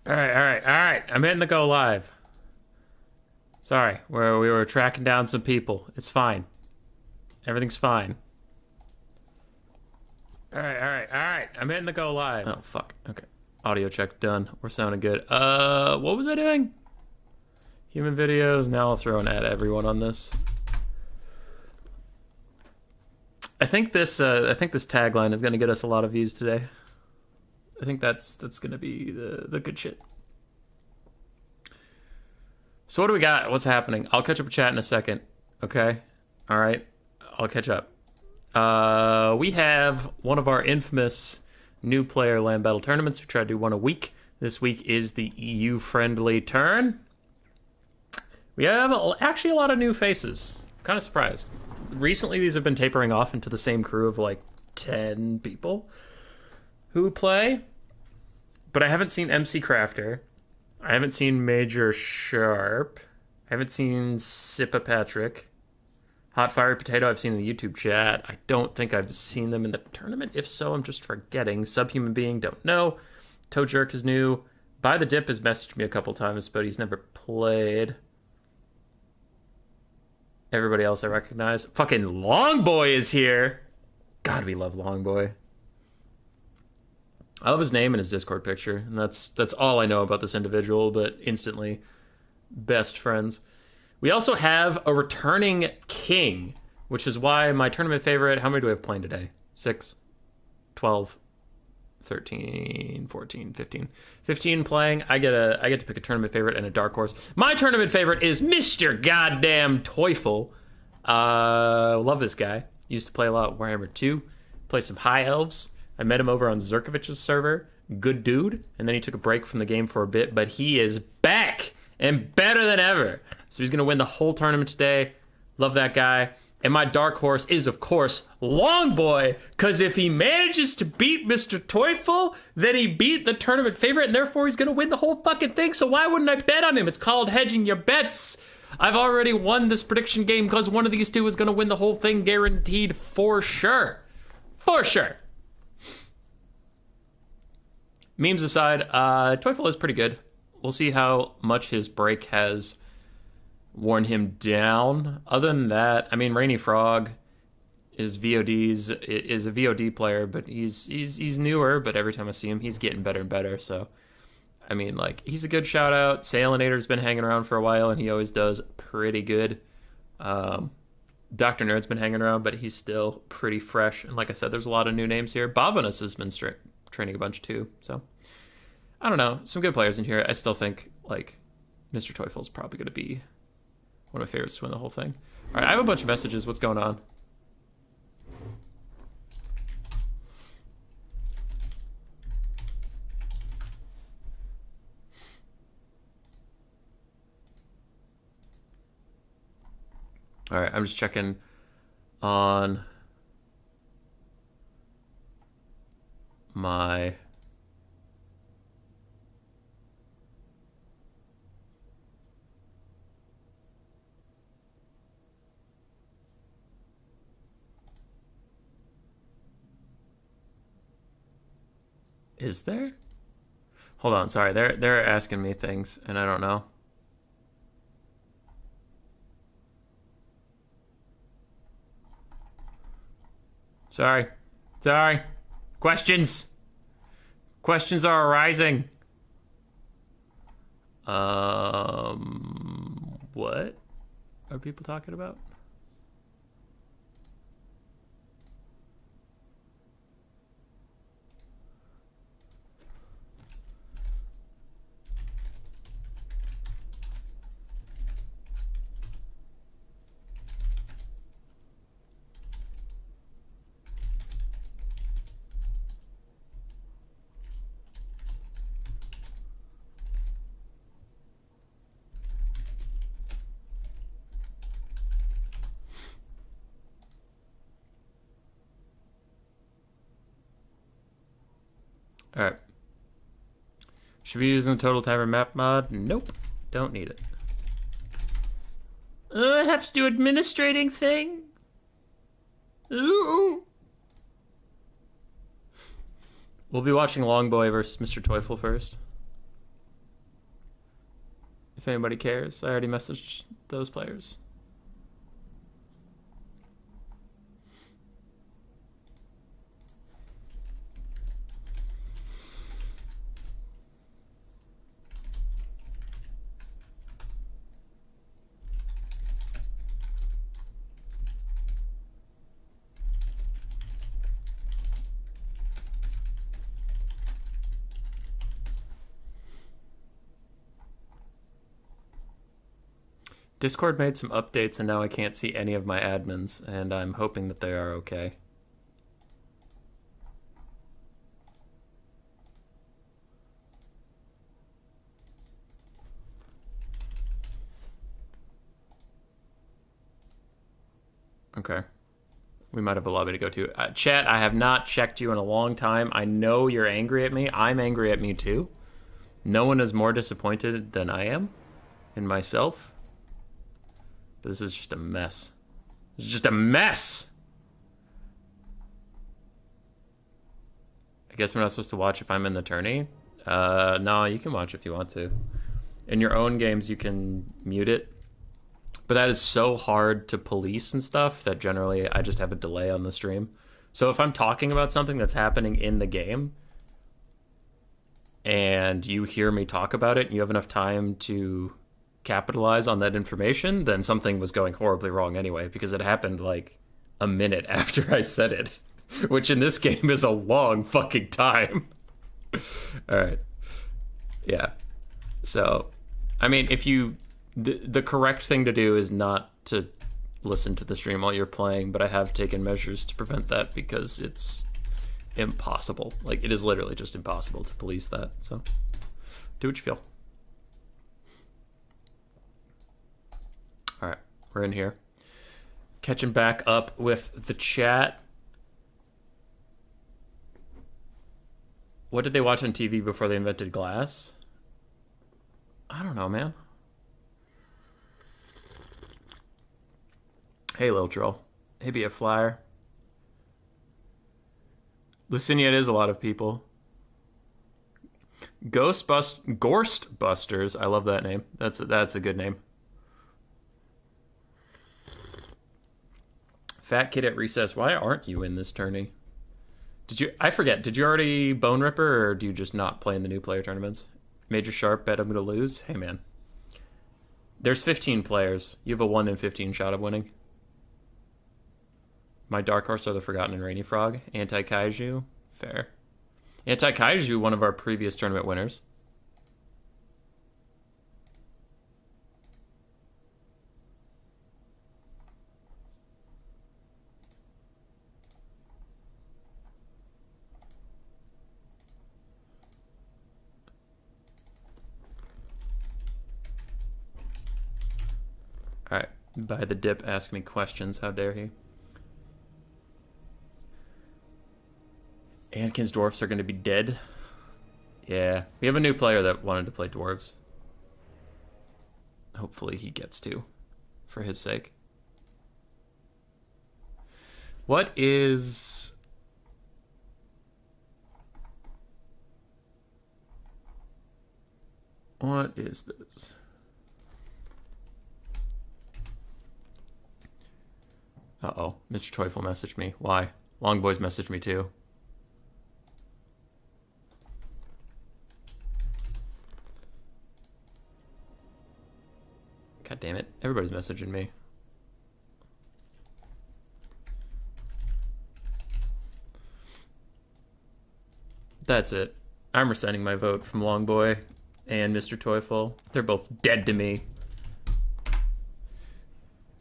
All right. I'm hitting the go live. Sorry, we were tracking down some people. It's fine. Everything's fine. All right. I'm hitting the go live. Oh, fuck. Okay. Audio check done. We're sounding good. What was I doing? Human videos. Now I'll throw an ad everyone on this. I think this tagline is going to get us a lot of views today. I think that's going to be the good shit. So what do we got? What's happening? I'll catch up with chat in a second. Okay? All right. I'll catch up. We have one of our infamous new player land battle tournaments. We try to do one a week. This week is the EU-friendly turn. We have actually a lot of new faces. Kind of surprised. Recently, these have been tapering off into the same crew of like 10 people who play. But I haven't seen MC Crafter. I haven't seen Major Sharp. I haven't seen Sippa Patrick. Hot Fire Potato I've seen in the YouTube chat. I don't think I've seen them in the tournament. If so, I'm just forgetting. Subhuman Being, don't know. Toe Jerk is new. By the Dip has messaged me a couple times, but he's never played. Everybody else I recognize. Fucking Longboy is here. God, we love Longboy. I love his name and his Discord picture, and that's all I know about this individual, but instantly best friends. We also have a returning king, which is why my tournament favorite, how many do we have playing today? 6, 12, 13, 14, 15. 15 playing. I get to pick a tournament favorite and a dark horse. My tournament favorite is Mr. Goddamn Teufel. Love this guy. Used to play a lot Warhammer 2. Play some High Elves. I met him over on Zerkovich's server. Good dude. And then he took a break from the game for a bit, but he is back and better than ever. So he's going to win the whole tournament today. Love that guy. And my dark horse is, of course, Longboy, because if he manages to beat Mr. Teufel, then he beat the tournament favorite, and therefore he's going to win the whole fucking thing, so why wouldn't I bet on him? It's called hedging your bets. I've already won this prediction game because one of these two is going to win the whole thing guaranteed for sure. For sure. Memes aside, Teufel is pretty good. We'll see how much his break has worn him down. Other than that, I mean, Rainy Frog is a VOD player, but he's newer. But every time I see him, he's getting better and better. So, I mean, like, he's a good shout out. Salinator's been hanging around for a while, and he always does pretty good. Dr. Nerd's been hanging around, but he's still pretty fresh. And like I said, there's a lot of new names here. Bavanus has been training a bunch too. So, I don't know. Some good players in here. I still think, like, Mr. Teufel's probably going to be one of my favorites to win the whole thing. All right, I have a bunch of messages. What's going on? All right, I'm just checking on my... Is there? Hold on, sorry. They're asking me things, and I don't know. Sorry. Questions are arising. What are people talking about? All right. Should be using the total timer map mod? Nope. Don't need it. I have to do administrating thing. Ooh. We'll be watching Longboy versus Mr. Teufel first. if anybody cares. I already messaged those players. Discord made some updates and now I can't see any of my admins, and I'm hoping that they are okay. Okay. We might have a lobby to go to. Chat, I have not checked you in a long time. I know you're angry at me. I'm angry at me too. No one is more disappointed than I am in myself. But this is just a mess. This is just a mess! I guess we're not supposed to watch if I'm in the tourney. No, you can watch if you want to. In your own games, you can mute it. But that is so hard to police and stuff that generally I just have a delay on the stream. So if I'm talking about something that's happening in the game and you hear me talk about it and you have enough time to capitalize on that information, then something was going horribly wrong anyway, because it happened like a minute after I said it, which in this game is a long fucking time. All right. Yeah. So, I mean, if you... The correct thing to do is not to listen to the stream while you're playing, but I have taken measures to prevent that because it's impossible. Like, it is literally just impossible to police that. So, do what you feel. All right, we're in here. Catching back up with the chat. What did they watch on TV before they invented glass? I don't know, man. Hey, little troll. Hey, be a flyer. Lucinia, it is a lot of people. Ghostbusters. I love that name. That's a good name. Fat kid at recess. Why aren't you in this tourney? I forget. Did you already Bone Ripper, or do you just not play in the new player tournaments? Major Sharp, bet I'm gonna lose. Hey, man. There's 15 players. You have a 1 in 15 shot of winning. My dark horse are the Forgotten and Rainy Frog. Anti-Kaiju. Fair. Anti-Kaiju, one of our previous tournament winners. Alright. By the dip, ask me questions. How dare he? Anakin's dwarfs are going to be dead. Yeah. We have a new player that wanted to play dwarves. Hopefully he gets to, for his sake. What is... What is this? Uh-oh. Mr. Teufel messaged me. Why? Longboys messaged me too. God damn it. Everybody's messaging me. That's it. I'm rescinding my vote from Longboy and Mr. Teufel. They're both dead to me.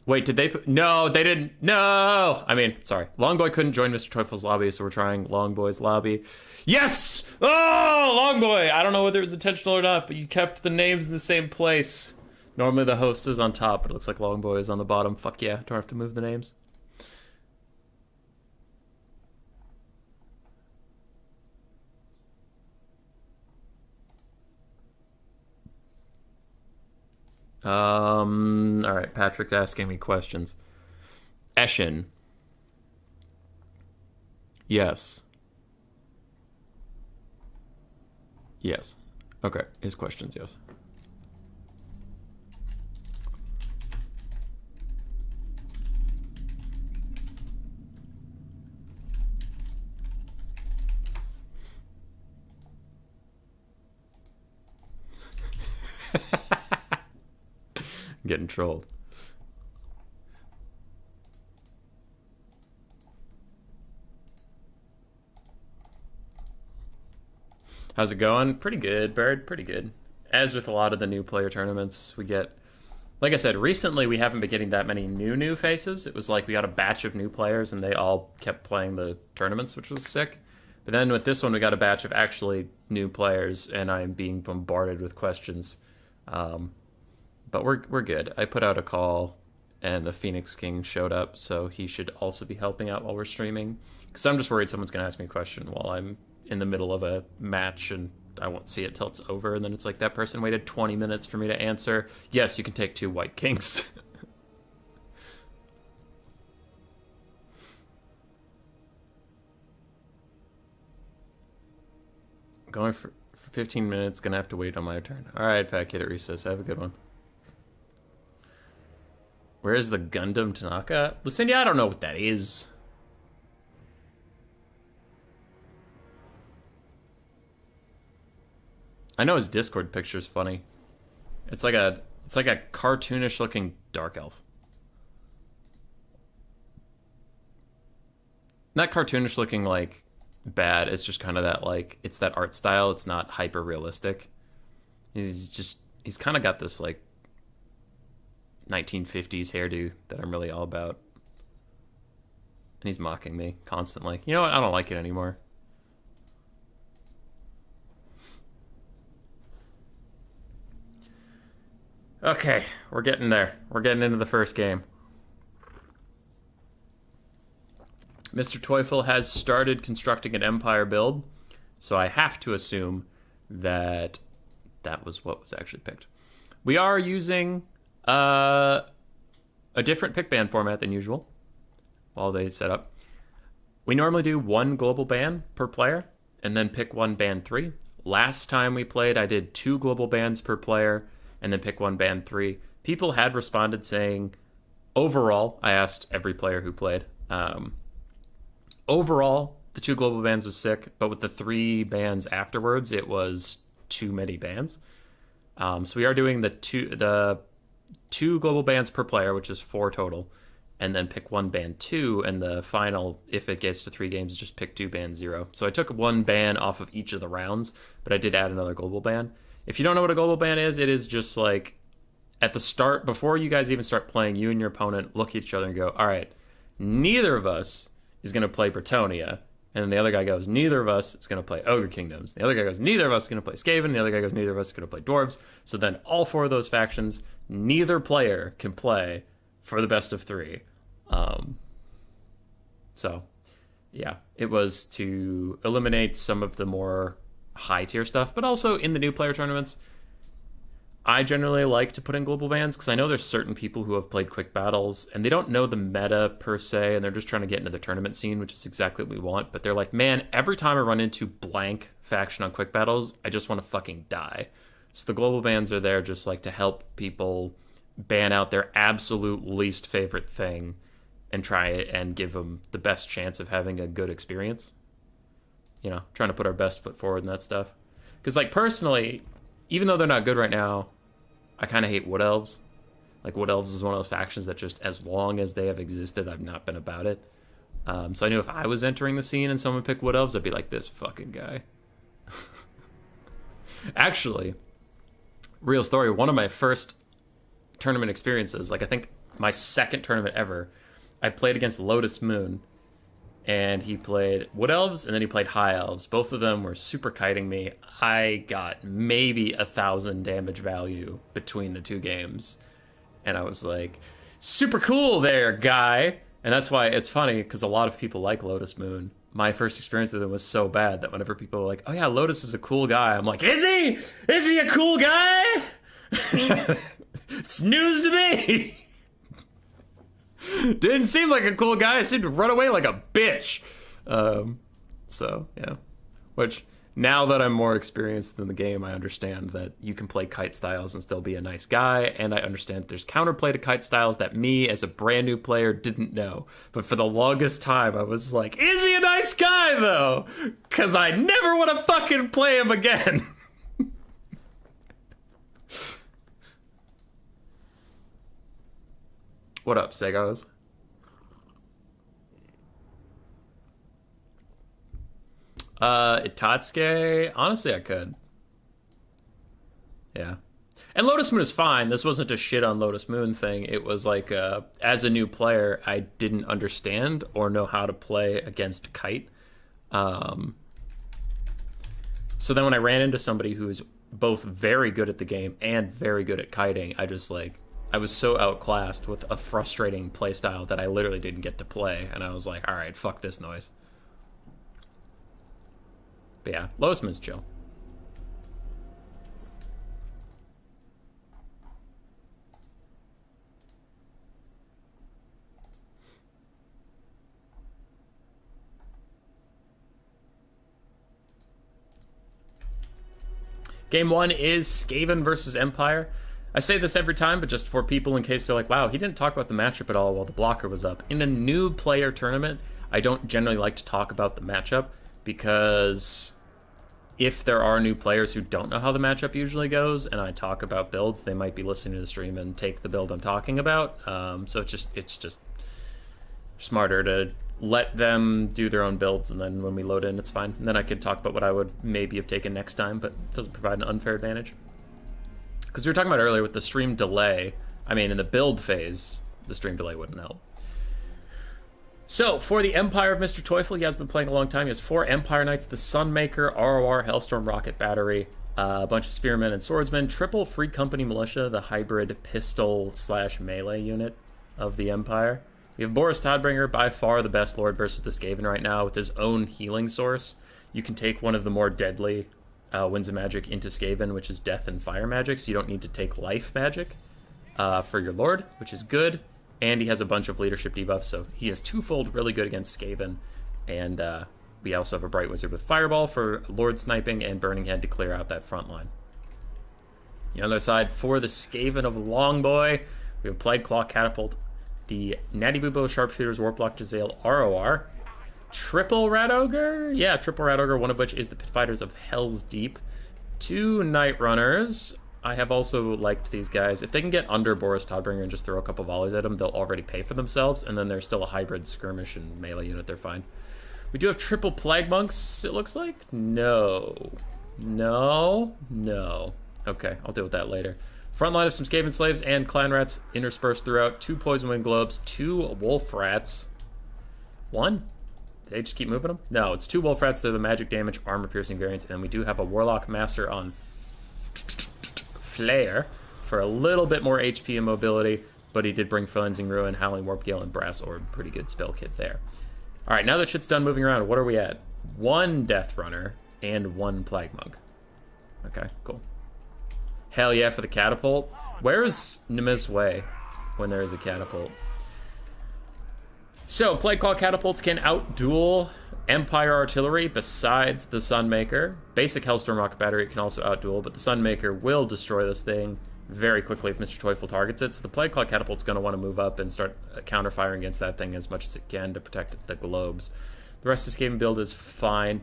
Wait, did they put... No, they didn't. No! I mean, sorry. Longboy couldn't join Mr. Teufel's lobby, so we're trying Longboy's lobby. Yes! Oh, Longboy! I don't know whether it was intentional or not, but you kept the names in the same place. Normally the host is on top, but it looks like Longboy is on the bottom. Fuck yeah, don't have to move the names. Alright, Patrick's asking me questions. Eshin. Yes. Yes. Okay, his questions, yes. Getting trolled. How's it going? Pretty good, Bird. Pretty good. As with a lot of the new player tournaments, we get, like I said, recently we haven't been getting that many new faces. It was like we got a batch of new players and they all kept playing the tournaments, which was sick. But then with this one, we got a batch of actually new players, and I'm being bombarded with questions. But we're good. I put out a call, and the Phoenix King showed up, so he should also be helping out while we're streaming. Because I'm just worried someone's going to ask me a question while I'm in the middle of a match, and I won't see it till it's over, and then it's like, that person waited 20 minutes for me to answer. Yes, you can take 2 white kings. Going for 15 minutes, gonna have to wait on my turn. Alright, Fat Kid at Recess, have a good one. Where is the Gundam Tanaka? Listen, yeah, I don't know what that is. I know his Discord picture's funny. It's like a cartoonish looking dark elf. Not cartoonish looking like bad. It's just kind of that, like, it's that art style. It's not hyper realistic. He's kind of got this like 1950s hairdo that I'm really all about. And he's mocking me constantly. You know what? I don't like it anymore. Okay, we're getting there. We're getting into the first game. Mr. Teufel has started constructing an empire build, so I have to assume that that was what was actually picked. We are using a different pick ban format than usual while they set up. We normally do 1 global ban per player and then pick 1 ban 3. Last time we played, I did 2 global bans per player and then pick 1 ban 3. People had responded saying, overall, I asked every player who played, overall, the 2 global bans was sick, but with the 3 bans afterwards, it was too many bans. So we are doing the two global bans per player, which is 4 total, and then pick 1 ban 2, and the final, if it gets to 3 games, just pick 2 ban 0. So I took 1 ban off of each of the rounds, but I did add another global ban. If you don't know what a global ban is, it is just like at the start, before you guys even start playing, you and your opponent look at each other and go, all right, neither of us is going to play Bretonnia. And then the other guy goes, neither of us is going to play Ogre Kingdoms. The other guy goes, neither of us is going to play Skaven. The other guy goes, neither of us is going to play Dwarves. So then all 4 of those factions, neither player can play for the best of 3. So, yeah, it was to eliminate some of the more high-tier stuff. But also in the new player tournaments, I generally like to put in global bans because I know there's certain people who have played quick battles and they don't know the meta per se, and they're just trying to get into the tournament scene, which is exactly what we want. But they're like, man, every time I run into blank faction on quick battles, I just want to fucking die. So the global bans are there just like to help people ban out their absolute least favorite thing and try it and give them the best chance of having a good experience. You know, trying to put our best foot forward and that stuff. Because, like, personally, even though they're not good right now, I kind of hate Wood Elves. Like, Wood Elves is one of those factions that just, as long as they have existed, I've not been about it. So I knew if I was entering the scene and someone picked Wood Elves, I'd be like, this fucking guy. Actually, real story, one of my first tournament experiences, like I think my second tournament ever, I played against Lotus Moon, and he played Wood Elves, and then he played High Elves. Both of them were super kiting me. I got maybe 1,000 damage value between the 2 games. And I was like, super cool there, guy. And that's why it's funny, because a lot of people like Lotus Moon. My first experience with him was so bad that whenever people are like, oh yeah, Lotus is a cool guy, I'm like, is he? Is he a cool guy? It's news to me. Didn't seem like a cool guy. Seemed to run away like a bitch. So, yeah. Which, now that I'm more experienced in the game, I understand that you can play kite styles and still be a nice guy, and I understand that there's counterplay to kite styles that me, as a brand new player, didn't know. But for the longest time, I was like, is he a nice guy, though? Because I never want to fucking play him again. What up, Segos? Itatsuki? Honestly, I could. Yeah. And Lotus Moon is fine. This wasn't a shit on Lotus Moon thing. It was like, as a new player, I didn't understand or know how to play against Kite. So then when I ran into somebody who's both very good at the game and very good at kiting, I was so outclassed with a frustrating playstyle that I literally didn't get to play. And I was like, all right, fuck this noise. But yeah, Lotus Moon's chill. Game 1 is Skaven versus Empire. I say this every time, but just for people in case they're like, wow, he didn't talk about the matchup at all while the blocker was up. In a new player tournament, I don't generally like to talk about the matchup because if there are new players who don't know how the matchup usually goes and I talk about builds, they might be listening to the stream and take the build I'm talking about. So it's just smarter to let them do their own builds, and then when we load in, it's fine. And then I can talk about what I would maybe have taken next time, but it doesn't provide an unfair advantage. Because we were talking about earlier with the stream delay, I mean, in the build phase, the stream delay wouldn't help. So, for the Empire of Mr. Teufel, he has been playing a long time. He has 4 Empire Knights, the Sunmaker, ROR, Hellstorm Rocket Battery, a bunch of Spearmen and Swordsmen, triple Free Company Militia, the hybrid pistol/melee unit of the Empire. We have Boris Todbringer, by far the best Lord versus the Skaven right now, with his own healing source. You can take one of the more deadly Winds of Magic into Skaven, which is Death and Fire Magic, so you don't need to take Life Magic for your Lord, which is good. And he has a bunch of leadership debuffs, so he is twofold really good against Skaven. And we also have a Bright Wizard with Fireball for Lord sniping and Burning Head to clear out that front line. On the other side, for the Skaven of Longboy, we have Plague Claw Catapult, the Natty Bubo Sharpshooters, Warplock Jezzail, ROR, triple Rat Ogre, yeah, triple Rat Ogre, one of which is the Pit Fighters of Hell's Deep, 2 Night Runners. I have also liked these guys. If they can get under Boris Todbringer and just throw a couple volleys at them, they'll already pay for themselves, and then they're still a hybrid skirmish and melee unit, they're fine. We do have triple Plague Monks, it looks like? No. Okay, I'll deal with that later. Front line of some Skaven Slaves and Clan Rats interspersed throughout. 2 Poison Wind Globes, 2 Wolf Rats. 1? Did they just keep moving them? No, it's 2 Wolf Rats. They're the magic damage, armor piercing variants. And we do have a Warlock Master on Flare for a little bit more HP and mobility. But he did bring Cleansing Ruin, Howling Warp Gale, and Brass Orb. Pretty good spell kit there. Alright, now that shit's done moving around, what are we at? 1 Death Runner and 1 Plague Monk. Okay, cool. Hell yeah for the catapult. Where's Nemesis Way when there is a catapult? So, Plague Claw catapults can outduel Empire artillery besides the Sunmaker. Basic Hellstorm Rocket Battery can also outduel, but the Sunmaker will destroy this thing very quickly if Mr. Teufel targets it. So the Plague Claw catapult's going to want to move up and start counterfiring against that thing as much as it can to protect the globes. The rest of this Skaven build is fine.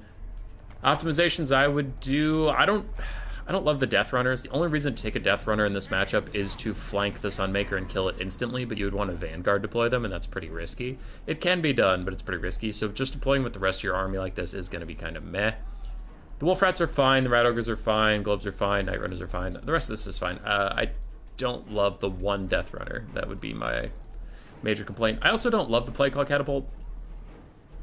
Optimizations I would do... I don't love the Death Runners. The only reason to take a Death Runner in this matchup is to flank the Sunmaker and kill it instantly, but you would want to Vanguard deploy them, and that's pretty risky. It can be done, but it's pretty risky, so just deploying with the rest of your army like this is going to be kind of meh. The Wolf Rats are fine, the Rat Ogres are fine, Globes are fine, Night Runners are fine. The rest of this is fine. I don't love the 1 Death Runner. That would be my major complaint. I also don't love the Plague Claw Catapult,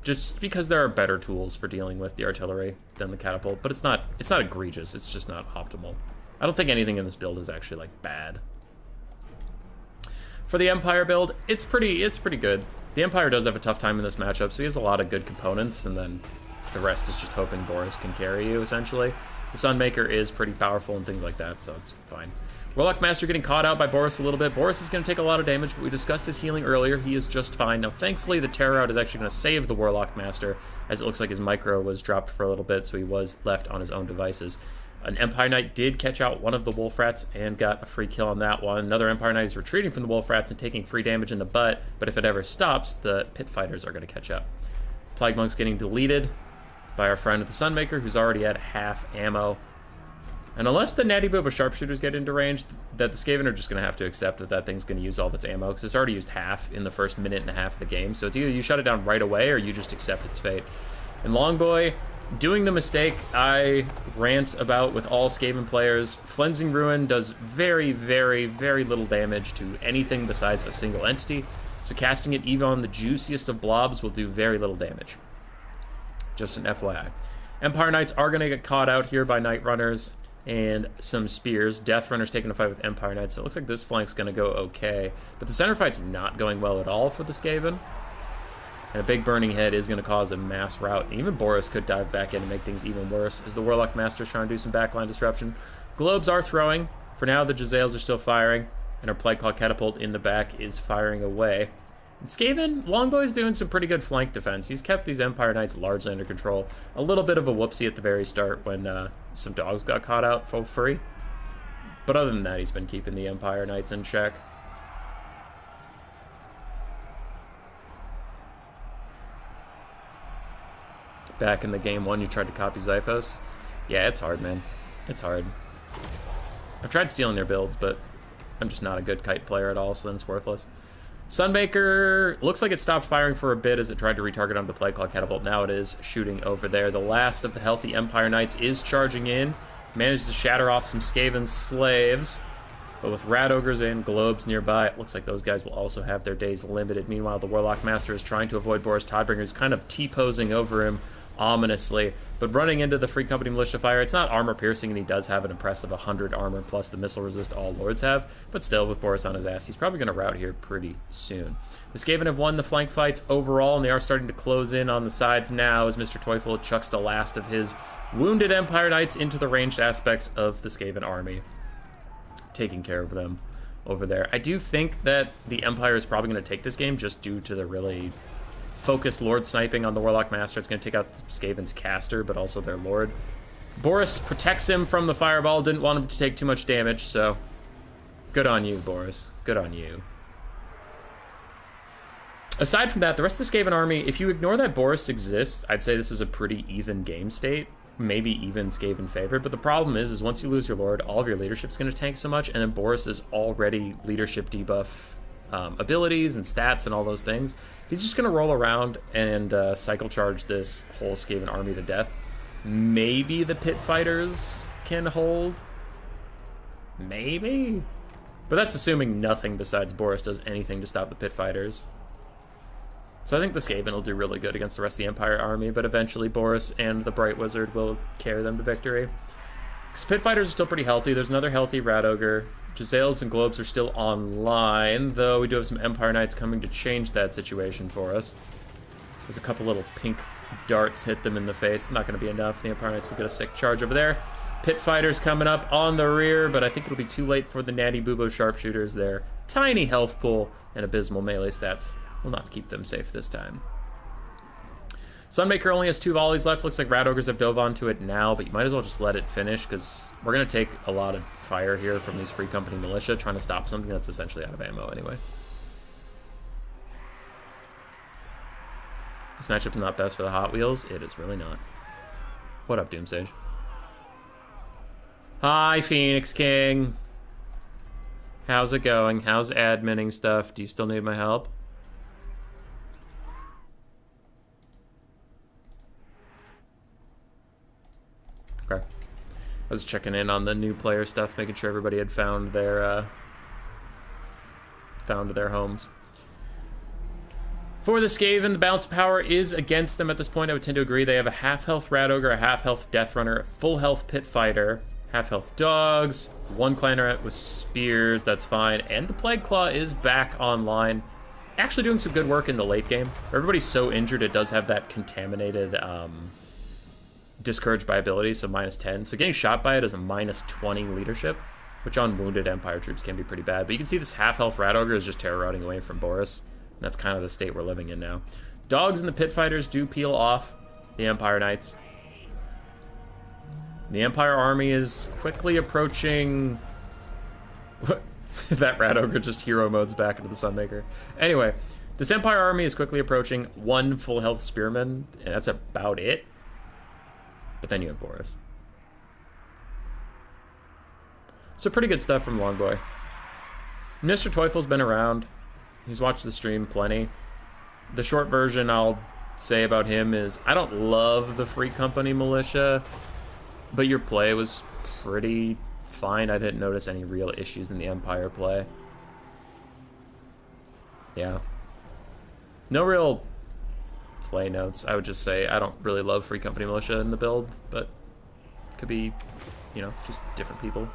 just because there are better tools for dealing with the artillery than the catapult, but it's not egregious, it's just not optimal. I don't think anything in this build is actually like bad. For the Empire build, it's pretty good. The Empire does have a tough time in this matchup, so he has a lot of good components, and then the rest is just hoping Boris can carry you, essentially. The Sunmaker is pretty powerful and things like that, so it's fine. Warlock Master getting caught out by Boris a little bit. Boris is going to take a lot of damage, but we discussed his healing earlier. He is just fine. Now, thankfully, the Terror Out is actually going to save the Warlock Master, as it looks like his micro was dropped for a little bit, so he was left on his own devices. An Empire Knight did catch out one of the Wolf Rats and got a free kill on that one. Another Empire Knight is retreating from the Wolf Rats and taking free damage in the butt, but if it ever stops, the Pit Fighters are going to catch up. Plague Monk's getting deleted by our friend with the Sunmaker, who's already at half ammo. And unless the Natty Booba sharpshooters get into range, that the Skaven are just going to have to accept that that thing's going to use all of its ammo, because it's already used half in the first minute and a half of the game. So it's either you shut it down right away or you just accept its fate. And Longboy, doing the mistake I rant about with all Skaven players, Flensing Ruin does very, very, very little damage to anything besides a single entity. So casting it even on the juiciest of blobs will do very little damage. Just an FYI. Empire Knights are going to get caught out here by Night Runners and some spears. Death Runner's taking a fight with Empire Knights, so it looks like this flank's going to go okay. But the center fight's not going well at all for the Skaven. And a big Burning Head is going to cause a mass rout. And even Boris could dive back in and make things even worse, as the Warlock Master's trying to do some backline disruption. Globes are throwing. For now, the Jezzails are still firing, and our Plagueclaw Catapult in the back is firing away. And Skaven, Longboy's doing some pretty good flank defense. He's kept these Empire Knights largely under control. A little bit of a whoopsie at the very start when some dogs got caught out for free. But other than that, he's been keeping the Empire Knights in check. Back in the game one, you tried to copy Xiphos. Yeah, it's hard, man. It's hard. I've tried stealing their builds, but I'm just not a good kite player at all, so then it's worthless. Sunmaker looks like it stopped firing for a bit as it tried to retarget on the Plagueclaw Catapult. Now it is shooting over there. The last of the healthy Empire Knights is charging in. Managed to shatter off some Skaven slaves. But with Rat Ogres and Globes nearby, it looks like those guys will also have their days limited. Meanwhile, the Warlock Master is trying to avoid Boris Todbringer, who's kind of T-posing over him ominously, but running into the Free Company Militia fire. It's not armor piercing, and he does have an impressive 100 armor plus the missile resist all lords have, but still, with Boris on his ass, he's probably going to rout here pretty soon. The Skaven have won the flank fights overall, and they are starting to close in on the sides now as Mr. Teufel chucks the last of his wounded Empire Knights into the ranged aspects of the Skaven army, taking care of them over there. I do think that the Empire is probably going to take this game just due to the really focused Lord sniping on the Warlock Master. It's going to take out Skaven's caster, but also their Lord. Boris protects him from the fireball. Didn't want him to take too much damage, so good on you, Boris. Good on you. Aside from that, the rest of the Skaven army, if you ignore that Boris exists, I'd say this is a pretty even game state. Maybe even Skaven favored, but the problem is once you lose your Lord, all of your leadership's going to tank so much, and then Boris is already leadership debuff abilities and stats and all those things. He's just going to roll around and cycle charge this whole Skaven army to death. Maybe the Pit Fighters can hold. Maybe. But that's assuming nothing besides Boris does anything to stop the Pit Fighters. So I think the Skaven will do really good against the rest of the Empire army, but eventually Boris and the Bright Wizard will carry them to victory. Because Pit Fighters are still pretty healthy. There's another healthy Rat Ogre. Jezzails and Globes are still online, though we do have some Empire Knights coming to change that situation for us. There's a couple little pink darts hit them in the face. It's not going to be enough. The Empire Knights will get a sick charge over there. Pit Fighters coming up on the rear, but I think it'll be too late for the Natty Boobo Sharpshooters. Their tiny health pool and abysmal melee stats will not keep them safe this time. Sunmaker only has 2 volleys left. Looks like Rat Ogres have dove onto it now, but you might as well just let it finish, because we're going to take a lot of fire here from these Free Company Militia, trying to stop something that's essentially out of ammo anyway. This matchup's not best for the Hot Wheels. It is really not. What up, Doomsage? Hi, Phoenix King. How's it going? How's adminning stuff? Do you still need my help? Okay. I was checking in on the new player stuff, making sure everybody had found their homes. For the Skaven, the balance of power is against them at this point. I would tend to agree. They have a half-health Rat Ogre, a half-health Death Runner, a full-health Pit Fighter, half-health Dogs, 1 Clanneret with Spears, that's fine, and the Plagueclaw is back online. Actually doing some good work in the late game. Everybody's so injured, it does have that contaminated discouraged by ability, so -10. So getting shot by it is a -20 leadership, which on wounded Empire troops can be pretty bad. But you can see this half-health Rat Ogre is just terror routing away from Boris. And that's kind of the state we're living in now. Dogs and the Pit Fighters do peel off the Empire Knights. The Empire army is quickly approaching... that Rat Ogre just hero modes back into the Sunmaker. Anyway, this Empire army is quickly approaching 1 full-health Spearman, and that's about it. But then you have Boris. So pretty good stuff from Longboy. Mr. Teufel's been around. He's watched the stream plenty. The short version I'll say about him is I don't love the Free Company militia, but your play was pretty fine. I didn't notice any real issues in the Empire play. Yeah. No real play notes. I would just say I don't really love Free Company militia in the build, but could be, you know, just different people.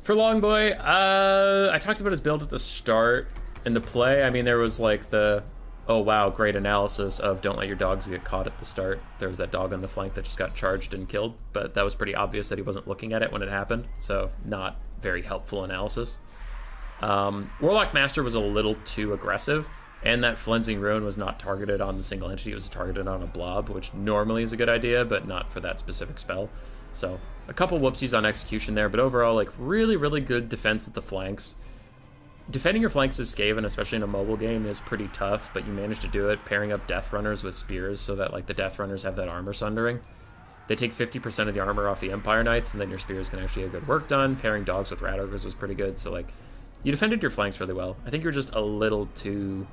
For Longboy, I talked about his build at the start. In the play, I mean, there was like the, oh wow, great analysis of don't let your dogs get caught at the start. There was that dog on the flank that just got charged and killed, but that was pretty obvious that he wasn't looking at it when it happened, so not very helpful analysis. Warlock Master was a little too aggressive, and that Flensing Ruin was not targeted on the single entity, it was targeted on a blob, which normally is a good idea, but not for that specific spell. So, a couple whoopsies on execution there, but overall, like, really, really good defense at the flanks. Defending your flanks as Skaven, especially in a mobile game, is pretty tough, but you manage to do it pairing up Death Runners with Spears so that, like, the Death Runners have that armor sundering. They take 50% of the armor off the Empire Knights, and then your Spears can actually get good work done. Pairing Dogs with Rat Ogres was pretty good, so, like, you defended your flanks really well. I think you're just a little too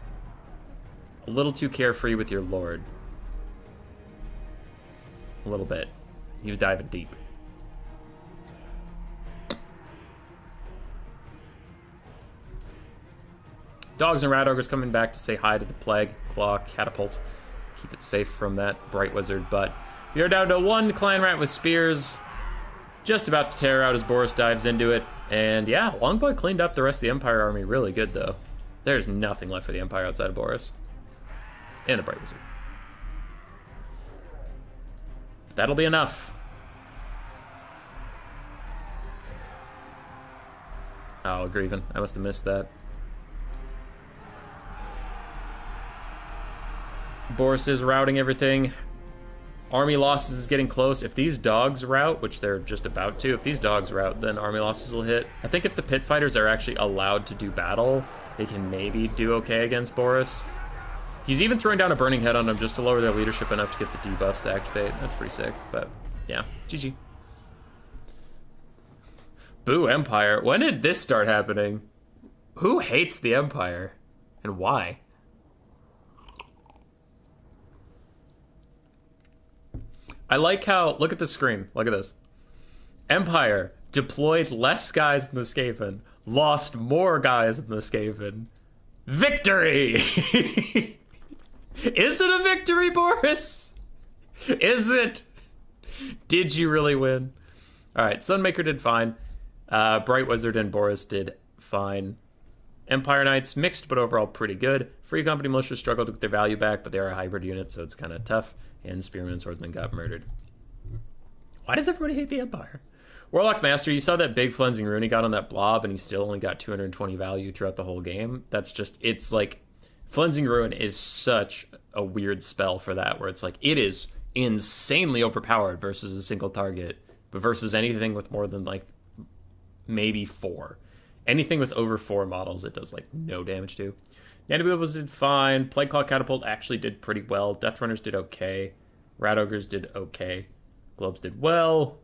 carefree with your Lord. A little bit. He was diving deep. Dogs and Rat Ogres coming back to say hi to the Plague, Claw, Catapult. Keep it safe from that Bright Wizard, but we are down to one Clan Rat with Spears. Just about to tear out as Boris dives into it. And yeah, Longboy cleaned up the rest of the Empire army really good, though. There's nothing left for the Empire outside of Boris. And the Bright Wizard. That'll be enough. Oh, Grievin. I must have missed that. Boris is routing everything. Army losses is getting close. If these dogs rout, which they're just about to, if these dogs rout, then army losses will hit. I think if the pit fighters are actually allowed to do battle, they can maybe do okay against Boris. He's even throwing down a burning head on them just to lower their leadership enough to get the debuffs to activate. That's pretty sick, but yeah, GG. Boo Empire. When did this start happening? Who hates the Empire? And why? I like how, look at the screen, look at this. Empire deployed less guys than the Skaven, lost more guys than the Skaven. Victory! Is it a victory, Boris? Is it? Did you really win? All right, Sunmaker did fine. Bright Wizard and Boris did fine. Empire Knights, mixed but overall pretty good. Free Company Militia struggled to get their value back, but they are a hybrid unit, so it's kind of tough. And Spearman and Swordsman got murdered. Why does everybody hate the Empire? Warlock Master, you saw that big Flensing Rune he got on that blob, and he still only got 220 value throughout the whole game. That's just, it's like, Flensing Ruin is such a weird spell for that, where it's like, it is insanely overpowered versus a single target, but versus anything with more than, like, maybe 4. Anything with over 4 models, it does, like, no damage to. Nanobubbles did fine. Plague Claw Catapult actually did pretty well. Death Runners did okay. Rat Ogres did okay. Globes did well.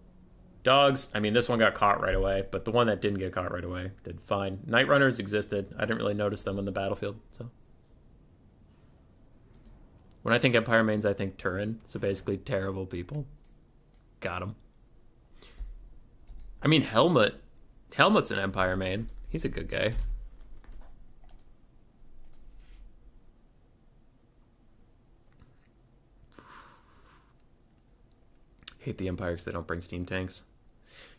Dogs, I mean, this one got caught right away, but the one that didn't get caught right away did fine. Night Runners existed. I didn't really notice them on the battlefield, so. When I think Empire mains, I think Turin. So basically, terrible people. Got him. I mean, Helmut. Helmut's an Empire main. He's a good guy. Hate the Empire because they don't bring steam tanks.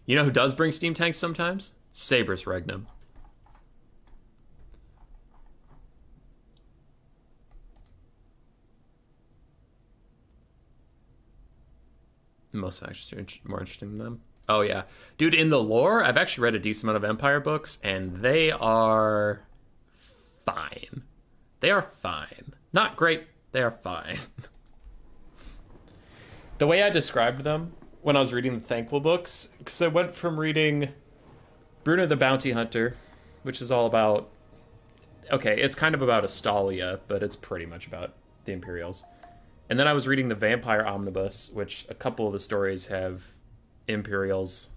You know who does bring steam tanks sometimes? Sabrus Regnum. Most factions are more interesting than them. Oh, yeah. Dude, in the lore, I've actually read a decent amount of Empire books, and they are fine. They are fine. Not great, they are fine. The way I described them when I was reading the Thankful books, because I went from reading Bruno the Bounty Hunter, which is all about, okay, it's kind of about Astalia, but it's pretty much about the Imperials. And then I was reading the Vampire Omnibus, which a couple of the stories have Imperials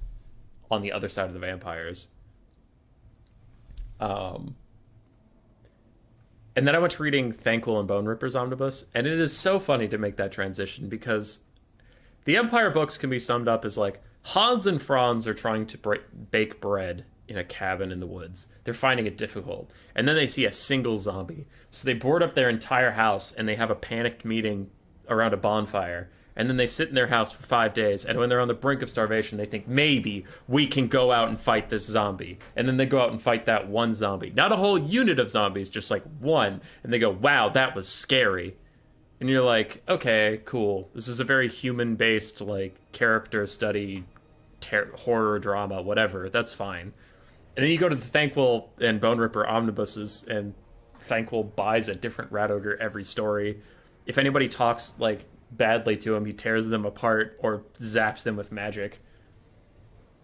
on the other side of the vampires. Um, and then I went to reading Thanquol and Bone Ripper's omnibus, and it is so funny to make that transition because the Empire books can be summed up as like Hans and Franz are trying to bake bread in a cabin in the woods. They're finding it difficult. And then they see a single zombie. So they board up their entire house and they have a panicked meeting around a bonfire. And then they sit in their house for 5 days. And when they're on the brink of starvation, they think maybe we can go out and fight this zombie. And then they go out and fight that one zombie. Not a whole unit of zombies, just like one. And they go, wow, that was scary. And you're like, okay, cool. This is a very human-based, like, character study, horror drama, whatever. That's fine. And then you go to the Thanquol and Bone Ripper omnibuses, and Thanquol buys a different rat ogre every story. If anybody talks, like, badly to him, he tears them apart or zaps them with magic.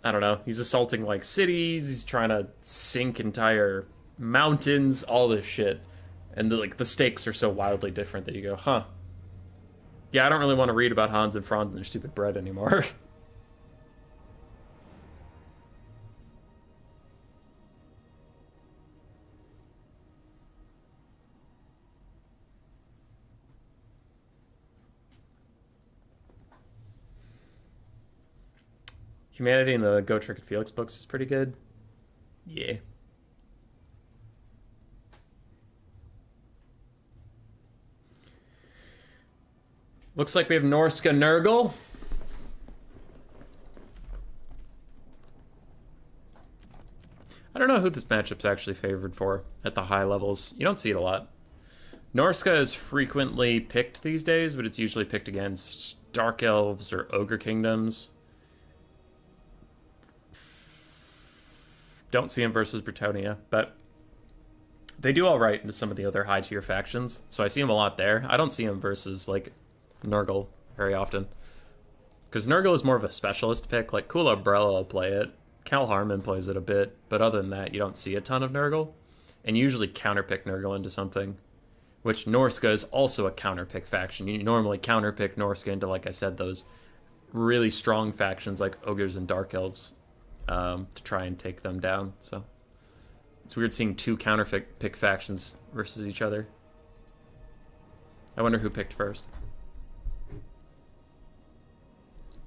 I don't know. He's assaulting, like, cities. He's trying to sink entire mountains, all this shit. And the stakes are so wildly different that you go, huh. Yeah, I don't really want to read about Hans and Franz and their stupid bread anymore. Humanity in the Gotrek and Felix books is pretty good. Yeah. Looks like we have Norska Nurgle. I don't know who this matchup's actually favored for at the high levels. You don't see it a lot. Norska is frequently picked these days, but it's usually picked against Dark Elves or Ogre Kingdoms. Don't see him versus Bretonnia, but they do all right into some of the other high tier factions, so I see him a lot there. I don't see him versus, like, Nurgle very often. Because Nurgle is more of a specialist pick. Like, Cool Umbrella will play it. Cal Harmon plays it a bit. But other than that, you don't see a ton of Nurgle. And you usually counterpick Nurgle into something. Which Norska is also a counterpick faction. You normally counterpick Norska into, like I said, those really strong factions like Ogres and Dark Elves. To try and take them down. So it's weird seeing two counterpick factions versus each other. I wonder who picked first.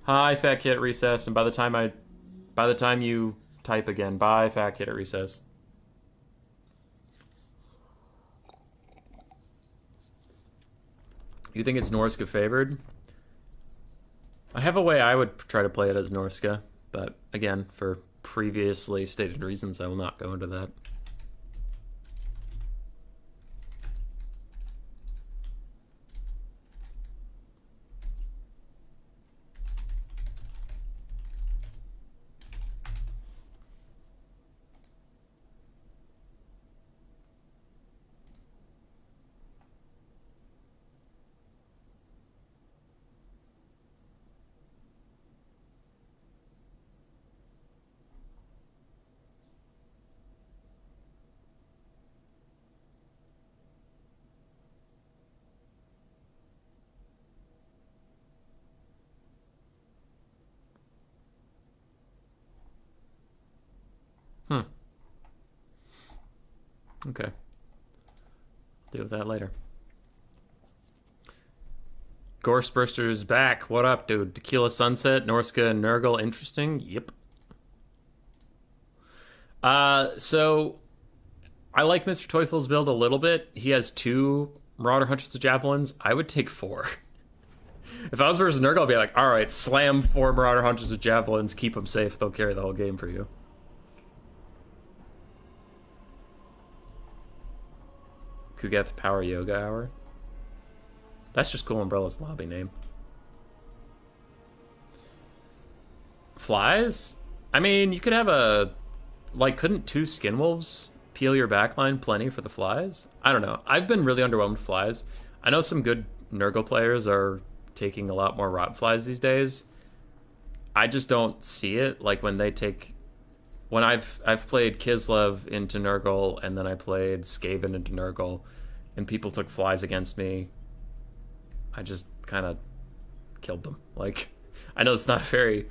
Hi, Fat Kid at Recess, and by the time you type again, bye, Fat Kid at Recess. You think it's Norska favored? I have a way I would try to play it as Norska, but again, for previously stated reasons, I will not go into that. Okay. Deal with that later. Gorseburster's back. What up, dude? Tequila Sunset, Norska, and Nurgle. Interesting. Yep. So I like Mr. Teufel's build a little bit. He has 2 Marauder Hunters of Javelins. I would take 4. If I was versus Nurgle, I'd be like, all right, slam 4 Marauder Hunters with Javelins, keep them safe. They'll carry the whole game for you. Kugeth Power Yoga Hour. That's just Cool Umbrella's lobby name. Flies? I mean, you could have a... Like, couldn't 2 Skinwolves peel your backline plenty for the flies? I don't know. I've been really underwhelmed with flies. I know some good Nurgle players are taking a lot more Rot Flies these days. I just don't see it. Like, when they take... When I've played Kislev into Nurgle, and then I played Skaven into Nurgle, and people took flies against me, I just kind of killed them. Like, I know it's not very...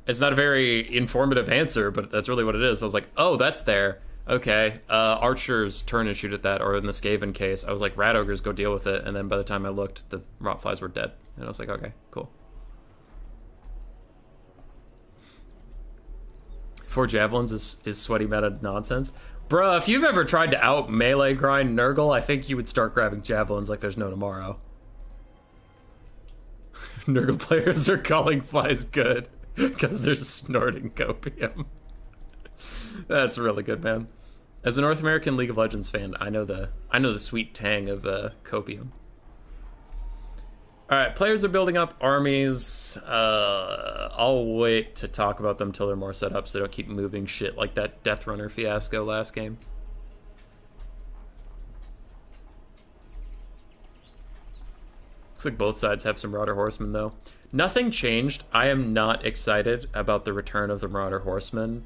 It's not a very informative answer, but that's really what it is. I was like, oh, that's there. Okay, archers turn and shoot at that, or in the Skaven case, I was like, rat ogres, go deal with it. And then by the time I looked, the rotflies were dead. And I was like, okay, cool. 4 javelins is sweaty meta nonsense. Bruh, if you've ever tried to out melee grind Nurgle, I think you would start grabbing javelins like there's no tomorrow. Nurgle players are calling flies good because they're snorting copium. That's really good, man. As a North American League of Legends fan, I know the sweet tang of copium. All right, players are building up armies. I'll wait to talk about them till they're more set up so they don't keep moving shit like that Death Runner fiasco last game. Looks like both sides have some Marauder Horsemen, though. Nothing changed. I am not excited about the return of the Marauder Horsemen.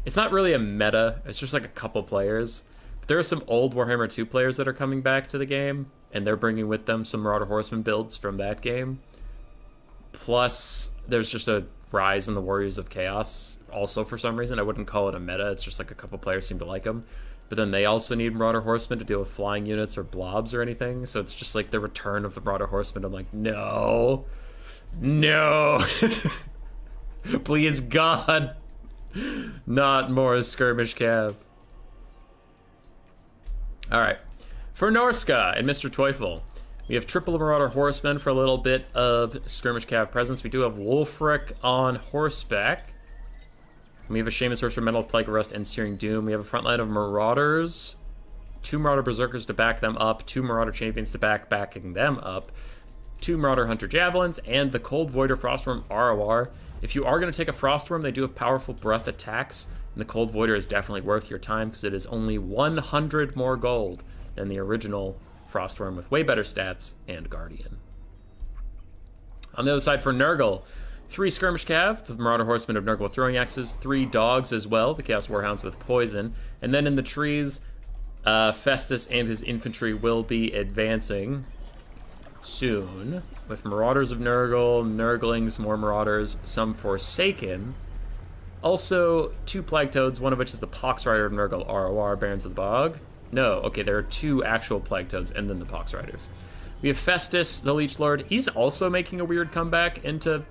It's not really a meta. It's just like a couple players. But there are some old Warhammer 2 players that are coming back to the game, and they're bringing with them some Marauder Horsemen builds from that game. Plus, there's just a rise in the Warriors of Chaos. Also, for some reason, I wouldn't call it a meta. It's just like a couple players seem to like them. But then they also need Marauder Horsemen to deal with flying units or blobs or anything. So it's just like the return of the Marauder Horsemen. I'm like, no. No. Please, God. Not more skirmish cav. Alright. For Norska and Mr. Teufel, we have triple Marauder Horsemen for a little bit of skirmish cav presence. We do have Wulfric on horseback. We have a Shaman Sorcerer, Mental Plague Rust, and Searing Doom. We have a front line of Marauders, 2 Marauder Berserkers to back them up, 2 Marauder Champions to backing them up, 2 Marauder Hunter Javelins, and the Cold Voider Frostworm ROR. If you are going to take a Frostworm, they do have powerful breath attacks, and the Cold Voider is definitely worth your time because it is only 100 more gold than the original Frostworm with way better stats and Guardian. On the other side for Nurgle, 3 Skirmish Cav, the Marauder Horsemen of Nurgle with throwing axes, 3 dogs as well, the Chaos Warhounds with poison, and then in the trees, Festus and his infantry will be advancing soon with Marauders of Nurgle, Nurglings, more Marauders, some Forsaken. Also, 2 Plague Toads, one of which is the Pox Rider of Nurgle, ROR, Barons of the Bog. No, okay, there are 2 actual Plague Toads and then the Pox Riders. We have Festus, the Leech Lord. He's also making a weird comeback into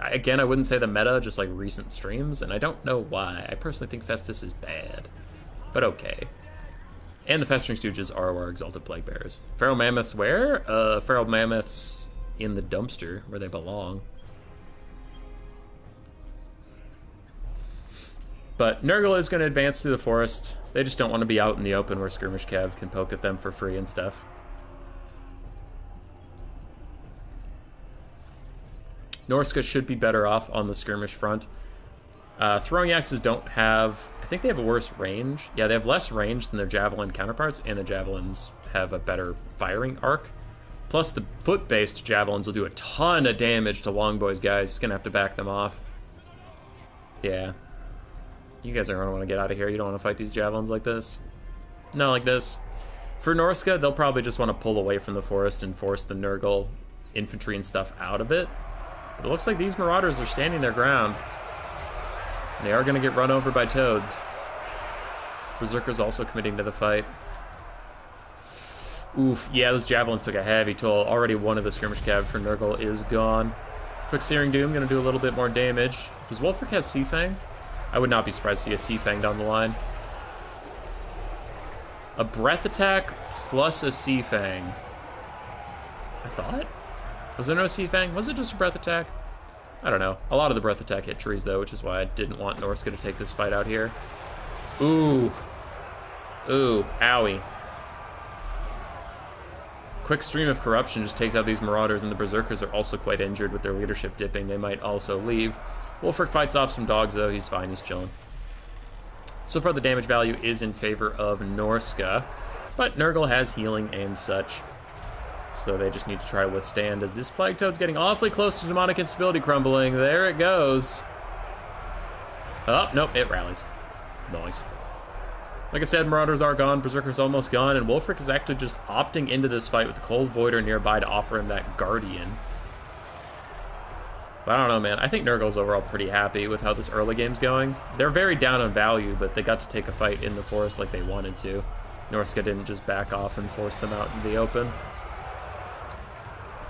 again, I wouldn't say the meta, just like recent streams, and I don't know why. I personally think Festus is bad, but okay. And the Festering Stooges are our Exalted Plague Bearers. Feral Mammoths where? Feral Mammoths in the dumpster, where they belong. But Nurgle is going to advance through the forest. They just don't want to be out in the open where Skirmish Cav can poke at them for free and stuff. Norska should be better off on the skirmish front. Throwing axes don't have... I think they have a worse range. Yeah, they have less range than their javelin counterparts, and the javelins have a better firing arc. Plus, the foot-based javelins will do a ton of damage to Longboys, guys. It's going to have to back them off. Yeah. You guys are going to want to get out of here. You don't want to fight these javelins like this. Not like this. For Norska, they'll probably just want to pull away from the forest and force the Nurgle infantry and stuff out of it. But it looks like these Marauders are standing their ground. They are going to get run over by toads. Berserker's also committing to the fight. Oof, yeah, those javelins took a heavy toll. Already one of the skirmish cav for Nurgle is gone. Quick Searing Doom, going to do a little bit more damage. Does Wulfric have Sea Fang? I would not be surprised to see a Sea Fang down the line. A breath attack plus a Sea Fang. I thought? Was there no Sea Fang? Was it just a breath attack? I don't know. A lot of the breath attack hit trees, though, which is why I didn't want Norska to take this fight out here. Ooh. Ooh. Owie. Quick Stream of Corruption just takes out these Marauders, and the Berserkers are also quite injured with their leadership dipping. They might also leave. Wulfric fights off some dogs, though. He's fine. He's chilling. So far, the damage value is in favor of Norska, but Nurgle has healing and such. So they just need to try to withstand as this Plague Toad's getting awfully close to demonic instability crumbling. There it goes. Oh, nope, it rallies. Nice. Like I said, Marauders are gone, Berserker's almost gone, and Wulfric is actually just opting into this fight with the Cold Voider nearby to offer him that Guardian. But I don't know, man. I think Nurgle's overall pretty happy with how this early game's going. They're very down on value, but they got to take a fight in the forest like they wanted to. Norsca didn't just back off and force them out in the open.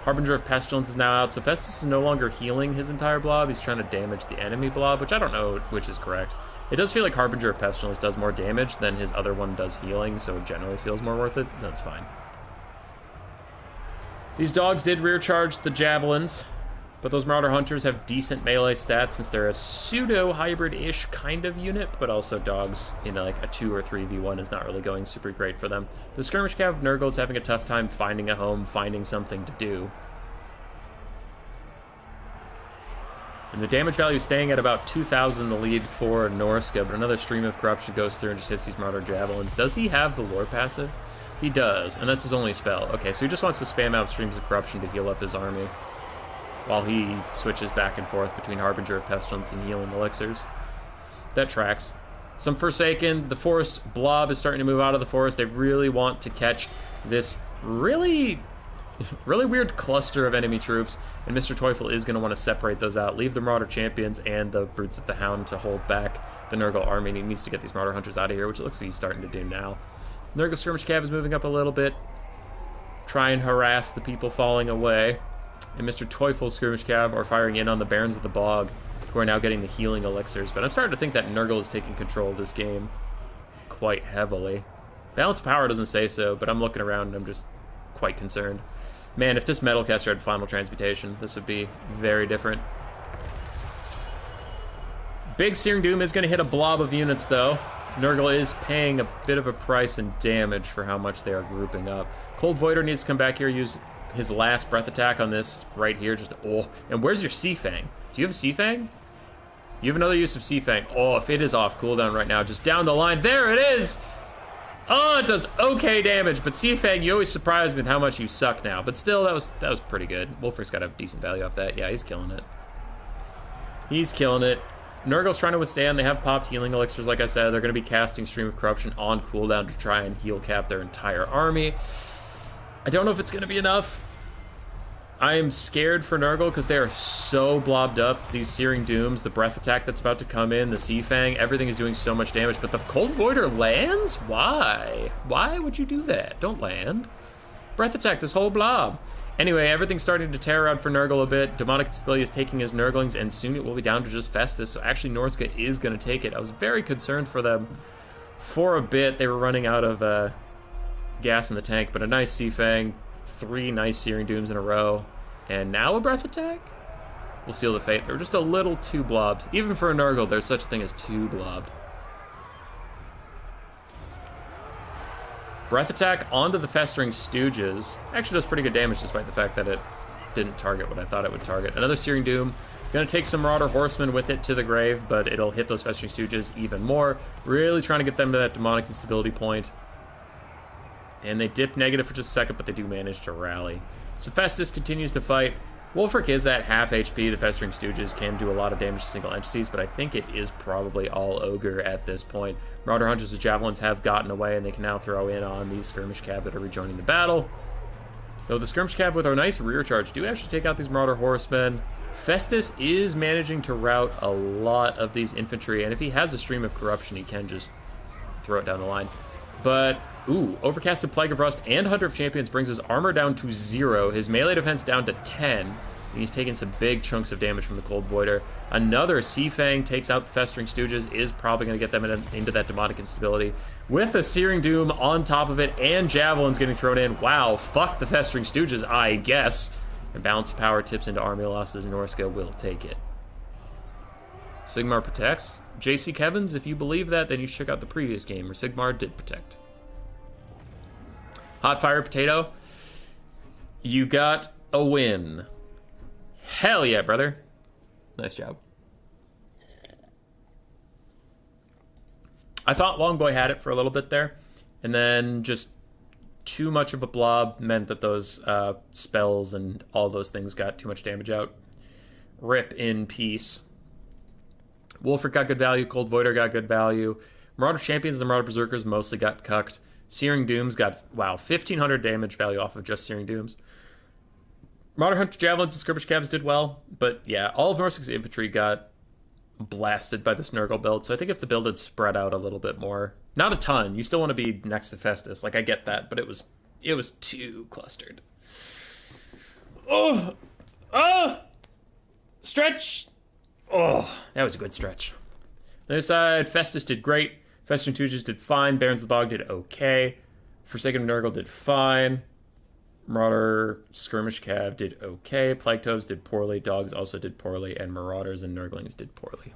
Harbinger of Pestilence is now out, so Festus is no longer healing his entire blob. He's trying to damage the enemy blob, which I don't know which is correct. It does feel like Harbinger of Pestilence does more damage than his other one does healing, so it generally feels more worth it. That's fine. These dogs did rear charge the javelins, but those Marauder Hunters have decent melee stats since they're a pseudo-hybrid-ish kind of unit, but also dogs in like a 2 or 3v1 is not really going super great for them. The Skirmish Cav of Nurgle is having a tough time finding a home, finding something to do. And the damage value is staying at about 2,000, the lead for Norsca, but another Stream of Corruption goes through and just hits these Marauder Javelins. Does he have the lore passive? He does, and that's his only spell. Okay, so he just wants to spam out Streams of Corruption to heal up his army, while he switches back and forth between Harbinger of Pestilence and healing elixirs. That tracks. Some Forsaken. The forest blob is starting to move out of the forest. They really want to catch this really weird cluster of enemy troops, and Mr. Teufel is going to want to separate those out, leave the Marauder Champions and the Brutes of the Hound to hold back the Nurgle army, and he needs to get these Marauder Hunters out of here, which it looks like he's starting to do now. Nurgle Skirmish Cav is moving up a little bit, try and harass the people falling away. And Mr. Teufel's Skirmish Cav are firing in on the Barons of the Bog, who are now getting the healing elixirs. But I'm starting to think that Nurgle is taking control of this game quite heavily. Balance of Power doesn't say so, but I'm looking around and I'm just quite concerned. Man, if this Metalcaster had Final Transmutation, this would be very different. Big Searing Doom is going to hit a blob of units, though. Nurgle is paying a bit of a price in damage for how much they are grouping up. Cold Voider needs to come back here, use his last breath attack on this right here. Just, oh. And where's your Sea Fang? Do you have a Sea Fang? You have another use of Sea Fang. Oh, if it is off cooldown right now, just down the line. There it is! Oh, it does okay damage, but Sea Fang, you always surprise me with how much you suck now. But still, that was pretty good. Wulfric's got to have decent value off that. Yeah, he's killing it. He's killing it. Nurgle's trying to withstand. They have popped healing elixirs, like I said. They're going to be casting Stream of Corruption on cooldown to try and heal cap their entire army. I don't know if it's going to be enough. I am scared for Nurgle because they are so blobbed up. These Searing Dooms, the breath attack that's about to come in, the Sea Fang, everything is doing so much damage. But the Cold Voider lands? Why? Why would you do that? Don't land. Breath attack this whole blob. Anyway, everything's starting to tear out for Nurgle a bit. Demonic Instability is taking his Nurglings, and soon it will be down to just Festus. So actually, Norsca is going to take it. I was very concerned for them for a bit. They were running out of gas in the tank, but a nice Sea Fang, 3 nice Searing Dooms in a row, and now a breath attack? We'll seal the fate. They're just a little too blobbed. Even for a Nurgle, there's such a thing as too blobbed. Breath attack onto the Festering Stooges. Actually does pretty good damage despite the fact that it didn't target what I thought it would target. Another Searing Doom. Gonna take some Marauder Horsemen with it to the grave, but it'll hit those Festering Stooges even more. Really trying to get them to that Demonic Instability point. And they dip negative for just a second, but they do manage to rally. So Festus continues to fight. Wulfric is at half HP. The Festering Stooges can do a lot of damage to single entities, but I think it is probably all Ogre at this point. Marauder Hunters with Javelins have gotten away, and they can now throw in on these Skirmish Cav that are rejoining the battle. Though the Skirmish Cav with our nice rear charge do actually take out these Marauder Horsemen. Festus is managing to rout a lot of these infantry, and if he has a Stream of Corruption, he can just throw it down the line. But, ooh, Overcasted Plague of Rust and Hunter of Champions brings his armor down to 0, his melee defense down to 10, and he's taking some big chunks of damage from the Cold Voider. Another Sea Fang takes out the Festering Stooges, is probably going to get them into that Demonic Instability. With the Searing Doom on top of it, and Javelins getting thrown in. Wow, fuck the Festering Stooges, I guess. And Balance of Power tips into army losses, Norsca will take it. Sigmar protects. JC Kevins, if you believe that, then you should check out the previous game where Sigmar did protect. Hot Fire Potato, you got a win. Hell yeah, brother. Nice job. I thought Longboy had it for a little bit there, and then just too much of a blob meant that those spells and all those things got too much damage out. Rip in peace. Wulfric got good value. Cold Voider got good value. Marauder Champions and the Marauder Berserkers mostly got cucked. Searing Dooms got, wow, 1,500 damage value off of just Searing Dooms. Marauder Hunter Javelins and Skirmish Cavs did well, but yeah, all of Norsic's infantry got blasted by this Nurgle build, so I think if the build had spread out a little bit more, not a ton, you still want to be next to Festus, like I get that, but it was too clustered. Oh! Stretch! Oh, that was a good stretch. On the other side, Festus did great. Festering Tooges did fine. Barons of the Bog did okay. Forsaken Nurgle did fine. Marauder Skirmish Cav did okay. Plague Toads did poorly. Dogs also did poorly. And Marauders and Nurglings did poorly.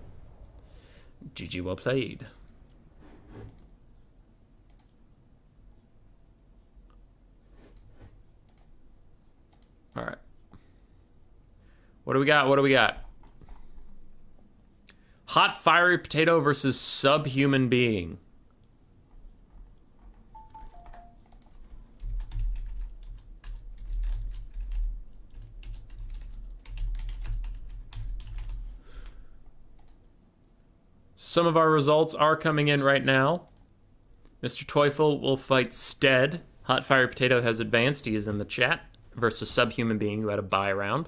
GG, well played. All right. What do we got? Hot Fiery Potato versus Subhuman Being. Some of our results are coming in right now. Mr. Teufel will fight Stead. Hot Fiery Potato has advanced. He is in the chat. Versus Subhuman Being, who had a bye round.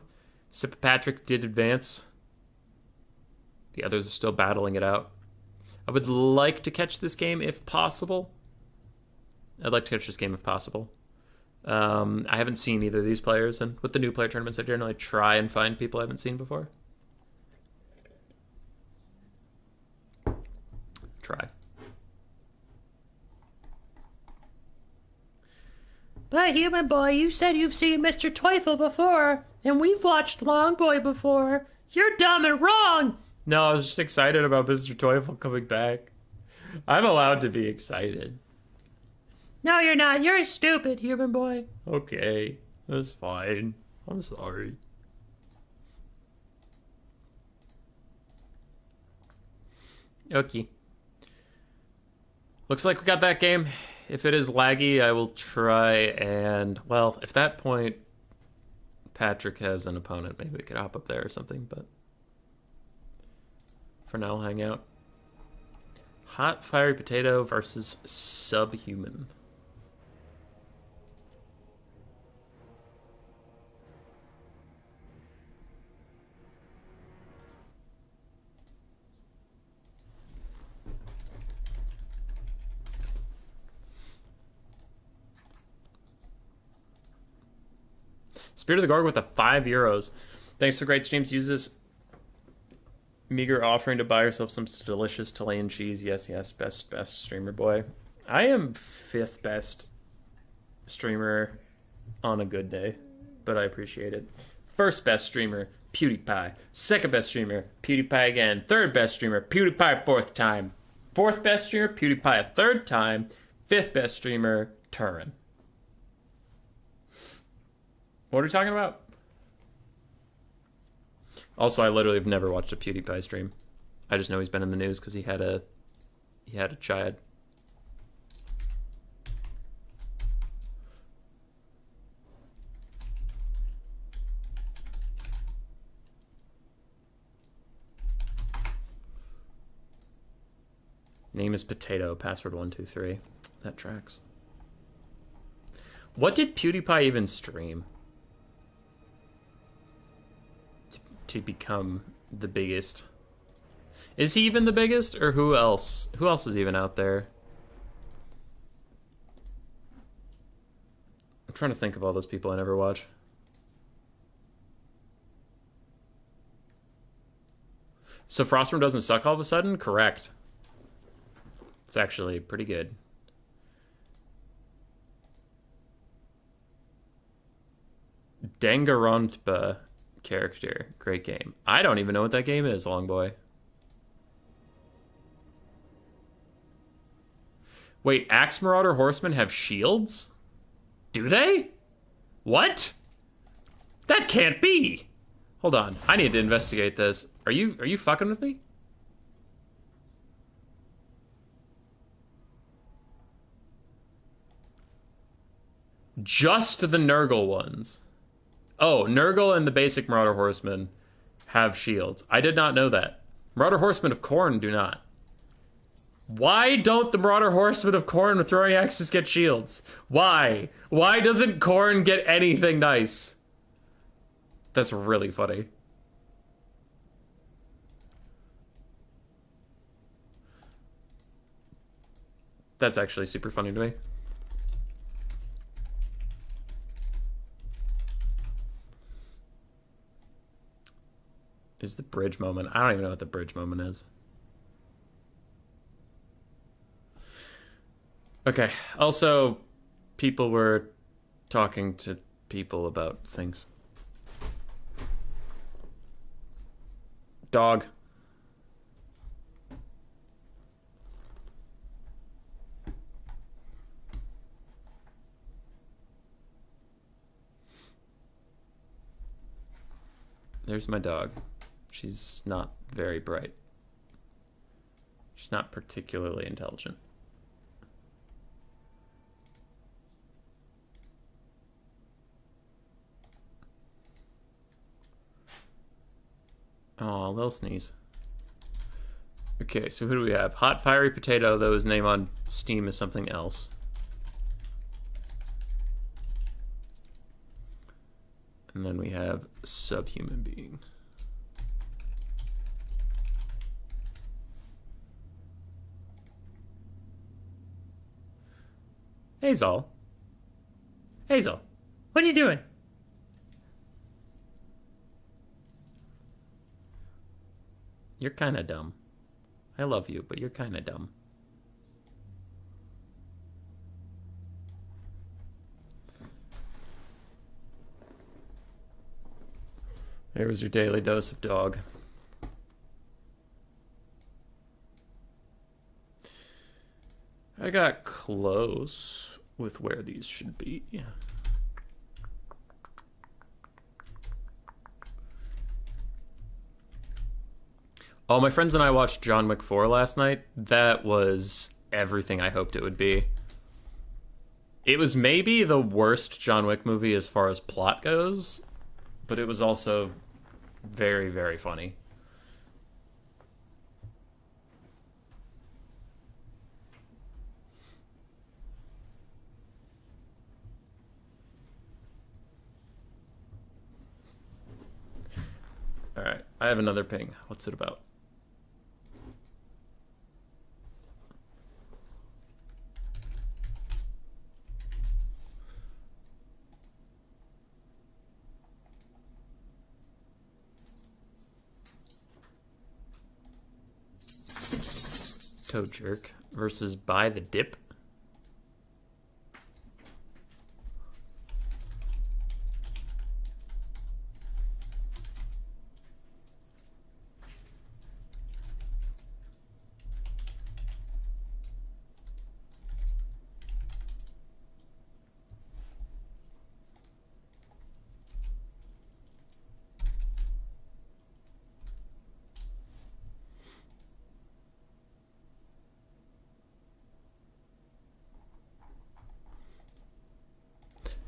Sip Patrick did advance. The others are still battling it out. I would like to catch this game if possible. I haven't seen either of these players, and with the new player tournaments, I generally try and find people I haven't seen before. Try. But Human Boy, you said you've seen Mr. Teufel before, and we've watched Long Boy before. You're dumb and wrong! No, I was just excited about Mr. Teufel coming back. I'm allowed to be excited. No, you're not. You're stupid, Human Boy. Okay, that's fine. I'm sorry. Okay. Looks like we got that game. If it is laggy, I will try and... Well, if that point Patrick has an opponent, maybe we could hop up there or something, but... For now, I'll hang out. Hot Fiery Potato versus Subhuman. Spirit of the Gorg with the €5. Thanks for great streams. Use this meager offering to buy yourself some delicious Chilean cheese. Yes, best streamer boy. I am 5th best streamer on a good day, but I appreciate it. 1st best streamer, PewDiePie. 2nd best streamer, PewDiePie again. 3rd best streamer, PewDiePie 4th time. 4th best streamer, PewDiePie a 3rd time. 5th best streamer, Turin. What are we talking about? Also, I literally have never watched a PewDiePie stream. I just know he's been in the news because he had a child. Name is Potato, password 123. That tracks. What did PewDiePie even stream to become the biggest? Is he even the biggest, or who else? Who else is even out there? I'm trying to think of all those people I never watch. So Frostworm doesn't suck all of a sudden? Correct. It's actually pretty good. Danganronpa character. Great game. I don't even know what that game is, Long Boy. Wait, Axe Marauder Horsemen have shields? Do they? What? That can't be! Hold on. I need to investigate this. Are you fucking with me? Just the Nurgle ones. Oh, Nurgle and the basic Marauder Horsemen have shields. I did not know that. Marauder Horsemen of Khorne do not. Why don't the Marauder Horsemen of Khorne with throwing axes get shields? Why? Why doesn't Khorne get anything nice? That's really funny. That's actually super funny to me. Is the bridge moment. I don't even know what the bridge moment is. Okay. Also, people were talking to people about things. Dog. There's my dog. She's not very bright. She's not particularly intelligent. Oh, little sneeze. Okay, so who do we have? Hot Fiery Potato, though his name on Steam is something else. And then we have Subhuman Being. Hazel. Hazel, what are you doing? You're kind of dumb. I love you, but you're kind of dumb. There was your daily dose of dog. I got close with where these should be. Oh, my friends and I watched John Wick 4 last night. That was everything I hoped it would be. It was maybe the worst John Wick movie as far as plot goes, but it was also very, very funny. All right, I have another ping. What's it about? Toe Jerk versus Buy the Dip.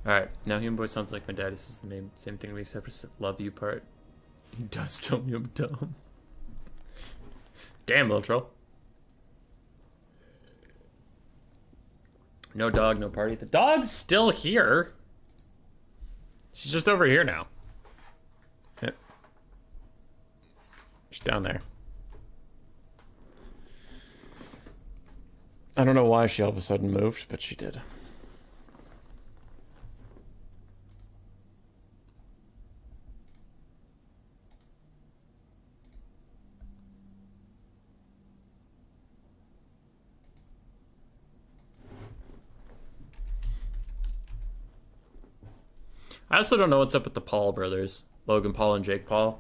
All right, now Human Boy sounds like my dad. This is the name, same thing to me, except for love you part. He does tell me I'm dumb. Damn, little troll. No dog, no party. The dog's still here. She's just over here now. Yep. She's down there. I don't know why she all of a sudden moved, but she did. I also don't know what's up with the Paul brothers, Logan Paul and Jake Paul.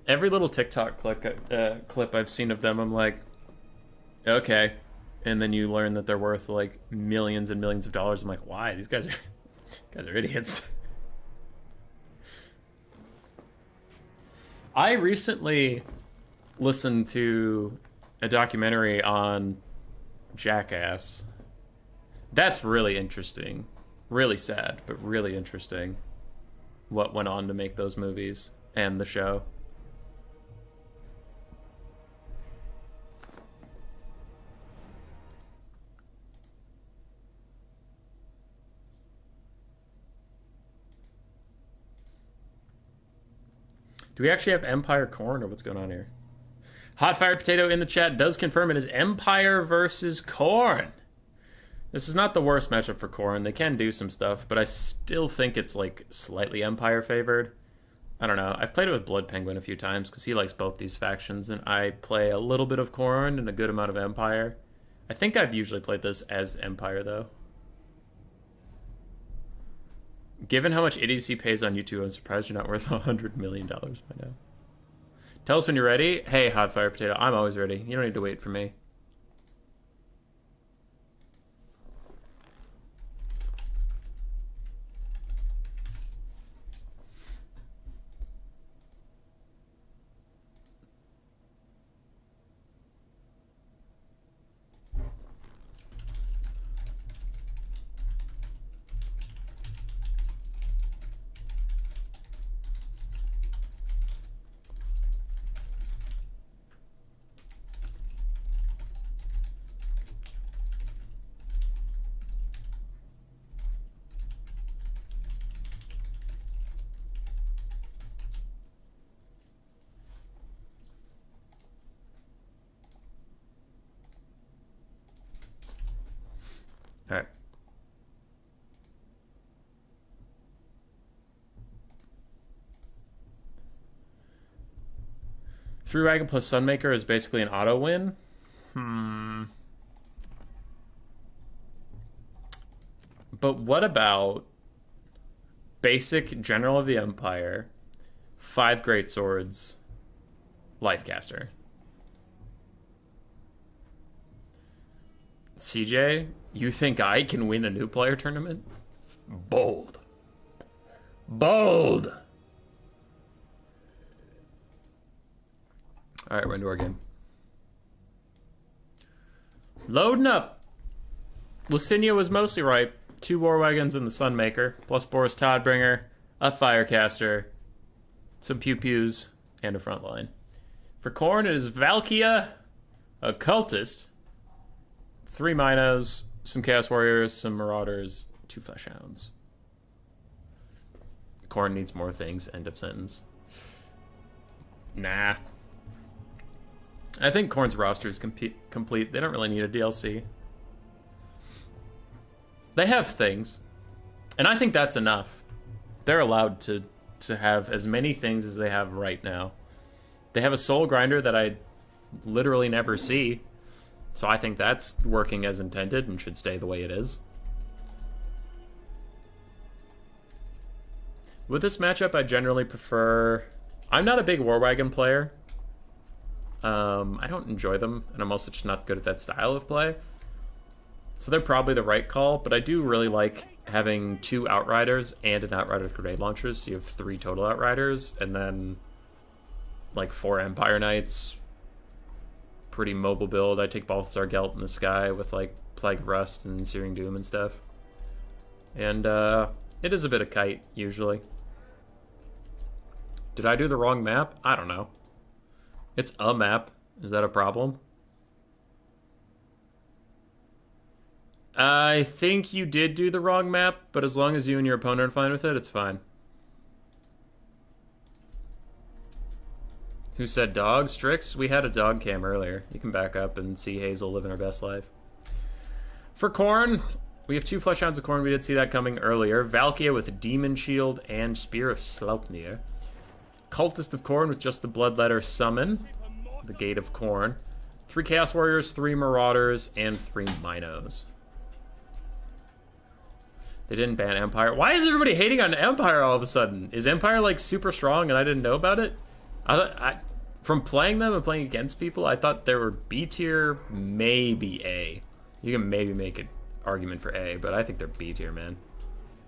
Every little TikTok clip I've seen of them, I'm like, okay. And then you learn that they're worth like millions and millions of dollars. I'm like, why? These guys are idiots. I recently listened to a documentary on Jackass. That's really interesting. Really sad, but really interesting. What went on to make those movies and the show. Do we actually have Empire Corn or what's going on here? Hot Fire Potato in the chat does confirm it is Empire versus Corn. This is not the worst matchup for Corn. They can do some stuff, but I still think it's like slightly Empire favored. I don't know. I've played it with Blood Penguin a few times because he likes both these factions, and I play a little bit of Corn and a good amount of Empire. I think I've usually played this as Empire, though. Given how much idiocy pays on YouTube, I'm surprised you're not worth $100 million by now. Tell us when you're ready. Hey, Hot Fire Potato, I'm always ready. You don't need to wait for me. All right. Three Wagon plus Sunmaker is basically an auto win. But what about basic General of the Empire, 5 Great Swords, Lifecaster? CJ, you think I can win a new player tournament? Bold. Bold! Alright, we're into our game. Loading up. Lucinia was mostly right. 2 War Wagons and the Sunmaker, plus Boris Todbringer, a Firecaster, some pew-pews, and a front line. For Khorne, it is Valkia, a Cultist, 3 Minos, some Chaos Warriors, some Marauders, 2 Fleshhounds. Khorne needs more things, end of sentence. Nah. I think Khorne's roster is complete. They don't really need a DLC. They have things, and I think that's enough. They're allowed to have as many things as they have right now. They have a Soul Grinder that I literally never see, so I think that's working as intended and should stay the way it is. With this matchup, I generally prefer... I'm not a big War Wagon player. I don't enjoy them, and I'm also just not good at that style of play. So they're probably the right call, but I do really like having 2 Outriders and an Outrider with grenade launchers, so you have 3 total Outriders, and then like 4 Empire Knights. Pretty mobile build. I take Balthazar Gelt in the sky with like Plague of Rust and Searing Doom and stuff. And it is a bit of kite, usually. Did I do the wrong map? I don't know. It's a map. Is that a problem? I think you did do the wrong map, but as long as you and your opponent are fine with it, it's fine. Who said dog? Strix? We had a dog cam earlier. You can back up and see Hazel living her best life. For Khorne, we have 2 Fleshhounds of Khorne. We did see that coming earlier. Valkia with Demon Shield and Spear of Sleipnir. Cultist of Khorne with just the Bloodletter Summon. The Gate of Khorne. 3 Chaos Warriors, 3 Marauders, and 3 Minos. They didn't ban Empire. Why is everybody hating on Empire all of a sudden? Is Empire like super strong and I didn't know about it? From playing them and playing against people, I thought they were B tier, maybe A. You can maybe make an argument for A, but I think they're B tier, man.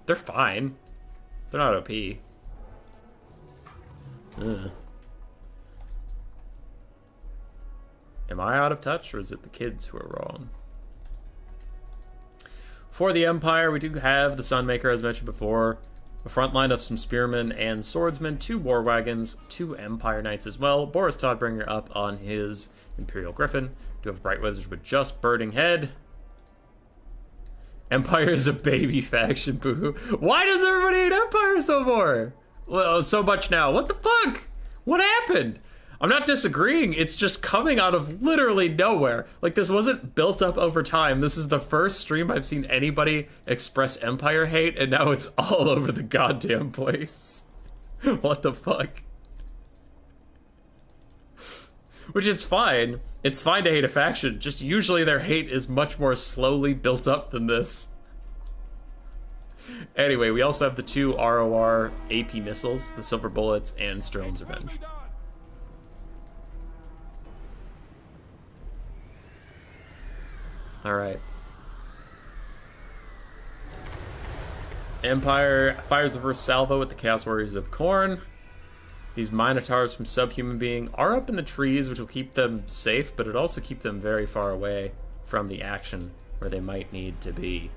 They're fine. They're not OP. Ugh. Am I out of touch, or is it the kids who are wrong? For the Empire, we do have the Sunmaker, as mentioned before. A front line of some Spearmen and Swordsmen, 2 War Wagons, 2 Empire Knights as well. Boris Todbringer up on his Imperial Griffin. Do have Bright Wizards with just Burning Head. Empire is a baby faction, boo. Why does everybody hate Empire so much now? What the fuck? What happened? I'm not disagreeing. It's just coming out of literally nowhere. Like, this wasn't built up over time. This is the first stream I've seen anybody express Empire hate, and now it's all over the goddamn place. What the fuck? Which is fine. It's fine to hate a faction. Just usually their hate is much more slowly built up than this. Anyway, we also have the 2 ROR AP missiles, the Silver Bullets and Sterling's Revenge. Alright. Empire fires the first salvo with the Chaos Warriors of Khorne. These Minotaurs from Subhuman Being are up in the trees, which will keep them safe, but it also keep them very far away from the action where they might need to be.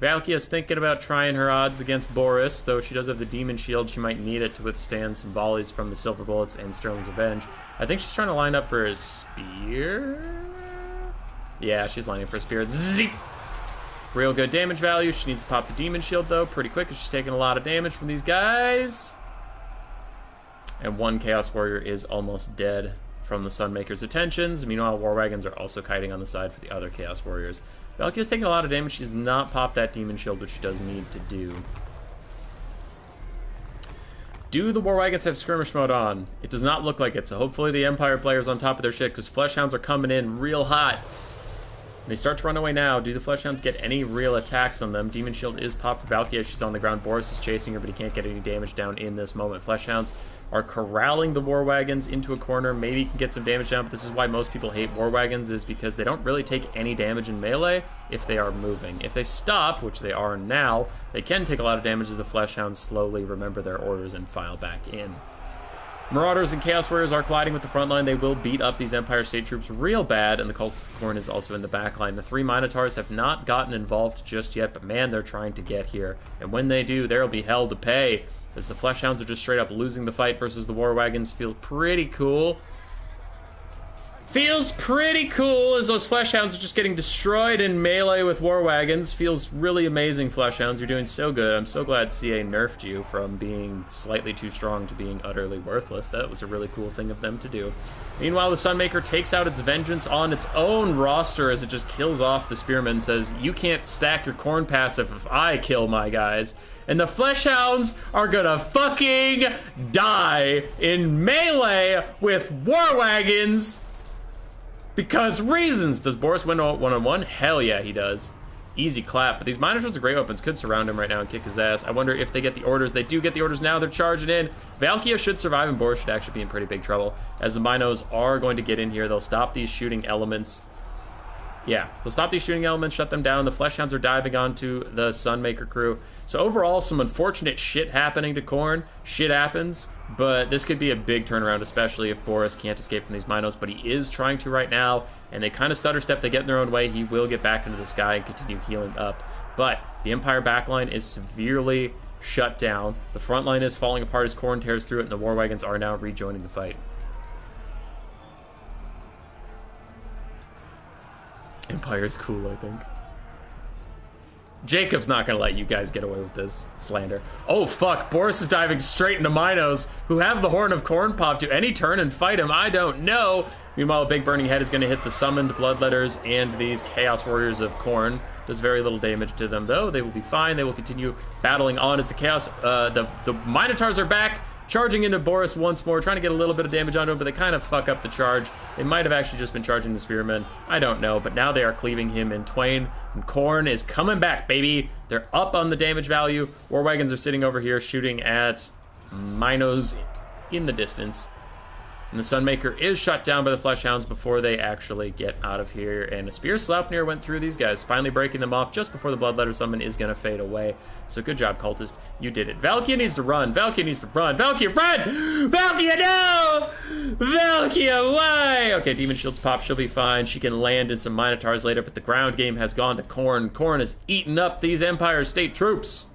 Valkia's thinking about trying her odds against Boris, though she does have the Demon Shield. She might need it to withstand some volleys from the Silver Bullets and Sterling's Revenge. I think she's trying to line up for a spear? Yeah, she's lining for a spear. Zip! Real good damage value. She needs to pop the Demon Shield, though, pretty quick, because she's taking a lot of damage from these guys. And 1 Chaos Warrior is almost dead from the Sunmaker's attentions. Meanwhile, War Wagons are also kiting on the side for the other Chaos Warriors. Valkyria's taking a lot of damage. She does not pop that Demon Shield, which she does need to do. Do the War Wagons have skirmish mode on? It does not look like it, so hopefully the Empire players on top of their shit, because Flesh Hounds are coming in real hot. They start to run away now. Do the Flesh Hounds get any real attacks on them? Demon Shield is popped for Valkyria. She's on the ground. Boris is chasing her, but he can't get any damage down in this moment. Flesh Hounds are corralling the War Wagons into a corner. Maybe he can get some damage down, but this is why most people hate War Wagons, is because they don't really take any damage in melee if they are moving. If they stop, which they are now, they can take a lot of damage as the Flesh Hounds slowly remember their orders and file back in. Marauders and Chaos Warriors are colliding with the front line. They will beat up these Empire State troops real bad, and the Cults of Khorne is also in the back line. The 3 Minotaurs have not gotten involved just yet, but man, they're trying to get here. And when they do, there will be hell to pay, as the Flesh Hounds are just straight up losing the fight versus the War Wagons. Feels pretty cool. Feels pretty cool as those Flesh Hounds are just getting destroyed in melee with War Wagons. Feels really amazing, Flesh Hounds. You're doing so good. I'm so glad CA nerfed you from being slightly too strong to being utterly worthless. That was a really cool thing of them to do. Meanwhile, the Sunmaker takes out its vengeance on its own roster as it just kills off the Spearman, says, you can't stack your Khorne passive if I kill my guys. And the Flesh Hounds are gonna fucking die in melee with War Wagons. Because reasons. Does Boris win one-on-one? Hell yeah, he does. Easy clap. But these Minotaurs are great weapons. Could surround him right now and kick his ass. I wonder if they get the orders. They do get the orders now. They're charging in. Valkia should survive, and Boris should actually be in pretty big trouble, as the Minos are going to get in here. They'll stop these shooting elements. Yeah, they'll stop these shooting elements, shut them down. The Flesh Hounds are diving onto the Sunmaker crew. So overall, some unfortunate shit happening to Khorne. Shit happens, but this could be a big turnaround, especially if Boris can't escape from these Minos, but he is trying to right now, and they kind of stutter step. They get in their own way. He will get back into the sky and continue healing up. But the Empire backline is severely shut down. The front line is falling apart as Khorne tears through it, and the War Wagons are now rejoining the fight. Empire is cool, I think. Jacob's not gonna let you guys get away with this slander. Oh fuck, Boris is diving straight into Minos, who have the Horn of Khorne pop. Do any turn and fight him? I don't know. Meanwhile, a big burning head is gonna hit the summoned Bloodletters and these Chaos Warriors of Khorne. Does very little damage to them though. They will be fine. They will continue battling on as the Chaos, the Minotaurs are back. Charging into Boris once more, trying to get a little bit of damage onto him, but they kind of fuck up the charge. They might have actually just been charging the Spearmen. I don't know, but now they are cleaving him in twain, and Khorne is coming back, baby. They're up on the damage value. War Wagons are sitting over here shooting at Minos in the distance. And the Sunmaker is shut down by the Flesh Hounds before they actually get out of here. And a Spear Sleipnir went through these guys, finally breaking them off just before the Bloodletter summon is going to fade away. So good job, Cultist. You did it. Valkia needs to run. Valkia needs to run. Valkia, run! Valkia, no! Valkia, why? Okay, Demon Shields pop. She'll be fine. She can land in some Minotaurs later, but the ground game has gone to Khorne. Khorne has eaten up these Empire State troops.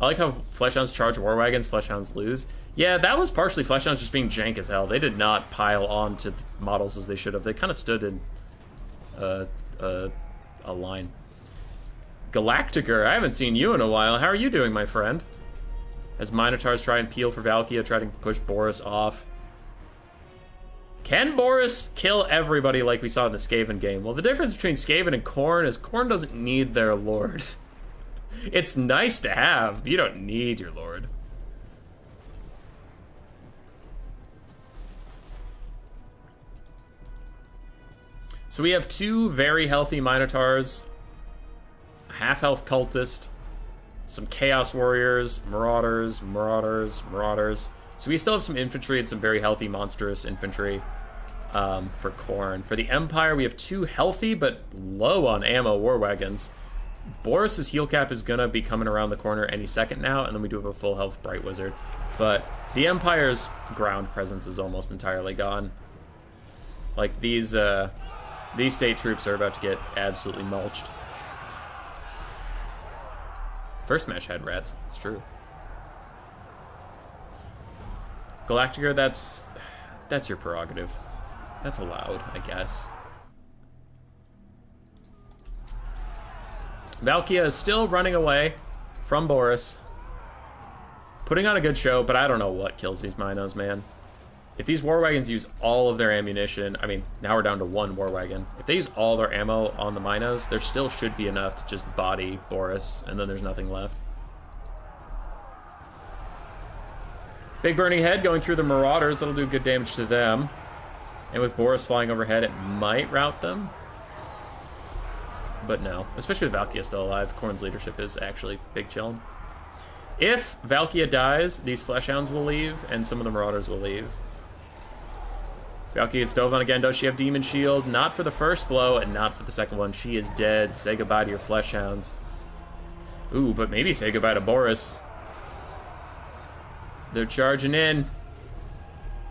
I like how Flesh Hounds charge War Wagons, Flesh Hounds lose. Yeah, that was partially Flesh Hounds just being jank as hell. They did not pile on to the models as they should have. They kind of stood in a line. Galactiker, I haven't seen you in a while. How are you doing, my friend? As Minotaurs try and peel for Valkia, try to push Boris off. Can Boris kill everybody like we saw in the Skaven game? Well, the difference between Skaven and Khorne is Khorne doesn't need their lord. It's nice to have, but you don't need your lord. So we have two very healthy Minotaurs, a half-health cultist, some Chaos Warriors, Marauders. So we still have some infantry and some very healthy, monstrous infantry for Khorne. For the Empire, we have two healthy but low on ammo war wagons. Boris's heal cap is going to be coming around the corner any second now, and then we do have a full health Bright Wizard. But the Empire's ground presence is almost entirely gone. Like, these state troops are about to get absolutely mulched. First match had rats, it's true. Galactica, that's your prerogative. That's allowed, I guess. Valkia is still running away from Boris. Putting on a good show, but I don't know what kills these Minos, man. If these war wagons use all of their ammunition, I mean, now we're down to one war wagon. If they use all their ammo on the Minos, there still should be enough to just body Boris, and then there's nothing left. Big Burning Head going through the Marauders, that'll do good damage to them. And with Boris flying overhead, it might rout them. But no, especially with Valkia still alive, Khorne's leadership is actually big chillin'. If Valkia dies, these Fleshhounds will leave, and some of the Marauders will leave. Valkia gets dove on again. Does she have Demon Shield? Not for the first blow, and not for the second one. She is dead. Say goodbye to your Fleshhounds. Ooh, but maybe say goodbye to Boris. They're charging in.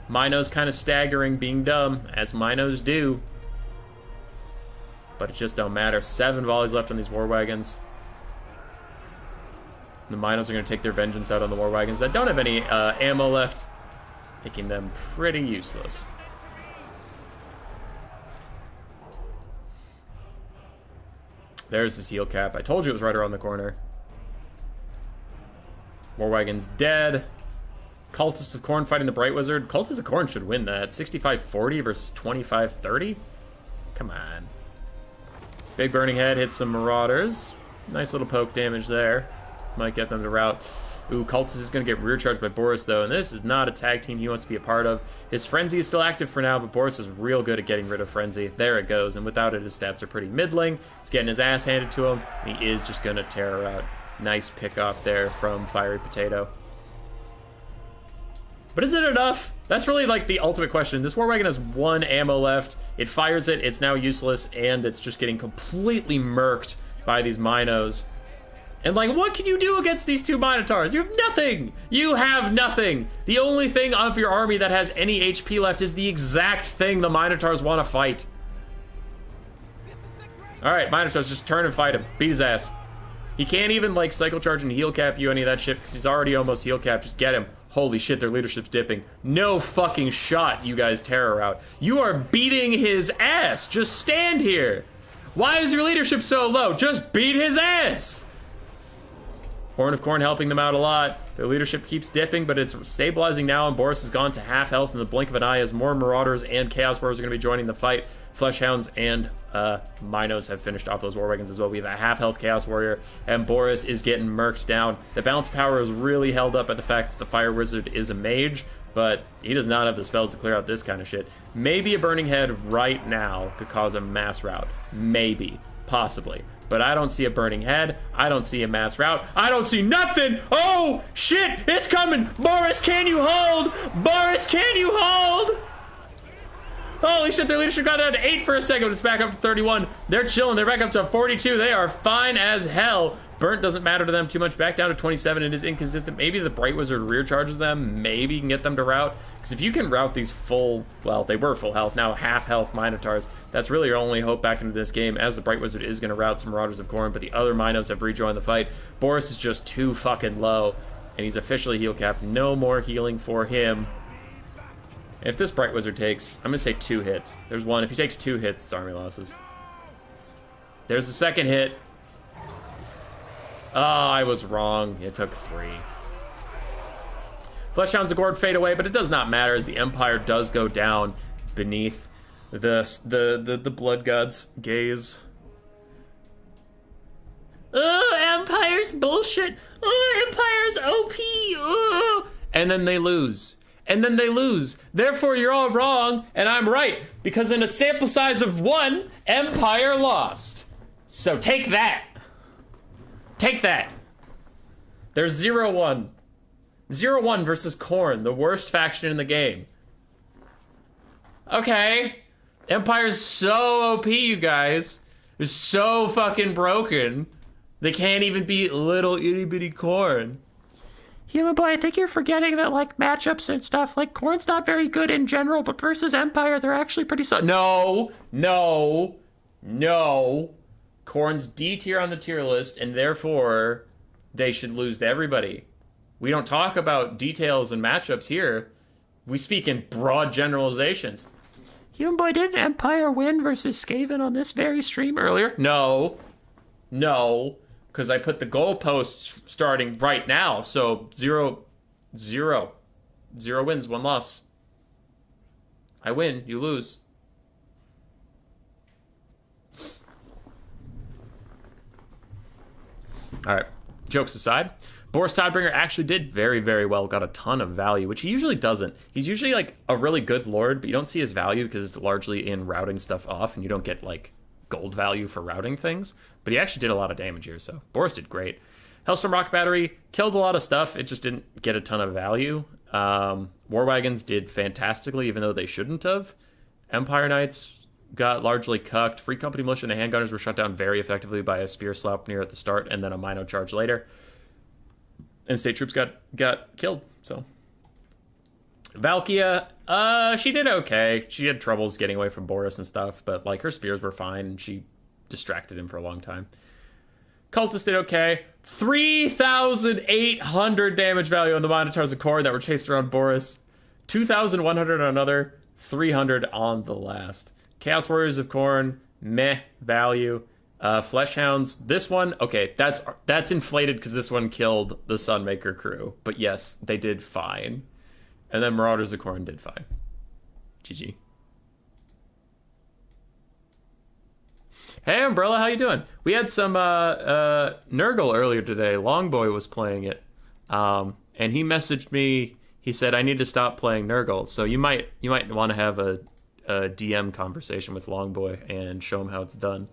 Minos kind of staggering, being dumb, as Minos do. But it just don't matter. 7 volleys left on these war wagons. The Minos are going to take their vengeance out on the war wagons that don't have any ammo left, making them pretty useless. There's his heal cap. I told you it was right around the corner. War wagon's dead. Cultists of Khorne fighting the Bright Wizard. Cultists of Khorne should win that. 65-40 versus 25-30? Come on. Big Burning Head hits some Marauders. Nice little poke damage there. Might get them to rout. Ooh, Cultist is going to get rear charged by Boris, though, and this is not a tag team he wants to be a part of. His Frenzy is still active for now, but Boris is real good at getting rid of Frenzy. There it goes, and without it, his stats are pretty middling. He's getting his ass handed to him, and he is just going to tear her out. Nice pick off there from Fiery Potato. But is it enough? That's really, like, the ultimate question. This war wagon has 1 ammo left. It fires it, it's now useless, and it's just getting completely murked by these Minos. And, like, what can you do against these 2 Minotaurs? You have nothing! You have nothing! The only thing of your army that has any HP left is the exact thing the Minotaurs want to fight. Alright, Minotaurs, just turn and fight him. Beat his ass. He can't even, like, cycle charge and heal cap you, any of that shit, because he's already almost heal cap. Just get him. Holy shit, their leadership's dipping. No fucking shot, you guys tear her out. You are beating his ass. Just stand here. Why is your leadership so low? Just beat his ass. Horn of Khorne helping them out a lot. Their leadership keeps dipping, but it's stabilizing now, and Boris has gone to half health in the blink of an eye as more Marauders and Chaos Warriors are going to be joining the fight. Fleshhounds and Minos have finished off those war wagons as well. We have a half health Chaos Warrior, and Boris is getting murked down. The balance power is really held up by the fact that the Fire Wizard is a mage, but he does not have the spells to clear out this kind of shit. Maybe a Burning Head right now could cause a mass rout. Maybe. Possibly. But I don't see a Burning Head. I don't see a mass rout. I don't see nothing! Oh, shit! It's coming! Boris, can you hold? Boris, can you hold? Holy shit, their leadership got down to 8 for a second. It's back up to 31. They're chilling. They're back up to 42. They are fine as hell. Burnt doesn't matter to them too much. Back down to 27. It is inconsistent. Maybe the Bright Wizard rear charges them. Maybe you can get them to rout. Because if you can rout these full, well, they were full health, now half health Minotaurs, that's really your only hope back into this game, as the Bright Wizard is going to rout some Marauders of Khorne, but the other Minos have rejoined the fight. Boris is just too fucking low, and he's officially heal capped. No more healing for him. If this Bright Wizard takes, I'm going to say 2 hits. There's 1. If he takes 2 hits, it's army losses. There's the second hit. Oh, I was wrong. It took 3. Fleshhounds of Gord fade away, but it does not matter as the Empire does go down beneath the Blood God's gaze. Empire's bullshit. Empire's OP. And then they lose. And then they lose. Therefore, you're all wrong, and I'm right. Because in a sample size of 1, Empire lost. So take that. Take that. There's 0-1. 0-1 versus Khorne, the worst faction in the game. Okay. Empire's so OP, you guys. They're so fucking broken. They can't even beat little itty bitty Khorne. Human boy, I think you're forgetting that, like, matchups and stuff, like, Khorne's not very good in general, but versus Empire, they're actually pretty solid. No. Khorne's D tier on the tier list, and therefore they should lose to everybody. We don't talk about details and matchups here. We speak in broad generalizations. Human boy, didn't Empire win versus Skaven on this very stream earlier? No, because I put the goalposts starting right now. So 0 wins, 1 loss. I win, you lose. All right, jokes aside, Boris Tidebringer actually did very, very well, got a ton of value, which he usually doesn't. He's usually like a really good lord, but you don't see his value because it's largely in routing stuff off, and you don't get like gold value for routing things. But he actually did a lot of damage here, so Boris did great. Hellstorm Rocket Battery killed a lot of stuff, it just didn't get a ton of value. War Wagons did fantastically, even though they shouldn't have. Empire Knights got largely cucked. Free Company Militia and the Handgunners were shut down very effectively by a Spear Sleipnir at the start and then a Mino charge later. And state troops got killed, so. Valkia, she did okay. She had troubles getting away from Boris and stuff, but like her spears were fine and she distracted him for a long time. Cultists did okay. 3,800 damage value on the Minotaurs of Khorne that were chased around Boris. 2,100 on another, 300 on the last. Chaos Warriors of Khorne, meh value. Fleshhounds, this one, okay, that's inflated because this one killed the Sunmaker crew. But yes, they did fine. And then Marauders of Khorne did fine. GG. Hey, Umbrella, how you doing? We had some Nurgle earlier today. Longboy was playing it. And he messaged me. He said, I need to stop playing Nurgle. So you might want to have a DM conversation with Longboy and show him how it's done.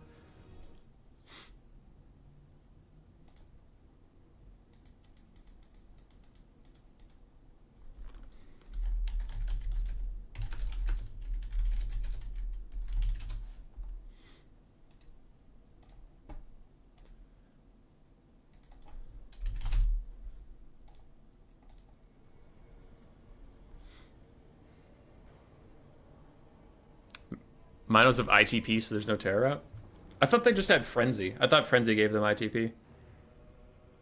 Minos of ITP, so there's no Terror Route? I thought they just had Frenzy. I thought Frenzy gave them ITP.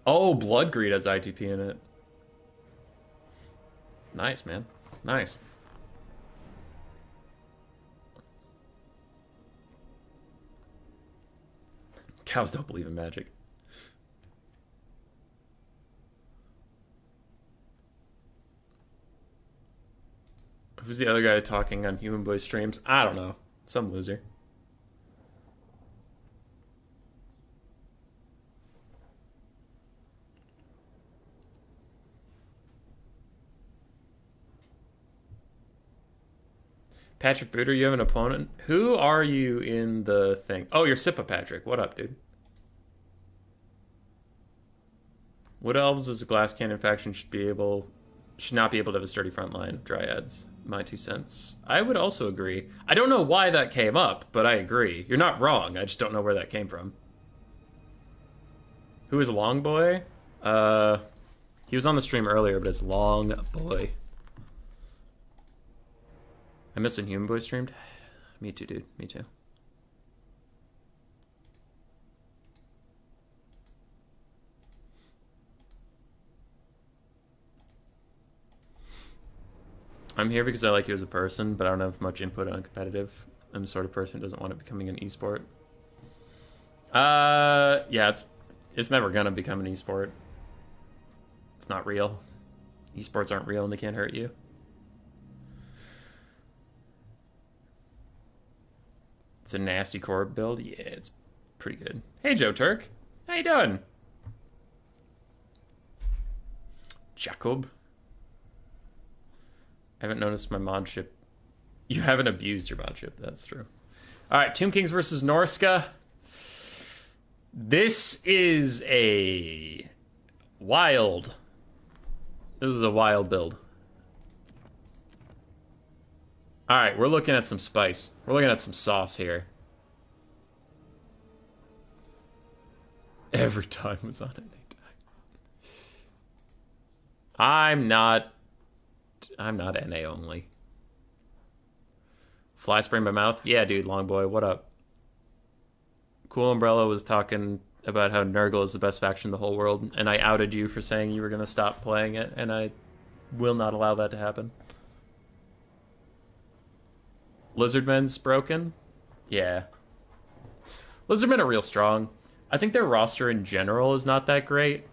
Oh, Bloodgreed has ITP in it. Nice, man. Nice. Cows don't believe in magic. Who's the other guy talking on Human Boy streams? I don't know. Some loser. Patrick Booter, you have an opponent? Who are you in the thing? Oh, you're Sippa Patrick. What up, dude? Wood Elves as a glass cannon faction should not be able to have a sturdy front line of Dryads. My 2 cents. I would also agree. I don't know why that came up, but I agree. You're not wrong. I just don't know where that came from. Who is Longboy? He was on the stream earlier, but it's Longboy. I missed when Human Boy streamed. Me too, dude. Me too. I'm here because I like you as a person, but I don't have much input on competitive. I'm the sort of person who doesn't want it becoming an esport. Yeah, it's never gonna become an esport. It's not real. Esports aren't real and they can't hurt you. It's a nasty core build. Yeah, it's pretty good. Hey, Joe Turk. How you doing? Jacob. I haven't noticed my mod ship. You haven't abused your mod ship. That's true. All right, Tomb Kings versus Norska. This is a wild. This is a wild build. All right, we're looking at some spice. We're looking at some sauce here. Every time was on it, they died. I'm not NA only. Fly spray in my mouth? Yeah, dude, long boy, what up? Cool Umbrella was talking about how Nurgle is the best faction in the whole world, and I outed you for saying you were going to stop playing it, and I will not allow that to happen. Lizardmen's broken? Yeah. Lizardmen are real strong. I think their roster in general is not that great,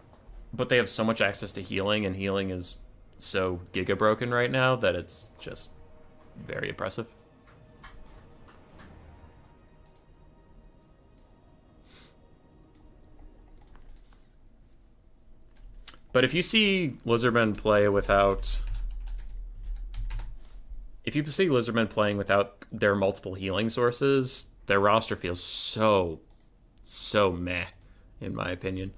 but they have so much access to healing, and healing is so giga broken right now that it's just very oppressive. But if you see Lizardmen play without... If you see Lizardmen playing without their multiple healing sources, their roster feels so meh, in my opinion.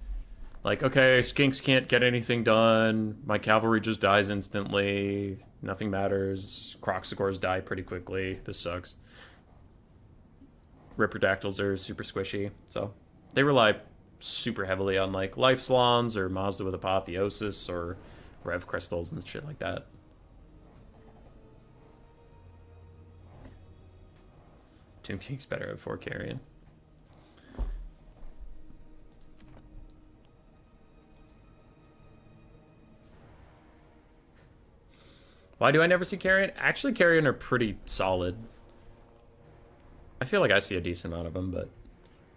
Like, okay, Skinks can't get anything done. My cavalry just dies instantly. Nothing matters. Croxagores die pretty quickly. This sucks. Ripterdactyls are super squishy. So they rely super heavily on like Life Salons or Mazda with Apotheosis or Rev Crystals and shit like that. Tomb King's better at 4 carrying. Why do I never see Carrion? Actually, Carrion are pretty solid. I feel like I see a decent amount of them, but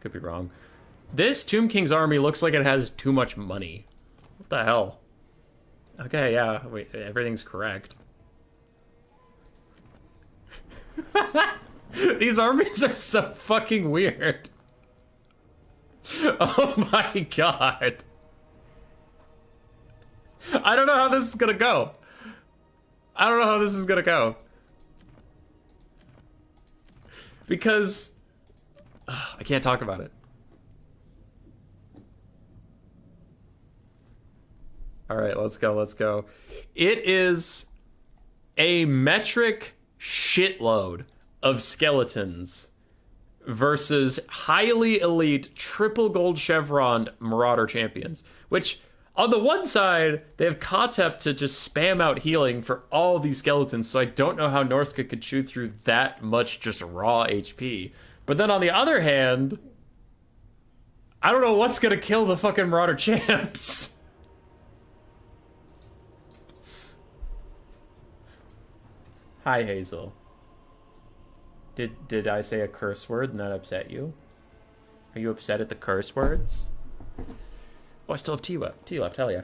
could be wrong. This Tomb King's army looks like it has too much money. What the hell? Okay, yeah, wait, everything's correct. These armies are so fucking weird. Oh my god. I don't know how this is gonna go. I don't know how this is gonna go. Because I can't talk about it. All right, let's go, let's go. It is a metric shitload of skeletons versus highly elite triple gold chevron Marauder champions, which on the one side, they have Kotep to just spam out healing for all these skeletons, so I don't know how Norska could chew through that much just raw HP. But then on the other hand, I don't know what's gonna kill the fucking Marauder champs. Hi, Hazel. Did I say a curse word and that upset you? Are you upset at the curse words? Oh, I still have T left, hell yeah.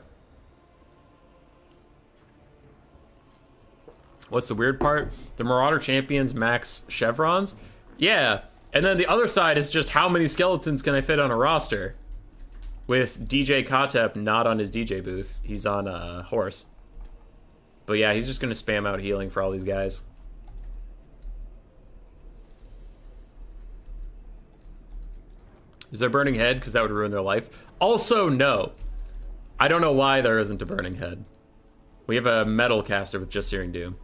What's the weird part? The Marauder champions max chevrons? Yeah, and then the other side is just how many skeletons can I fit on a roster? With DJ Kotep not on his DJ booth. He's on a horse. But yeah, he's just gonna spam out healing for all these guys. Is there Burning Head? Because that would ruin their life. Also, no. I don't know why there isn't a Burning Head. We have a Metal caster with just Searing Doom.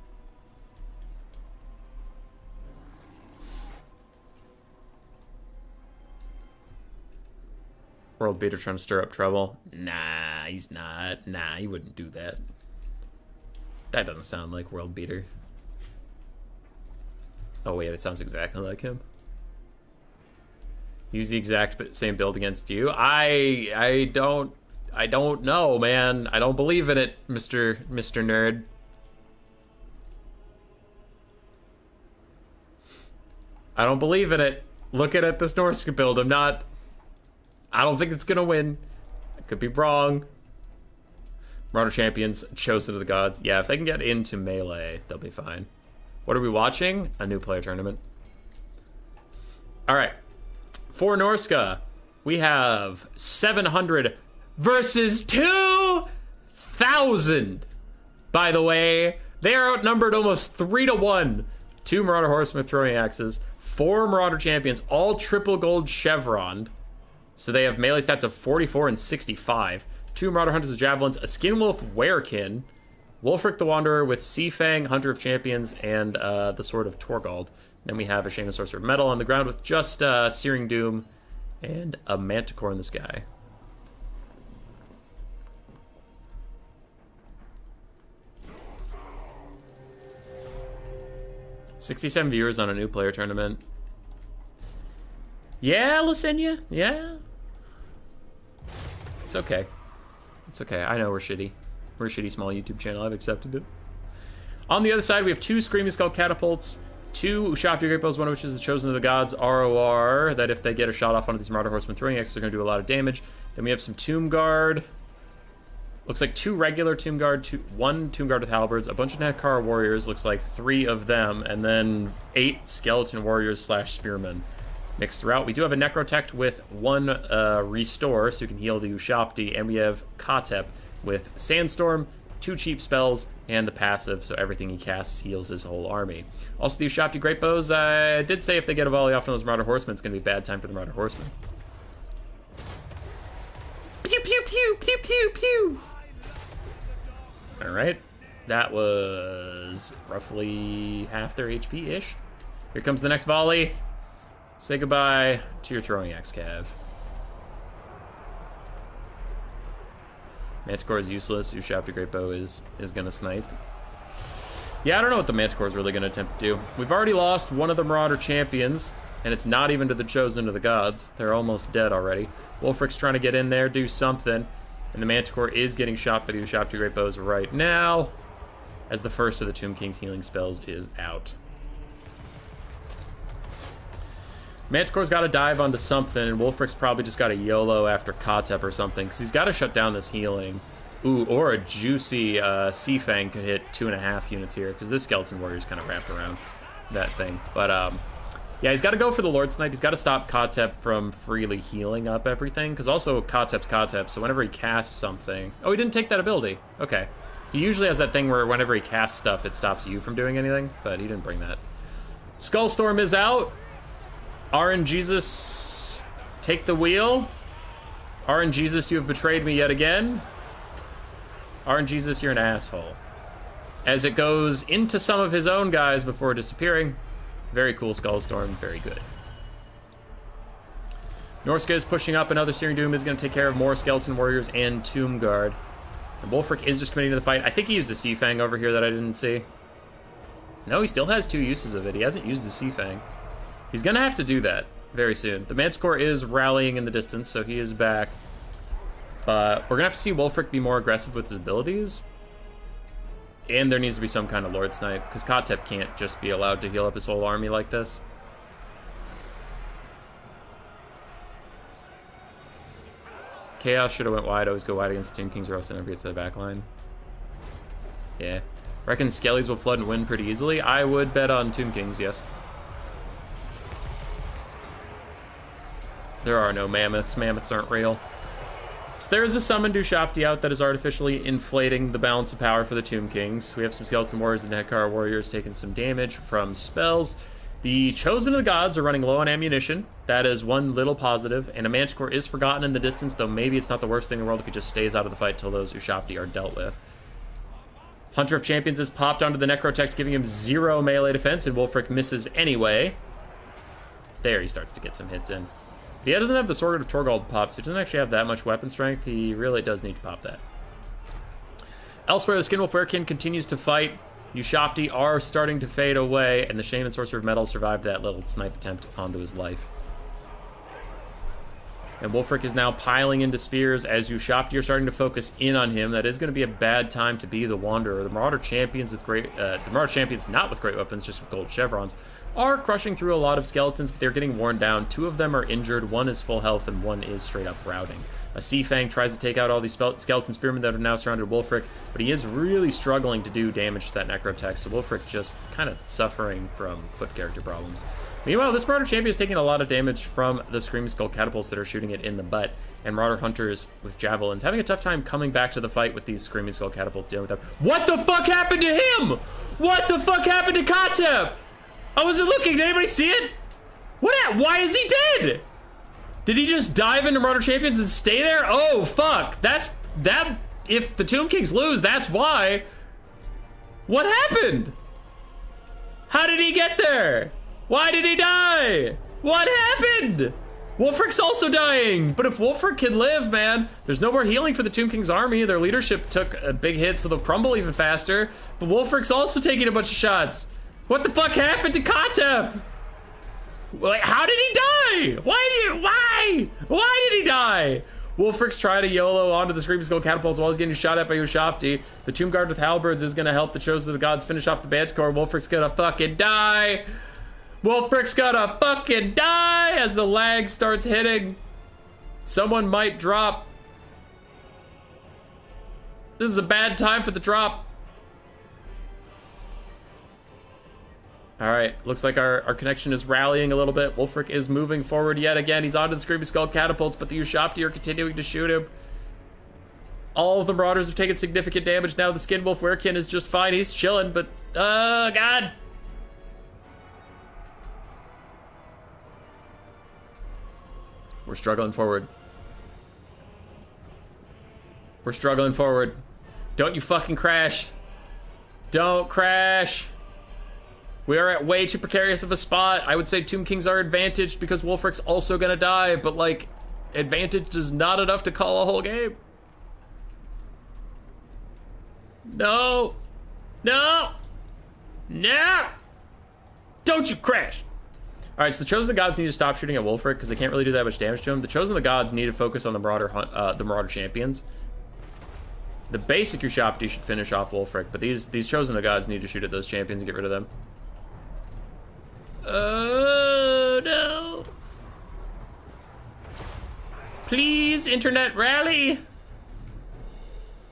World Beater trying to stir up trouble. Nah, he's not. Nah, he wouldn't do that. That doesn't sound like World Beater. Oh wait, it sounds exactly like him. Use the exact same build against you. I don't know, man. I don't believe in it, Mr. Nerd. I don't believe in it. Looking at this Norska build, I don't think it's gonna win. I could be wrong. Marauder Champions, Chosen of the Gods. Yeah, if they can get into melee, they'll be fine. What are we watching? A new player tournament. All right. For Norska, we have 700 versus 2,000. By the way, they are outnumbered almost 3-1. 2 Marauder Horsemen with throwing axes, 4 Marauder Champions, all triple gold chevroned. So they have melee stats of 44 and 65. 2 Marauder Hunters with javelins, a Skinwolf Werekin, Wulfric the Wanderer with Seafang, Hunter of Champions, and the Sword of Torgald. Then we have a Shaman Sorcerer of Metal on the ground with just Searing Doom and a Manticore in the sky. $67 viewers on a new player tournament. Yeah, Lasenia. Yeah. It's okay. It's okay. I know we're shitty. We're a shitty small YouTube channel. I've accepted it. On the other side, we have 2 Screaming Skull Catapults, 2 Ushabti Great Bows, one of which is the Chosen of the Gods ROR, that if they get a shot off one of these Marauder Horsemen throwing axes, they're going to do a lot of damage. Then we have some Tomb Guard. Looks like 2 regular Tomb Guard, 1 Tomb Guard with halberds, a bunch of Nekar warriors, looks like 3 of them, and then 8 skeleton warriors / spearmen mixed throughout. We do have a Necrotect with 1 restore, so you can heal the Ushabti, and we have Katep with Sandstorm, 2 cheap spells, and the passive, so everything he casts heals his whole army. Also, the Ushabti Great Bows, I did say if they get a volley off of those Marauder Horsemen, it's going to be a bad time for the Marauder Horsemen. Pew, pew, pew, pew, pew, pew! Alright, that was roughly half their HP-ish. Here comes the next volley. Say goodbye to your throwing axe, Cav. Manticore is useless. Ushabti Great Bow is gonna snipe. Yeah, I don't know what the Manticore is really gonna attempt to do. We've already lost one of the Marauder Champions, and it's not even to the Chosen of the Gods. They're almost dead already. Wulfric's trying to get in there, do something. And the Manticore is getting shot by the Ushabti Great Bows right now, as the first of the Tomb King's healing spells is out. Manticore's got to dive onto something, and Wulfric's probably just got to YOLO after Katep or something, because he's got to shut down this healing. Ooh, or a juicy Seafang could hit 2.5 units here, because this Skeleton Warrior's kind of wrapped around that thing. But, yeah, he's got to go for the Lord Snipe. He's got to stop Katep from freely healing up everything, because also Katep's Katep, so whenever he casts something... Oh, he didn't take that ability. Okay. He usually has that thing where whenever he casts stuff, it stops you from doing anything, but he didn't bring that. Skullstorm is out. RNGesus, take the wheel. RNGesus, you have betrayed me yet again. RNGesus, you're an asshole. As it goes into some of his own guys before disappearing. Very cool Skullstorm, very good. Norska is pushing up. Another Searing Doom is going to take care of more Skeleton Warriors and Tomb Guard. And Wulfric is just committing to the fight. I think he used a Seafang over here that I didn't see. No, he still has 2 uses of it. He hasn't used the Seafang. He's going to have to do that very soon. The Manticore is rallying in the distance, so he is back. But we're going to have to see Wulfric be more aggressive with his abilities. And there needs to be some kind of Lord Snipe, because Katep can't just be allowed to heal up his whole army like this. Chaos should have went wide. Always go wide against Tomb Kings or else never get to the back line. Yeah. Reckon Skellies will flood and win pretty easily? I would bet on Tomb Kings, yes. There are no mammoths. Mammoths aren't real. So there's a summoned Ushabti out that is artificially inflating the balance of power for the Tomb Kings. We have some Skeleton Warriors and Nekar Warriors taking some damage from spells. The Chosen of the Gods are running low on ammunition. That is one little positive. And a Manticore is forgotten in the distance, though maybe it's not the worst thing in the world if he just stays out of the fight till those Ushabti are dealt with. Hunter of Champions is popped onto the Necrotect, giving him 0 melee defense, and Wulfric misses anyway. There, he starts to get some hits in. But he doesn't have the Sword of Torgald pop, so he doesn't actually have that much weapon strength. He really does need to pop that. Elsewhere, the Skinwolf Werekin continues to fight. Ushabti are starting to fade away, and the Shaman Sorcerer of Metal survived that little snipe attempt onto his life. And Wulfric is now piling into spears as Ushabti are starting to focus in on him. That is going to be a bad time to be the Wanderer. The Marauder champions with not with great weapons, just with gold chevrons, are crushing through a lot of skeletons, but they're getting worn down. 2 of them are injured, 1 is full health, and 1 is straight up routing. A Seafang tries to take out all these skeleton spearmen that have now surrounded Wulfric, but he is really struggling to do damage to that Necrotech, so Wulfric just kind of suffering from foot character problems. Meanwhile, this Marauder champion is taking a lot of damage from the Screaming Skull catapults that are shooting it in the butt, and Marauder hunters with javelins having a tough time coming back to the fight with these Screaming Skull catapults dealing with them. What the fuck happened to him? What the fuck happened to Katep? I wasn't looking. Did anybody see it? Why is he dead? Did he just dive into Marauder champions and stay there? Oh fuck! If the Tomb Kings lose, that's why. What happened? How did he get there? Why did he die? What happened? Wulfric's also dying, but if Wulfric can live, man, there's no more healing for the Tomb King's army. Their leadership took a big hit, so they'll crumble even faster. But Wulfric's also taking a bunch of shots. What the fuck happened to Katep? Like, how did he die? Why did he die? Wulfric's trying to YOLO onto the Screaming Skull catapults while he's getting shot at by Ushabti. The Tomb Guard with halberds is gonna help the Chosen of the Gods finish off the Manticore. Wulfric's gonna fucking die. Wulfric's gonna fucking die as the lag starts hitting. Someone might drop. This is a bad time for the drop. All right, looks like our connection is rallying a little bit. Wulfric is moving forward yet again. He's onto the Screaming Skull catapults, but the Ushabti are continuing to shoot him. All of the Marauders have taken significant damage. Now the Skin Wolf Werekin is just fine. He's chilling, but God. We're struggling forward. We're struggling forward. Don't you fucking crash. Don't crash. We are at way too precarious of a spot. I would say Tomb Kings are advantaged because Wulfric's also gonna die, but like, advantage is not enough to call a whole game. No. No. No. Don't you crash. All right, so the Chosen of the Gods need to stop shooting at Wulfric because they can't really do that much damage to him. The Chosen of the Gods need to focus on the Marauder champions. The basic Ushabti should finish off Wulfric, but these Chosen of the Gods need to shoot at those champions and get rid of them. Oh no! Please, internet rally.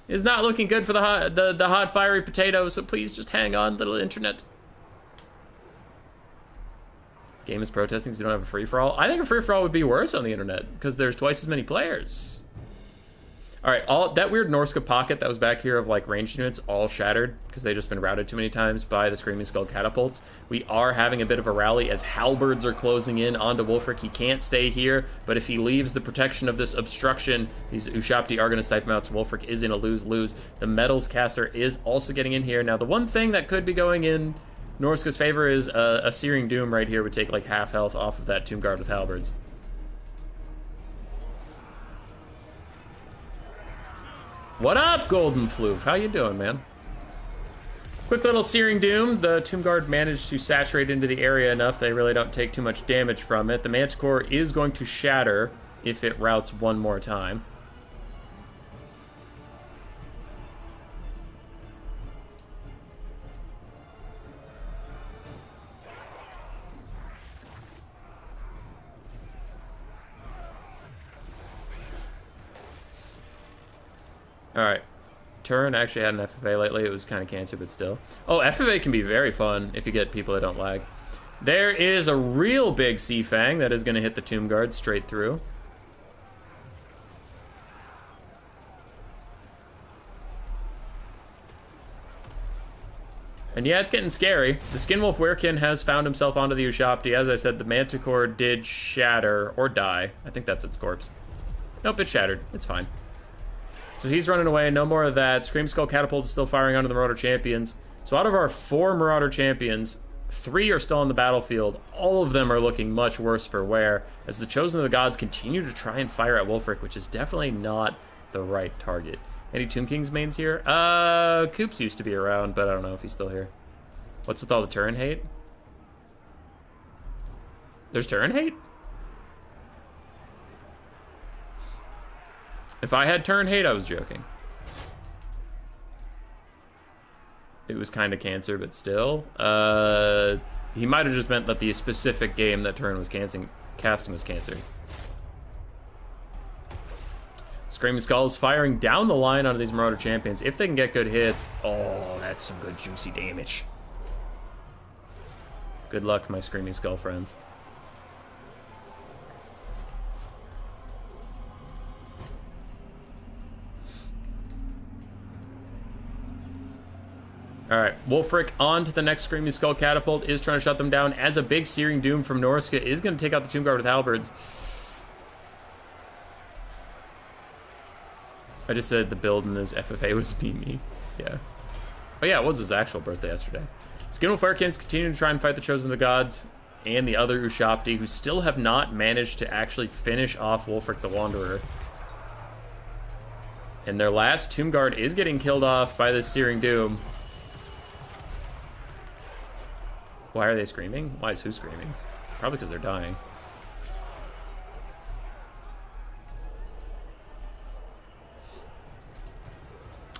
Is not looking good for the hot fiery potato. So please just hang on, little internet. Game is protesting because you don't have a free-for-all. I think a free-for-all would be worse on the internet because there's twice as many players. All right, that weird Norska pocket that was back here of like ranged units all shattered because they've just been routed too many times by the Screaming Skull catapults. We are having a bit of a rally as halberds are closing in onto Wulfric. He can't stay here, but if he leaves the protection of this obstruction, these Ushabti are going to snipe him out, so Wulfric is in a lose-lose. The Metals caster is also getting in here. Now, the one thing that could be going in Norska's favor is a Searing Doom right here would take like half health off of that Tomb Guard with halberds. What up, Golden Floof? How you doing, man? Quick little Searing Doom. The Tomb Guard managed to saturate into the area enough they really don't take too much damage from it. The Manticore is going to shatter if it routes one more time. Alright. Turin actually had an FFA lately. It was kind of cancer, but still. Oh, FFA can be very fun if you get people that don't lag. There is a real big Seafang that is going to hit the Tomb Guard straight through. And yeah, it's getting scary. The Skin Wolf Werekin has found himself onto the Ushabti. As I said, the Manticore did shatter or die. I think that's its corpse. Nope, it shattered. It's fine. So he's running away, no more of that. Scream Skull Catapult is still firing onto the Marauder champions. So out of our 4 Marauder champions, 3 are still on the battlefield. All of them are looking much worse for wear, as the Chosen of the Gods continue to try and fire at Wulfric, which is definitely not the right target. Any Tomb Kings mains here? Coops used to be around, but I don't know if he's still here. What's with all the Turin hate? There's Turin hate? If I had turn hate, I was joking. It was kind of cancer, but still. He might have just meant that the specific game that turn was casting was cancer. Screaming Skulls firing down the line onto these Marauder champions. If they can get good hits, oh, that's some good juicy damage. Good luck, my Screaming Skull friends. Alright, Wulfric on to the next Screaming Skull catapult, is trying to shut them down as a big Searing Doom from Norska is going to take out the Tomb Guard with halberds. I just said the build in this FFA was me. Yeah. Oh yeah, it was his actual birthday yesterday. Skinwolf Werekins continue to try and fight the Chosen of the Gods and the other Ushabti, who still have not managed to actually finish off Wulfric the Wanderer. And their last Tomb Guard is getting killed off by this Searing Doom. Why are they screaming? Why is who screaming? Probably because they're dying.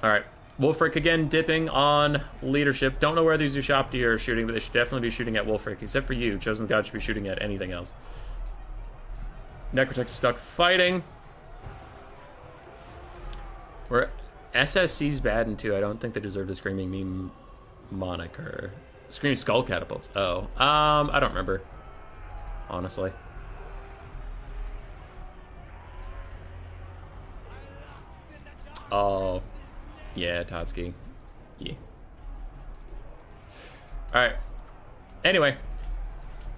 Alright, Wulfric again dipping on leadership. Don't know where these Ushabti are shooting, but they should definitely be shooting at Wulfric, except for you. Chosen God should be shooting at anything else. Necrotech stuck fighting. Where SSC's bad in 2, I don't think they deserve the Screaming Meme moniker. Screaming Skull catapults. Oh, I don't remember, honestly. Oh, yeah, Totsky. Yeah. Alright. Anyway.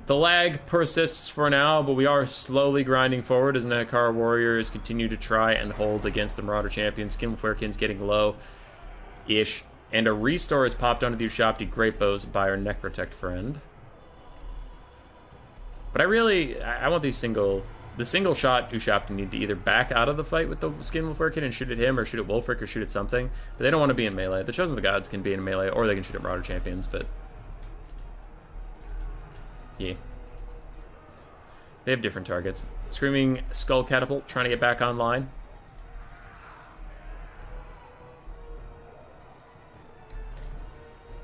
The lag persists for now, but we are slowly grinding forward as Nekar Warriors continue to try and hold against the Marauder champions. Skinwolf Werekin's getting low-ish. And a restore is popped onto the Ushabti Great Bows by our Necrotect friend. But I want the single shot Ushabti need to either back out of the fight with the Skinwolf Werekin and shoot at him, or shoot at Wulfric, or shoot at something. But they don't want to be in melee. The Chosen of the Gods can be in melee, or they can shoot at Marauder champions, but yeah. They have different targets. Screaming Skull Catapult trying to get back online.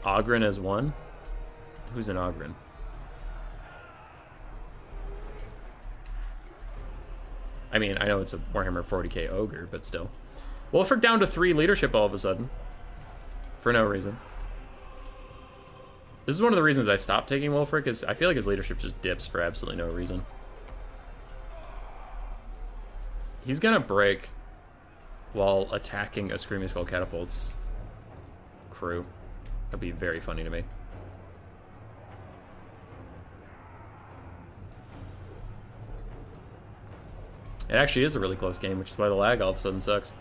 Ogryn as one? Who's an Ogryn? I mean, I know it's a Warhammer 40k ogre, but still. Wulfric down to 3 leadership all of a sudden. For no reason. This is one of the reasons I stopped taking Wulfric, is I feel like his leadership just dips for absolutely no reason. He's gonna break while attacking a Screaming Skull Catapult's crew. That'd be very funny to me. It actually is a really close game, which is why the lag all of a sudden sucks.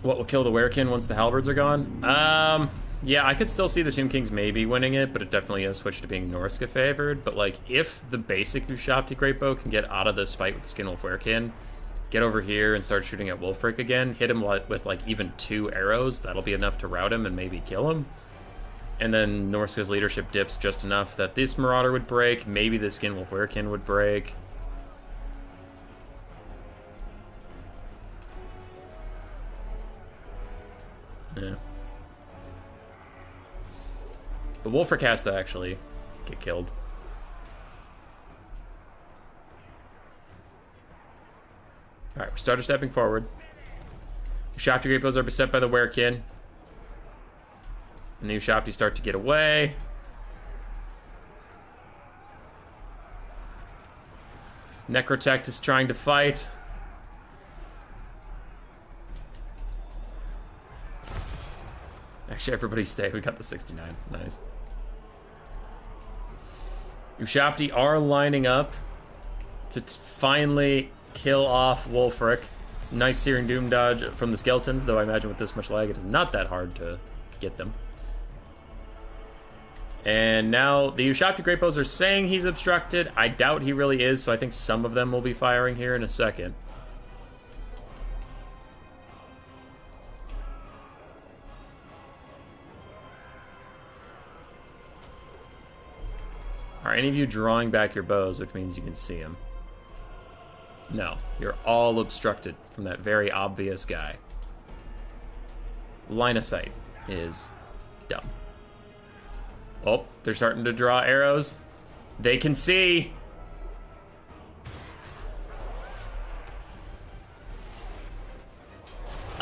What will kill the Werekin once the halberds are gone? Yeah, I could still see the Tomb Kings maybe winning it, but it definitely has switched to being Norska favored. But, like, if the basic Ushabti Great Bow can get out of this fight with the Skinwolf Werekin, get over here and start shooting at Wulfric again, hit him with, like, even 2 arrows, that'll be enough to rout him and maybe kill him. And then Norska's leadership dips just enough that this Marauder would break, maybe the Skinwolf Werekin would break. Yeah. But Wulfric has to actually get killed. Alright, we started stepping forward. Ushabti Great Bows are beset by the Werekin. And the Ushabti start to get away. Necrotect is trying to fight. Actually, everybody stay. We got the 69. Nice. Ushabti are lining up to finally kill off Wulfric. It's a nice Searing Doom dodge from the skeletons, though I imagine with this much lag, it is not that hard to get them. And now the Ushabti Great Bows are saying he's obstructed. I doubt he really is, so I think some of them will be firing here in a second. Are any of you drawing back your bows, which means you can see him? No, you're all obstructed from that very obvious guy. Line of sight is dumb. Oh, they're starting to draw arrows. They can see.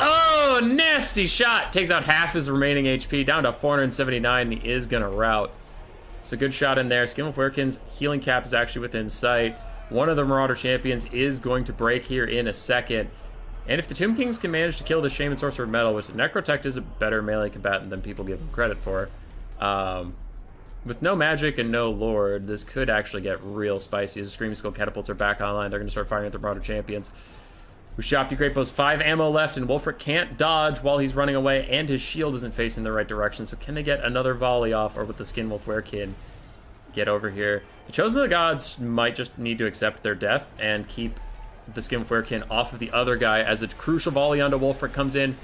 Oh, nasty shot. Takes out half his remaining HP, down to 479. He is going to rout. So good shot in there. Skinwolf Werekin's healing cap is actually within sight. One of the Marauder champions is going to break here in a second. And if the Tomb Kings can manage to kill the Shaman Sorcerer of Metal, which the Necrotect is a better melee combatant than people give him credit for, with no magic and no Lord, this could actually get real spicy. As Screaming Skull Catapults are back online, they're going to start firing at the Marauder champions. Ushapti Great Bow's 5 ammo left, and Wulfric can't dodge while he's running away, and his shield isn't facing the right direction. So can they get another volley off, or with the Skinwolf Werekin get over here? The Chosen of the Gods might just need to accept their death and keep the Skinwolf Werekin off of the other guy as a crucial volley onto Wulfric comes in.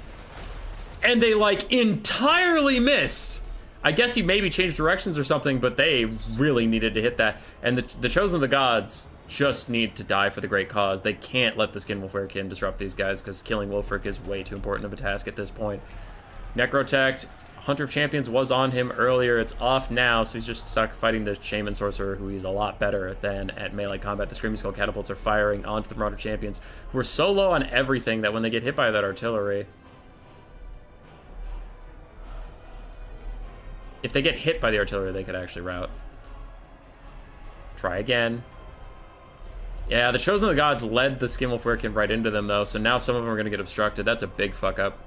And they, like, entirely missed. I guess he maybe changed directions or something, but they really needed to hit that. And the Chosen of the Gods just need to die for the great cause. They can't let the Skinwolf Werekin disrupt these guys, because killing Wulfric is way too important of a task at this point. Necrotect, Hunter of Champions was on him earlier. It's off now, so he's just stuck fighting the Shaman Sorcerer, who he's a lot better than at melee combat. The Screaming Skull Catapults are firing onto the Marauder champions, who are so low on everything that when they get hit by that artillery... If they get hit by the artillery, they could actually rout. Try again. Yeah, the Chosen of the Gods led the Skinwolf Werekin right into them, though, so now some of them are going to get obstructed. That's a big fuck-up.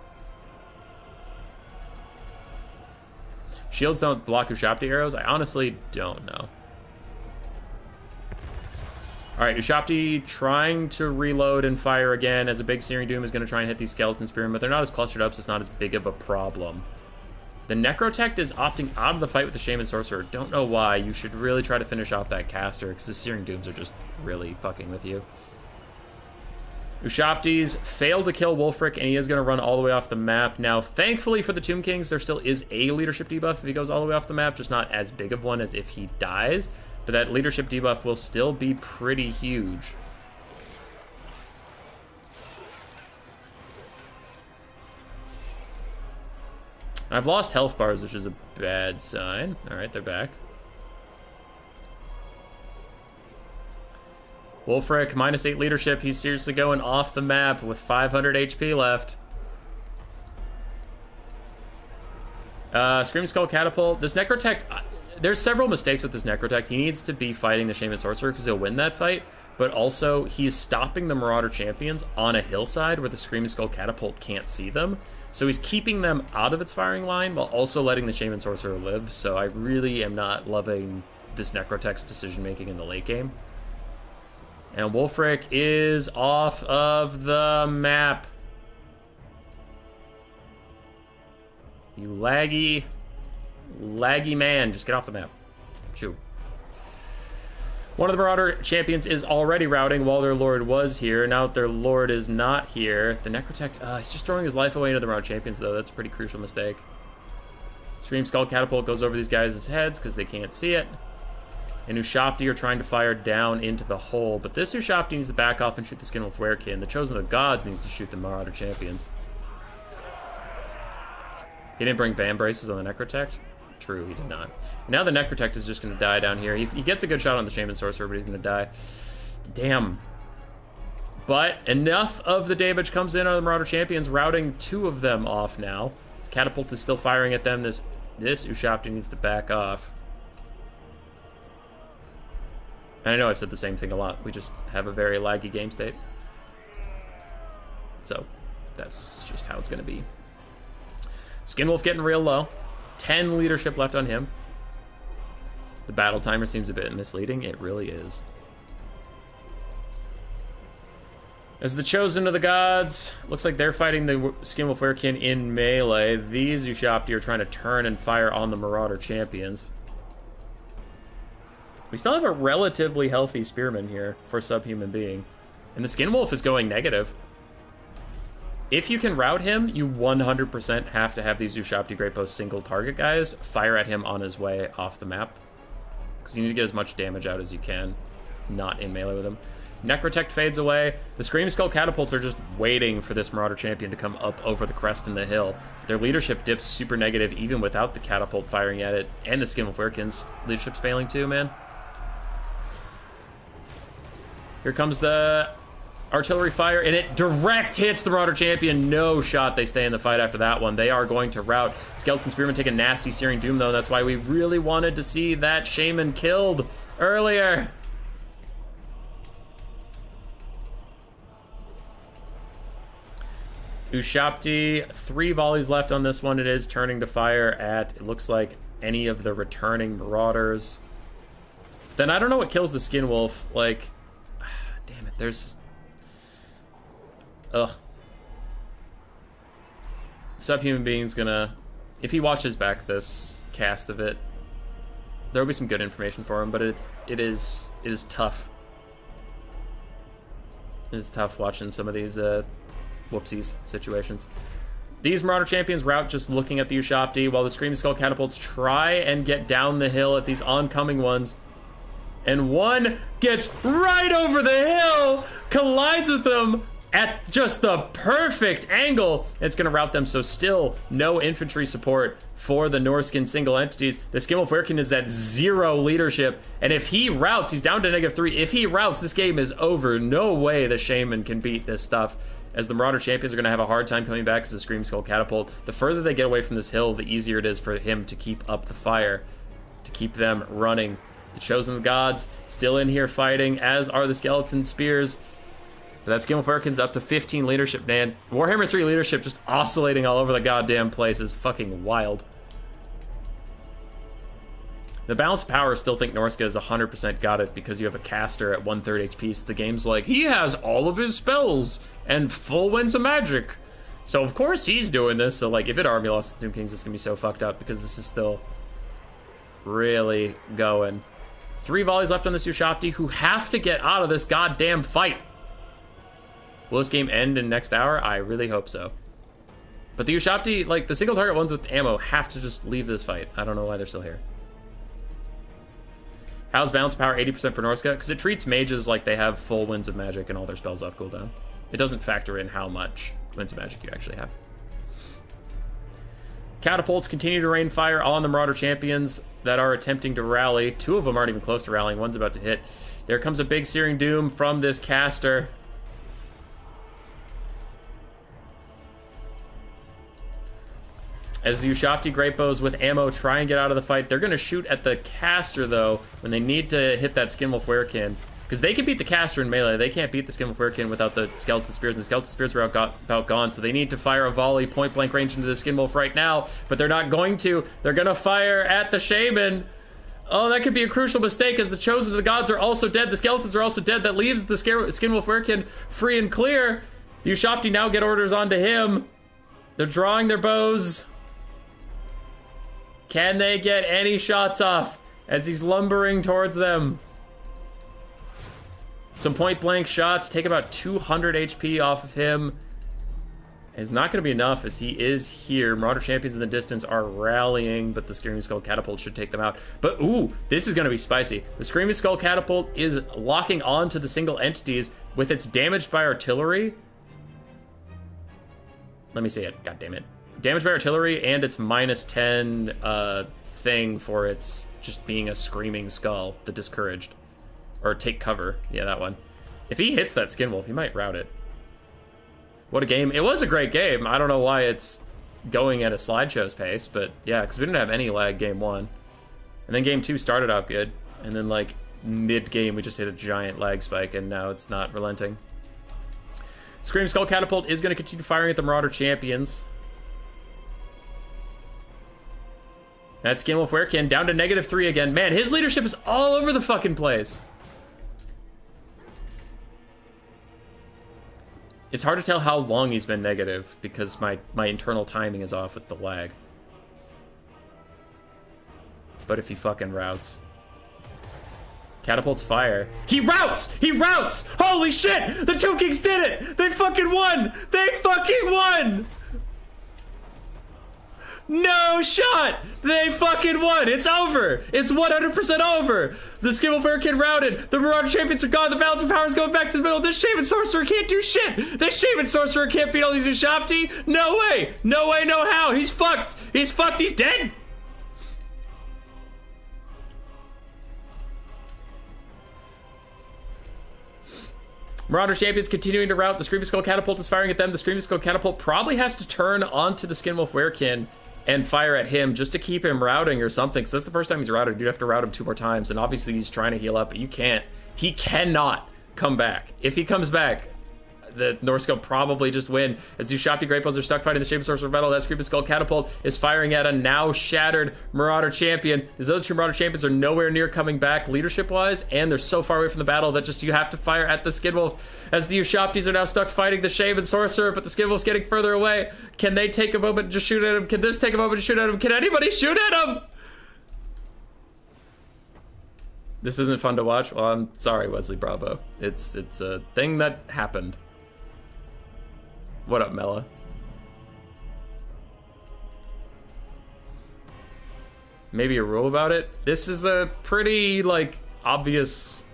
Shields don't block Ushapti arrows? I honestly don't know. Alright, Ushapti trying to reload and fire again, as a big Searing Doom is going to try and hit these Skeleton Spearmen, but they're not as clustered up, so it's not as big of a problem. The Necrotect is opting out of the fight with the Shaman Sorcerer. Don't know why. You should really try to finish off that caster, because the Searing Dooms are just really fucking with you. Ushapti's failed to kill Wulfric, and he is going to run all the way off the map. Now, thankfully for the Tomb Kings, there still is a leadership debuff if he goes all the way off the map, just not as big of one as if he dies. But that leadership debuff will still be pretty huge. I've lost health bars, which is a bad sign. Alright, they're back. Wulfric, -8 leadership. He's seriously going off the map with 500 HP left. Screaming Skull Catapult. This Necrotect... there's several mistakes with this Necrotect. He needs to be fighting the Shaman Sorcerer because he'll win that fight. But also, he's stopping the Marauder champions on a hillside where the Screaming Skull Catapult can't see them. So he's keeping them out of its firing line while also letting the Shaman Sorcerer live. So I really am not loving this Necrotect's decision-making in the late game. And Wulfric is off of the map. You laggy man. Just get off the map. Shoo. One of the Marauder champions is already routing while their Lord was here. Now that their Lord is not here, the Necrotect... he's just throwing his life away into the Marauder champions, though. That's a pretty crucial mistake. Scream Skull Catapult goes over these guys' heads because they can't see it. And Ushapti are trying to fire down into the hole. But this Ushapti needs to back off and shoot the Skinwolf Werekin. The Chosen of the Gods needs to shoot the Marauder champions. He didn't bring Van Braces on the Necrotect? True, he did not. Now the Necrotect is just going to die down here. He gets a good shot on the Shaman Sorcerer, but he's going to die. Damn. But enough of the damage comes in on the Marauder champions, routing 2 of them off now. His Catapult is still firing at them. This Ushapti needs to back off. And I know I've said the same thing a lot. We just have a very laggy game state. So, that's just how it's going to be. Skinwolf getting real low. 10 leadership left on him. The battle timer seems a bit misleading. It really is. As the Chosen of the Gods, looks like they're fighting the Skinwolf Werekin in melee. These Ushapti are trying to turn and fire on the Marauder champions. We still have a relatively healthy Spearman here for a subhuman being. And the Skinwolf is going negative. If you can rout him, you 100% have to have these Ushapti Great Bow single target guys fire at him on his way off the map. because you need to get as much damage out as you can, not in melee with him. Necrotect fades away. The Scream Skull catapults are just waiting for this Marauder champion to come up over the crest in the hill. Their leadership dips super negative even without the catapult firing at it, and the Skinwolf Werekin's leadership's failing too, man. Here comes the artillery fire, and it direct hits the Marauder champion. No shot. They stay in the fight after that one. They are going to rout. Skeleton Spearmen take a nasty Searing Doom, though. That's why we really wanted to see that Shaman killed earlier. Ushabti, 3 volleys left on this one. It is turning to fire at, it looks like, any of the returning Marauders. Then I don't know what kills the Skinwolf. Like, damn it, there's... Ugh. Subhuman Being's gonna... If he watches back this cast of it, there'll be some good information for him, but it is tough. It is tough watching some of these, whoopsies situations. These Marauder champions rout just looking at the Ushabti, while the Screaming Skull catapults try and get down the hill at these oncoming ones. And one gets right over the hill, collides with them at just the perfect angle. It's going to rout them, so still no infantry support for the Norskin single entities. The Skinwolf Werekin is at 0 leadership, and if he routs, he's down to -3. If he routs, this game is over. No way the Shaman can beat this stuff, as the Marauder champions are going to have a hard time coming back as the Scream Skull catapult. The further they get away from this hill, the easier it is for him to keep up the fire, to keep them running. The Chosen of Gods still in here fighting, as are the Skeleton Spears. But that Skinwolf Werekin's up to 15 leadership, man. Warhammer 3 leadership just oscillating all over the goddamn place is fucking wild. The balance of power still think Norska is 100% got it because you have a caster at 1/3 HP. So the game's like, he has all of his spells and full winds of magic. So of course he's doing this. So like, if it army lost the Tomb Kings, it's gonna be so fucked up because this is still really going. 3 volleys left on this Ushabti, who have to get out of this goddamn fight. Will this game end in next hour? I really hope so. But the Ushabti, like the single target ones with ammo, have to just leave this fight. I don't know why they're still here. How's balance power 80% for Norska? Because it treats mages like they have full winds of magic and all their spells off cooldown. It doesn't factor in how much winds of magic you actually have. Catapults continue to rain fire on the Marauder champions that are attempting to rally. 2 of them aren't even close to rallying. One's about to hit. There comes a big Searing Doom from this caster. As the Ushabti Great Bows with ammo try and get out of the fight, they're going to shoot at the caster, though, when they need to hit that Skinwolf Werekin. Because they can beat the caster in melee. They can't beat the Skinwolf Werekin without the Skeleton Spears, and the Skeleton Spears are about gone, so they need to fire a volley point-blank range into the Skinwolf right now, but they're not going to. They're going to fire at the Shaman. Oh, that could be a crucial mistake, as the Chosen of the Gods are also dead. The Skeletons are also dead. That leaves the Skinwolf Werekin free and clear. The Ushabti now get orders onto him. They're drawing their bows. Can they get any shots off as he's lumbering towards them? Some point-blank shots take about 200 HP off of him. It's not going to be enough as he is here. Marauder champions in the distance are rallying, but the Screaming Skull catapult should take them out. But ooh, this is going to be spicy. The Screaming Skull catapult is locking onto the single entities with its damaged by artillery. Let me say it. God damn it. Damaged by artillery and its -10 thing for its just being a Screaming Skull, the Discouraged. Or take cover. Yeah, that one. If he hits that Skinwolf, he might rout it. What a game. It was a great game. I don't know why it's going at a slideshow's pace, but yeah, because we didn't have any lag game 1. And then game 2 started out good. And then like mid-game we just hit a giant lag spike and now it's not relenting. Scream Skull Catapult is going to continue firing at the Marauder champions. That Skinwolf Werekin down to -3 again. Man, his leadership is all over the fucking place. It's hard to tell how long he's been negative because my internal timing is off with the lag. But if he fucking routs. Catapults fire. He routs! He routs! Holy shit! The Tomb Kings did it! They fucking won! They fucking won! No shot! They fucking won! It's over! It's 100% over! The Skinwolf Hurricane routed! The Marauder Champions are gone! The balance of power is going back to the middle! This Shaman Sorcerer can't do shit! This Shaman Sorcerer can't beat all these Ushabti! No way! No way, no how! He's fucked! He's fucked! He's dead! Marauder Champions continuing to rout. The Screaming Skull Catapult is firing at them. The Screaming Skull Catapult probably has to turn onto the Skinwolf Werekin and fire at him just to keep him routing or something. Because that's the first time he's routed. You'd have to route him 2 more times. And obviously he's trying to heal up, but you can't. He cannot come back. If he comes back, the Norsco probably just win. As Ushabti Great Balls are stuck fighting the Shaman Sorcerer Battle, that Screaming Skull Catapult is firing at a now shattered Marauder Champion. These other 2 Marauder Champions are nowhere near coming back leadership-wise, and they're so far away from the battle that just you have to fire at the Skinwolf. As the Ushabtis are now stuck fighting the Shaman Sorcerer, but the Skinwolf's getting further away. Can they take a moment to just shoot at him? Can this take a moment to shoot at him? Can anybody shoot at him? This isn't fun to watch? Well, I'm sorry, Wesley Bravo. It's a thing that happened. What up, Mela? Maybe a rule about it? This is a pretty, like, obvious...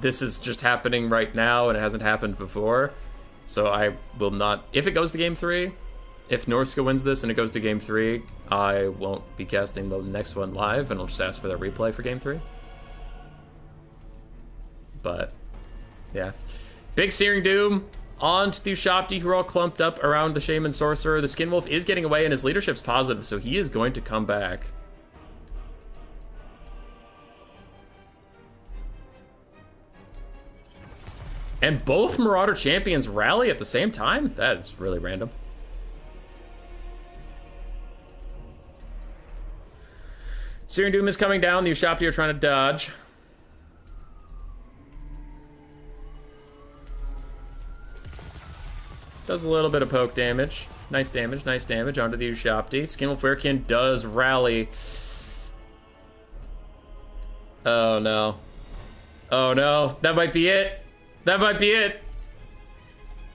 This is just happening right now, and it hasn't happened before. So I will not... If it goes to Game 3, if Norska wins this and it goes to Game 3, I won't be casting the next one live, and I'll just ask for that replay for Game 3. But, yeah. Big Searing Doom. On to the Ushabti, who are all clumped up around the Shaman Sorcerer. The Skinwolf is getting away, and his leadership's positive, so he is going to come back. And both Marauder Champions rally at the same time? That's really random. Searing Doom is coming down. The Ushabti are trying to dodge. Does a little bit of poke damage. Nice damage, nice damage onto the Ushabti. Skinwolf Werekin does rally. Oh no. Oh no, that might be it. That might be it.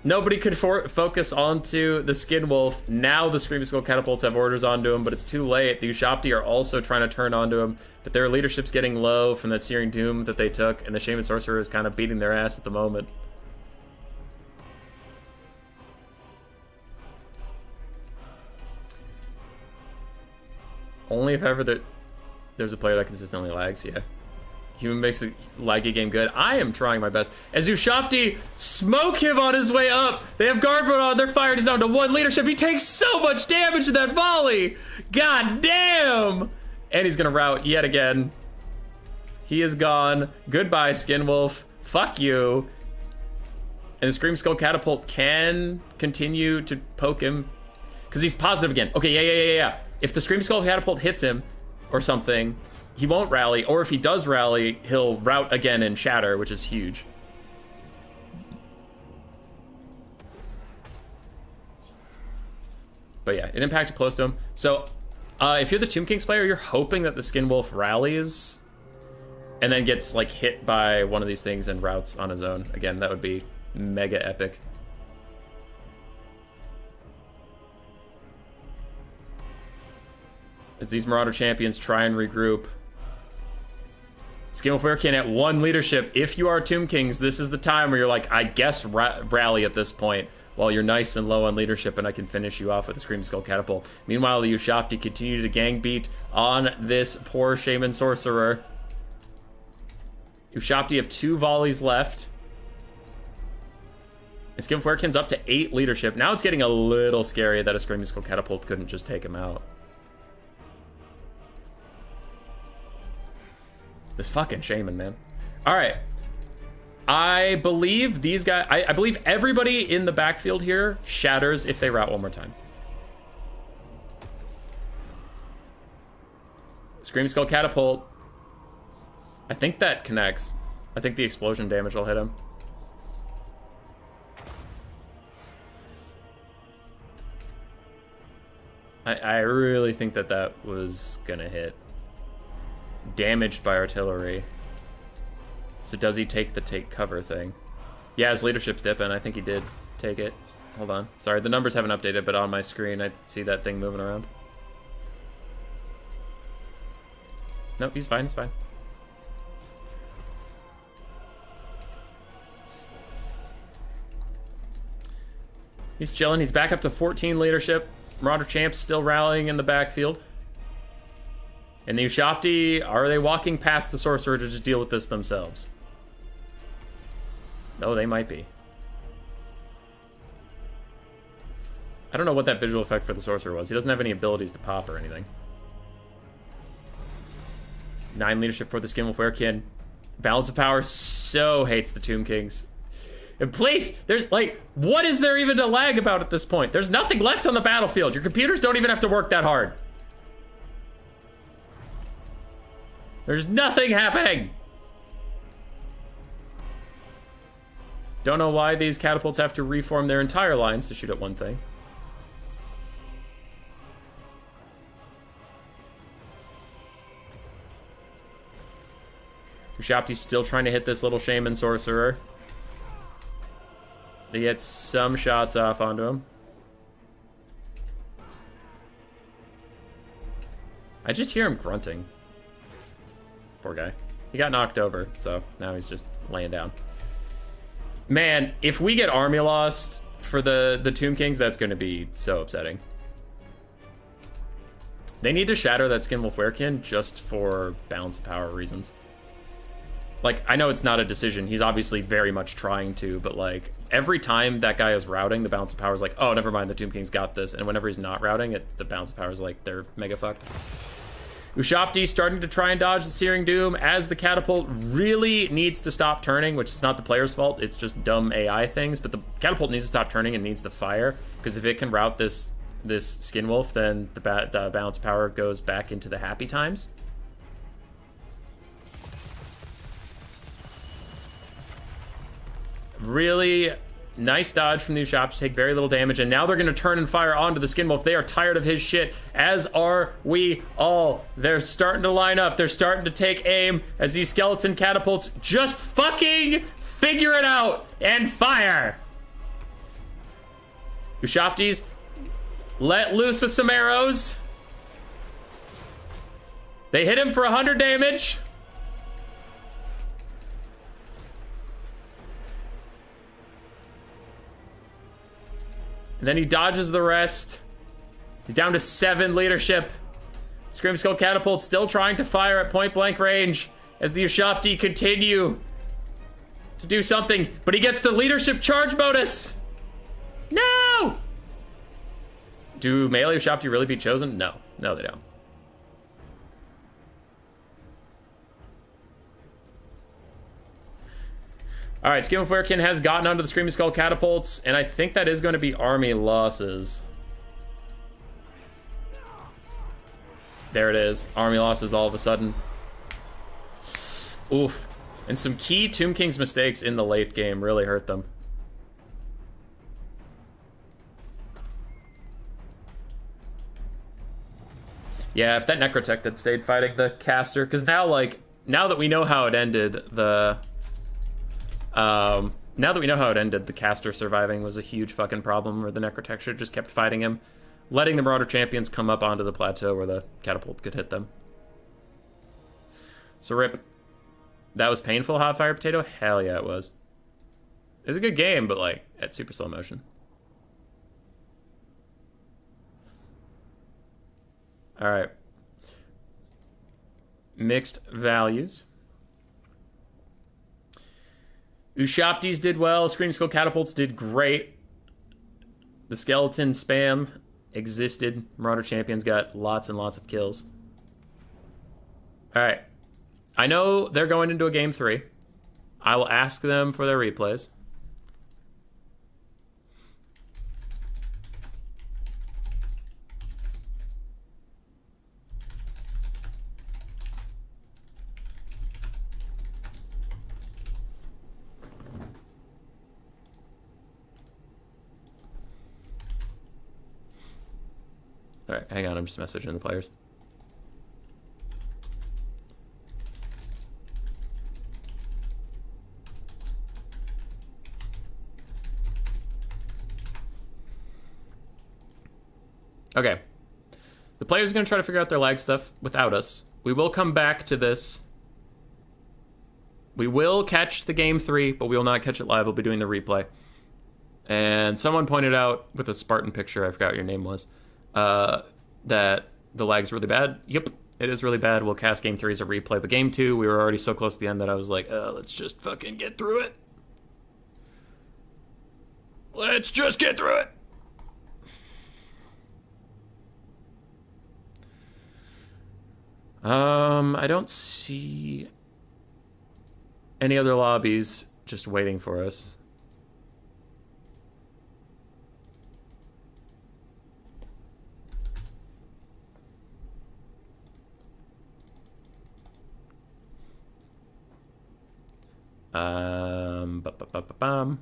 Nobody could focus onto the Skinwolf. Now the Screaming Skull Catapults have orders onto him, but it's too late. The Ushabti are also trying to turn onto him, but their leadership's getting low from that Searing Doom that they took, and the Shaman Sorcerer is kind of beating their ass at the moment. Only if ever there's a player that consistently lags, yeah. Human makes a laggy game good. I am trying my best. As Ushabti smoke him on his way up. They have guard mode on. They're firing. He's down to 1 leadership. He takes so much damage in that volley. God damn. And he's going to rout yet again. He is gone. Goodbye, Skinwolf. Fuck you. And the Scream Skull Catapult can continue to poke him. Because he's positive again. Okay, yeah. If the Scream Skull Catapult hits him or something, he won't rally. Or if he does rally, he'll rout again and shatter, which is huge. But yeah, it impacted close to him. So if you're the Tomb Kings player, you're hoping that the Skinwolf rallies and then gets like hit by one of these things and routs on his own. Again, that would be mega epic. As these Marauder Champions try and regroup. Skinwolf Werekin at 1 leadership. If you are Tomb Kings, this is the time where you're like, I guess rally at this point while you're nice and low on leadership and I can finish you off with the Scream Skull Catapult. Meanwhile, the Ushabti continue to gang beat on this poor Shaman Sorcerer. Ushabti have 2 volleys left. And Skinwolf Werekin's up to 8 leadership. Now it's getting a little scary that a Screaming Skull Catapult couldn't just take him out. This fucking Shaman, man. All right. I believe these guys... I believe everybody in the backfield here shatters if they rout one more time. Scream Skull Catapult. I think that connects. I think the explosion damage will hit him. I really think that that was gonna hit. Damaged by artillery. So does he take the take cover thing? Yeah, his leadership's dipping. I think he did take it. Hold on. Sorry, the numbers haven't updated, but on my screen I see that thing moving around. Nope, he's fine, he's fine. He's chilling. He's back up to 14 leadership. Marauder Champ's still rallying in the backfield. And the Ushabti, are they walking past the Sorcerer to just deal with this themselves? No, they might be. I don't know what that visual effect for the Sorcerer was. He doesn't have any abilities to pop or anything. 9 leadership for the Skinwolf Werekin. Balance of Power so hates the Tomb Kings. And please, there's like, what is there even to lag about at this point? There's nothing left on the battlefield. Your computers don't even have to work that hard. There's nothing happening. Don't know why these catapults have to reform their entire lines to shoot at one thing. Ushabti's still trying to hit this little Shaman Sorcerer. They get some shots off onto him. I just hear him grunting. Poor guy. He got knocked over, so now he's just laying down. Man, if we get army lost for the Tomb Kings, that's going to be so upsetting. They need to shatter that Skinwolf Werekin just for balance of power reasons. Like, I know it's not a decision. He's obviously very much trying to, but like, every time that guy is routing, the balance of power is like, oh, never mind, the Tomb King's got this. And whenever he's not routing, the balance of power is like, they're mega fucked. Ushabti starting to try and dodge the Searing Doom as the catapult really needs to stop turning, which is not the player's fault. It's just dumb AI things, but the catapult needs to stop turning and needs to fire, because if it can route this Skinwolf, then the balance of power goes back into the happy times. Really nice dodge from the Ushabti to take very little damage, and now they're going to turn and fire onto the Skinwolf. They are tired of his shit, as are we all. They're starting to line up. They're starting to take aim as these skeleton catapults just fucking figure it out and fire. Ushabtis let loose with some arrows. They hit him for 100 damage. And then he dodges the rest. He's down to 7 leadership. Scream Skull Catapult still trying to fire at point blank range as the Ushabti continue to do something, but he gets the leadership charge bonus. No! Do melee Ushabti really be chosen? No. No, they don't. All right, Skinwolf Werekin has gotten onto the Screaming Skull Catapults, and I think that is going to be army losses. There it is. Army losses all of a sudden. Oof. And some key Tomb King's mistakes in the late game really hurt them. Yeah, if that Necrotech had stayed fighting the caster, because now that we know how it ended, now that we know how it ended, the caster surviving was a huge fucking problem, where the Necrotech should just kept fighting him, letting the Marauder Champions come up onto the plateau where the catapult could hit them. So rip. That was painful, Hot Fire Potato? Hell yeah, it was. It was a good game, but like, at super slow motion. Alright. Mixed values. Ushabtis did well. Scream Skull Catapults did great. The skeleton spam existed. Marauder Champions got lots and lots of kills. Alright. I know they're going into a game 3. I will ask them for their replays. All right, hang on. I'm just messaging the players. Okay. The players are going to try to figure out their lag stuff without us. We will come back to this. We will catch the game 3, but we will not catch it live. We'll be doing the replay. And someone pointed out with a Spartan picture, I forgot what your name was, that the lag's really bad. Yep, it is really bad. We'll cast game 3 as a replay. But game 2, we were already so close to the end that I was like, let's just fucking get through it. Let's just get through it. I don't see any other lobbies just waiting for us. Ba-ba-ba-ba-bum.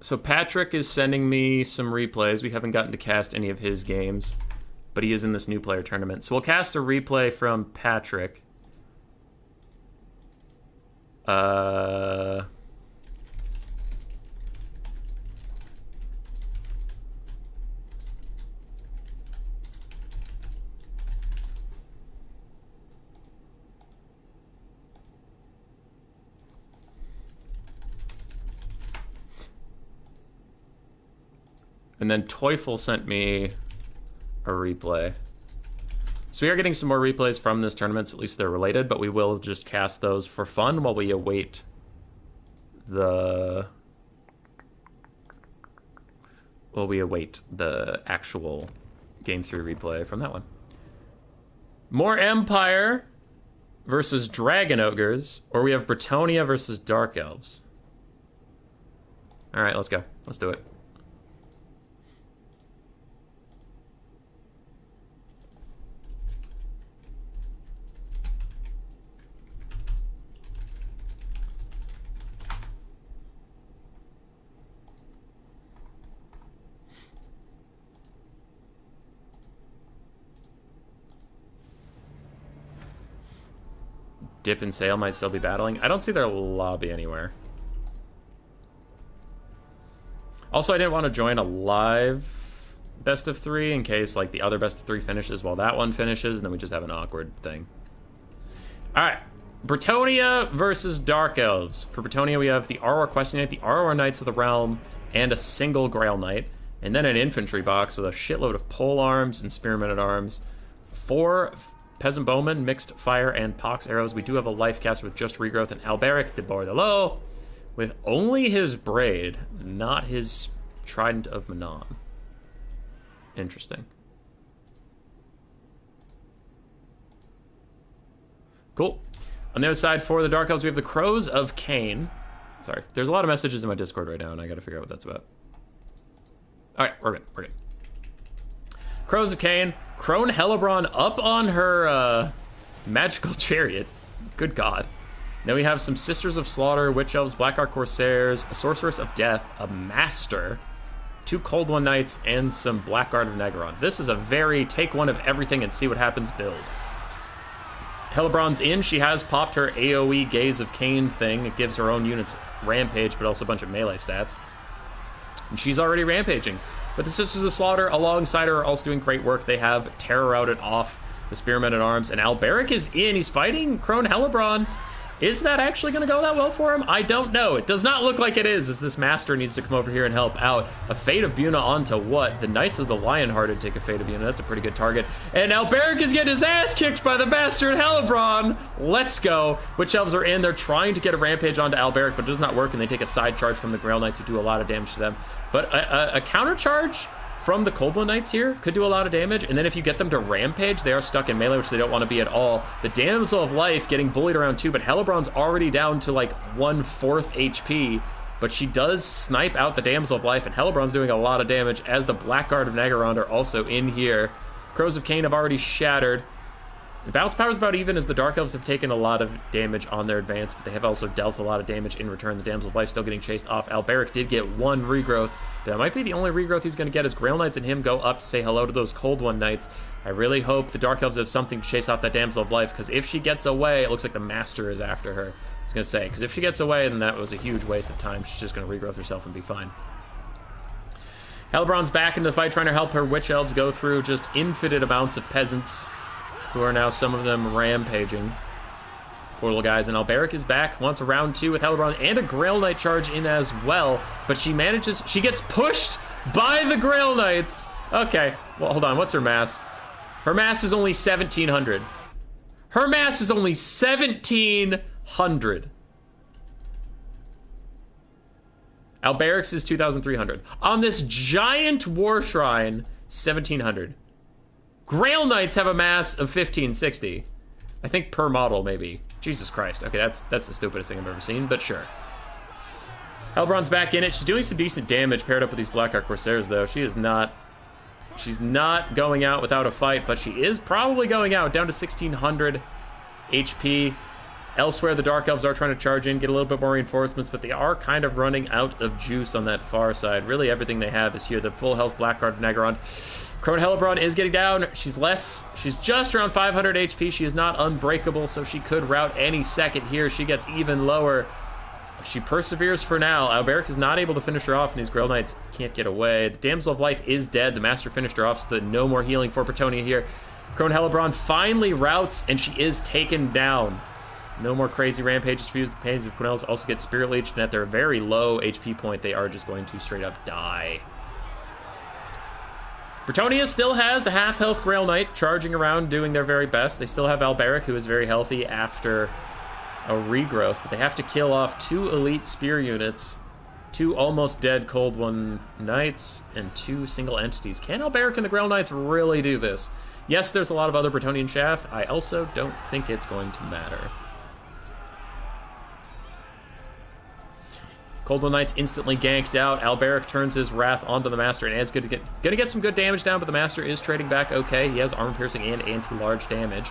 So Patrick is sending me some replays. We haven't gotten to cast any of his games, but he is in this new player tournament. So we'll cast a replay from Patrick. And then Teufel sent me a replay. So we are getting some more replays from this tournament, so at least they're related, but we will just cast those for fun while we await the actual Game 3 replay from that one. More Empire versus Dragon Ogres, or we have Bretonnia versus Dark Elves. All right, let's go. Let's do it. Dip and Sail might still be battling. I don't see their lobby anywhere. Also, I didn't want to join a live best of 3 in case like the other best of 3 finishes while that one finishes, and then we just have an awkward thing. Alright. Bretonnia versus Dark Elves. For Bretonnia, we have the Auror Questing Knight, the Auror Knights of the Realm, and a single Grail Knight. And then an infantry box with a shitload of pole arms and spearmen at arms. 4 Peasant Bowmen, mixed fire and pox arrows. We do have a life caster with just regrowth, and Alberic de Bordelot with only his braid, not his Trident of Manon. Interesting. Cool. On the other side, for the Dark Elves, we have the Crows of Cain. Sorry, there's a lot of messages in my Discord right now, and I gotta figure out what that's about. Alright, we're good, we're good. Crows of Cain. Crone Hellebron up on her magical chariot. Good God. Then we have some Sisters of Slaughter, Witch Elves, Black Ark Corsairs, a Sorceress of Death, a Master, 2 Cold One Knights, and some Blackguard of Nagaron. This is a very take one of everything and see what happens build. Hellebron's in. She has popped her AoE Gaze of Cain thing. It gives her own units rampage, but also a bunch of melee stats. And she's already rampaging. But the Sisters of Slaughter alongside her are also doing great work. They have Terror Routed off the Spearmen at Arms, and Alberic is in. He's fighting Crone Hellebron. Is that actually going to go that well for him? I don't know. It does not look like it is, as this Master needs to come over here and help out. A Fate of Buna onto what? The Knights of the Lionhearted take a Fate of Buna. That's a pretty good target. And Alberic is getting his ass kicked by the Bastard Hellebron. Let's go. Witch Elves are in. They're trying to get a Rampage onto Alberic, but it does not work, and they take a side charge from the Grail Knights, who do a lot of damage to them. But a counter charge from the Cold One Knights here could do a lot of damage, and then if you get them to Rampage, they are stuck in melee, which they don't want to be at all. The Damsel of Life getting bullied around too, but Hellebron's already down to like 1/4 HP, but she does snipe out the Damsel of Life, and Hellebron's doing a lot of damage as the Blackguard of Nagaron are also in here. Crows of Cain have already shattered. The bounce power is about even, as the Dark Elves have taken a lot of damage on their advance, but they have also dealt a lot of damage in return. The Damsel of Life still getting chased off. Alberic did get one regrowth. That might be the only regrowth he's going to get as Grail Knights and him go up to say hello to those Cold One Knights. I really hope the Dark Elves have something to chase off that Damsel of Life, because if she gets away, it looks like the Master is after her. I was going to say, because if she gets away, then that was a huge waste of time. She's just going to regrowth herself and be fine. Hellebron's back into the fight, trying to help her Witch Elves go through just infinite amounts of peasants, who are now some of them rampaging. Poor little guys. And Alberic is back, wants a round 2 with Hellebron and a Grail Knight charge in as well. But she gets pushed by the Grail Knights. Okay, well, hold on. What's her mass? Her mass is only 1,700. Her mass is only 1,700. Alberic's is 2,300. On this giant war shrine, 1,700. Grail Knights have a mass of 1,560. I think per model, maybe. Jesus Christ. Okay, that's the stupidest thing I've ever seen, but sure. Hellebron's back in it. She's doing some decent damage paired up with these Blackheart Corsairs, though. She's not going out without a fight, but she is probably going out down to 1,600 HP. Elsewhere, the Dark Elves are trying to charge in, get a little bit more reinforcements, but they are kind of running out of juice on that far side. Really, everything they have is here. The full health Blackguard of Naggaron. Crone Hellebron is getting down. She's just around 500 HP. She is not unbreakable, so she could rout any second here. She gets even lower. She perseveres for now. Alberic is not able to finish her off, and these Grail Knights can't get away. The Damsel of Life is dead. The Master finished her off, so that no more healing for Bretonnia here. Crone Hellebron finally routs, and she is taken down. No more crazy rampages for you. The Pains of Quinel's also get Spirit Leeched, and at their very low HP point, they are just going to straight up die. Bretonnia still has a half-health Grail Knight charging around, doing their very best. They still have Alberic, who is very healthy after a regrowth, but they have to kill off 2 elite spear units, 2 almost dead Cold One Knights, and 2 single entities. Can Alberic and the Grail Knights really do this? Yes, there's a lot of other Bretonian chaff. I also don't think it's going to matter. Cold One Knights instantly ganked out. Alberic turns his wrath onto the Master, and is gonna get some good damage down, but the Master is trading back okay. He has armor piercing and anti-large damage.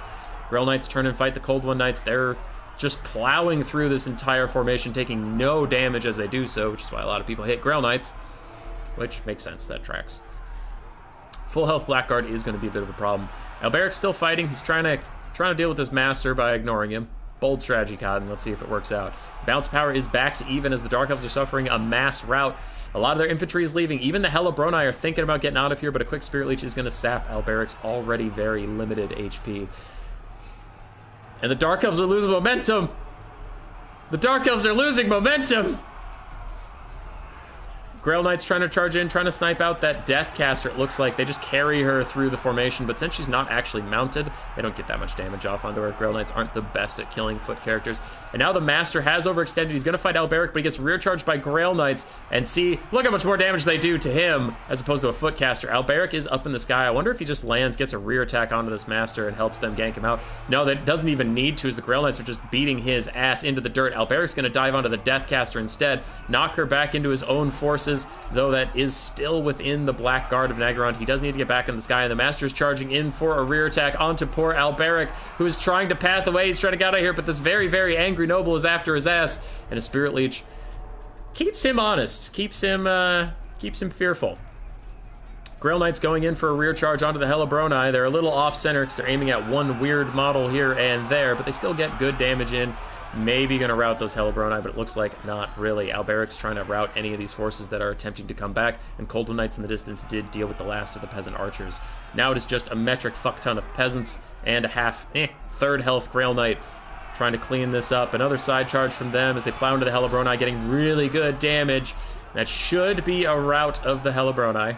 Grail Knights turn and fight the Cold One Knights. They're just plowing through this entire formation, taking no damage as they do so, which is why a lot of people hit Grail Knights, which makes sense. That tracks. Full health Blackguard is going to be a bit of a problem. Alberic's still fighting. He's trying to deal with his Master by ignoring him. Bold strategy, Cotton. Let's see if it works out. Bounce power is back to even as the Dark Elves are suffering a mass rout. A lot of their infantry is leaving. Even the Hellebroni are thinking about getting out of here, but a quick Spirit Leech is going to sap Alberic's already very limited HP. And the Dark Elves are losing momentum. The Dark Elves are losing momentum. Grail Knight's trying to charge in, trying to snipe out that Deathcaster. It looks like they just carry her through the formation, but since she's not actually mounted, they don't get that much damage off onto her. Grail Knights aren't the best at killing foot characters. And now the Master has overextended. He's going to fight Alberic, but he gets rear charged by Grail Knights. And see, look how much more damage they do to him as opposed to a footcaster. Alberic is up in the sky. I wonder if he just lands, gets a rear attack onto this Master, and helps them gank him out. No, that doesn't even need to, as the Grail Knights are just beating his ass into the dirt. Alberic's going to dive onto the Deathcaster instead, knock her back into his own forces, though that is still within the Black Guard of Naggaron. He does need to get back in the sky, and the Master's charging in for a rear attack onto poor Alberic, who is trying to path away. He's trying to get out of here, but this very, very angry noble is after his ass, and a Spirit Leech keeps him honest, keeps him fearful. Grail Knight's going in for a rear charge onto the Hellebroni. They're a little off-center because they're aiming at one weird model here and there, but they still get good damage in. Maybe going to rout those Hellebroni, but it looks like not really. Alberic's trying to rout any of these forces that are attempting to come back, and Cold One Knights in the distance did deal with the last of the peasant archers. Now it is just a metric fuck ton of peasants and a third health Grail Knight trying to clean this up. Another side charge from them as they plow into the Hellebroni, getting really good damage. That should be a rout of the Hellebroni.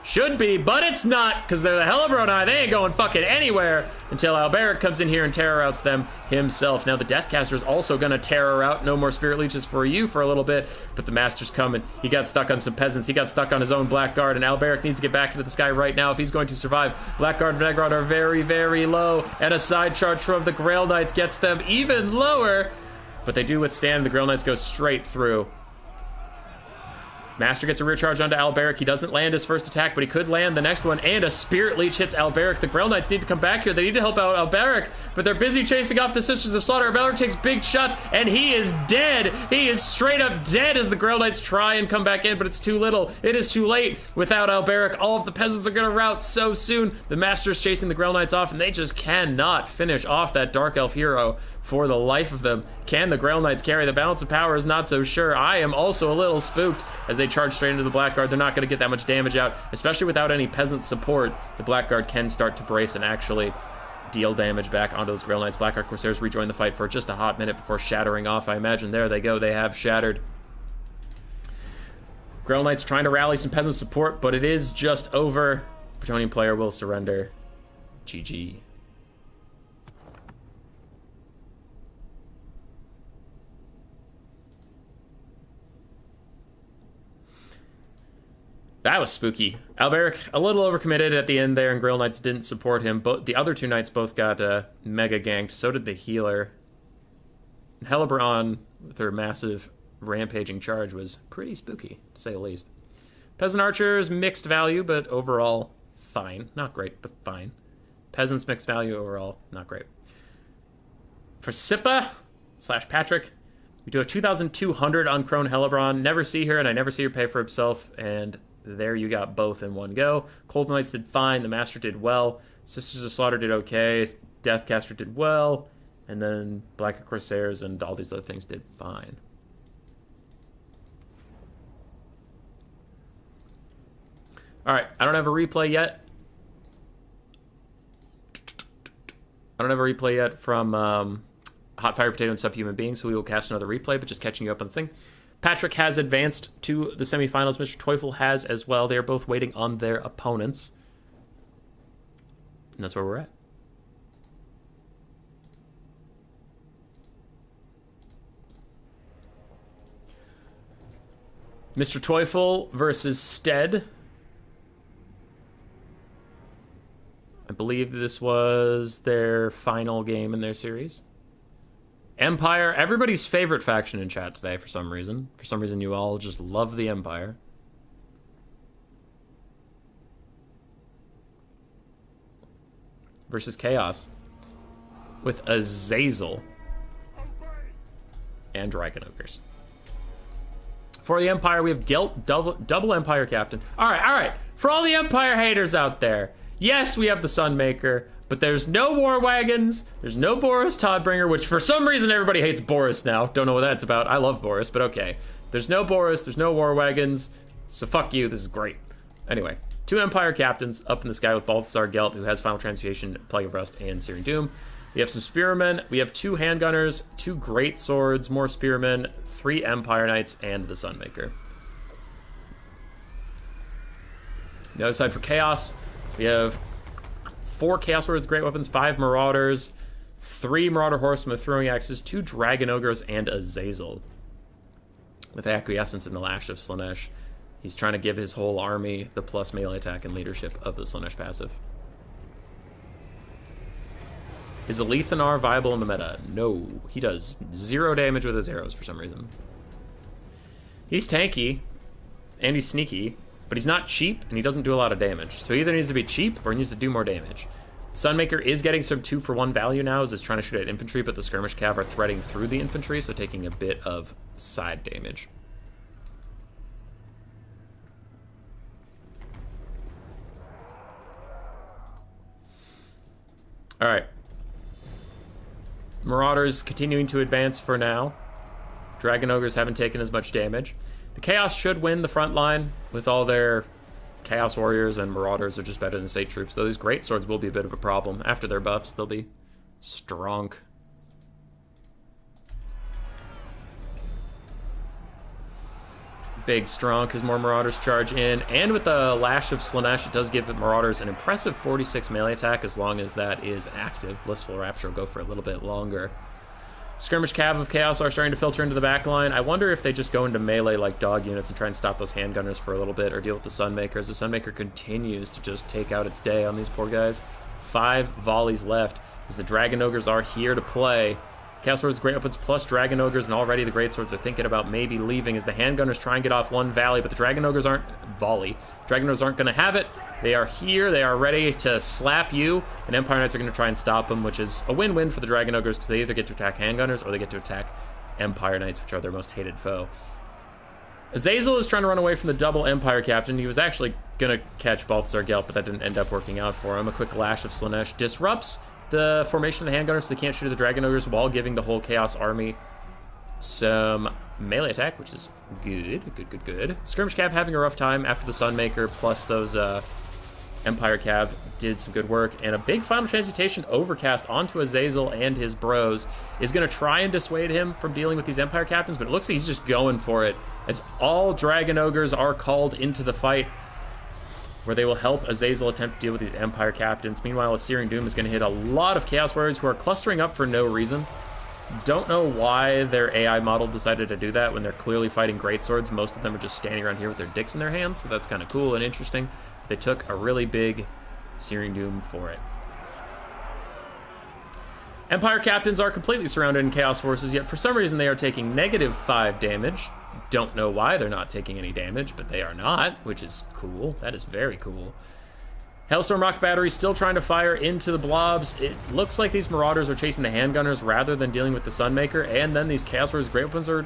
Should be, but it's not, because they're the Hellebroni. They ain't going fucking anywhere until Alberic comes in here and terror outs them himself. Now the Deathcaster is also going to terror out. No more Spirit Leeches for you for a little bit, but the Master's coming. He got stuck on some peasants. He got stuck on his own Blackguard, and Alberic needs to get back into the sky right now if he's going to survive. Blackguard and Naggaron are very, very low, and a side charge from the Grail Knights gets them even lower, but they do withstand. The Grail Knights go straight through. Master gets a rear charge onto Alberic. He doesn't land his first attack, but he could land the next one, and a Spirit Leech hits Alberic. The Grail Knights need to come back here. They need to help out Alberic, but they're busy chasing off the Sisters of Slaughter. Alberic takes big shots, and he is dead. He is straight up dead as the Grail Knights try and come back in, but it's too little. It is too late. Without Alberic, all of the peasants are going to rout so soon. The Master's chasing the Grail Knights off, and they just cannot finish off that Dark Elf hero for the life of them. Can the Grail Knights carry? The balance of power is not so sure. I am also a little spooked as they charge straight into the Blackguard. They're not going to get that much damage out, especially without any peasant support. The Blackguard can start to brace and actually deal damage back onto those Grail Knights. Blackguard Corsairs rejoin the fight for just a hot minute before shattering off. I imagine there they go. They have shattered. Grail Knights trying to rally some peasant support, but it is just over. Bretonnian player will surrender. GG. That was spooky. Alberic, a little overcommitted at the end there, and Grail Knights didn't support him. But the other two knights both got mega ganked. So did the healer. Hellebron, with her massive rampaging charge, was pretty spooky, to say the least. Peasant archers, mixed value, but overall fine. Not great, but fine. Peasants, mixed value, overall not great. For Sippa / Patrick, we do have 2,200 on Crone Hellebron. Never see her, and I never see her pay for himself, and there you got both in one go. Cold Knights did fine. The Master did well. Sisters of Slaughter did okay. Deathcaster did well. And then Black Corsairs and all these other things did fine. All right. I don't have a replay yet. From Hot Fire Potato and Subhuman Beings, so we will cast another replay, but just catching you up on the thing. Patrick has advanced to the semifinals. Mr. Teufel has as well. They are both waiting on their opponents. And that's where we're at. Mr. Teufel versus Stead. I believe this was their final game in their series. Empire, everybody's favorite faction in chat today for some reason. For some reason, you all just love the Empire. Versus Chaos. With Azazel. And Dragon Ogres. For the Empire, we have Gelt, double Empire Captain. Alright. For all the Empire haters out there, yes, we have the Sunmaker, but there's no War Wagons, there's no Boris Todbringer, which for some reason everybody hates Boris now. Don't know what that's about. I love Boris, but okay. There's no Boris, there's no War Wagons, so fuck you, this is great. Anyway, 2 Empire Captains up in the sky with Balthasar Gelt, who has Final Transmutation, Plague of Rust, and Searing Doom. We have some Spearmen, we have 2 Handgunners, 2 Great Swords, more Spearmen, 3 Empire Knights, and the Sunmaker. The other side for Chaos, we have 4 Chaos Swords, Great Weapons, 5 Marauders, 3 Marauder Horsemen with Throwing Axes, 2 Dragon Ogres, and Azazel. With Acquiescence in the Lash of Slaanesh. He's trying to give his whole army the plus melee attack and leadership of the Slaanesh passive. Is Alethanar viable in the meta? No. He does 0 damage with his arrows for some reason. He's tanky, and he's sneaky, but he's not cheap, and he doesn't do a lot of damage. So he either needs to be cheap, or he needs to do more damage. Sunmaker is getting some 2-for-1 value now, as it's trying to shoot at infantry, but the Skirmish Cav are threading through the infantry, so taking a bit of side damage. Alright. Marauders continuing to advance for now. Dragon Ogres haven't taken as much damage. The Chaos should win the front line with all their Chaos Warriors, and Marauders are just better than State Troops. Though these Great Swords will be a bit of a problem. After their buffs, they'll be strong. Big strong because more Marauders charge in. And with the Lash of Slaanesh, it does give Marauders an impressive 46 melee attack as long as that is active. Blissful Rapture will go for a little bit longer. Skirmish Cav of Chaos are starting to filter into the back line. I wonder if they just go into melee like dog units and try and stop those handgunners for a little bit, or deal with the Sunmaker, as the Sunmaker continues to just take out its day on these poor guys. 5 volleys left, as the Dragon Ogres are here to play. Chaos Swords, Great Weapons, plus Dragon Ogres, and already the Great Swords are thinking about maybe leaving as the Handgunners try and get off one volley, but the Dragon Ogres aren't Dragon Ogres aren't going to have it. They are here. They are ready to slap you, and Empire Knights are going to try and stop them, which is a win-win for the Dragon Ogres because they either get to attack Handgunners or they get to attack Empire Knights, which are their most hated foe. Azazel is trying to run away from the double Empire Captain. He was actually going to catch Balthazar Gelt, but that didn't end up working out for him. A quick Lash of Slaanesh disrupts the formation of the Handgunners so they can't shoot at the Dragon Ogres while giving the whole Chaos Army some melee attack, which is good. Skirmish Cav having a rough time after the Sunmaker, plus those Empire Cav did some good work. And a big Final Transmutation Overcast onto Azazel and his bros is going to try and dissuade him from dealing with these Empire Captains, but it looks like he's just going for it as all Dragon Ogres are called into the fight, where they will help Azazel attempt to deal with these Empire Captains. Meanwhile, a Searing Doom is going to hit a lot of Chaos Warriors who are clustering up for no reason. Don't know why their AI model decided to do that when they're clearly fighting greatswords. Most of them are just standing around here with their dicks in their hands, so that's kind of cool and interesting. They took a really big Searing Doom for it. Empire Captains are completely surrounded in Chaos Forces, yet for some reason they are taking -5 damage. Don't know why they're not taking any damage, but they are not, which is cool. That is very cool. Hailstorm Rocket Battery still trying to fire into the blobs. It looks like these Marauders are chasing the Handgunners rather than dealing with the Sunmaker, and then these Chaos Warriors Great Weapons are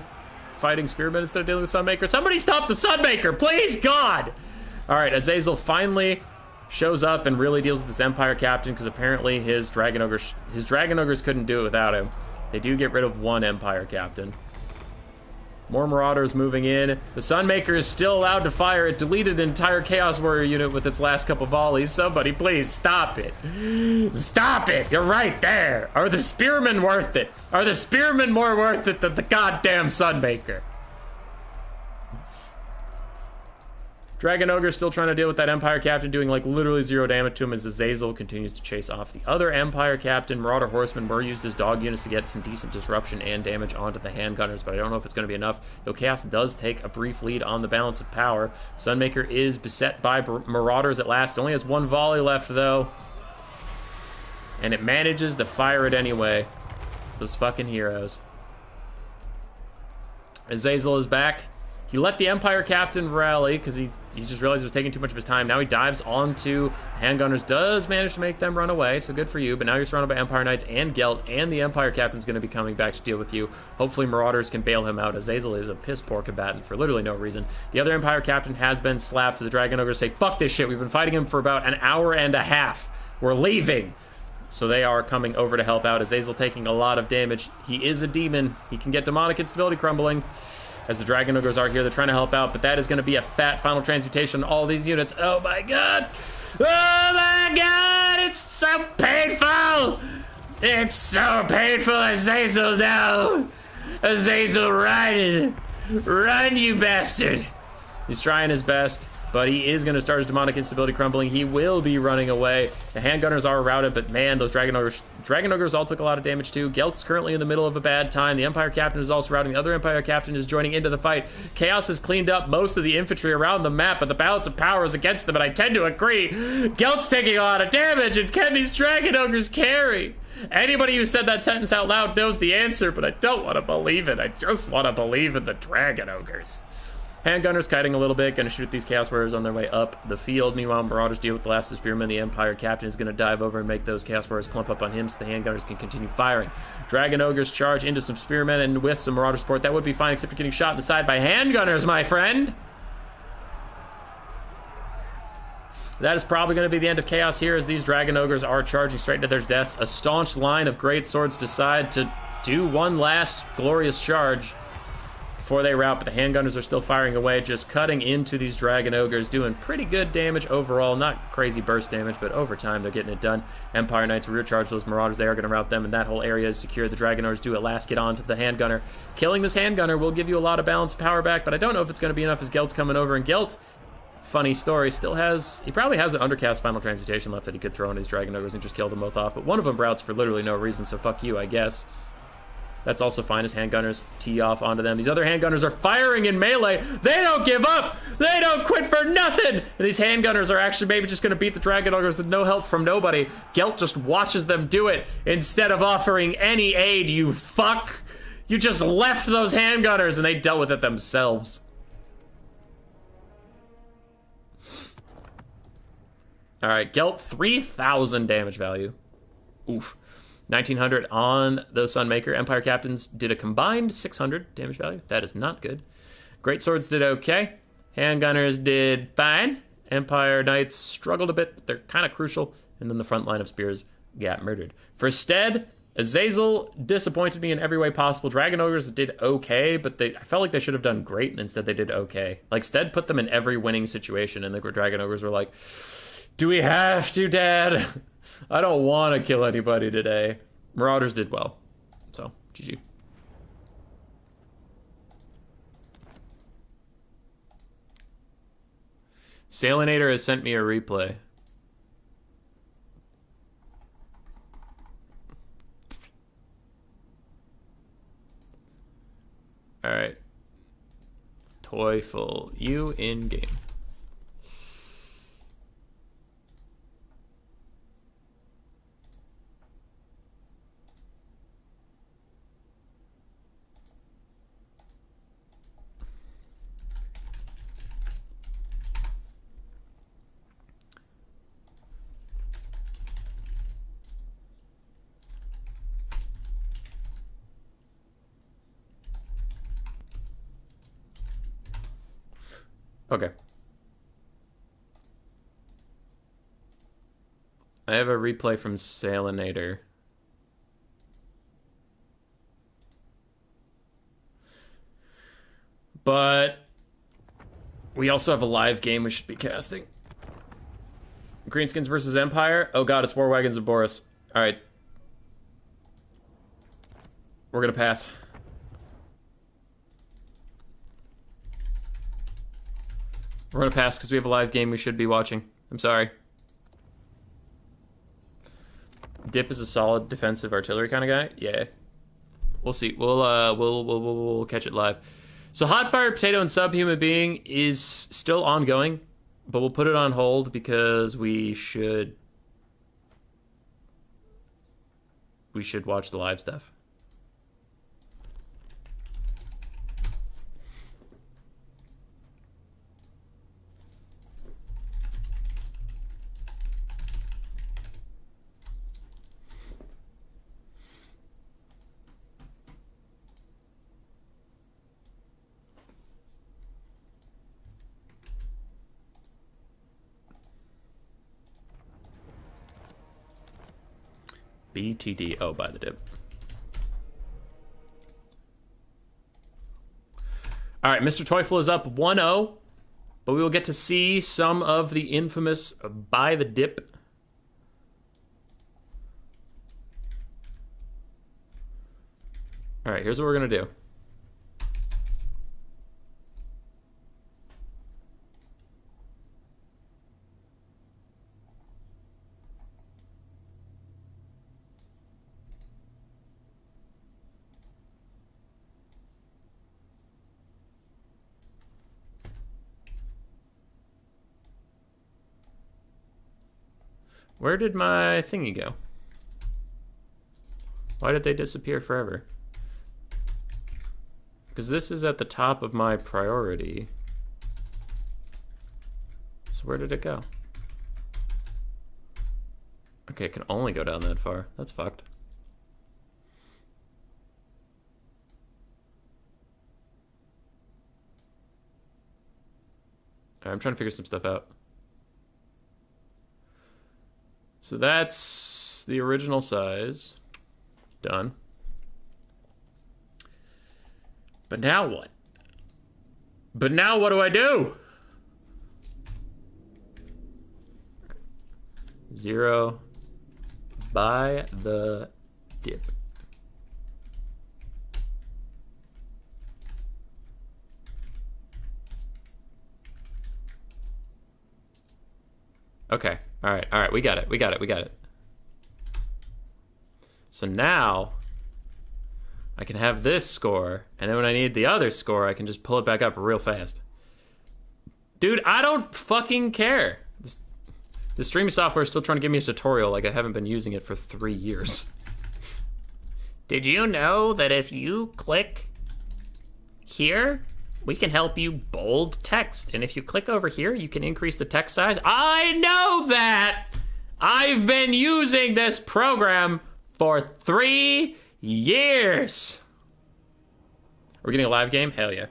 fighting Spearmen instead of dealing with Sunmaker. Somebody stop the Sunmaker, please, God! All right, Azazel finally shows up and really deals with this Empire Captain because apparently his Dragon Ogres couldn't do it without him. They do get rid of one Empire Captain. More Marauders moving in. The Sunmaker is still allowed to fire. It deleted an entire Chaos Warrior unit with its last couple volleys. Somebody please stop it. Stop it! You're right there! Are the Spearmen worth it? Are the Spearmen more worth it than the goddamn Sunmaker? Dragon Ogre still trying to deal with that Empire Captain, doing like literally 0 damage to him as Azazel continues to chase off the other Empire Captain. Marauder Horsemen were used as dog units to get some decent disruption and damage onto the Handgunners, but I don't know if it's going to be enough, though Chaos does take a brief lead on the balance of power. Sunmaker is beset by Marauders at last. It only has 1 volley left, though, and it manages to fire it anyway. Those fucking heroes. Azazel is back. He let the Empire Captain rally because he just realized it was taking too much of his time. Now he dives onto Handgunners, does manage to make them run away, so good for you. But now you're surrounded by Empire Knights and Gelt, and the Empire Captain's going to be coming back to deal with you. Hopefully Marauders can bail him out. Azazel is a piss-poor combatant for literally no reason. The other Empire Captain has been slapped. The Dragon Ogres say, fuck this shit. We've been fighting him for about an hour and a half. We're leaving. So they are coming over to help out. Azazel taking a lot of damage. He is a demon. He can get demonic instability crumbling. As the Dragon Ogres are here, they're trying to help out, but that is going to be a fat Final Transmutation on all these units. Oh my god! Oh my god! It's so painful! It's so painful, Azazel, no! Azazel, run! Run, you bastard! He's trying his best, but he is going to start his demonic instability crumbling. He will be running away. The Handgunners are routed, but man, those Dragon Ogres all took a lot of damage too. Gelt's currently in the middle of a bad time. The Empire Captain is also routing. The other Empire Captain is joining into the fight. Chaos has cleaned up most of the infantry around the map, but the balance of power is against them, and I tend to agree. Gelt's taking a lot of damage, and can these Dragon Ogres carry? Anybody who said that sentence out loud knows the answer, but I don't want to believe it. I just want to believe in the Dragon Ogres. Handgunners kiting a little bit, gonna shoot these Chaos Warriors on their way up the field. Meanwhile, Marauders deal with the last of Spearmen. The Empire Captain is gonna dive over and make those Chaos Warriors clump up on him so the Handgunners can continue firing. Dragon Ogres charge into some Spearmen, and with some Marauder support, that would be fine, except for getting shot in the side by Handgunners, my friend! That is probably going to be the end of Chaos here as these Dragon Ogres are charging straight into their deaths. A staunch line of Great Swords decide to do one last glorious charge before they rout, but the Handgunners are still firing away, just cutting into these Dragon Ogres, doing pretty good damage overall. Not crazy burst damage, but over time they're getting it done. Empire Knights rear charge those Marauders. They are going to rout them, and that whole area is secure. The Dragon Ogres do at last get onto the Handgunner. Killing this Handgunner will give you a lot of balance power back, but I don't know if it's going to be enough as Gelt's coming over, and Gelt, funny story, he probably has an undercast Final Transmutation left that he could throw into these Dragon Ogres and just kill them both off, but one of them routs for literally no reason, so fuck you, I guess. That's also fine as handgunners tee off onto them. These other handgunners are firing in melee. They don't give up. They don't quit for nothing. And these handgunners are actually maybe just going to beat the Dragon Ogres with no help from nobody. Gelt just watches them do it instead of offering any aid, you fuck. You just left those handgunners and they dealt with it themselves. All right, Gelt, 3,000 damage value. Oof. 1,900 on the Sunmaker. Empire Captains did a combined 600 damage value. That is not good. Great Swords did okay. Handgunners did fine. Empire Knights struggled a bit, but they're kind of crucial. And then the front line of spears got murdered. For Stead, Azazel disappointed me in every way possible. Dragon Ogres did okay, but I felt like they should have done great, and instead they did okay. Like, Stead put them in every winning situation, and the Dragon Ogres were like, do we have to, Dad? I don't want to kill anybody today. Marauders did well. So, GG. Salinator has sent me a replay. Alright. Teufel, you in game. Okay. I have a replay from Salinator. But we also have a live game we should be casting. Greenskins versus Empire. Oh god, it's War Wagons of Boris. Alright. We're gonna pass. We're gonna pass because we have a live game we should be watching. I'm sorry. Dip is a solid defensive artillery kind of guy. Yeah. We'll see. We'll catch it live. So Hot Fire Potato and Subhuman Being is still ongoing, but we'll put it on hold because we should watch the live stuff. BTD. Oh, by the dip. All right, Mr. Teufel is up 1-0, but we will get to see some of the infamous Buy the Dip. All right, here's what we're going to do. Where did my thingy go? Why did they disappear forever? Because this is at the top of my priority. So where did it go? Okay, it can only go down that far. That's fucked. All right, I'm trying to figure some stuff out. So that's the original size. Done. But now what? But now what do I do? 0. Buy the dip. Okay. All right, we got it. So now I can have this score, and then when I need the other score, I can just pull it back up real fast. Dude, I don't fucking care. The streaming software is still trying to give me a tutorial like I haven't been using it for 3 years. Did you know that if you click here, we can help you bold text? And if you click over here, you can increase the text size. I know that! I've been using this program for 3 years. Are we getting a live game? Hell yeah.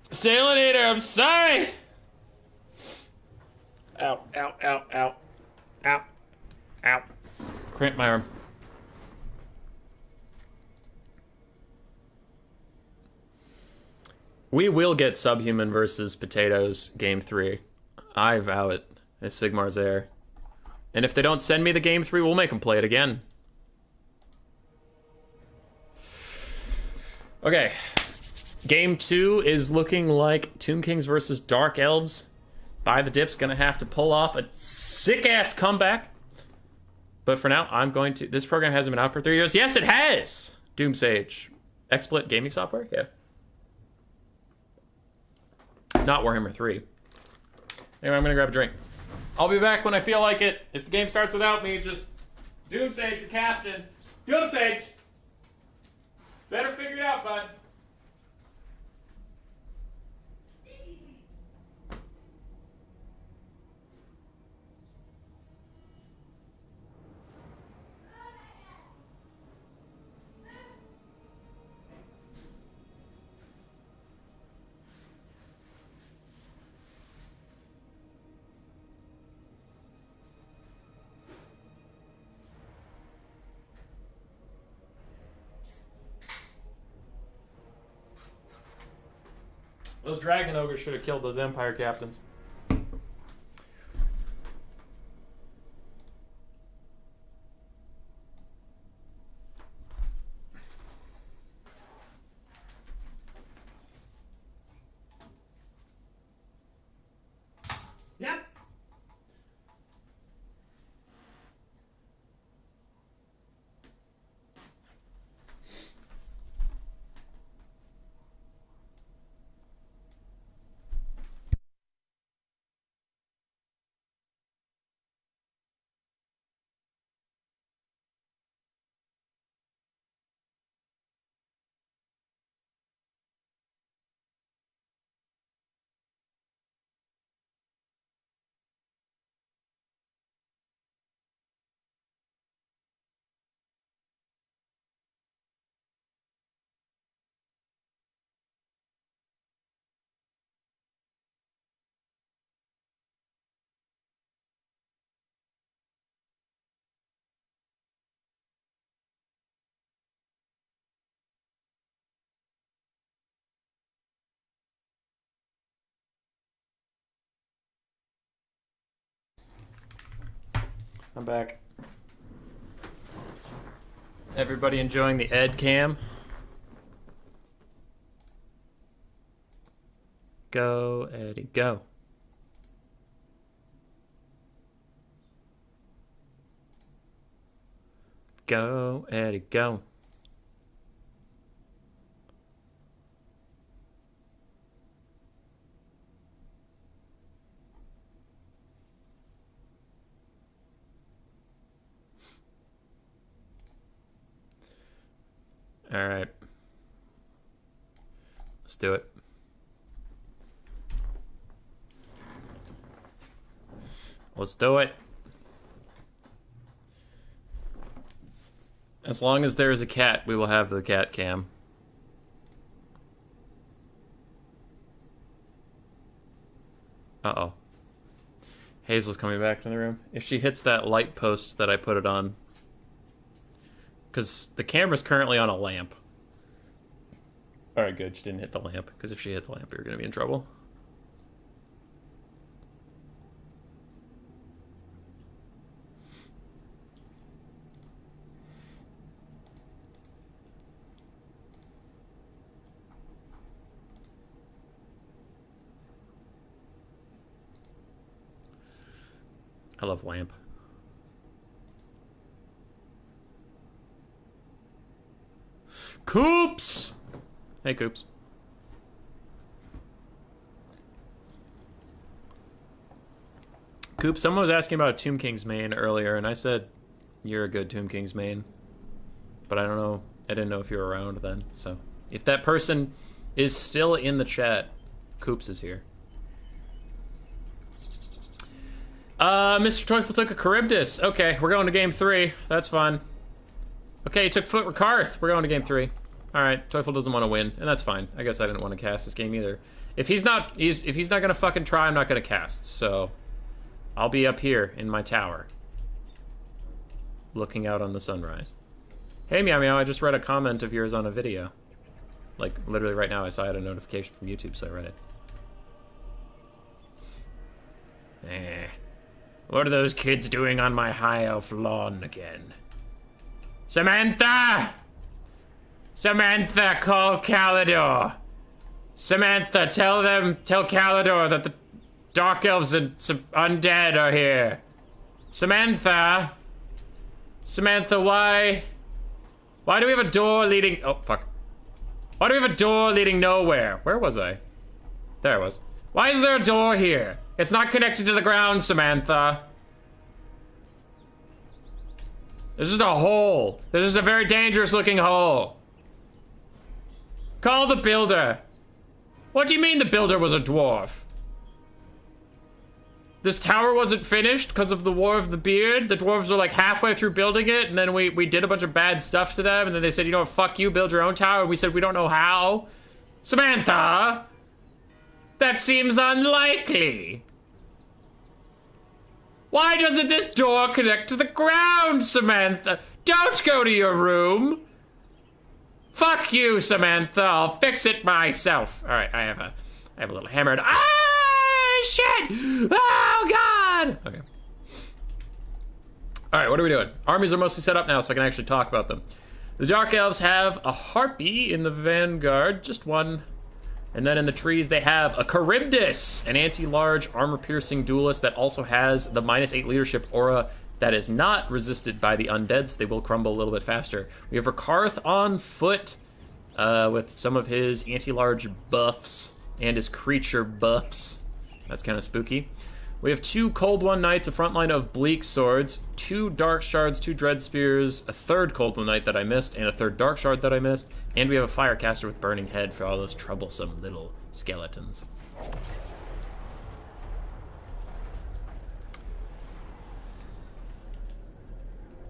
Salinator, I'm sorry! Ow, ow, ow, ow. Ow. Ow. Cramp my arm. We will get Subhuman versus Potatoes Game 3. I vow it, as Sigmar's there. And if they don't send me the Game 3, we'll make them play it again. Okay. Game 2 is looking like Tomb Kings versus Dark Elves. Buy the Dip's gonna have to pull off a sick-ass comeback. But for now, I'm going to... This program hasn't been out for 3 years. Yes, it has! Doom Sage. XSplit gaming software? Yeah. Not Warhammer 3. Anyway, I'm gonna grab a drink. I'll be back when I feel like it. If the game starts without me, just... Doom Sage, you're casting. Doom Sage! Better figure it out, bud. Those dragon ogres should have killed those Empire captains. Yep. I'm back. Everybody enjoying the Ed Cam? Go, Eddie, go. Go, Eddie, go. All right. Let's do it. Let's do it. As long as there is a cat, we will have the cat cam. Uh-oh. Hazel's coming back to the room. If she hits that light post that I put it on. Because the camera's currently on a lamp. Alright, good. She didn't hit the lamp. Because if she hit the lamp, we were going to be in trouble. I love lamp. Coops! Hey, Coops. Coop, someone was asking about Tomb King's main earlier, and I said, you're a good Tomb King's main. But I don't know. I didn't know if you were around then. So, if that person is still in the chat, Coops is here. Mr. Teufel took a Charybdis. Okay, we're going to game 3. That's fine. Okay, he took Foot Karth. We're going to game 3. Alright, Teufel doesn't want to win, and that's fine. I guess I didn't want to cast this game either. If he's not gonna fucking try, I'm not gonna cast, so... I'll be up here in my tower, looking out on the sunrise. Hey, Meow Meow, I just read a comment of yours on a video. Like, literally right now, I saw I had a notification from YouTube, so I read it. What are those kids doing on my high elf lawn again? Samantha! Samantha, call Calidor! Samantha, tell Calidor that the Dark Elves and some undead are here. Samantha? Samantha, why do we have a door leading... Oh, fuck. Why do we have a door leading nowhere? Where was I? There I was. Why is there a door here? It's not connected to the ground, Samantha. There's just a hole. There's just a very dangerous looking hole. Call the builder. What do you mean the builder was a dwarf? This tower wasn't finished because of the War of the Beard. The dwarves were like halfway through building it, and then we did a bunch of bad stuff to them, and then they said, you know what, fuck you, build your own tower. And we said, we don't know how. Samantha! That seems unlikely. Why doesn't this door connect to the ground, Samantha? Don't go to your room. Fuck you, Samantha. I'll fix it myself. All right, I have a little hammer. Shit! Oh, God! Okay. Alright, what are we doing? Armies are mostly set up now, so I can actually talk about them. The Dark Elves have a Harpy in the vanguard, just one. And then in the trees, they have a Charybdis, an anti-large, armor-piercing duelist that also has the -8 leadership aura that is not resisted by the undead, so they will crumble a little bit faster. We have Rakarth on foot with some of his anti-large buffs and his creature buffs. That's kind of spooky. We have 2 Cold One Knights, a front line of Bleak Swords, 2 Dark Shards, 2 Dread Spears, a 3rd Cold One Knight that I missed, and a 3rd Dark Shard that I missed, and we have a Firecaster with Burning Head for all those troublesome little skeletons.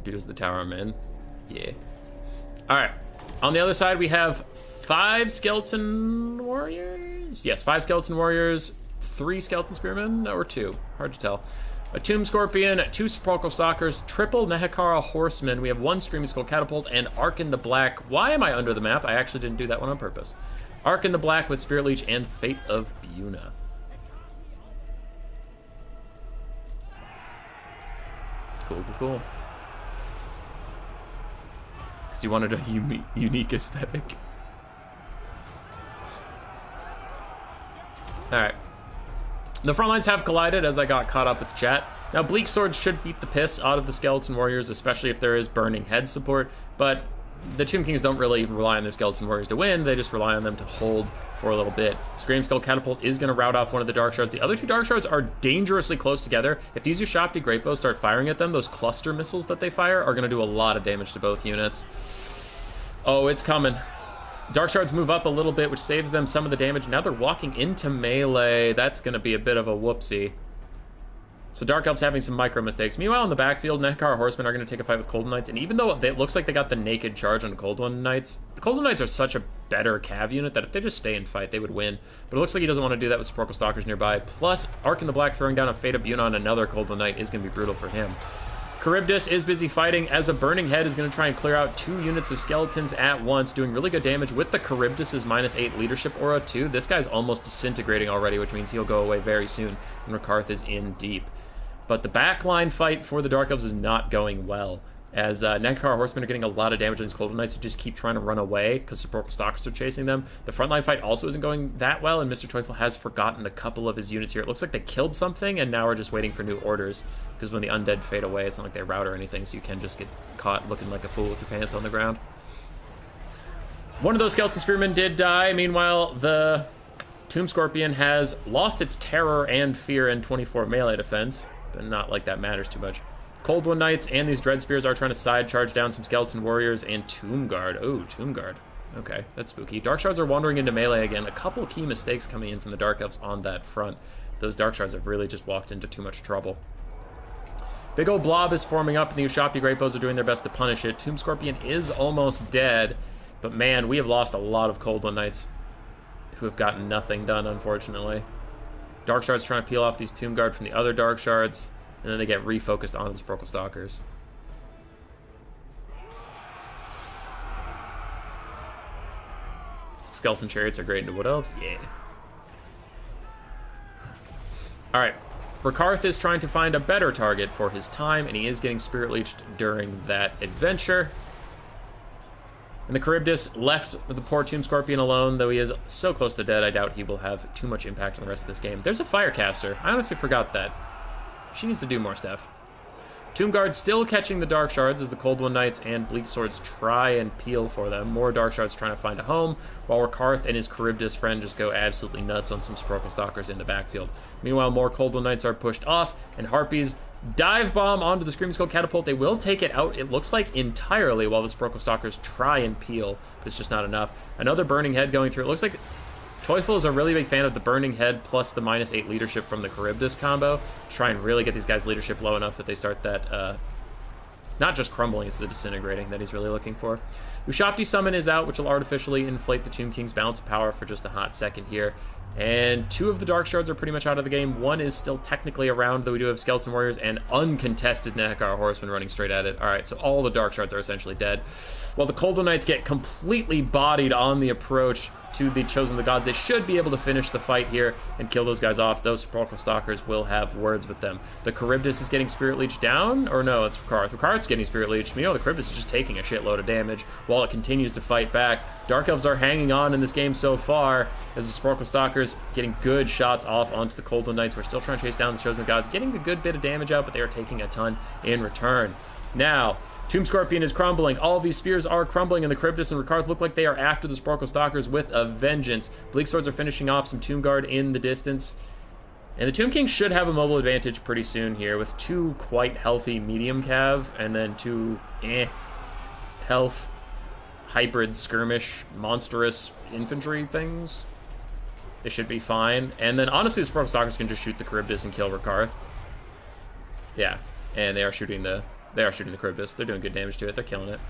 Here's the tower I'm in. Yeah. Alright. On the other side, we have 5 Skeleton Warriors? Yes, 5 Skeleton Warriors, 3 Skeleton Spearmen, or 2, hard to tell. A Tomb Scorpion, 2 Sepulchral Stalkers, triple Nehekara Horsemen. We have 1 Screaming Skull Catapult, and Ark in the Black. Why am I under the map? I actually didn't do that one on purpose. Ark in the Black with Spirit Leech and Fate of Buna. Cool, cool, cool. Because you wanted a unique aesthetic. Alright. The front lines have collided as I got caught up with chat. Now, Bleak Swords should beat the piss out of the Skeleton Warriors, especially if there is Burning Head support, but the Tomb Kings don't really rely on their Skeleton Warriors to win, they just rely on them to hold for a little bit. Scream Skull Catapult is going to rout off one of the Dark Shards. The other 2 Dark Shards are dangerously close together. If these Ushabti Great Bows start firing at them, those cluster missiles that they fire are going to do a lot of damage to both units. Oh, it's coming. Dark Shards move up a little bit, which saves them some of the damage. Now they're walking into melee. That's going to be a bit of a whoopsie. So Dark Elves having some micro mistakes. Meanwhile, in the backfield, Nehekara Horsemen are going to take a fight with Cold One Knights. And even though it looks like they got the naked charge on Cold One Knights, the Cold One Knights are such a better cav unit that if they just stay and fight, they would win. But it looks like he doesn't want to do that with Sepulchral Stalkers nearby. Plus, Ark in the Black throwing down a Fate of Buna on another Cold One Knight is going to be brutal for him. Charybdis is busy fighting as a Burning Head is going to try and clear out 2 units of skeletons at once, doing really good damage with the Charybdis' -8 leadership aura too. This guy's almost disintegrating already, which means he'll go away very soon, and Rakarth is in deep. But the backline fight for the Dark Elves is not going well, as Nehekara Horsemen are getting a lot of damage on these Cold Knights who just keep trying to run away because Sepulchral Stalkers are chasing them. The frontline fight also isn't going that well, and Mr. Teufel has forgotten a couple of his units here. It looks like they killed something, and now we're just waiting for new orders, because when the undead fade away, it's not like they rout or anything, so you can just get caught looking like a fool with your pants on the ground. One of those Skeleton Spearmen did die. Meanwhile, the Tomb Scorpion has lost its terror and fear and 24 melee defense, but not like that matters too much. Cold One Knights and these Dread Spears are trying to side charge down some Skeleton Warriors and Tomb Guard. Oh, Tomb Guard. Okay, that's spooky. Dark Shards are wandering into melee again. A couple key mistakes coming in from the Dark Elves on that front. Those Dark Shards have really just walked into too much trouble. Big old blob is forming up, and the Ushabti Great Bows are doing their best to punish it. Tomb Scorpion is almost dead, but man, we have lost a lot of Cold One Knights who have gotten nothing done, unfortunately. Dark Shards trying to peel off these Tomb Guard from the other Dark Shards, and then they get refocused onto the Sporkle Stalkers. Skeleton Chariots are great into Wood Elves. Yeah. Alright. Rakarth is trying to find a better target for his time, and he is getting Spirit Leeched during that adventure. And the Charybdis left the poor Tomb Scorpion alone, though he is so close to dead, I doubt he will have too much impact on the rest of this game. There's a Firecaster. I honestly forgot that. She needs to do more stuff. Tomb Guard still catching the Dark Shards as the Cold One Knights and Bleak Swords try and peel for them. More Dark Shards trying to find a home, while Rakarth and his Charybdis friend just go absolutely nuts on some Sporkle Stalkers in the backfield. Meanwhile, more Cold One Knights are pushed off, and Harpies dive bomb onto the Screaming Skull Catapult. They will take it out, it looks like, entirely, while the Sporkle Stalkers try and peel, but it's just not enough. Another Burning Head going through. It looks like Teufel is a really big fan of the Burning Head plus the -8 leadership from the Charybdis combo. Try and really get these guys' leadership low enough that they start that, not just crumbling, it's the disintegrating that he's really looking for. Ushabti Summon is out, which will artificially inflate the Tomb King's balance of power for just a hot second here. And 2 of the Dark Shards are pretty much out of the game. 1 is still technically around, though we do have Skeleton Warriors and uncontested Nehekar Horsemen running straight at it. Alright, so all the Dark Shards are essentially dead. While the Cold One Knights get completely bodied on the approach to the Chosen of the Gods, they should be able to finish the fight here and kill those guys off. Those Sporkle Stalkers will have words with them. The Charybdis is getting Spirit Leech down, or no, it's Rakarth. Rakarth's getting Spirit Leech. You know, the Charybdis is just taking a shitload of damage while it continues to fight back. Dark Elves are hanging on in this game so far as the Sporkle Stalkers getting good shots off onto the Cold One Knights. We're still trying to chase down the Chosen Gods, getting a good bit of damage out, but they are taking a ton in return. Now, Tomb Scorpion is crumbling. All of these spears are crumbling, and the Charybdis and Rakarth look like they are after the Sporkle Stalkers with a vengeance. Bleak Swords are finishing off some Tomb Guard in the distance. And the Tomb King should have a mobile advantage pretty soon here with 2 quite healthy medium cav and then 2 health hybrid skirmish monstrous infantry things. They should be fine. And then honestly, the Sporkle Stalkers can just shoot the Charybdis and kill Rakarth. Yeah, and they are shooting the Charybdis. They're doing good damage to it. They're killing it.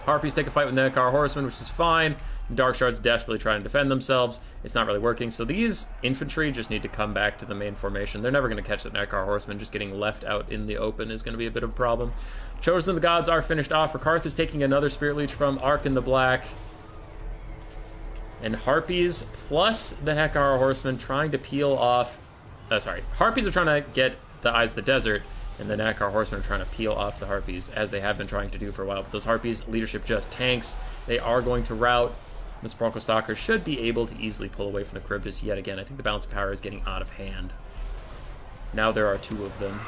Harpies take a fight with Nehekar Horsemen, which is fine. Dark Shards desperately trying to defend themselves. It's not really working, so these infantry just need to come back to the main formation. They're never going to catch the Nehekar Horsemen. Just getting left out in the open is going to be a bit of a problem. Chosen of the Gods are finished off. Rakarth is taking another Spirit Leech from Ark in the Black. And Harpies plus the Nehekar Horsemen trying to peel off... Harpies are trying to get the Eyes of the Desert, and the Nehekar Horsemen are trying to peel off the Harpies, as they have been trying to do for a while. But those Harpies' leadership just tanks. They are going to rout. The Sporkle Stalkers should be able to easily pull away from the Charybdis yet again. I think the balance of power is getting out of hand. Now there are 2 of them.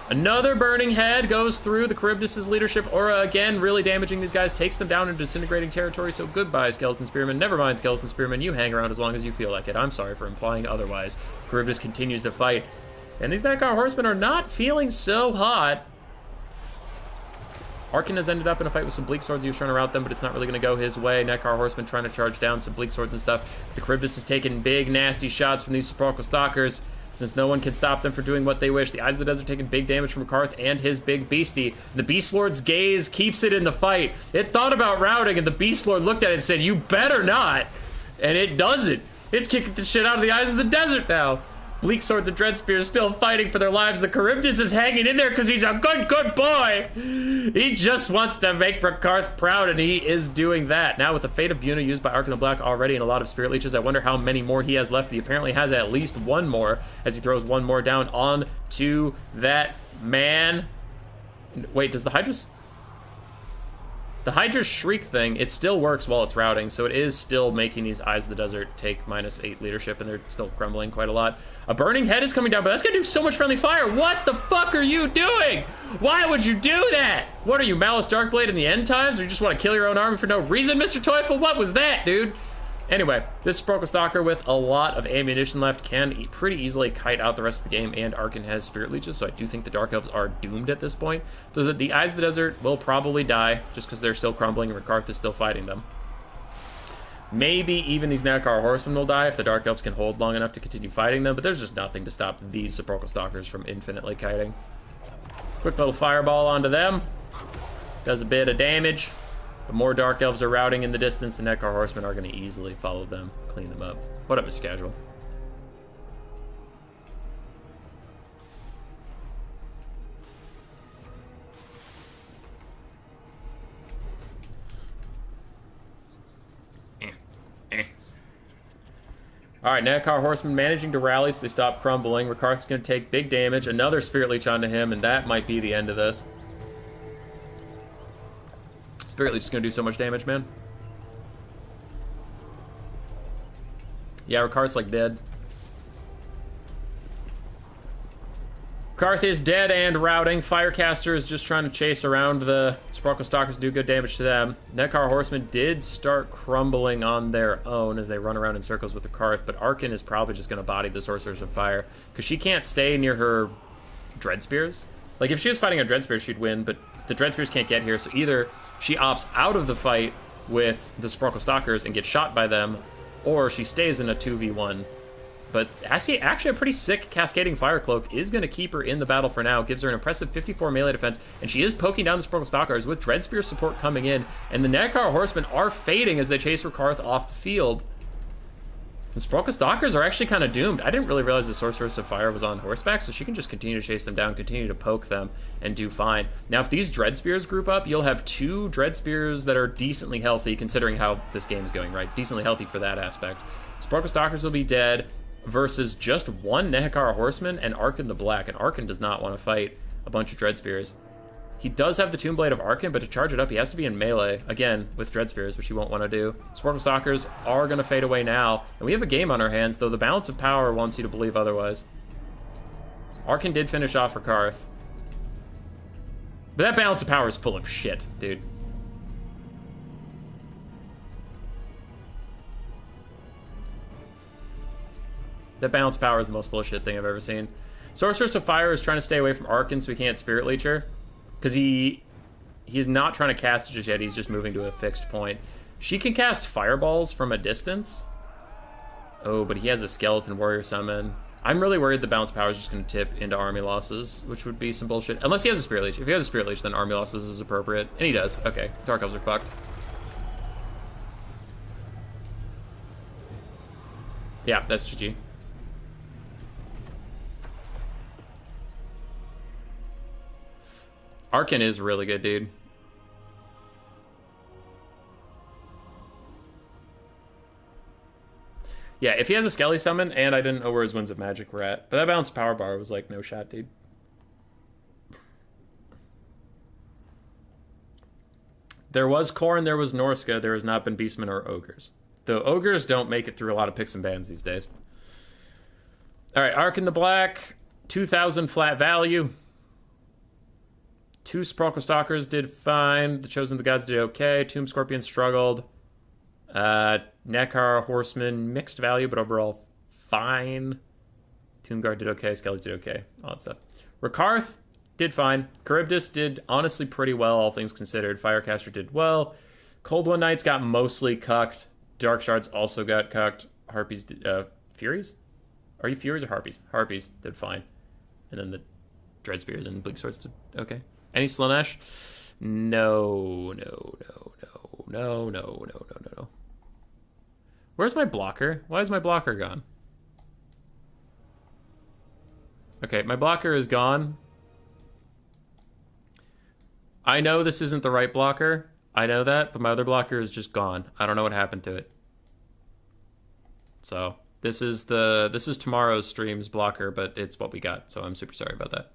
Another Burning Head goes through the Charybdis' leadership. Aura, again, really damaging these guys. Takes them down into disintegrating territory. So goodbye, Skeleton Spearmen. Never mind, Skeleton Spearmen. You hang around as long as you feel like it. I'm sorry for implying otherwise. Charybdis continues to fight. And these Nehekar Horsemen are not feeling so hot. Arkin has ended up in a fight with some Bleak Swords. He was trying to rout them, but it's not really going to go his way. Nehekar Horsemen trying to charge down some Bleak Swords and stuff. The Charybdis is taking big, nasty shots from these Sporkle Stalkers, since no one can stop them from doing what they wish. The Eyes of the Desert taking big damage from Rakarth and his big beastie. The Beast Lord's gaze keeps it in the fight. It thought about routing, and the Beast Lord looked at it and said, "You better not." And it doesn't. It's kicking the shit out of the Eyes of the Desert now. Bleak Swords and Dread Spears still fighting for their lives. The Charybdis is hanging in there because he's a good boy. He just wants to make Rakarth proud, and he is doing that. Now with the Fate of Buna used by Ark in the Black already and a lot of Spirit Leeches, I wonder how many more he has left. He apparently has at least 1 more as he throws 1 more down on to that man. Wait, does the Hydra... The Hydra's Shriek thing, it still works while it's routing, so it is still making these Eyes of the Desert take -8 leadership, and they're still crumbling quite a lot. A Burning Head is coming down, but that's gonna do so much friendly fire. What the fuck are you doing? Why would you do that? What are you, Malice Darkblade in the end times, or you just want to kill your own army for no reason, Mr. Teufel? What was that, dude? Anyway, this Sepulchral Stalker with a lot of ammunition left can pretty easily kite out the rest of the game, and Arkan has Spirit Leeches, so I do think the Dark Elves are doomed at this point. The Eyes of the Desert will probably die, just because they're still crumbling and Rakarth is still fighting them. Maybe even these Nekar Horsemen will die if the Dark Elves can hold long enough to continue fighting them, but there's just nothing to stop these Sepulchral Stalkers from infinitely kiting. Quick little fireball onto them. Does a bit of damage. The more Dark Elves are routing in the distance, the Nekar Horsemen are going to easily follow them, clean them up. What up, Mr. Casual? Alright, Nekar Horsemen managing to rally, so they stop crumbling. Rakarth's going to take big damage. Another Spirit Leech onto him, and that might be the end of this. Spirit Leech is going to do so much damage, man. Yeah, Rakarth's like dead. Karth is dead and routing. Firecaster is just trying to chase around the Sepulchral Stalkers, do good damage to them. Nekar Horsemen did start crumbling on their own as they run around in circles with the Karth, but Arkan is probably just going to body the Sorceress of Fire, because she can't stay near her Dread Spears. Like, if she was fighting a Dread Spear, she'd win, but the Dread Spears can't get here, so either she opts out of the fight with the Sepulchral Stalkers and gets shot by them, or she stays in a 2v1. But actually a pretty sick Cascading Fire Cloak is going to keep her in the battle for now. Gives her an impressive 54 melee defense, and she is poking down the Sepulchral Stalkers with Dread Spear support coming in, and the Nekar Horsemen are fading as they chase Rakarth off the field. The Sepulchral Stalkers are actually kind of doomed. I didn't really realize the Sorceress of Fire was on horseback, so she can just continue to chase them down, continue to poke them, and do fine. Now, if these Dread Spears group up, you'll have 2 Dread Spears that are decently healthy, considering how this game is going, right? Decently healthy for that aspect. Sepulchral Stalkers will be dead, versus just 1 Nekar Horseman and Arkan the Black, and Arkan does not want to fight a bunch of Dread Spears. He does have the Tomb Blade of Arkan, but to charge it up, he has to be in melee, again, with Dread Spears, which he won't want to do. Sepulchral Stalkers are going to fade away now, and we have a game on our hands, though the balance of power wants you to believe otherwise. Arkan did finish off Rakarth. But that balance of power is full of shit, dude. That balance power is the most full of shit thing I've ever seen. Sorceress of Fire is trying to stay away from Arkan so he can't Spirit Leech her. Because he is not trying to cast it just yet, he's just moving to a fixed point. She can cast fireballs from a distance. Oh, but he has a Skeleton Warrior summon. I'm really worried the balance power is just going to tip into army losses, which would be some bullshit. Unless he has a Spirit Leech. If he has a Spirit Leech, then army losses is appropriate. And he does. Okay, Dark Elves are fucked. Yeah, that's GG. Arkan is really good, dude. Yeah, if he has a Skelly summon, and I didn't know where his Winds of Magic were at, but that balanced power bar was like, no shot, dude. There was Khorne, there was Norska, there has not been Beastmen or Ogres. Though Ogres don't make it through a lot of picks and bans these days. Alright, Arkan the Black, 2,000 flat value. 2 Sepulchral Stalkers did fine. The Chosen of the Gods did okay. Tomb Scorpion struggled. Nekar Horseman, mixed value, but overall fine. Tomb Guard did okay. Skellies did okay. All that stuff. Rakarth did fine. Charybdis did honestly pretty well, all things considered. Firecaster did well. Cold One Knights got mostly cucked. Dark Shards also got cucked. Harpies did... Furies? Are you Furies or Harpies? Harpies did fine. And then the Dread Spears and Bleak Swords did okay. Any Slaanesh? No. Where's my blocker? Why is my blocker gone? Okay, my blocker is gone. I know this isn't the right blocker. I know that, but my other blocker is just gone. I don't know what happened to it. So, this is tomorrow's stream's blocker, but it's what we got, so I'm super sorry about that.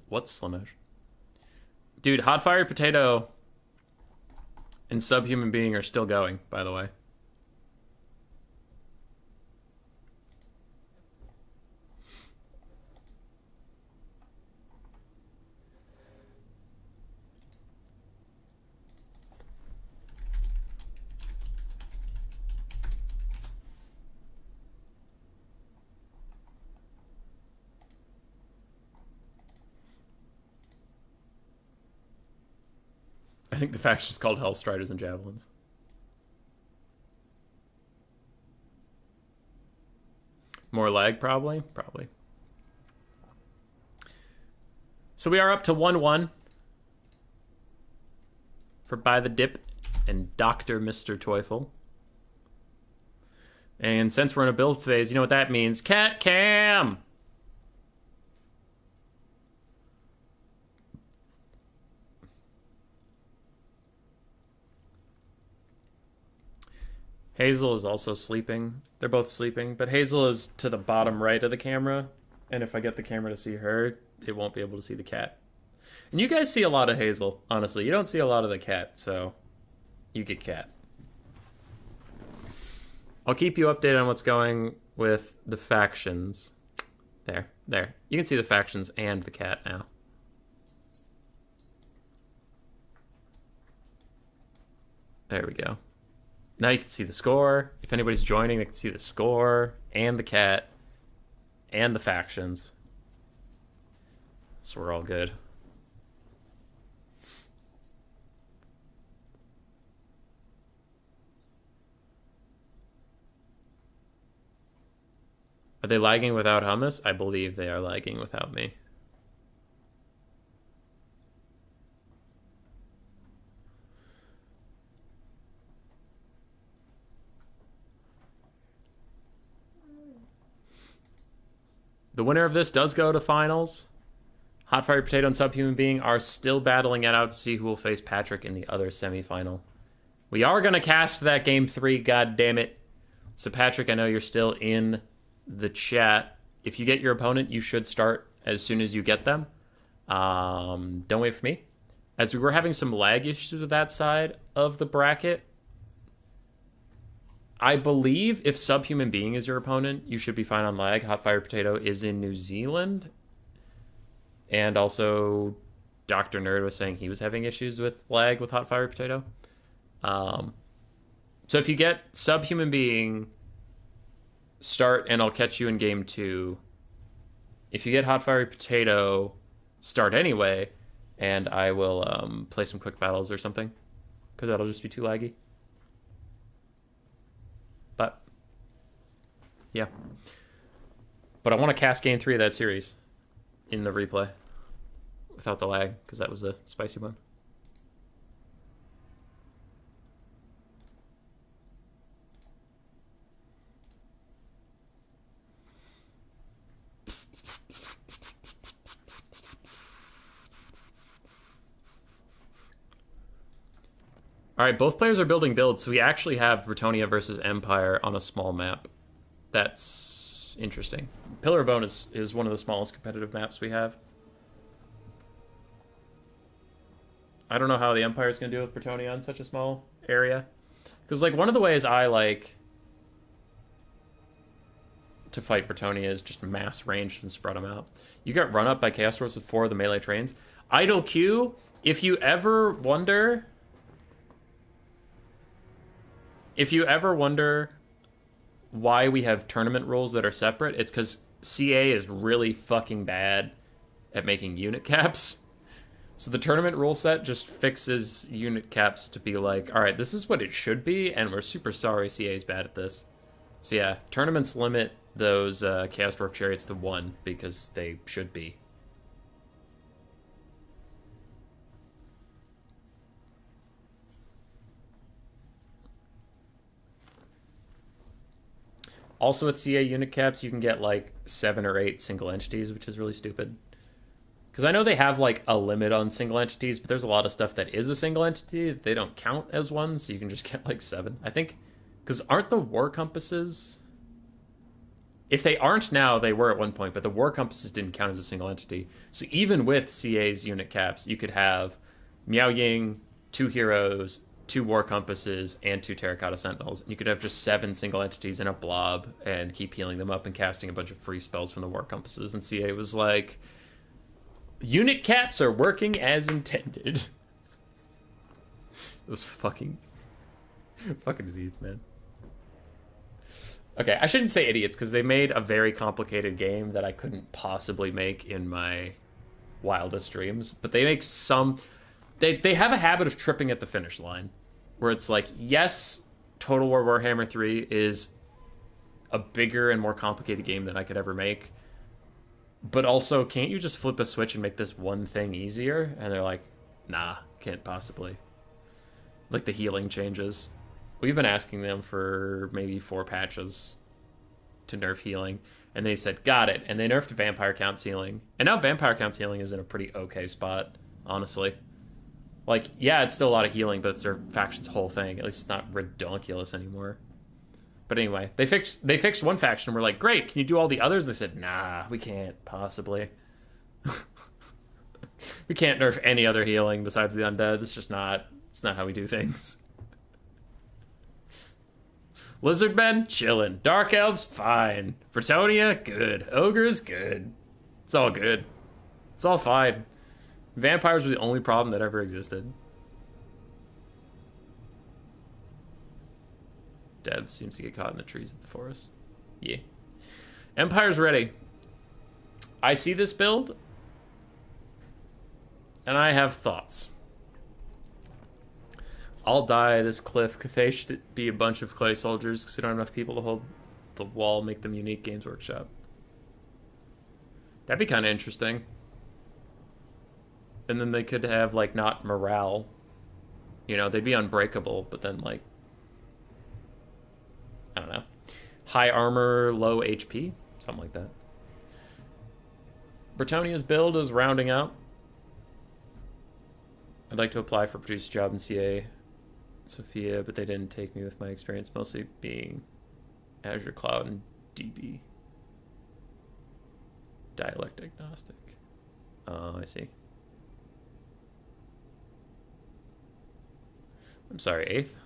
What's Slanesh? Dude, Hot Fire Potato and Subhuman Being are still going, by the way. I think the faction's called Hellstriders and Javelins. More lag, probably? Probably. So we are up to 1-1 for By the Dip and Dr. Mr. Teufel. And since we're in a build phase, you know what that means. Cat Cam! Hazel is also sleeping. They're both sleeping, but Hazel is to the bottom right of the camera, and if I get the camera to see her, it won't be able to see the cat. And you guys see a lot of Hazel, honestly. You don't see a lot of the cat, so you get cat. I'll keep you updated on what's going with the factions. There. You can see the factions and the cat now. There we go. Now you can see the score. If anybody's joining, they can see the score and the cat and the factions. So we're all good. Are they lagging without hummus? I believe they are lagging without me. The winner of this does go to finals. Hot Fire Potato and Subhuman Being are still battling it out to see who will face Patrick in the other semifinal. We are going to cast that game 3, god damn it. So Patrick, I know you're still in the chat. If you get your opponent, you should start as soon as you get them. Don't wait for me. As we were having some lag issues with that side of the bracket, I believe if Subhuman Being is your opponent, you should be fine on lag. Hot Fire Potato is in New Zealand. And also, Dr. Nerd was saying he was having issues with lag with Hot Fire Potato. So if you get Subhuman Being, start and I'll catch you in game 2. If you get Hot Fire Potato, start anyway, and I will play some quick battles or something, because that'll just be too laggy. But yeah, but I want to cast game 3 of that series in the replay without the lag, because that was a spicy one. All right, both players are building builds, so we actually have Bretonnia versus Empire on a small map. That's interesting. Pillar of Bone is one of the smallest competitive maps we have. I don't know how the Empire is going to deal with Bretonnia in such a small area. Because, like, one of the ways I like to fight Bretonnia is just mass ranged and spread them out. You get run up by Chaos Dwarfs with 4 of the melee trains. Idle Q, if you ever wonder... If you ever wonder why we have tournament rules that are separate, it's because CA is really fucking bad at making unit caps. So the tournament rule set just fixes unit caps to be like, all right, this is what it should be, and we're super sorry CA is bad at this. So yeah, tournaments limit those Chaos Dwarf Chariots to 1 because they should be. Also with CA unit caps, you can get like 7 or 8 single entities, which is really stupid. Because I know they have like a limit on single entities, but there's a lot of stuff that is a single entity that they don't count as one, so you can just get like 7. I think, because aren't the war compasses If they aren't now, they were at one point, but the war compasses didn't count as a single entity. So even with CA's unit caps, you could have Miao Ying, 2 heroes, 2 war compasses, and 2 terracotta sentinels. And you could have just 7 single entities in a blob and keep healing them up and casting a bunch of free spells from the war compasses. And CA was like, unit caps are working as intended. Those fucking idiots, man. Okay, I shouldn't say idiots, because they made a very complicated game that I couldn't possibly make in my wildest dreams. But they make some... They have a habit of tripping at the finish line, where it's like, yes, Total War Warhammer 3 is a bigger and more complicated game than I could ever make. But also, can't you just flip a switch and make this one thing easier? And they're like, nah, can't possibly. Like the healing changes. We've been asking them for maybe 4 patches to nerf healing, and they said, got it. And they nerfed Vampire Count's healing. And now Vampire Count's healing is in a pretty okay spot, honestly. Like, yeah, it's still a lot of healing, but it's their faction's whole thing. At least it's not redonkulous anymore. But anyway, they fixed one faction, and we're like, great, can you do all the others? They said, nah, we can't, possibly. We can't nerf any other healing besides the undead. It's not how we do things. Lizardmen, chillin'. Dark Elves, fine. Bretonnia, good. Ogres, good. It's all good. It's all fine. Vampires were the only problem that ever existed. Dev seems to get caught in the trees of the forest. Yeah. Empire's ready. I see this build, and I have thoughts. I'll die this cliff. Cathay should be a bunch of clay soldiers because they don't have enough people to hold the wall, make them unique. Games Workshop. That'd be kind of interesting. And then they could have, like, not morale. You know, they'd be unbreakable, but then, like, I don't know. High armor, low HP? Something like that. Bretonnia's build is rounding out. I'd like to apply for producer job in CA Sophia, but they didn't take me with my experience mostly being Azure Cloud and DB. Dialect agnostic. Oh, I see. I'm sorry, 8th.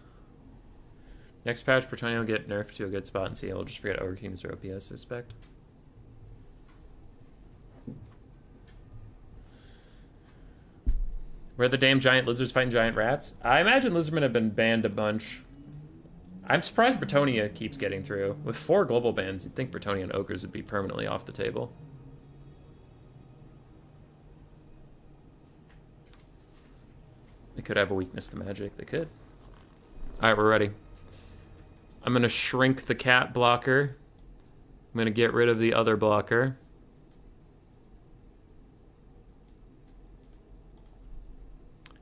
Next patch, Bretonnia will get nerfed to a good spot, and CA will just forget Ogre Kingdoms or OPS, I suspect. Where are the damn giant lizards fighting giant rats? I imagine lizardmen have been banned a bunch. I'm surprised Bretonnia keeps getting through. With 4 global bans, you'd think Bretonnia and ogres would be permanently off the table. They could have a weakness to magic. They could. Alright, we're ready. I'm going to shrink the cat blocker. I'm going to get rid of the other blocker.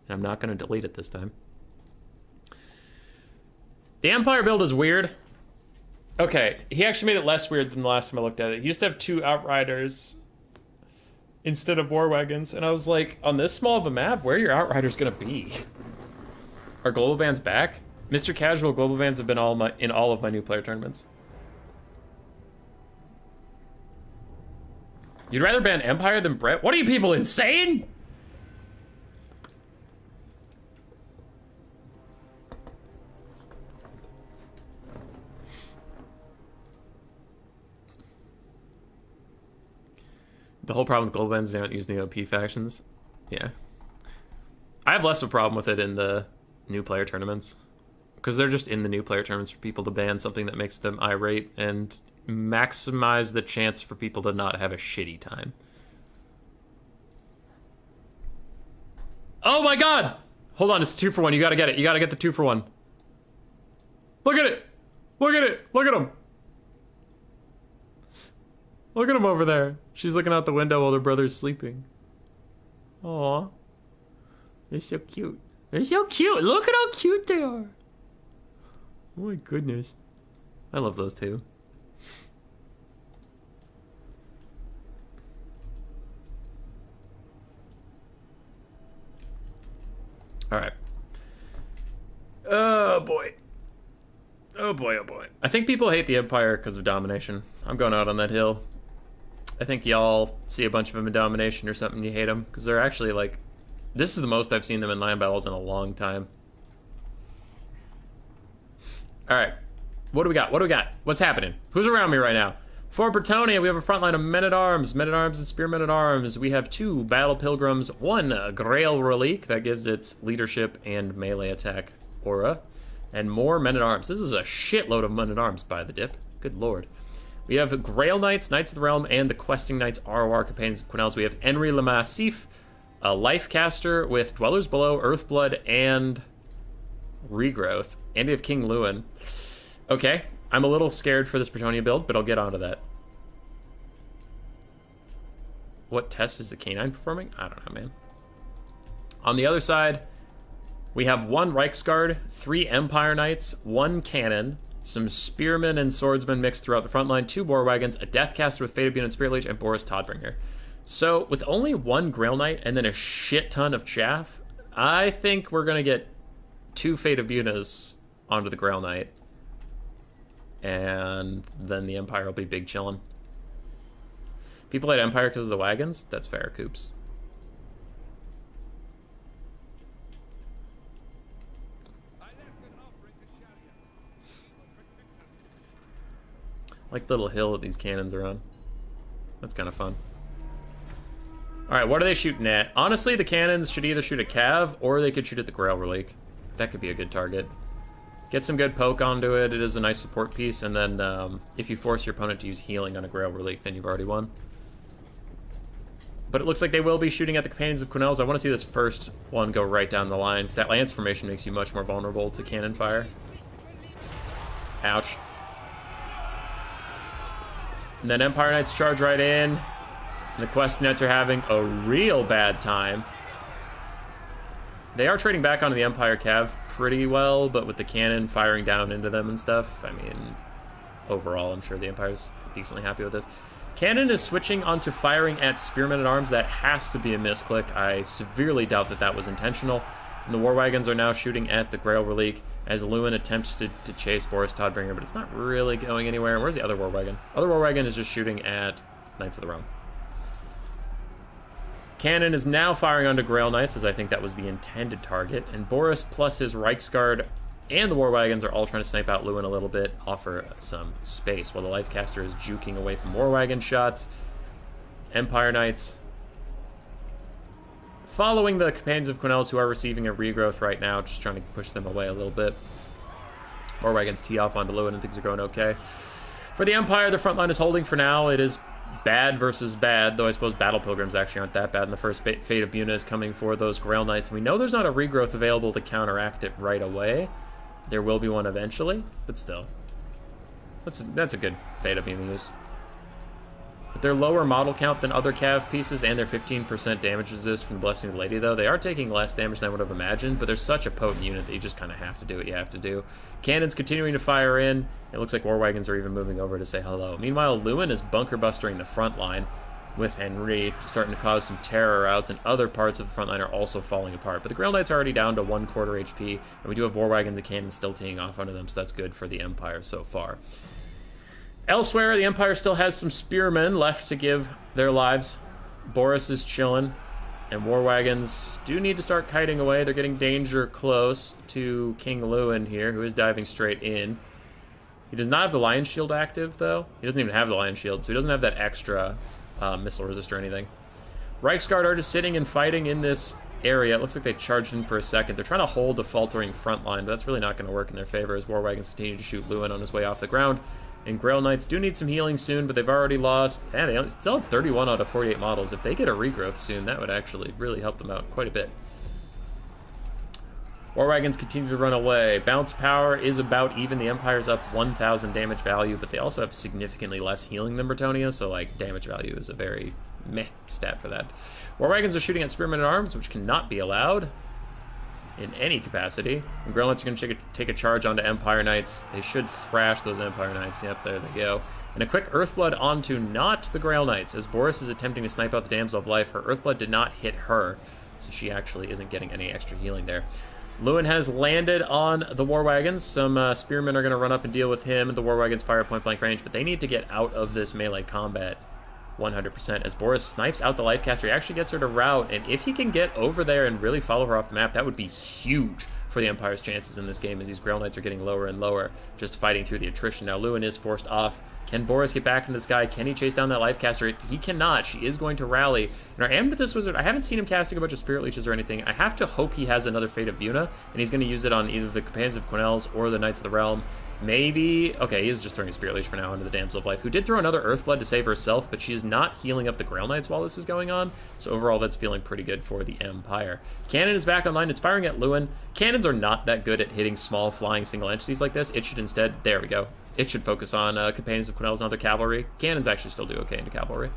And I'm not going to delete it this time. The Empire build is weird. Okay, he actually made it less weird than the last time I looked at it. He used to have 2 Outriders instead of War Wagons, and I was like, on this small of a map, where are your Outriders going to be? Are global bans back? Mr. Casual global bans have been in all of my new player tournaments. You'd rather ban Empire than Brett? What are you people, insane? The whole problem with global bans is they don't use the OP factions. Yeah. I have less of a problem with it in the new player tournaments. Because they're just in the new player tournaments for people to ban something that makes them irate and maximize the chance for people to not have a shitty time. Oh my god! Hold on, it's 2 for 1. You gotta get it. You gotta get the 2 for 1. Look at it! Look at it! Look at him! Look at him over there. She's looking out the window while their brother's sleeping. Aww. They're so cute. They're so cute. Look at how cute they are. Oh my goodness. I love those two. Alright. Oh boy. Oh boy, oh boy. I think people hate the Empire because of domination. I'm going out on that hill. I think y'all see a bunch of them in domination or something, you hate them. Because they're actually like... This is the most I've seen them in land battles in a long time. Alright. What do we got? What do we got? What's happening? Who's around me right now? For Bretonnia, we have a front line of men-at-arms, and spearmen-at-arms. We have 2 battle pilgrims, 1 Grail Relique that gives its leadership and melee attack aura, and more men-at-arms. This is a shitload of men-at-arms by the dip. Good lord. We have Grail Knights, Knights of the Realm, and the Questing Knights, ROR Companions of Quenelles. We have Henry Le Massif, a Life Caster with Dwellers Below, Earthblood, and Regrowth. And we have King Lewin. Okay. I'm a little scared for this Bretonnia build, but I'll get onto that. What test is the Canine performing? I don't know, man. On the other side, we have 1 Reiksguard, 3 Empire Knights, 1 Cannon, some Spearmen and Swordsmen mixed throughout the front line, 2 Boar Wagons, a Deathcaster with Fate of Bune and Spirit Leech, and Boris Todbringer. So, with only 1 Grail Knight and then a shit ton of chaff, I think we're going to get 2 Fate of Bunes onto the Grail Knight. And then the Empire will be big chillin'. People hate Empire because of the wagons? That's fair, Coops. Like the little hill that these cannons are on. That's kind of fun. Alright, what are they shooting at? Honestly, the cannons should either shoot at Cav or they could shoot at the Grail Relique. That could be a good target. Get some good poke onto it. It is a nice support piece. And then if you force your opponent to use healing on a Grail Relique, then you've already won. But it looks like they will be shooting at the Companions of Quenelles. I want to see this first one go right down the line, because that lance formation makes you much more vulnerable to cannon fire. Ouch. And then Empire Knights charge right in. And the Quest Knights are having a real bad time. They are trading back onto the Empire Cav pretty well, but with the cannon firing down into them and stuff, I mean, overall, I'm sure the Empire's decently happy with this. Cannon is switching onto firing at Spearmen-at-Arms. That has to be a misclick. I severely doubt that that was intentional. And the War Wagons are now shooting at the Grail Relique as Lewin attempts to chase Boris Todbringer, but it's not really going anywhere. Where's the other War Wagon? Other War Wagon is just shooting at Knights of the Realm. Cannon is now firing onto Grail Knights, as I think that was the intended target. And Boris plus his Reiksguard and the War Wagons are all trying to snipe out Lewin a little bit, offer some space, while the Lifecaster is juking away from War Wagon shots. Empire Knights following the Companions of Quenelles, who are receiving a regrowth right now, just trying to push them away a little bit. War Wagons tee off onto Lewin and things are going okay. For the Empire, the front line is holding for now. It is bad versus bad, though I suppose Battle Pilgrims actually aren't that bad. And the first Fate of Bune is coming for those Grail Knights. And we know there's not a regrowth available to counteract it right away. There will be one eventually, but still. That's a good Fate of Bune use. With their lower model count than other Cav pieces and their 15% damage resist from the Blessing of the Lady, though, they are taking less damage than I would have imagined, but they're such a potent unit that you just kind of have to do what you have to do. Cannons continuing to fire in. It looks like War Wagons are even moving over to say hello. Meanwhile, Lewin is bunker bustering the front line with Henry, starting to cause some terror outs, and other parts of the front line are also falling apart. But the Grail Knights are already down to 1/4 HP, and we do have War Wagons and Cannons still teeing off onto them, so that's good for the Empire so far. Elsewhere, the Empire still has some Spearmen left to give their lives. Boris is chilling, and War Wagons do need to start kiting away. They're getting danger close to King Lewin here, who is diving straight in. He does not have the Lion Shield active, though. He doesn't even have the Lion Shield, so he doesn't have that extra missile resist or anything. Reiksguard are just sitting and fighting in this area. It looks like they charged in for a second. They're trying to hold the faltering front line, but that's really not going to work in their favor as War Wagons continue to shoot Lewin on his way off the ground. And Grail Knights do need some healing soon, but they've already lost. And they still have 31 out of 48 models. If they get a regrowth soon, that would actually really help them out quite a bit. War Wagons continue to run away. Bounce power is about even. The Empire's up 1,000 damage value, but they also have significantly less healing than Bretonnia, so like damage value is a very meh stat for that. War Wagons are shooting at Spearmen-at-Arms, which cannot be allowed in any capacity. And Grail Knights are going to take a charge onto Empire Knights. They should thrash those Empire Knights. Yep, there they go. And a quick Earthblood onto not the Grail Knights, as Boris is attempting to snipe out the Damsel of Life. Her Earthblood did not hit her, so she actually isn't getting any extra healing there. Lewin has landed on the War Wagons. Some spearmen are going to run up and deal with him. The War Wagons fire at point-blank range, but they need to get out of this melee combat 100%. As Boris snipes out the life caster, he actually gets her to rout, and if he can get over there and really follow her off the map, that would be huge for the Empire's chances in this game, as these Grail Knights are getting lower and lower, just fighting through the attrition. Now Lewin is forced off. Can Boris get back into the sky? Can he chase down that life caster? He cannot. She is going to rally. And our Amethyst Wizard, I haven't seen him casting a bunch of Spirit Leeches or anything. I have to hope he has another Fate of Buna, and he's going to use it on either the Companions of Quenelles or the Knights of the Realm. Maybe... Okay, he is just throwing a Spirit Leech for now into the Damsel of Life, who did throw another Earthblood to save herself, but she is not healing up the Grail Knights while this is going on. So overall, that's feeling pretty good for the Empire. Cannon is back online. It's firing at Lewin. Cannons are not that good at hitting small flying single entities like this. It should instead... There we go. It should focus on Companions of Quenelles and other cavalry. Cannons actually still do okay into cavalry.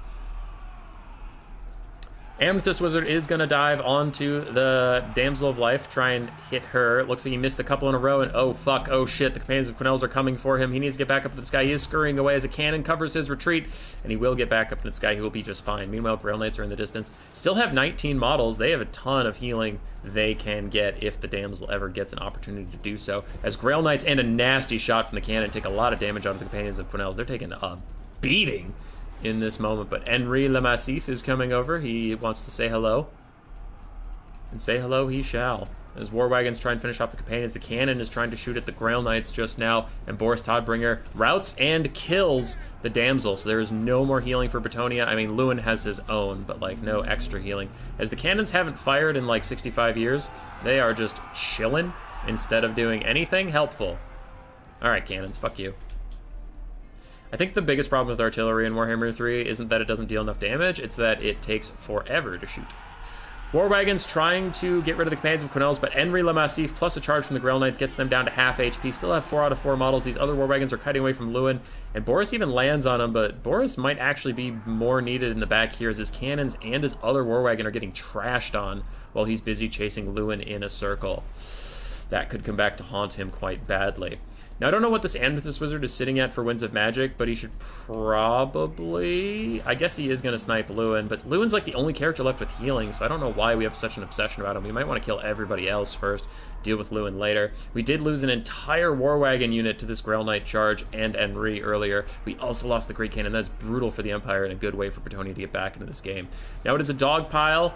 Amethyst Wizard is going to dive onto the Damsel of Life, try and hit her. Looks like he missed a couple in a row, and oh fuck, oh shit, the Companions of Quenelles are coming for him. He needs to get back up to the sky. He is scurrying away as a cannon covers his retreat, and he will get back up in the sky. He will be just fine. Meanwhile, Grail Knights are in the distance. Still have 19 models. They have a ton of healing they can get if the Damsel ever gets an opportunity to do so. As Grail Knights and a nasty shot from the cannon take a lot of damage out of the Companions of Quenelles. They're taking a beating in this moment, but Henri Le Massif is coming over. He wants to say hello, and say hello he shall. As War Wagons try and finish off the Companions, the cannon is trying to shoot at the Grail Knights just now, and Boris Todbringer routs and kills the Damsel, so there is no more healing for Bretonnia. I mean, Lewin has his own, but like no extra healing. As the cannons haven't fired in like 65 years, they are just chilling instead of doing anything helpful. Alright, cannons, fuck you. I think the biggest problem with artillery in Warhammer 3 isn't that it doesn't deal enough damage, it's that it takes forever to shoot. War Wagons trying to get rid of the Companions of Quenelles, but Henri Le Massif plus a charge from the Grail Knights gets them down to half HP. Still have 4 out of 4 models. These other War Wagons are cutting away from Lewin, and Boris even lands on him, but Boris might actually be more needed in the back here as his cannons and his other War Wagon are getting trashed on while he's busy chasing Lewin in a circle. That could come back to haunt him quite badly. Now, I don't know what this Amethyst Wizard is sitting at for Winds of Magic, but he should probably... I guess he is going to snipe Lewin, but Lewin's like the only character left with healing, so I don't know why we have such an obsession about him. We might want to kill everybody else first, deal with Lewin later. We did lose an entire War Wagon unit to this Grail Knight charge and Henri earlier. We also lost the Great Cannon. That's brutal for the Empire and a good way for Bretonnia to get back into this game. Now it is a dog pile.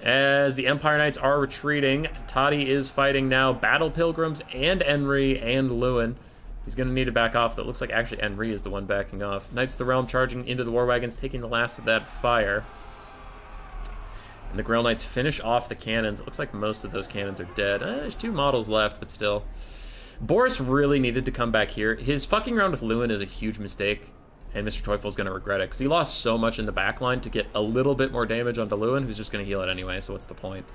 As the Empire Knights are retreating, Toddy is fighting now Battle Pilgrims and Henri and Lewin. He's going to need to back off. That looks like actually Henri is the one backing off. Knights of the Realm charging into the War Wagons, taking the last of that fire. And the Grail Knights finish off the cannons. It looks like most of those cannons are dead. There's 2 models left, but still. Boris really needed to come back here. His fucking around with Lewin is a huge mistake, and Mr. Teufel's going to regret it, because he lost so much in the backline to get a little bit more damage onto Lewin, who's just going to heal it anyway, so what's the point?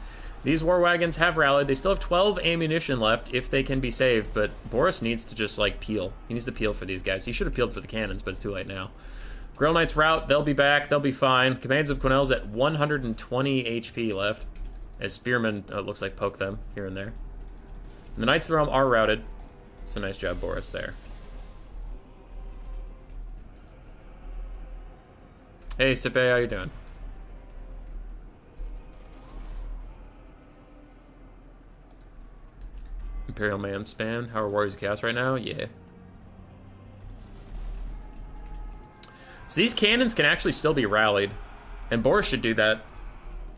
These War Wagons have rallied. They still have 12 ammunition left if they can be saved, but Boris needs to just, like, peel. He needs to peel for these guys. He should have peeled for the cannons, but it's too late now. Grail Knights rout. They'll be back. They'll be fine. Companions of Quenelles at 120 HP left, as Spearmen, looks like, poke them here and there. And the Knights of the Realm are routed. So nice job, Boris, there. Hey, Sipe, how you doing? Imperial Mayhem Span. How are Warriors of Chaos right now? Yeah. So these cannons can actually still be rallied, and Boris should do that.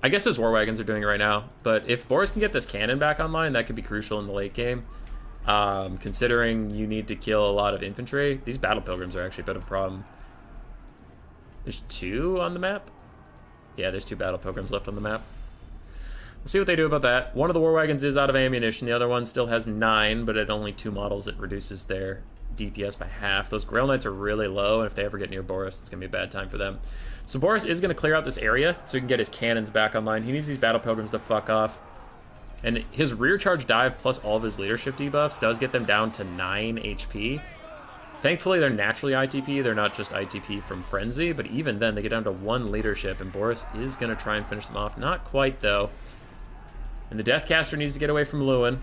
I guess his War Wagons are doing it right now, but if Boris can get this cannon back online, that could be crucial in the late game. Considering you need to kill a lot of infantry, these Battle Pilgrims are actually a bit of a problem. There's 2 on the map? Yeah, there's 2 Battle Pilgrims left on the map. We'll see what they do about that. One of the War Wagons is out of ammunition. The other one still has 9, but at only 2 models, it reduces their DPS by half. Those Grail Knights are really low, and if they ever get near Boris, it's going to be a bad time for them. So Boris is going to clear out this area so he can get his cannons back online. He needs these Battle Pilgrims to fuck off. And his rear charge dive plus all of his leadership debuffs does get them down to 9 HP. Thankfully, they're naturally ITP. They're not just ITP from Frenzy, but even then, they get down to 1 leadership, and Boris is going to try and finish them off. Not quite, though. And the Deathcaster needs to get away from Lewin.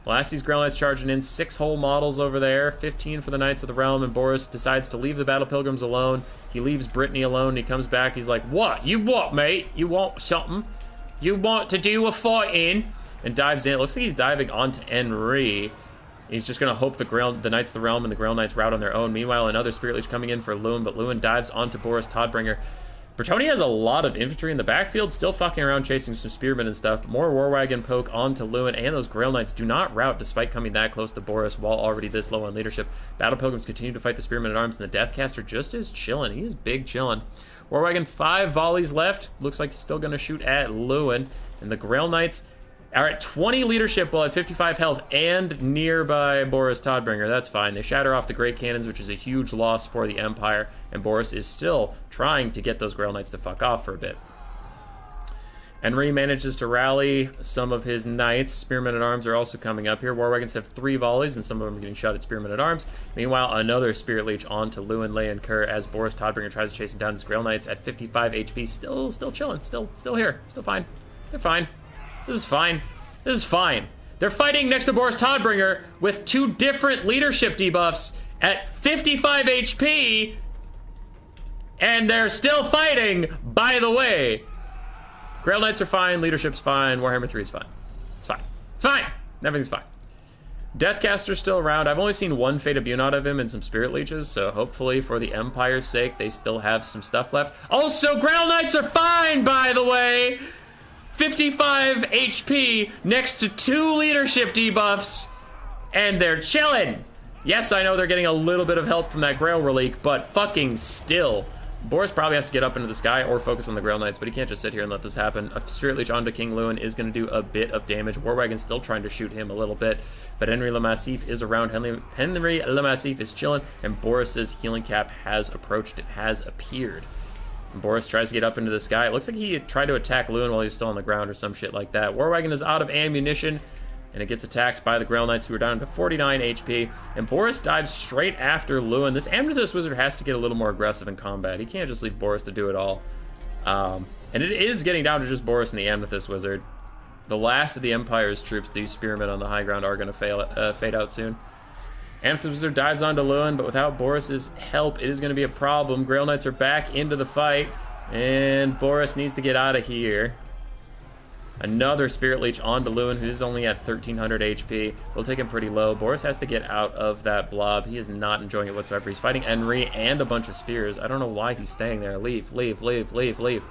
Last these Grail Knights charging in, 6 whole models over there, 15 for the Knights of the Realm, and Boris decides to leave the Battle Pilgrims alone. He leaves Brittany alone. He comes back. He's like, "What? You what, mate? You want something? You want to do a fighting?" and dives in. It looks like he's diving onto Henry. He's just going to hope the Knights of the Realm and the Grail Knights rout on their own. Meanwhile, another Spirit Leech coming in for Lewin, but Lewin dives onto Boris Todbringer. Bretonnia has a lot of infantry in the backfield, still fucking around chasing some spearmen and stuff. More War Wagon poke onto Lewin, and those Grail Knights do not rout despite coming that close to Boris while already this low on leadership. Battle Pilgrims continue to fight the Spearmen at Arms, and the Deathcaster just is chilling. He is big chilling. War Wagon, 5 volleys left. Looks like he's still going to shoot at Lewin. And the Grail Knights are at 20 leadership while at 55 health and nearby Boris Todbringer. That's fine. They shatter off the Great Cannons, which is a huge loss for the Empire, and Boris is still trying to get those Grail Knights to fuck off for a bit. Henry manages to rally some of his knights. Spearmen at Arms are also coming up here. War Wagons have 3 volleys, and some of them are getting shot at Spearmen at Arms. Meanwhile, another Spirit Leech onto Lewin, Lei, and Kerr as Boris Todbringer tries to chase him down. His Grail Knights at 55 HP, still chilling, still here, still fine. They're fine. This is fine. This is fine. They're fighting next to Boris Todbringer with 2 different leadership debuffs at 55 HP, and they're still fighting, by the way. Grail Knights are fine, leadership's fine, Warhammer 3 is fine. It's fine. It's fine! Everything's fine. Deathcaster's still around. I've only seen 1 Fate of Bune out of him and some Spirit Leeches, so hopefully for the Empire's sake, they still have some stuff left. Also, Grail Knights are fine, by the way! 55 HP next to 2 leadership debuffs, and they're chilling. Yes, I know they're getting a little bit of help from that Grail Relic, but fucking still. Boris probably has to get up into the sky or focus on the Grail Knights, but he can't just sit here and let this happen. A Spirit Leech onto King Lewin is going to do a bit of damage. War Wagon's still trying to shoot him a little bit, but Henry Le Massif is around. Henry Le Massif is chilling, and Boris's healing cap has approached. It has appeared. Boris tries to get up into the sky. It looks like he tried to attack Lewin while he was still on the ground or some shit like that. War Wagon is out of ammunition, and it gets attacked by the Grail Knights, who are down to 49 HP. And Boris dives straight after Lewin. This Amethyst Wizard has to get a little more aggressive in combat. He can't just leave Boris to do it all. And it is getting down to just Boris and the Amethyst Wizard. The last of the Empire's troops, these Spearmen on the high ground, are going to fade out soon. Amethyst Wizard dives onto Lewin, but without Boris's help, it is going to be a problem. Grail Knights are back into the fight, and Boris needs to get out of here. Another Spirit Leech onto Lewin, who's only at 1300 HP. We'll take him pretty low. Boris has to get out of that blob. He is not enjoying it whatsoever. He's fighting Henry and a bunch of spears. I don't know why he's staying there. Leave, leave, leave, leave, leave.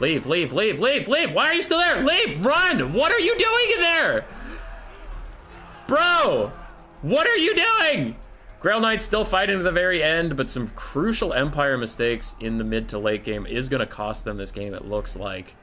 Leave, leave, leave, leave, leave. Why are you still there? Leave, run. What are you doing in there? Bro, what are you doing? Grail Knights still fighting to the very end, but some crucial Empire mistakes in the mid to late game is going to cost them this game, it looks like.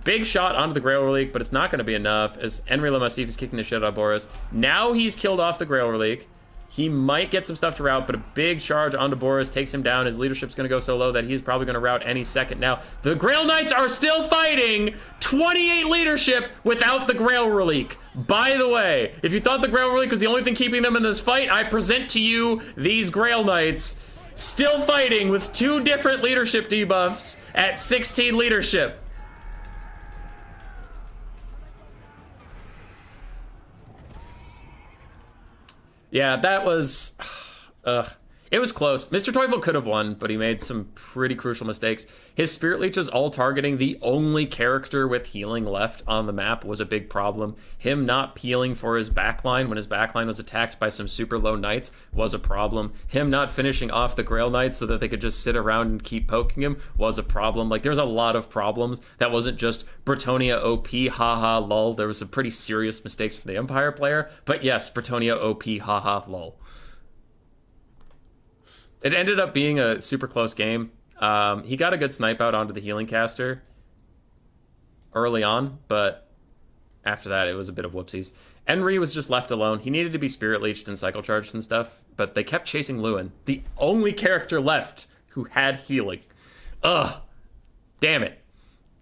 Big shot onto the Grail Relic, but it's not going to be enough as Henry Le Massif is kicking the shit out of Boris. Now he's killed off the Grail Relic. He might get some stuff to rout, but a big charge onto Boris takes him down. His leadership's going to go so low that he's probably going to rout any second now. The Grail Knights are still fighting 28 leadership without the Grail Relic. By the way, if you thought the Grail Relic was the only thing keeping them in this fight, I present to you these Grail Knights still fighting with 2 different leadership debuffs at 16 leadership. Yeah, that was... It was close. Mr. Teufel could have won, but he made some pretty crucial mistakes. His Spirit Leeches all targeting the only character with healing left on the map was a big problem. Him not peeling for his backline when his backline was attacked by some super low knights was a problem. Him not finishing off the Grail Knights so that they could just sit around and keep poking him was a problem. Like, there's a lot of problems. That wasn't just Bretonnia OP, haha, lol. There was some pretty serious mistakes for the Empire player. But yes, Bretonnia OP, haha, lol. It ended up being a super close game. He got a good snipe out onto the healing caster early on, but after that, it was a bit of whoopsies. Henry was just left alone. He needed to be Spirit Leeched and Cycle Charged and stuff, but they kept chasing Lewin, the only character left who had healing. Ugh. Damn it.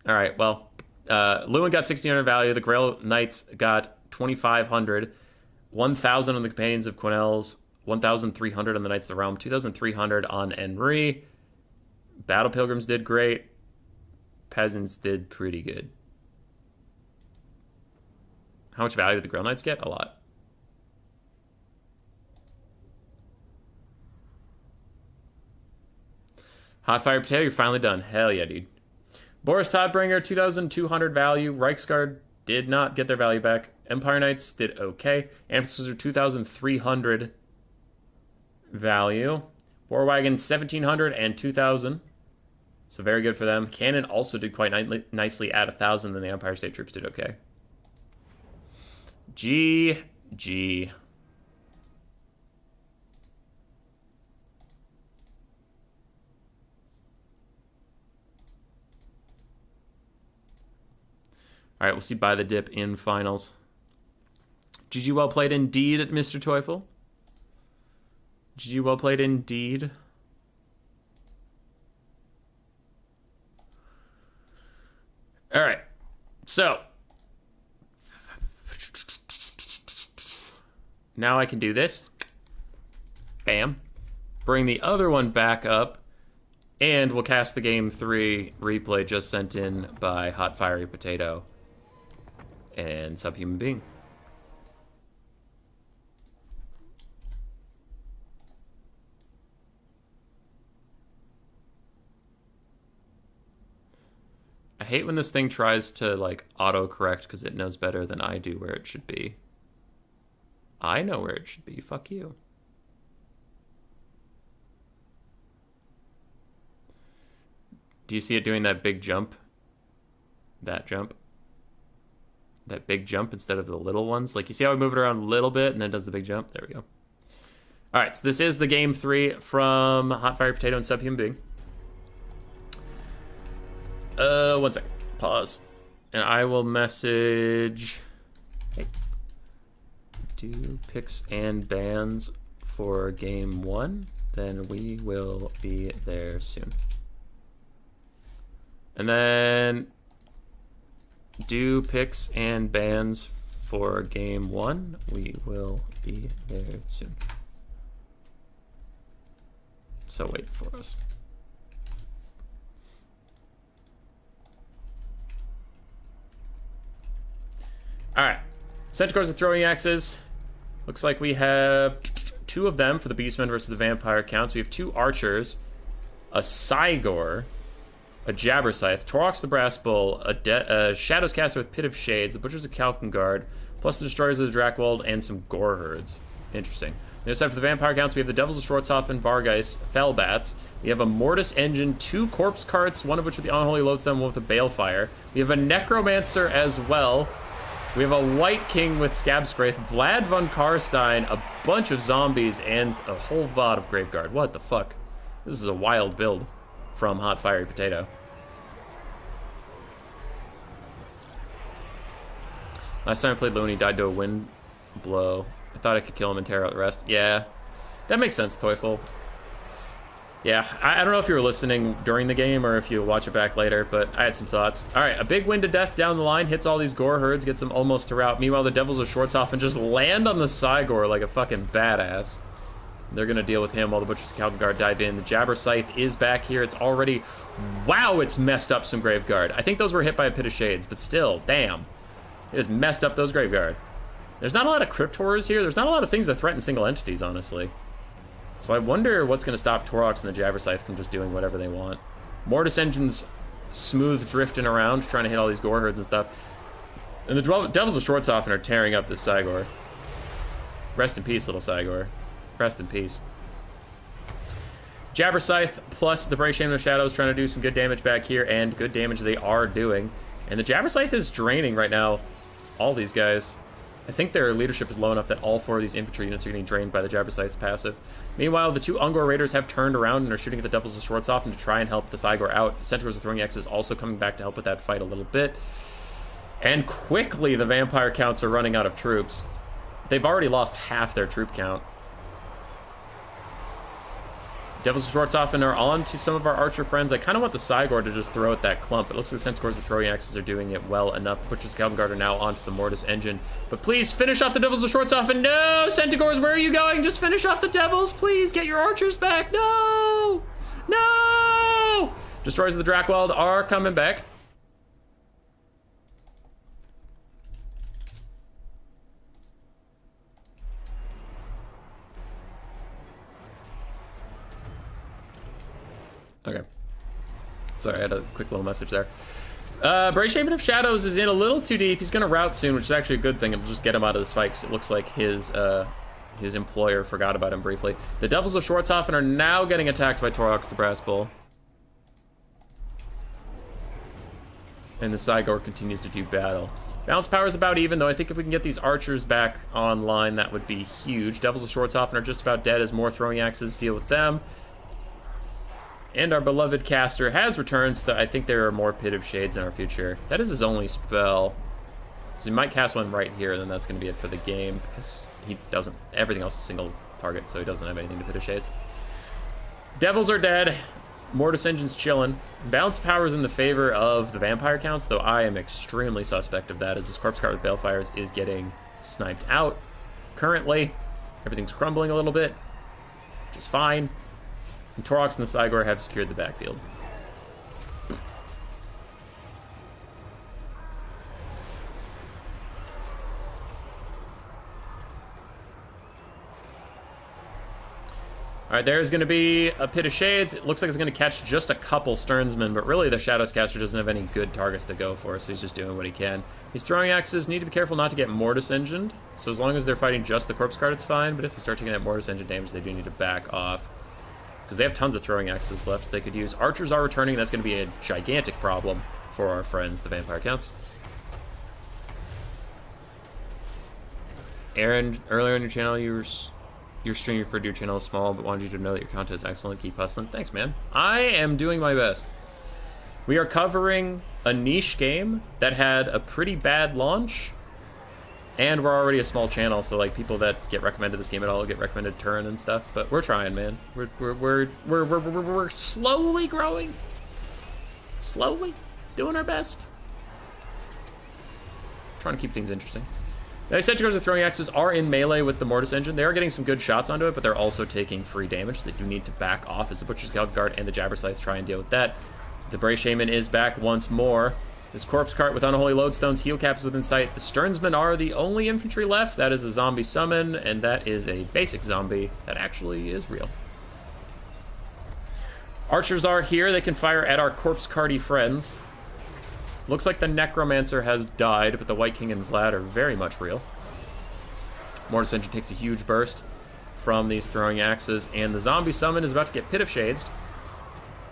All right, well, Lewin got 1,600 value. The Grail Knights got 2,500. 1,000 on the Companions of Quenelles. 1,300 on the Knights of the Realm, 2,300 on Henry. Battle Pilgrims did great. Peasants did pretty good. How much value did the Grail Knights get? A lot. Hot Fire Potato, you're finally done. Hell yeah, dude. Boris Todbringer, 2,200 value. Reichsguard did not get their value back. Empire Knights did okay. Ancestors are 2,300 value. War Wagon, 1,700 and 2,000. So very good for them. Cannon also did quite nicely at 1,000, then the Empire State Troops did okay. GG. All right, we'll see Buy the Dip in finals. GG, well played indeed, Mr. Teufel. GG, well played indeed. All right, so now I can do this. Bam. Bring the other one back up, and we'll cast the Game 3 replay just sent in by Hot Fiery Potato and Subhuman Being. I hate when this thing tries to, like, auto-correct because it knows better than I do where it should be. I know where it should be. Fuck you. Do you see it doing that big jump? That jump? That big jump instead of the little ones? Like, you see how I move it around a little bit and then it does the big jump? There we go. All right, so this is the Game 3 from Hot Fiery Potato and Subhuman Being. 1 second. Pause. And I will message... Hey. Do picks and bans for Game 1. Then we will be there soon. And then... do picks and bans for Game 1. We will be there soon. So wait for us. Alright. Centaurs and throwing axes. Looks like we have 2 of them for the Beastmen versus the Vampire Counts. We have 2 Archers, a Cygor, a Jabberscythe, Torox the Brass Bull, a Shadows Caster with Pit of Shades, the Butchers of Kalkengard, plus the Destroyers of the Drakwold, and some Gore Herds. Interesting. On the other side for the Vampire Counts, we have the Devils of Schwarzhofen, Vargeist, Fellbats. We have a Mortis Engine, 2 Corpse Carts, one of which with the Unholy Lodestone, one with the Balefire. We have a Necromancer as well. We have a White King with Scabscraith, Vlad von Karstein, a bunch of zombies, and a whole lot of Graveguard. What the fuck? This is a wild build from Hot Fiery Potato. Last time I played Looney, died to a wind blow. I thought I could kill him and tear out the rest. Yeah, that makes sense, Teufel. Yeah, I don't know if you were listening during the game or if you watch it back later, but I had some thoughts. All right, a big wind to death down the line, hits all these Gore Herds, gets them almost to rout. Meanwhile, the Devils of Schwarzhofen just land on the Cygor like a fucking badass. They're going to deal with him while the Butchers of Kalkengard dive in. The Jabberscythe is back here. It's already... Wow, it's messed up some Graveguard. I think those were hit by a Pit of Shades, but still, damn. It has messed up those Graveguard. There's not a lot of Crypt Horrors here. There's not a lot of things that threaten single entities, honestly. So I wonder what's going to stop Torox and the Jabberscythe from just doing whatever they want. Mortis Engine's smooth drifting around, trying to hit all these Gore Herds and stuff. And the Devils of Schwarzhofen are tearing up this Cygor. Rest in peace, little Cygor. Rest in peace. Jabberscythe plus the Bray Shaman of Shadows trying to do some good damage back here, and good damage they are doing. And the Jabberscythe is draining right now all these guys. I think their leadership is low enough that all 4 of these infantry units are getting drained by the Jabberscythe's passive. Meanwhile, the 2 Ungor Raiders have turned around and are shooting at the Devils of Schwarzhofen to try and help the Cygor out. Centaurs of Throwing Axes also coming back to help with that fight a little bit. And quickly, the Vampire Counts are running out of troops. They've already lost half their troop count. Devils of Schwarzhofen are on to some of our archer friends. I kind of want the Cygor to just throw at that clump. It looks like the Centaurs of Throwing Axes are doing it well enough. The Butchers of Kalkengard are now onto the Mortis Engine. But please finish off the Devils of Schwarzhofen. No! Centaurs, where are you going? Just finish off the Devils. Please get your archers back. No! No! Destroyers of the Drakwold are coming back. Okay. Sorry, I had a quick little message there. Brave Shaman of Shadows is in a little too deep. He's going to rout soon, which is actually a good thing. It'll just get him out of this fight, because it looks like his employer forgot about him briefly. The Devils of Schwarzhofen are now getting attacked by Torox the Brass Bull. And the Cygor continues to do battle. Balance power is about even, though I think if we can get these archers back online, that would be huge. Devils of Schwarzhofen are just about dead as more throwing axes deal with them. And our beloved caster has returned, so that I think there are more Pit of Shades in our future. That is his only spell. So he might cast one right here, and then that's going to be it for the game, because he doesn't... Everything else is single target, so he doesn't have anything to Pit of Shades. Devils are dead. Mortis Engine's chilling. Balance power is in the favor of the vampire counts, though I am extremely suspect of that, as this corpse cart with Balefires is getting sniped out. Currently, everything's crumbling a little bit, which is fine. And Torox and the Cygor have secured the backfield. All right, there's going to be a Pit of Shades. It looks like it's going to catch just a couple Sternsmen, but really the Shadows Caster doesn't have any good targets to go for, so he's just doing what he can. These throwing axes need to be careful not to get Mortis Engined, so as long as they're fighting just the Corpse Cart, it's fine, but if they start taking that Mortis Engine damage, they do need to back off, because they have tons of throwing axes left they could use. Archers are returning, that's going to be a gigantic problem for our friends, the Vampire Counts. Aaron, earlier on your channel, your stream referred to your channel as small, but wanted you to know that your content is excellent. Keep hustling. Thanks, man. I am doing my best. We are covering a niche game that had a pretty bad launch, and we're already a small channel, so like people that get recommended this game at all get recommended Turin and stuff. But we're trying, man. We're slowly growing, slowly doing our best, trying to keep things interesting. The Eccentricos with throwing axes are in melee with the Mortis Engine. They are getting some good shots onto it, but they're also taking free damage, so they do need to back off as the Butcher's Guard and the Jabberscythe try and deal with that. The Brave Shaman is back once more. This Corpse Cart with Unholy Lodestones, heal caps within sight. The Sternsmen are the only infantry left. That is a zombie summon, and that is a basic zombie that actually is real. Archers are here. They can fire at our Corpse Carty friends. Looks like the Necromancer has died, but the White King and Vlad are very much real. Mortis Engine takes a huge burst from these throwing axes, and the zombie summon is about to get Pit of Shades.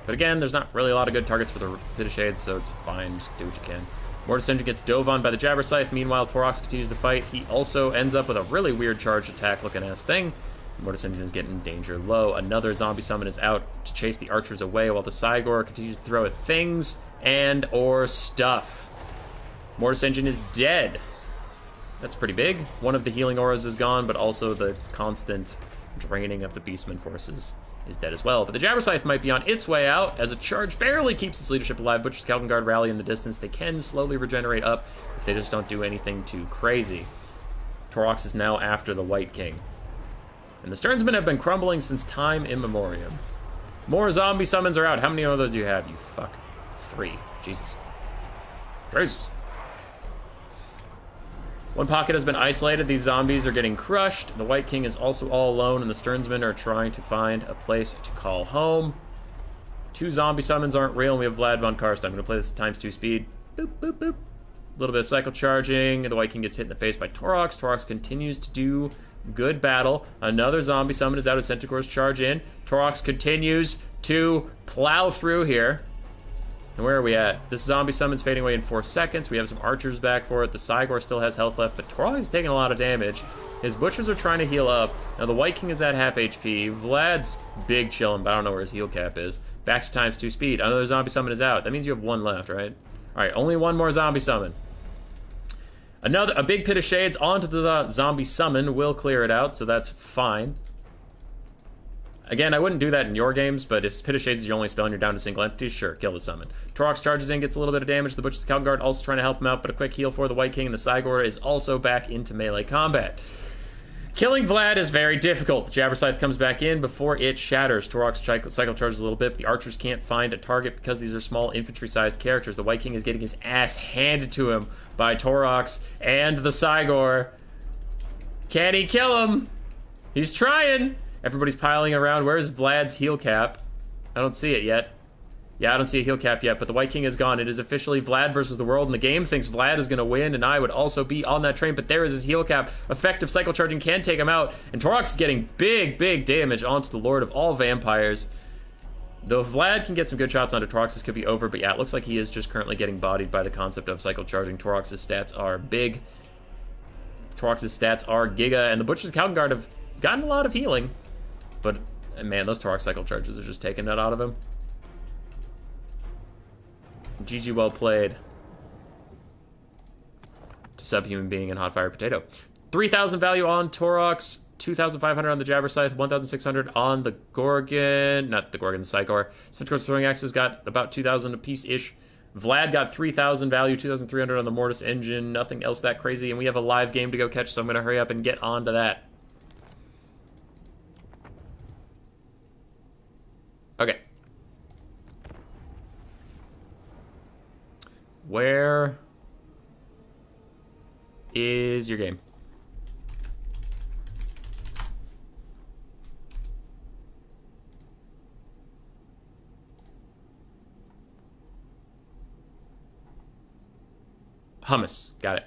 But again, there's not really a lot of good targets for the Pit of Shades, so it's fine. Just do what you can. Mortis Engine gets dove on by the Jabberscythe. Meanwhile, Torox continues to fight. He also ends up with a really weird charged attack looking ass thing. Mortis Engine is getting danger low. Another zombie summon is out to chase the archers away while the Cygor continues to throw at things and or stuff. Mortis Engine is dead. That's pretty big. One of the healing auras is gone, but also the constant draining of the Beastman forces is dead as well. But the Jabberscythe might be on its way out as a charge barely keeps its leadership alive. Butcher's Calvin Guard rally in the distance. They can slowly regenerate up if they just don't do anything too crazy. Torox is now after the White King. And the Sternsmen have been crumbling since time immemorial. More zombie summons are out. How many of those do you have, you fuck? 3. Jesus. Jesus. One pocket has been isolated. These zombies are getting crushed. The White King is also all alone, and the Sternsmen are trying to find a place to call home. 2 zombie summons aren't real, and we have Vlad von Karst. I'm going to play this at ×2 speed. Boop, boop, boop. A little bit of cycle charging. The White King gets hit in the face by Torox. Torox continues to do good battle. Another zombie summon is out as Centaurs charge in. Torox continues to plow through here. And where are we at? This zombie summon's fading away in 4 seconds. We have some archers back for it. The Cygor still has health left, but Torox is taking a lot of damage. His butchers are trying to heal up. Now the White King is at half HP. Vlad's big chilling, but I don't know where his heal cap is. Back to ×2 speed. Another zombie summon is out. That means you have 1 left, right? Alright, only 1 more zombie summon. A big Pit of Shades onto the zombie summon will clear it out, so that's fine. Again, I wouldn't do that in your games, but if Pit of Shades is your only spell and you're down to single entities, sure, kill the summon. Torox charges in, gets a little bit of damage. The Butcher's Calvin Guard also trying to help him out, but a quick heal for the White King, and the Cygor is also back into melee combat. Killing Vlad is very difficult. The Jabberscythe comes back in before it shatters. Torox cycle charges a little bit, but the archers can't find a target because these are small infantry-sized characters. The White King is getting his ass handed to him by Torox and the Cygor. Can he kill him? He's trying. Everybody's piling around. Where's Vlad's heal cap? I don't see it yet. Yeah, I don't see a heal cap yet, but the White King is gone. It is officially Vlad versus the world, and the game thinks Vlad is going to win, and I would also be on that train, but there is his heal cap. Effective cycle charging can take him out, and Torox is getting big, big damage onto the Lord of all Vampires. Though if Vlad can get some good shots onto Torox, this could be over, but yeah, it looks like he is just currently getting bodied by the concept of cycle charging. Torox's stats are big. Torox's stats are giga, and the Butcher's Calgon have gotten a lot of healing, but man, those Torox cycle charges are just taking it out of him. GG, well played. To Subhuman Being and Hot Fire Potato. 3,000 value on Torox, 2,500 on the Jabber Scythe, 1,600 on the Gorgon. Not the Gorgon, the Psychor. Centaur's Throwing Axes got about 2,000 apiece-ish. Vlad got 3,000 value, 2,300 on the Mortis Engine. Nothing else that crazy. And we have a live game to go catch, so I'm going to hurry up and get on to that. Okay. Where is your game? Hummus. Got it.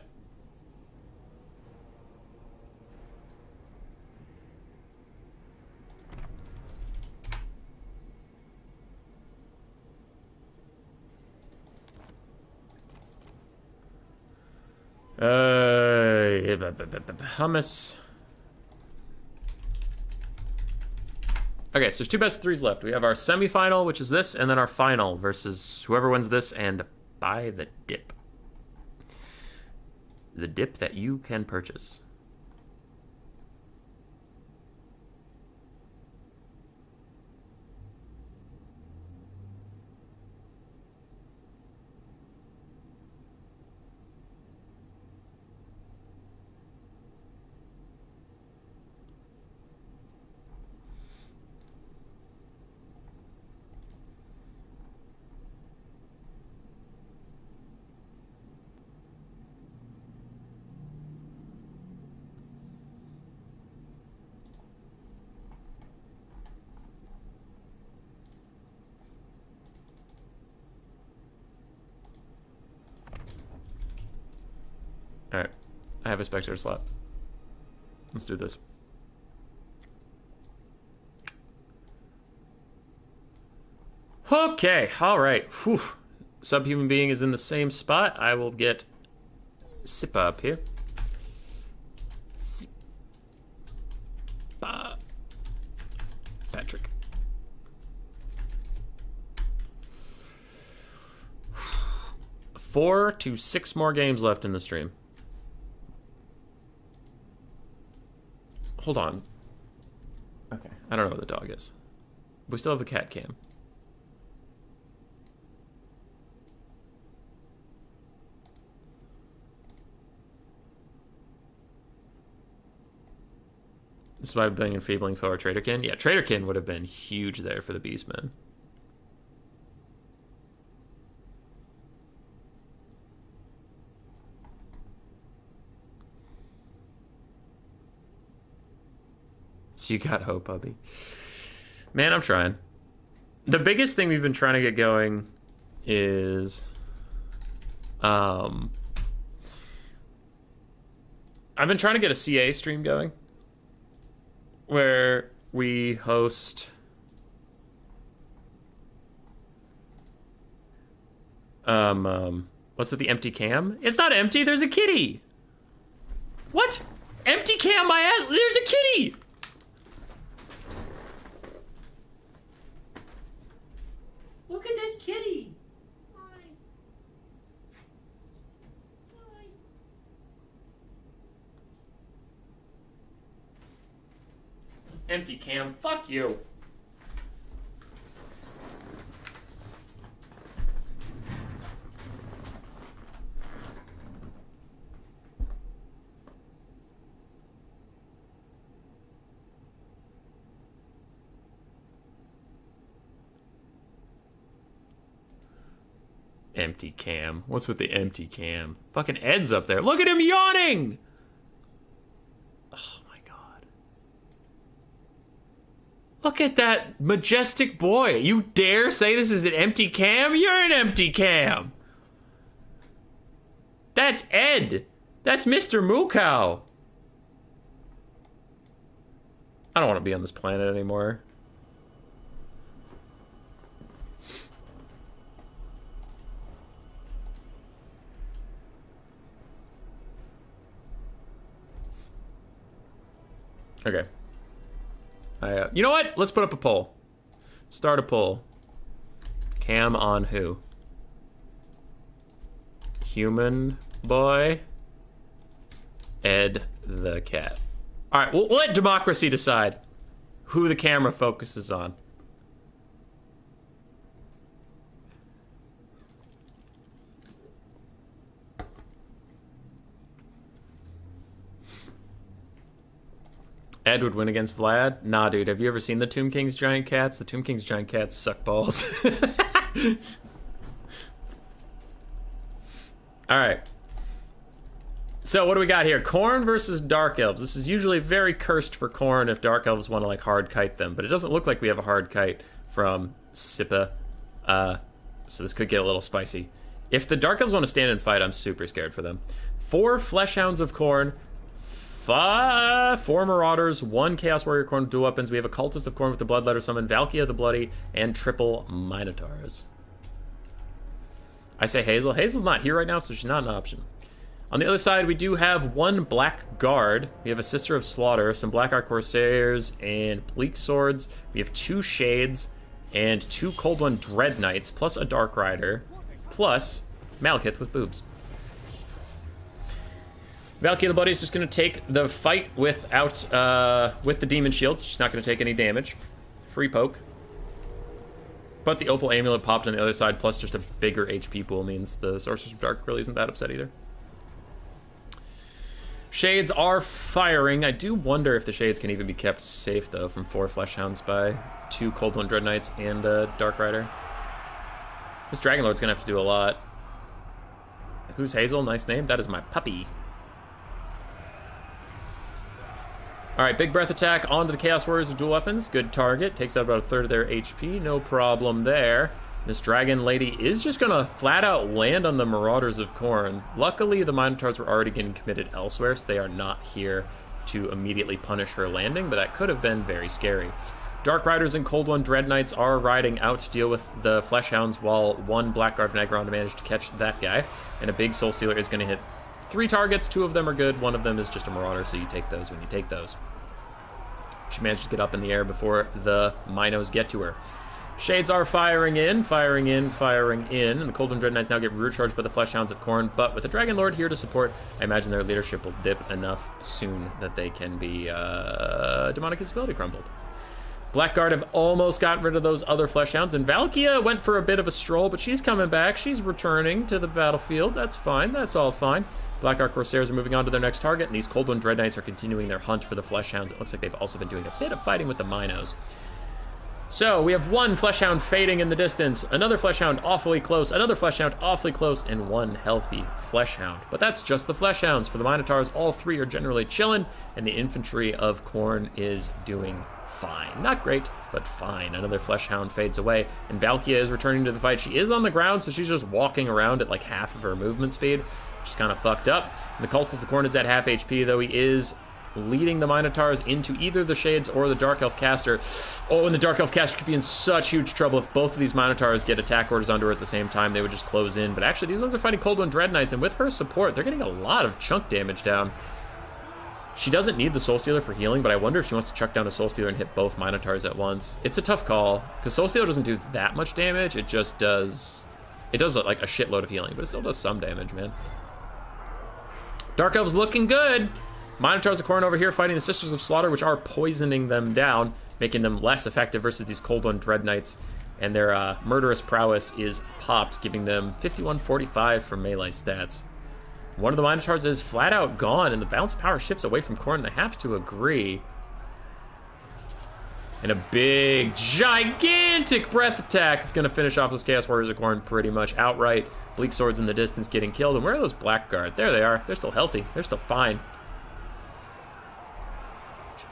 Hummus. Okay, so there's two best of threes left. We have our semifinal, which is this, and then our final versus whoever wins this and buy the dip. The dip that you can purchase. Alright, I have a spectator slot. Let's do this. Okay, alright. Subhuman Being is in the same spot. I will get Sippa up here. Sippa. Patrick. Four to six more games left in the stream. Hold on. Okay. I don't know what the dog is. We still have the cat cam. This is why I'm being enfeebling for Traderkin. Yeah, Traderkin would have been huge there for the Beastmen. You got hope, hubby. Man, I'm trying. The biggest thing we've been trying to get going is I've been trying to get a CA stream going where we host what's it, the empty cam? It's not empty, there's a kitty. What? Empty cam, my ass, there's a kitty. Look at this kitty. Hi. Hi. Empty cam, fuck you. Empty cam. What's with the empty cam? Fucking Ed's up there. Look at him yawning! Oh my god. Look at that majestic boy. You dare say this is an empty cam? You're an empty cam. That's Ed. That's Mr. Moo Cow. I don't want to be on this planet anymore. Okay. You know what? Let's put up a poll. Start a poll. Cam on who? Human boy. Ed the cat. All right, we'll let democracy decide who the camera focuses on. Ed would win against Vlad? Nah, dude. Have you ever seen the Tomb King's giant cats? The Tomb King's giant cats suck balls. All right. So what do we got here? Khorne versus Dark Elves. This is usually very cursed for Khorne if Dark Elves want to like hard kite them, but it doesn't look like we have a hard kite from Sippa. So this could get a little spicy. If the Dark Elves want to stand and fight, I'm super scared for them. 4 Fleshhounds of Khorne. 4 Marauders, 1 Chaos Warrior Khorne with dual weapons. We have a Cultist of Khorne with the Bloodletter Summon, Valkia the Bloody, and triple Minotaurs. I say Hazel. Hazel's not here right now, so she's not an option. On the other side, we do have 1 Black Guard. We have a Sister of Slaughter, some Blackheart Corsairs, and Bleak Swords. We have 2 Shades, and 2 Cold One Dread Knights, plus a Dark Rider, plus Malekith with boobs. Valkia the Bloody is just going to take the fight without, with the Demon Shields. She's not going to take any damage. Free poke. But the Opal Amulet popped on the other side, plus just a bigger HP pool means the Sorceress of Dark really isn't that upset either. Shades are firing. I do wonder if the Shades can even be kept safe, though, from 4 Fleshhounds by 2 Cold One Dread Knights and a Dark Rider. This Dragon Lord's going to have to do a lot. Who's Hazel? Nice name. That is my puppy. Alright, big breath attack onto the Chaos Warriors with dual weapons. Good target. Takes out about a third of their HP. No problem there. This Dragon Lady is just going to flat out land on the Marauders of Khorne. Luckily, the Minotaurs were already getting committed elsewhere, so they are not here to immediately punish her landing, but that could have been very scary. Dark Riders and Cold One Dread Knights are riding out to deal with the Fleshhounds, while 1 Blackguard Negron managed to catch that guy. And a big Soul Stealer is going to hit 3 targets. 2 of them are good. 1 of them is just a Marauder, so you take those when you take those. She managed to get up in the air before the Minos get to her. Shades are firing in, and the Cold One Dread Knights now get rear charged by the Fleshhounds of Khorne, but with a Dragon Lord here to support, I imagine their leadership will dip enough soon that they can be demonic instability crumbled. Blackguard have almost gotten rid of those other Fleshhounds, and Valkia went for a bit of a stroll, but she's coming back. She's returning to the battlefield. That's fine. That's all fine. Blackheart Corsairs are moving on to their next target, and these Cold One Dread Knights are continuing their hunt for the Fleshhounds. It looks like they've also been doing a bit of fighting with the Minos. So we have 1 Fleshhound fading in the distance, another Fleshhound awfully close, another Fleshhound awfully close, and 1 healthy Fleshhound. But that's just the Fleshhounds. For the Minotaurs, all 3 are generally chilling, and the infantry of Khorne is doing fine. Not great, but fine. Another Fleshhound fades away, and Valkia is returning to the fight. She is on the ground, so she's just walking around at like half of her movement speed, which is kind of fucked up. And the Cultist of Khorne is at half HP, though he is leading the Minotaurs into either the Shades or the Dark Elf Caster. Oh, and the Dark Elf Caster could be in such huge trouble if both of these Minotaurs get attack orders onto her at the same time. They would just close in. But actually, these ones are fighting Cold One Dread Knights, and with her support, they're getting a lot of chunk damage down. She doesn't need the Soul Stealer for healing, but I wonder if she wants to chuck down a Soul Stealer and hit both Minotaurs at once. It's a tough call, because Soul Stealer doesn't do that much damage. It just does... It does like a shitload of healing, but it still does some damage, man. Dark Elves looking good. Minotaurs of Khorne over here fighting the Sisters of Slaughter, which are poisoning them down, making them less effective versus these Cold One Dread Knights. And their murderous prowess is popped, giving them 51-45 for melee stats. One of the Minotaurs is flat out gone, and the balance of power shifts away from Khorne, and I have to agree. And a big, gigantic breath attack is going to finish off those Chaos Warriors of Khorne pretty much outright. Bleak Swords in the distance getting killed. And where are those Blackguard? There they are. They're still healthy. They're still fine.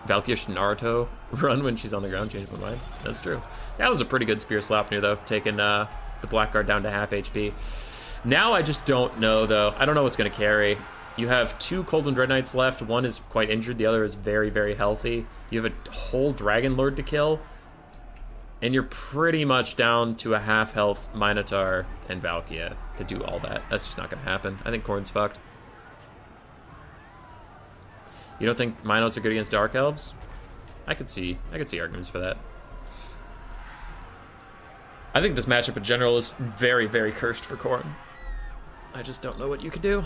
Valkyria should Naruto run when she's on the ground, change my mind. That's true. That was a pretty good spear slap near, though, taking the Blackguard down to half HP. Now I just don't know, though. I don't know what's going to carry. You have 2 Cold Dread Knights left. One is quite injured. The other is very, very healthy. You have a whole Dragon Lord to kill. And you're pretty much down to a half-health Minotaur and Valkyria to do all that. That's just not going to happen. I think Khorne's fucked. You don't think Minos are good against Dark Elves? I could see arguments for that. I think this matchup in general is very, very cursed for Khorne. I just don't know what you could do.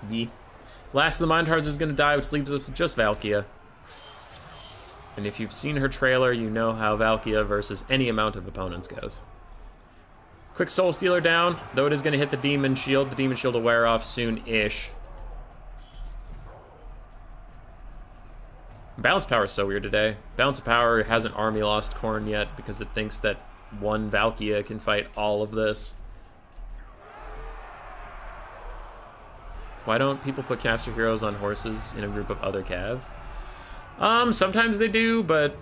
Yee. Last of the Minotaurs is going to die, which leaves us with just Valkyria. And if you've seen her trailer, you know how Valkyria versus any amount of opponents goes. Quick Soul Stealer down, though it is going to hit the Demon Shield. The Demon Shield will wear off soon-ish. Balance Power is so weird today. Balance of Power hasn't army lost Khorne yet because it thinks that one Valkyria can fight all of this. Why don't people put caster heroes on horses in a group of other cav? Sometimes they do, but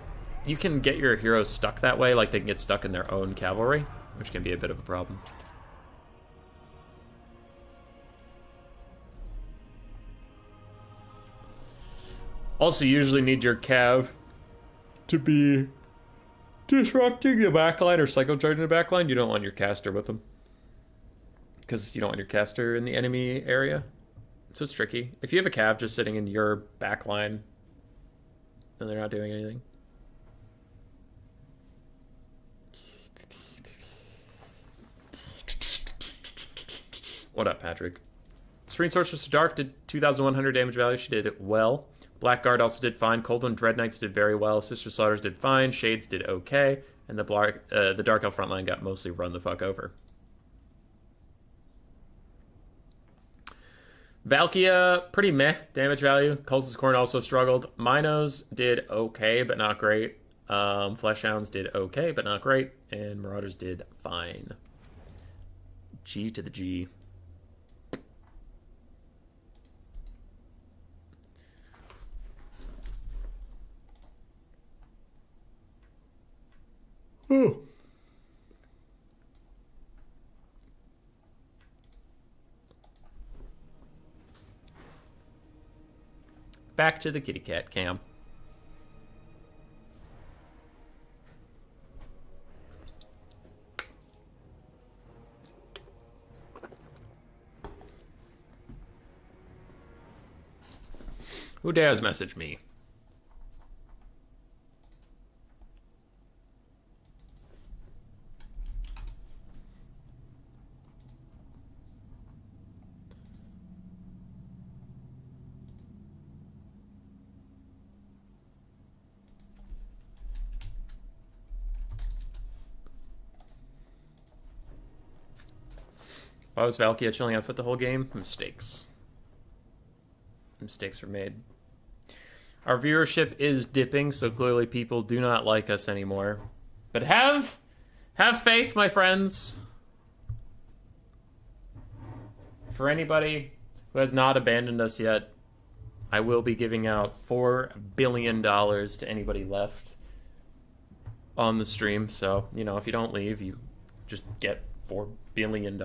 you can get your heroes stuck that way, like they can get stuck in their own cavalry, which can be a bit of a problem. Also, you usually need your cav to be disrupting the backline or psychocharging the backline. You don't want your caster with them, because you don't want your caster in the enemy area. So it's tricky. If you have a cav just sitting in your backline, then they're not doing anything. What up, Patrick? Serene Sorceress Dark did 2,100 damage value. She did it well. Blackguard also did fine. Coldland Dread Knights did very well. Sister Slaughters did fine. Shades did okay. And the Dark Elf frontline got mostly run the fuck over. Valkyria, pretty meh damage value. Cultist Khorne also struggled. Minos did okay, but not great. Fleshhounds did okay, but not great. And Marauders did fine. G to the G. Oh. Back to the kitty cat cam. Who dares message me? Why was Valkyria chilling on foot the whole game? Mistakes. Mistakes were made. Our viewership is dipping, so clearly people do not like us anymore. But have faith, my friends. For anybody who has not abandoned us yet, I will be giving out $4 billion to anybody left on the stream. So, you know, if you don't leave, you just get $4 billion.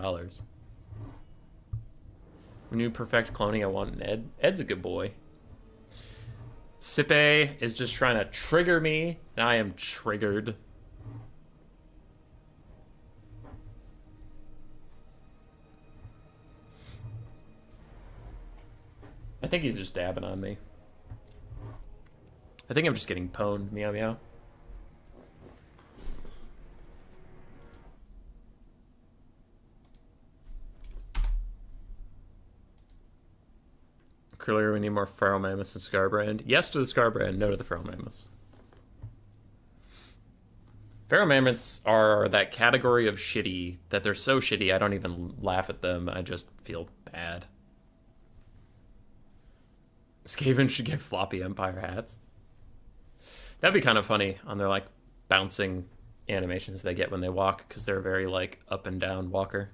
When you perfect cloning, I want an Ed. Ed's a good boy. Sippe is just trying to trigger me, and I am triggered. I think he's just dabbing on me. I think I'm just getting pwned. Meow meow. Clearly, we need more Feral Mammoths and Scarbrand. Yes to the Scarbrand, no to the Feral Mammoths. Feral Mammoths are that category of shitty that they're so shitty I don't even laugh at them. I just feel bad. Skaven should get floppy Empire hats. That'd be kind of funny on their like bouncing animations they get when they walk, because they're very like up and down walker.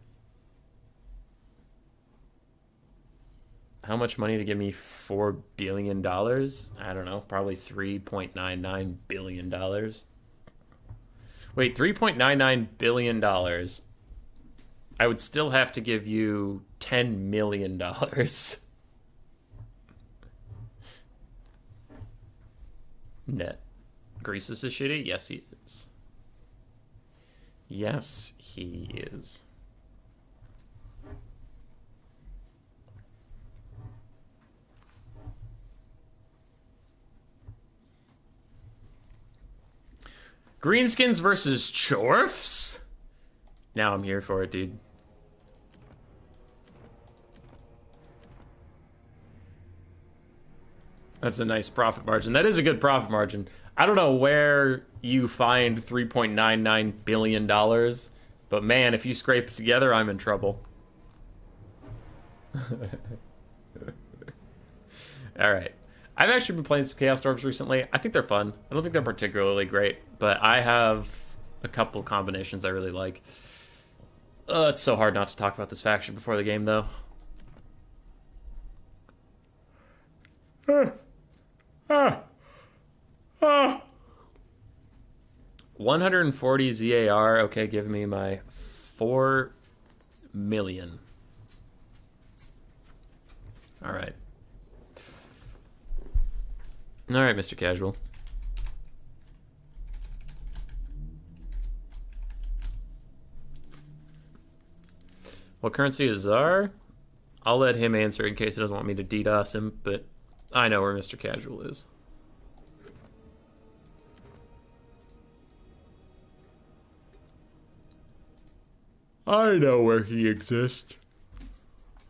How much money to give me $4 billion? I don't know. Probably $3.99 billion. Wait, $3.99 billion. I would still have to give you $10 million. Net. Greasus is shitty? Yes, he is. Yes, he is. Greenskins versus Chorfs? Now I'm here for it, dude. That's a nice profit margin. That is a good profit margin. I don't know where you find $3.99 billion, but man, if you scrape it together, I'm in trouble. All right. I've actually been playing some Chaos Dwarves recently. I think they're fun. I don't think they're particularly great, but I have a couple combinations I really like. It's so hard not to talk about this faction before the game, though. 140 ZAR. Okay, give me my 4 million. All right. All right, Mr. Casual. What currency is Czar? I'll let him answer in case he doesn't want me to DDoS him, but I know where Mr. Casual is. I know where he exists.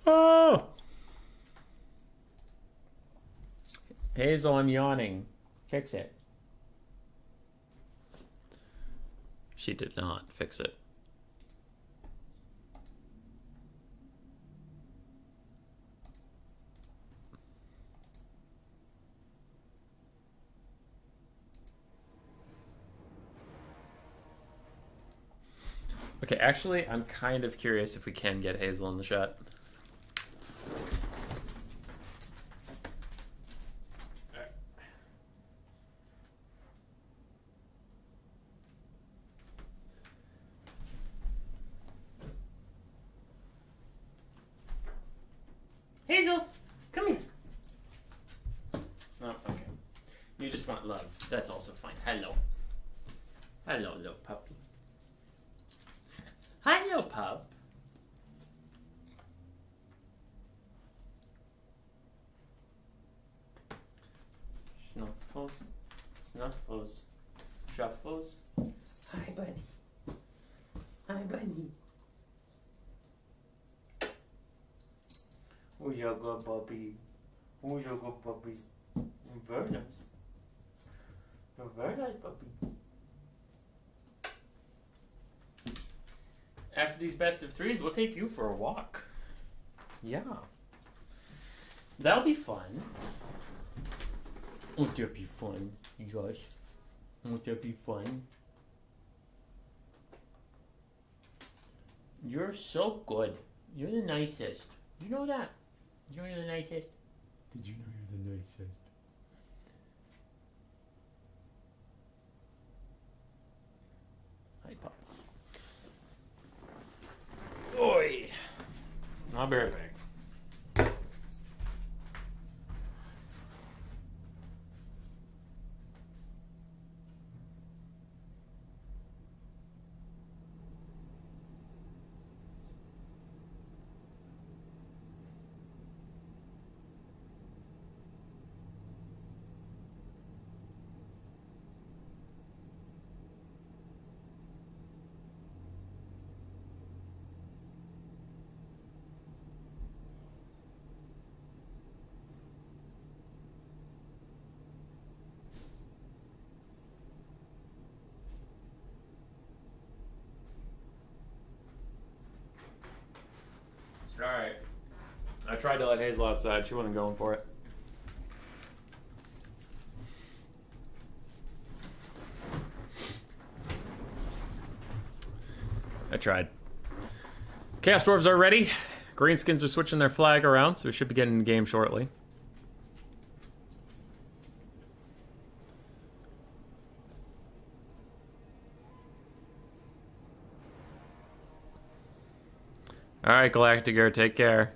Oh! Hazel, I'm yawning. Fix it. She did not fix it. Okay, actually, I'm kind of curious if we can get Hazel in the chat. Hazel, come here. Oh, okay. You just want love. That's also fine. Hello. Hello, little puppy. Hi, little pup. Snuffles. Snuffles. Shuffles. Hi, buddy. Hi, buddy. Who's your good puppy? Who's your good puppy? Very nice. You're very nice puppy. After these best of threes, we'll take you for a walk. Yeah. That'll be fun. Won't that be fun, Josh? Won't that be fun? You're so good. You're the nicest. You know that? You're the nicest. Did you know you're the nicest? Hi, Pop. Oi! I'll be right back. Alright. I tried to let Hazel outside. She wasn't going for it. I tried. Chaos Dwarves are ready. Greenskins are switching their flag around, so we should be getting in the game shortly. Alright, Galactiger, take care.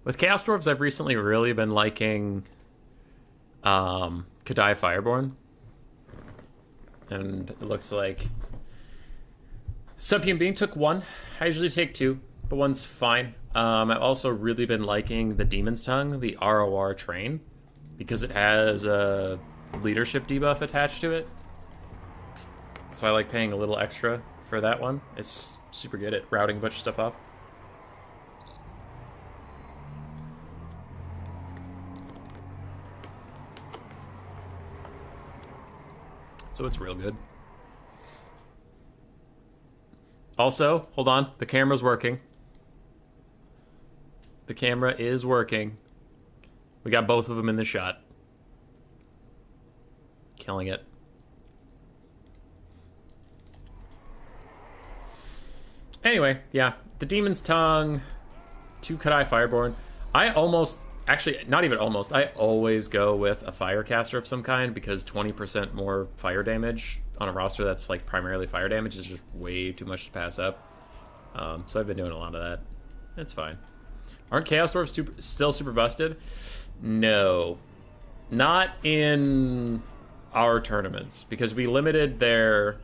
With Chaos Dwarves, I've recently really been liking Kadai Fireborn. And it looks like Subhuman Being took one. I usually take two, but one's fine. I've also really been liking the Demon's Tongue, the ROR train, because it has a leadership debuff attached to it. So I like paying a little extra for that one. It's super good at routing a bunch of stuff off. So it's real good. Also, hold on, the camera's working. The camera is working. We got both of them in the shot. Killing it. Anyway, yeah, the Demon's Tongue, 2 Kadai Fireborn. I almost, actually, not even almost, I always go with a Firecaster of some kind because 20% more fire damage on a roster that's like primarily fire damage is just way too much to pass up. So I've been doing a lot of that. It's fine. Aren't Chaos Dwarves still super busted? No. Not in our tournaments because we limited their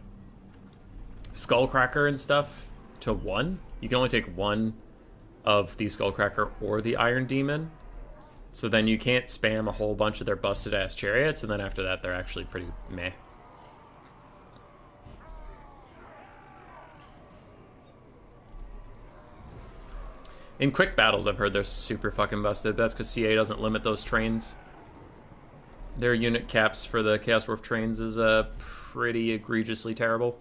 Skullcracker and stuff to 1. You can only take 1 of the Skullcracker or the Iron Demon. So then you can't spam a whole bunch of their busted ass chariots, and then after that they're actually pretty meh. In quick battles I've heard they're super fucking busted. That's because CA doesn't limit those trains. Their unit caps for the Chaos Dwarf trains is pretty egregiously terrible.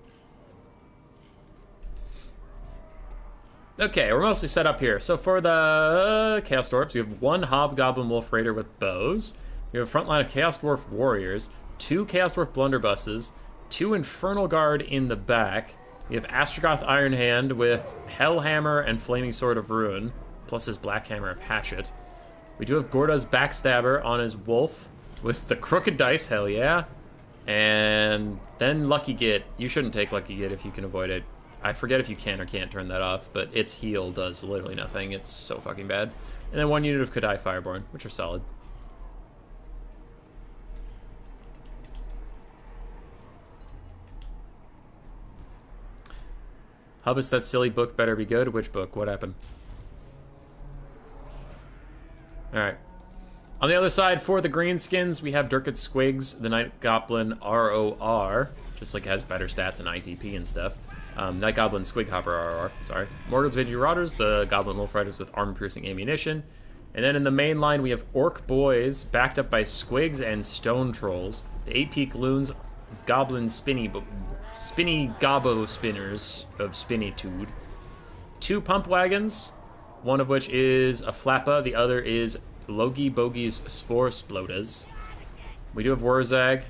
Okay, we're mostly set up here. So for the Chaos Dwarves, we have 1 Hobgoblin Wolf Raider with bows. We have a front line of Chaos Dwarf Warriors, 2 Chaos Dwarf Blunderbusses, 2 Infernal Guard in the back. We have Astragoth Iron Hand with Hellhammer and Flaming Sword of Ruin, plus his Black Hammer of Hashut. We do have Gorda's Backstabber on his Wolf with the Crooked Dice, hell yeah. And then Lucky Git. You shouldn't take Lucky Git if you can avoid it. I forget if you can or can't turn that off, but its heal does literally nothing. It's so fucking bad. And then 1 unit of Kadai Fireborn, which are solid. Hubus, that silly book better be good. Which book? What happened? Alright. On the other side, for the Greenskins, we have Durkid Squigs, the Night Goblin ROR. Just like has better stats and ITP and stuff. Night Goblin Squighopper RR, sorry. Morgul's Vigil Marauders, the Goblin Wolf Riders with armor-piercing ammunition. And then in the main line, we have Orc Boys, backed up by Squigs and Stone Trolls. The 8-Peak Loons, Goblin Spinny Gobbo Spinners of Spinnitude. 2 Pump Wagons, one of which is a Flappa, the other is Logi Bogey's Spore Splodas. We do have Wurzag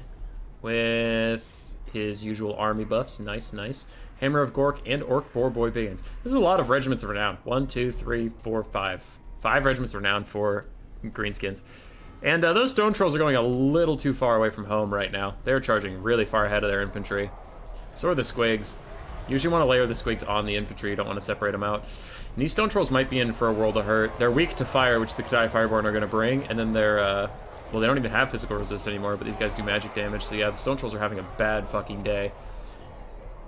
with his usual army buffs, nice, nice. Hammer of Gork, and Orc Boar Boy Biggins. This is a lot of regiments of renown. 1, 2, 3, 4, 5. 5 regiments of renown for Greenskins. And those Stone Trolls are going a little too far away from home right now. They're charging really far ahead of their infantry. So are the Squigs. You usually want to layer the Squigs on the infantry. You don't want to separate them out. And these Stone Trolls might be in for a world of hurt. They're weak to fire, which the Kadai Fireborn are going to bring. And then they're, well, they don't even have physical resist anymore, but these guys do magic damage. So yeah, the Stone Trolls are having a bad fucking day.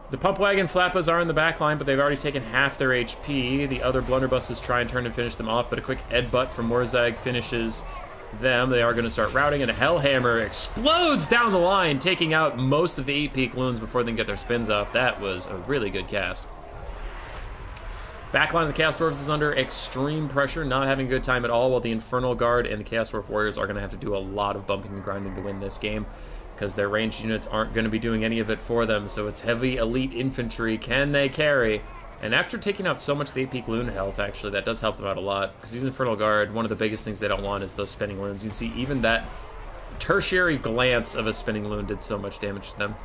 The Pump Wagon Flappas are in the back line, but they've already taken half their HP. The other Blunderbusses try and turn and finish them off, but a quick Edbutt from Wurzag finishes them. They are going to start routing, and a Hellhammer explodes down the line, taking out most of the 8-Peak Loons before they can get their spins off. That was a really good cast. Backline of the Chaos Dwarves is under extreme pressure, not having a good time at all, while the Infernal Guard and the Chaos Dwarf Warriors are going to have to do a lot of bumping and grinding to win this game, because their ranged units aren't going to be doing any of it for them, so it's heavy elite infantry. Can they carry? And after taking out so much of the 8-Peak Loon health, actually, that does help them out a lot, because these Infernal Guard, one of the biggest things they don't want is those spinning loons. You can see even that tertiary glance of a spinning loon did so much damage to them.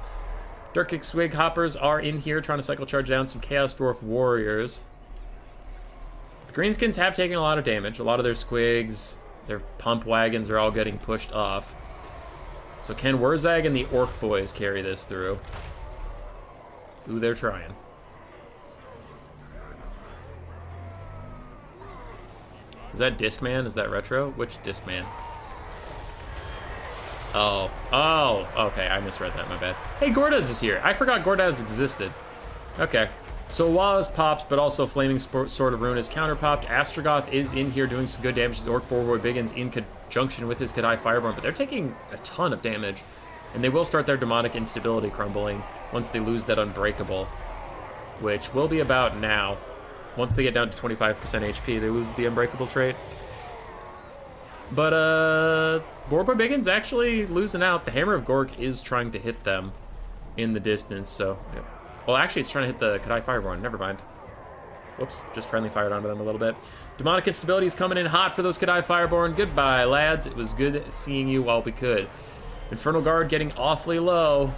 Dirkic Swig Hoppers are in here trying to cycle charge down some Chaos Dwarf Warriors. The Greenskins have taken a lot of damage. A lot of their Squigs, their pump wagons are all getting pushed off. So can Wurzag and the Orc Boys carry this through? Ooh, they're trying. Is that Discman? Is that retro? Which Discman? Oh, okay, I misread that, my bad. Hey, Gordaz is here. I forgot Gordaz existed. Okay, so Waz popped, but also Flaming Sword of Ruin is counter-popped. Astrogoth is in here doing some good damage. Orc Boy Biggins in conjunction with his Kadai Fireborn, but they're taking a ton of damage. And they will start their demonic instability crumbling once they lose that Unbreakable, which will be about now. Once they get down to 25% HP, they lose the Unbreakable trait. But, Borba Biggins actually losing out. The Hammer of Gork is trying to hit them in the distance, so... Yeah. Well, actually, it's trying to hit the Kadai Fireborn. Never mind. Whoops, just friendly fired onto them a little bit. Demonic Instability is coming in hot for those Kadai Fireborn. Goodbye, lads. It was good seeing you while we could. Infernal Guard getting awfully low.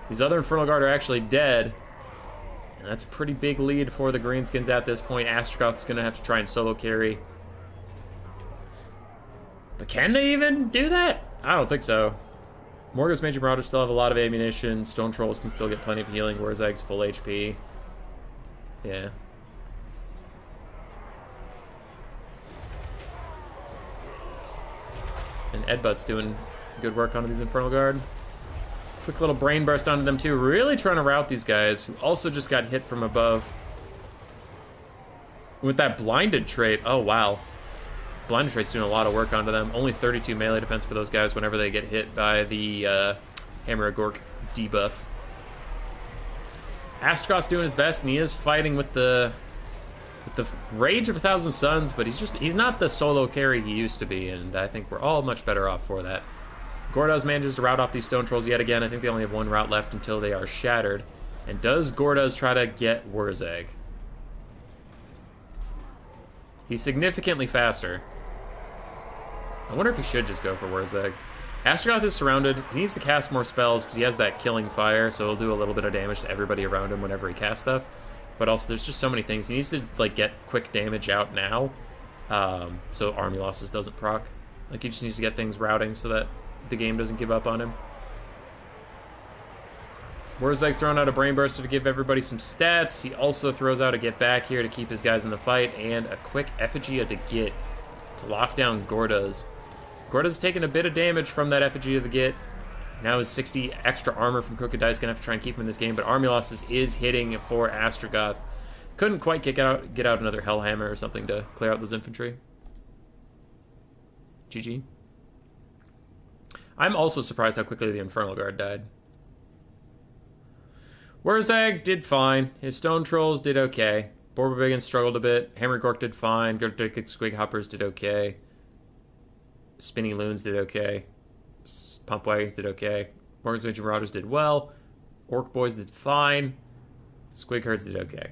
These other Infernal Guard are actually dead. And that's a pretty big lead for the Greenskins at this point. Astrogoth's going to have to try and solo carry. But can they even do that? I don't think so. Morgoth's Major Marauders still have a lot of ammunition. Stone Trolls can still get plenty of healing. Wurzag's full HP. Yeah. And Edbutt's doing good work onto these Infernal Guard. Quick little brain burst onto them too. Really trying to rout these guys, who also just got hit from above. With that blinded trait, oh wow. Blinded trait's doing a lot of work onto them. Only 32 melee defense for those guys whenever they get hit by the Hammer of Gork debuff. Astrogoth's doing his best, and he is fighting with the Rage of 1,000 Suns, but he's not the solo carry he used to be, and I think we're all much better off for that. Gordaz manages to rout off these Stone Trolls yet again. I think they only have one route left until they are shattered. And does Gordaz try to get Wurzag? He's significantly faster. I wonder if he should just go for Wurzag. Astrogoth is surrounded. He needs to cast more spells because he has that killing fire, so he'll do a little bit of damage to everybody around him whenever he casts stuff. But also, there's just so many things. He needs to like get quick damage out now, so army losses doesn't proc. Like, he just needs to get things routing so that the game doesn't give up on him. Wurzag's throwing out a Brain Burster to give everybody some stats. He also throws out a Get Back here to keep his guys in the fight, and a quick Effigy to Git to lock down Gordaz. Gordaz taking a bit of damage from that Effigy of the Git. Now his 60 extra armor from Crooked Dice gonna have to try and keep him in this game, but Army Losses is hitting for Astrogoth. Couldn't quite get out another Hellhammer or something to clear out those infantry. GG. I'm also surprised how quickly the Infernal Guard died. Wurzag did fine. His Stone Trolls did okay. Borba Biggins struggled a bit. Hammer Gork did fine. Dirkic Squig Hoppers did okay. Spinny Loons did okay. Pump Wagons did okay. Morgan's Major Marauders did well. Orc Boys did fine. Squig Herds did okay.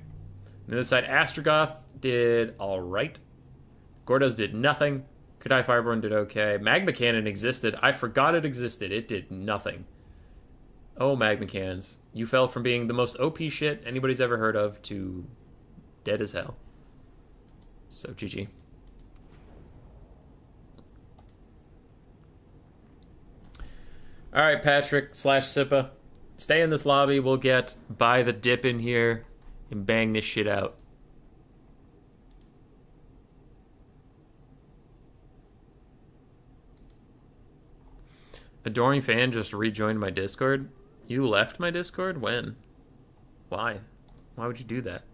On the other side, Astrogoth did alright. Gordaz did nothing. Kadai Fireborn did okay. Magma Cannon existed. I forgot it existed. It did nothing. Oh, Magma Cannons. You fell from being the most OP shit anybody's ever heard of to dead as hell. So, GG. Alright, Patrick / Sippa. Stay in this lobby. We'll get Buy the Dip in here and bang this shit out. Adoring Fan just rejoined my Discord. You left my Discord? When? Why? Why would you do that?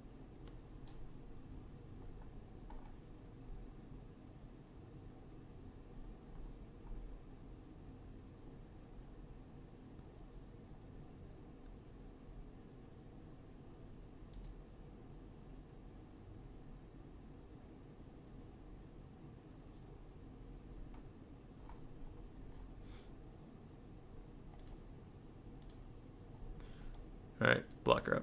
Alright, block her up.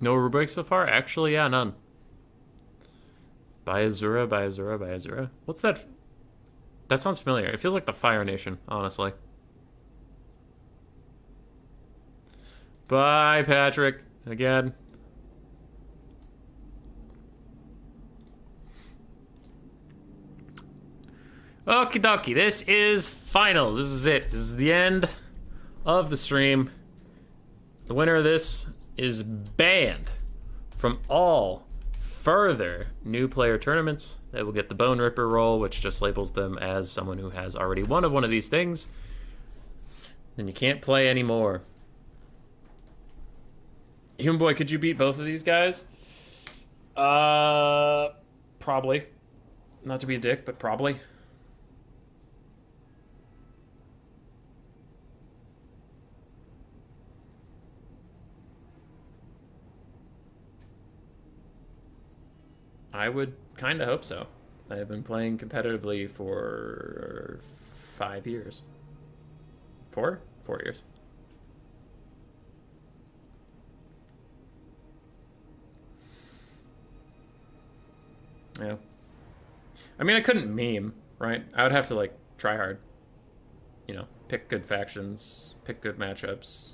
No Rubik so far? Actually, yeah, none. By Azura, by Azura, by Azura. What's that? That sounds familiar. It feels like the Fire Nation, honestly. Bye, Patrick. Again. Okie dokie. This is finals. This is it. This is the end of the stream. The winner of this is banned from all further new player tournaments. They will get the Bone Ripper roll, which just labels them as someone who has already won of one of these things. Then you can't play anymore. Human Boy, could you beat both of these guys? Probably. Not to be a dick, but probably. I would kind of hope so. I have been playing competitively for 5 years. 4? 4 years. Yeah. I mean, I couldn't meme, right? I would have to, like, try hard. You know, pick good factions, pick good matchups,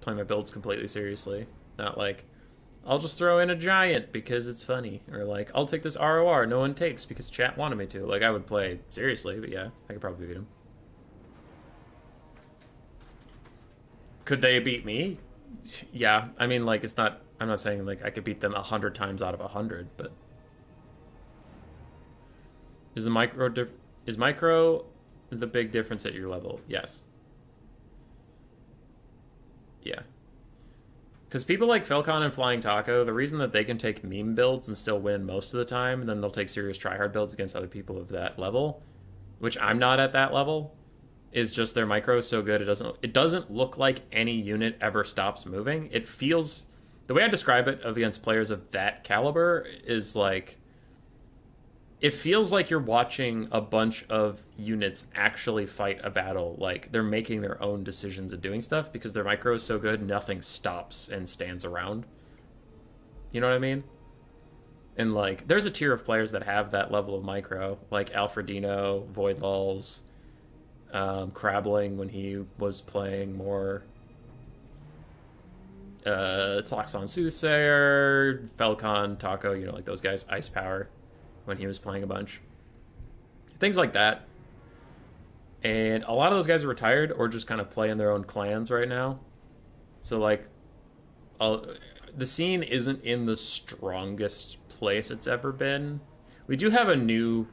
play my builds completely seriously. Not like, I'll just throw in a giant because it's funny. Or like, I'll take this ROR no one takes because chat wanted me to. Like, I would play seriously, but yeah, I could probably beat him. Could they beat me? Yeah, I mean, like, it's not... I'm not saying, like, I could beat them 100 times out of 100, but... Is micro the big difference at your level? Yes. Yeah. Because people like Falcon and Flying Taco, the reason that they can take meme builds and still win most of the time, and then they'll take serious tryhard builds against other people of that level, which I'm not at that level, is just their micro is so good it doesn't look like any unit ever stops moving. It feels... The way I describe it against players of that caliber is like... It feels like you're watching a bunch of units actually fight a battle. Like, they're making their own decisions and doing stuff because their micro is so good, nothing stops and stands around. You know what I mean? And, like, there's a tier of players that have that level of micro, like Alfredino, Void Lulls, Crabling when he was playing more... Toxon Soothsayer, Falcon, Taco, you know, like those guys, Ice Power... when he was playing a bunch. Things like that. And a lot of those guys are retired or just kind of play in their own clans right now. So, like, the scene isn't in the strongest place it's ever been. We do have a new...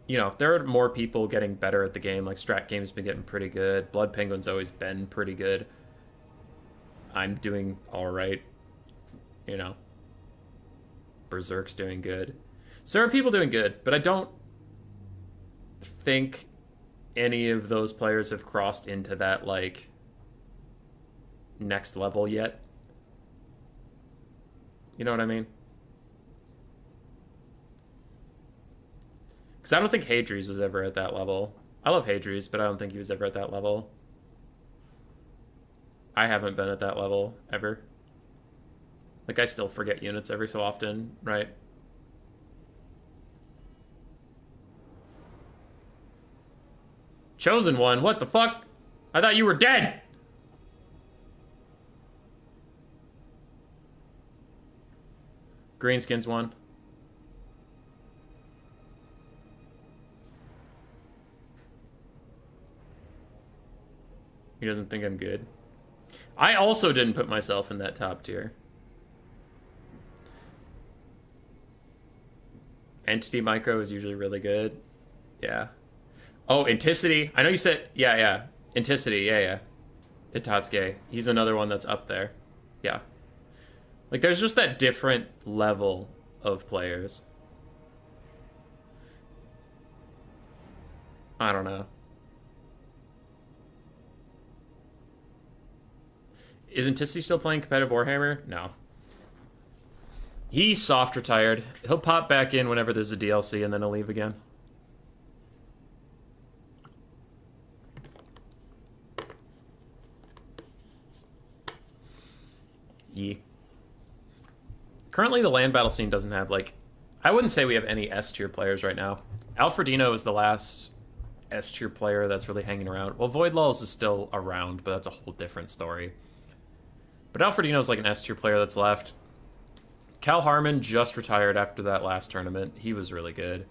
You know, there are more people getting better at the game. Like, Strat Game's been getting pretty good. Blood Penguin's always been pretty good. I'm doing alright. You know. Berserk's doing good. So there are people doing good, but I don't think any of those players have crossed into that, like, next level yet. You know what I mean? Because I don't think Hadries was ever at that level. I love Hadries, but I don't think he was ever at that level. I haven't been at that level, ever. Like, I still forget units every so often, right? Chosen One? What the fuck? I thought you were dead! Greenskins won. He doesn't think I'm good. I also didn't put myself in that top tier. Entity Micro is usually really good. Yeah. Oh, Inticity. I know you said... Yeah. Inticity, yeah. Itatsuke. He's another one that's up there. Yeah. Like, there's just that different level of players. I don't know. Is Inticity still playing competitive Warhammer? No. He's soft retired. He'll pop back in whenever there's a DLC and then he'll leave again. Yeah. currently the land battle scene doesn't have, like, I wouldn't say we have any S tier players right now. Alfredino is the last S tier player that's really hanging around. Well, Void Lulls is still around, but that's a whole different story. But Alfredino is like an S tier player that's left. Cal Harmon just retired after that last tournament. He was really good.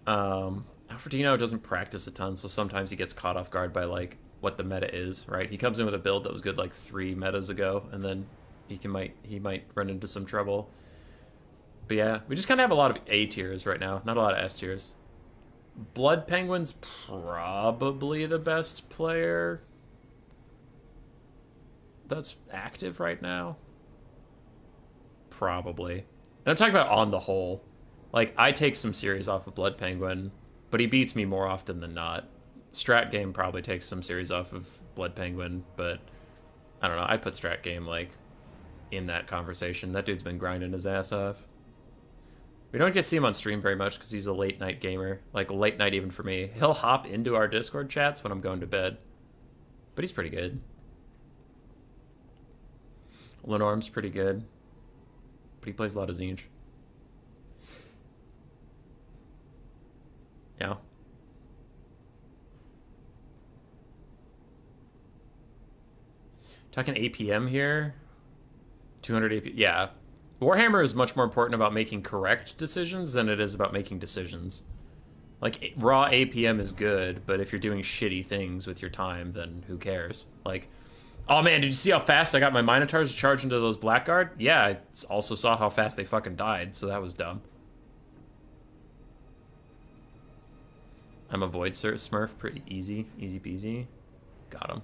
Alfredino doesn't practice a ton, so sometimes he gets caught off guard by like what the meta is, right? He comes in with a build that was good like 3 metas ago, and then he might run into some trouble. But yeah, we just kind of have a lot of A tiers right now, not a lot of S tiers. Blood Penguin's probably the best player that's active right now. Probably. And I'm talking about on the whole. Like, I take some series off of Blood Penguin, but he beats me more often than not. Strat Game probably takes some series off of Blood Penguin, but I don't know. I put Strat Game, like, in that conversation. That dude's been grinding his ass off. We don't get to see him on stream very much because he's a late night gamer. Like, late night even for me. He'll hop into our Discord chats when I'm going to bed. But he's pretty good. Lenorm's pretty good. But he plays a lot of Zinj. Yeah. Talking APM here. 200 APM. Yeah. Warhammer is much more important about making correct decisions than it is about making decisions. Like, raw APM is good, but if you're doing shitty things with your time, then who cares? Like, oh man, did you see how fast I got my Minotaurs to charge into those Blackguard? Yeah, I also saw how fast they fucking died, so that was dumb. I'm a Void Smurf, pretty easy. Easy peasy. Got him.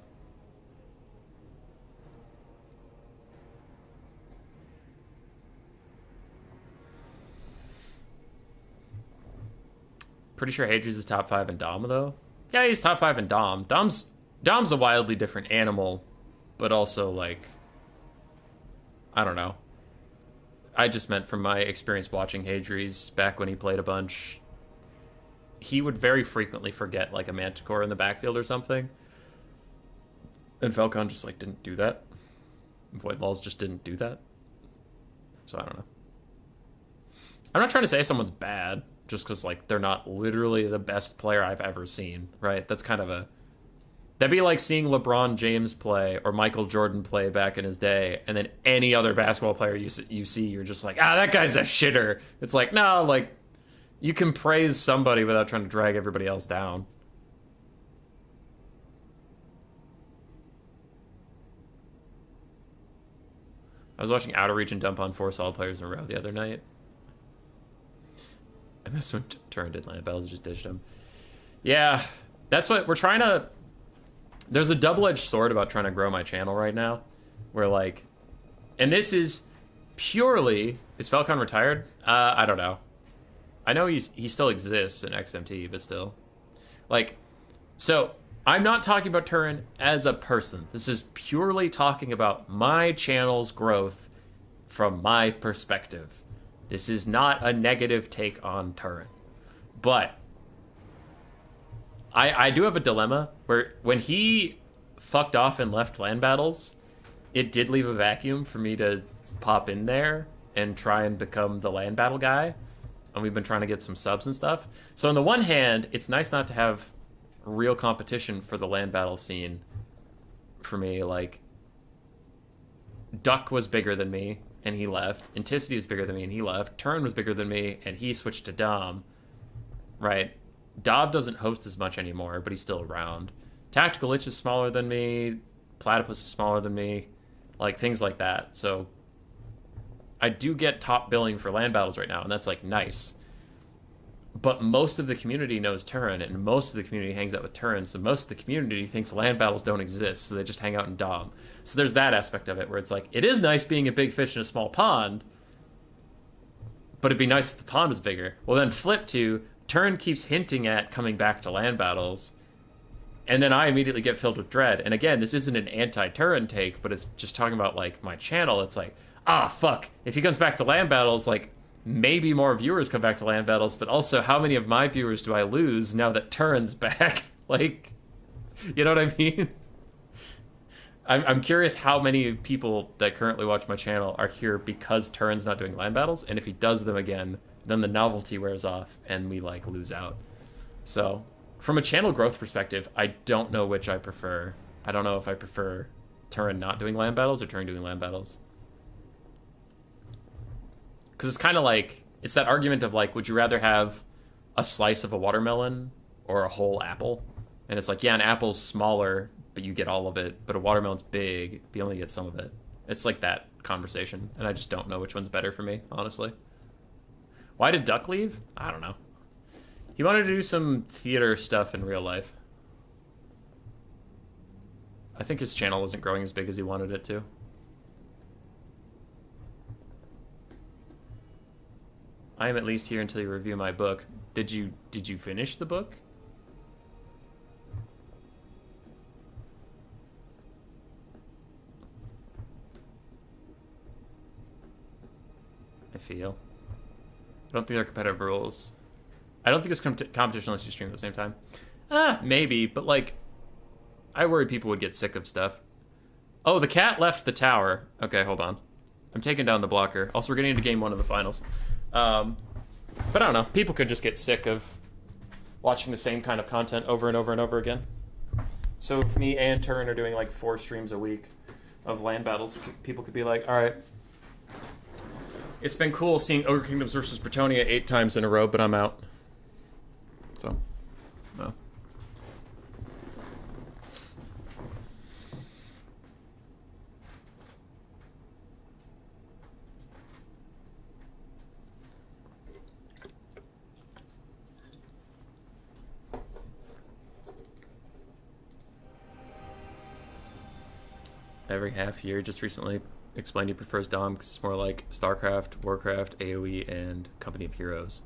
Pretty sure Hadri's is top 5 in Dom, though. Yeah, he's top 5 in Dom. Dom's a wildly different animal, but also, like, I don't know. I just meant from my experience watching Hadri's back when he played a bunch, he would very frequently forget, like, a Manticore in the backfield or something. And Falcon just, like, didn't do that. Void Lulls just didn't do that. So I don't know. I'm not trying to say someone's bad just because, like, they're not literally the best player I've ever seen, right? That's kind of a... That'd be like seeing LeBron James play or Michael Jordan play back in his day, and then any other basketball player you see, you're just like, that guy's a shitter. It's like, no, like, you can praise somebody without trying to drag everybody else down. I was watching Outer Region dump on 4 solid players in a row the other night. I missed when Turin did land battles, just ditched him. Yeah, that's what we're trying to... There's a double-edged sword about trying to grow my channel right now, where, like... And this is purely... Is Falcon retired? I don't know. I know he still exists in XMT, but still. Like, so, I'm not talking about Turin as a person. This is purely talking about my channel's growth from my perspective. This is not a negative take on Turin. But I do have a dilemma where when he fucked off and left land battles, it did leave a vacuum for me to pop in there and try and become the land battle guy. And we've been trying to get some subs and stuff. So on the one hand, it's nice not to have real competition for the land battle scene for me. Like, Duck was bigger than me and he left. Anticity was bigger than me and he left. Turin was bigger than me and he switched to Dom. Right? Dov doesn't host as much anymore, but he's still around. Tactical Lich is smaller than me. Platypus is smaller than me. Like, things like that. So I do get top billing for land battles right now, and that's, like, nice. But most of the community knows Turin, and most of the community hangs out with Turin, so most of the community thinks land battles don't exist, so they just hang out in Dom. So there's that aspect of it, where it's like, it is nice being a big fish in a small pond, but it'd be nice if the pond was bigger. Well, then flip to, Turin keeps hinting at coming back to land battles, and then I immediately get filled with dread. And again, this isn't an anti-Turin take, but it's just talking about, like, my channel. It's like, fuck, if he comes back to land battles, like, maybe more viewers come back to land battles, but also how many of my viewers do I lose now that Turin's back? Like, you know what I mean? I'm curious how many people that currently watch my channel are here because Turin's not doing land battles, and if he does them again, then the novelty wears off and we like lose out. So, from a channel growth perspective, I don't know which I prefer. I don't know if I prefer Turin not doing land battles or Turin doing land battles. Because it's kind of like, it's that argument of like, would you rather have a slice of a watermelon or a whole apple? And it's like, yeah, an apple's smaller, but you get all of it. But a watermelon's big, but you only get some of it. It's like that conversation. And I just don't know which one's better for me, honestly. Why did Duck leave? I don't know. He wanted to do some theater stuff in real life. I think his channel wasn't growing as big as he wanted it to. I am at least here until you review my book. Did you finish the book? I feel. I don't think they're competitive rules. I don't think it's competition unless you stream at the same time. Maybe, but like, I worry people would get sick of stuff. Oh, the cat left the tower. Okay, hold on. I'm taking down the blocker. Also, we're getting into game 1 of the finals. But I don't know. People could just get sick of watching the same kind of content over and over and over again. So if me and Turin are doing like 4 streams a week of land battles, people could be like, all right, it's been cool seeing Ogre Kingdoms versus Bretonnia 8 times in a row, but I'm out. So, no. Every half year, just recently explained he prefers Dom because it's more like StarCraft, Warcraft, AoE, and Company of Heroes.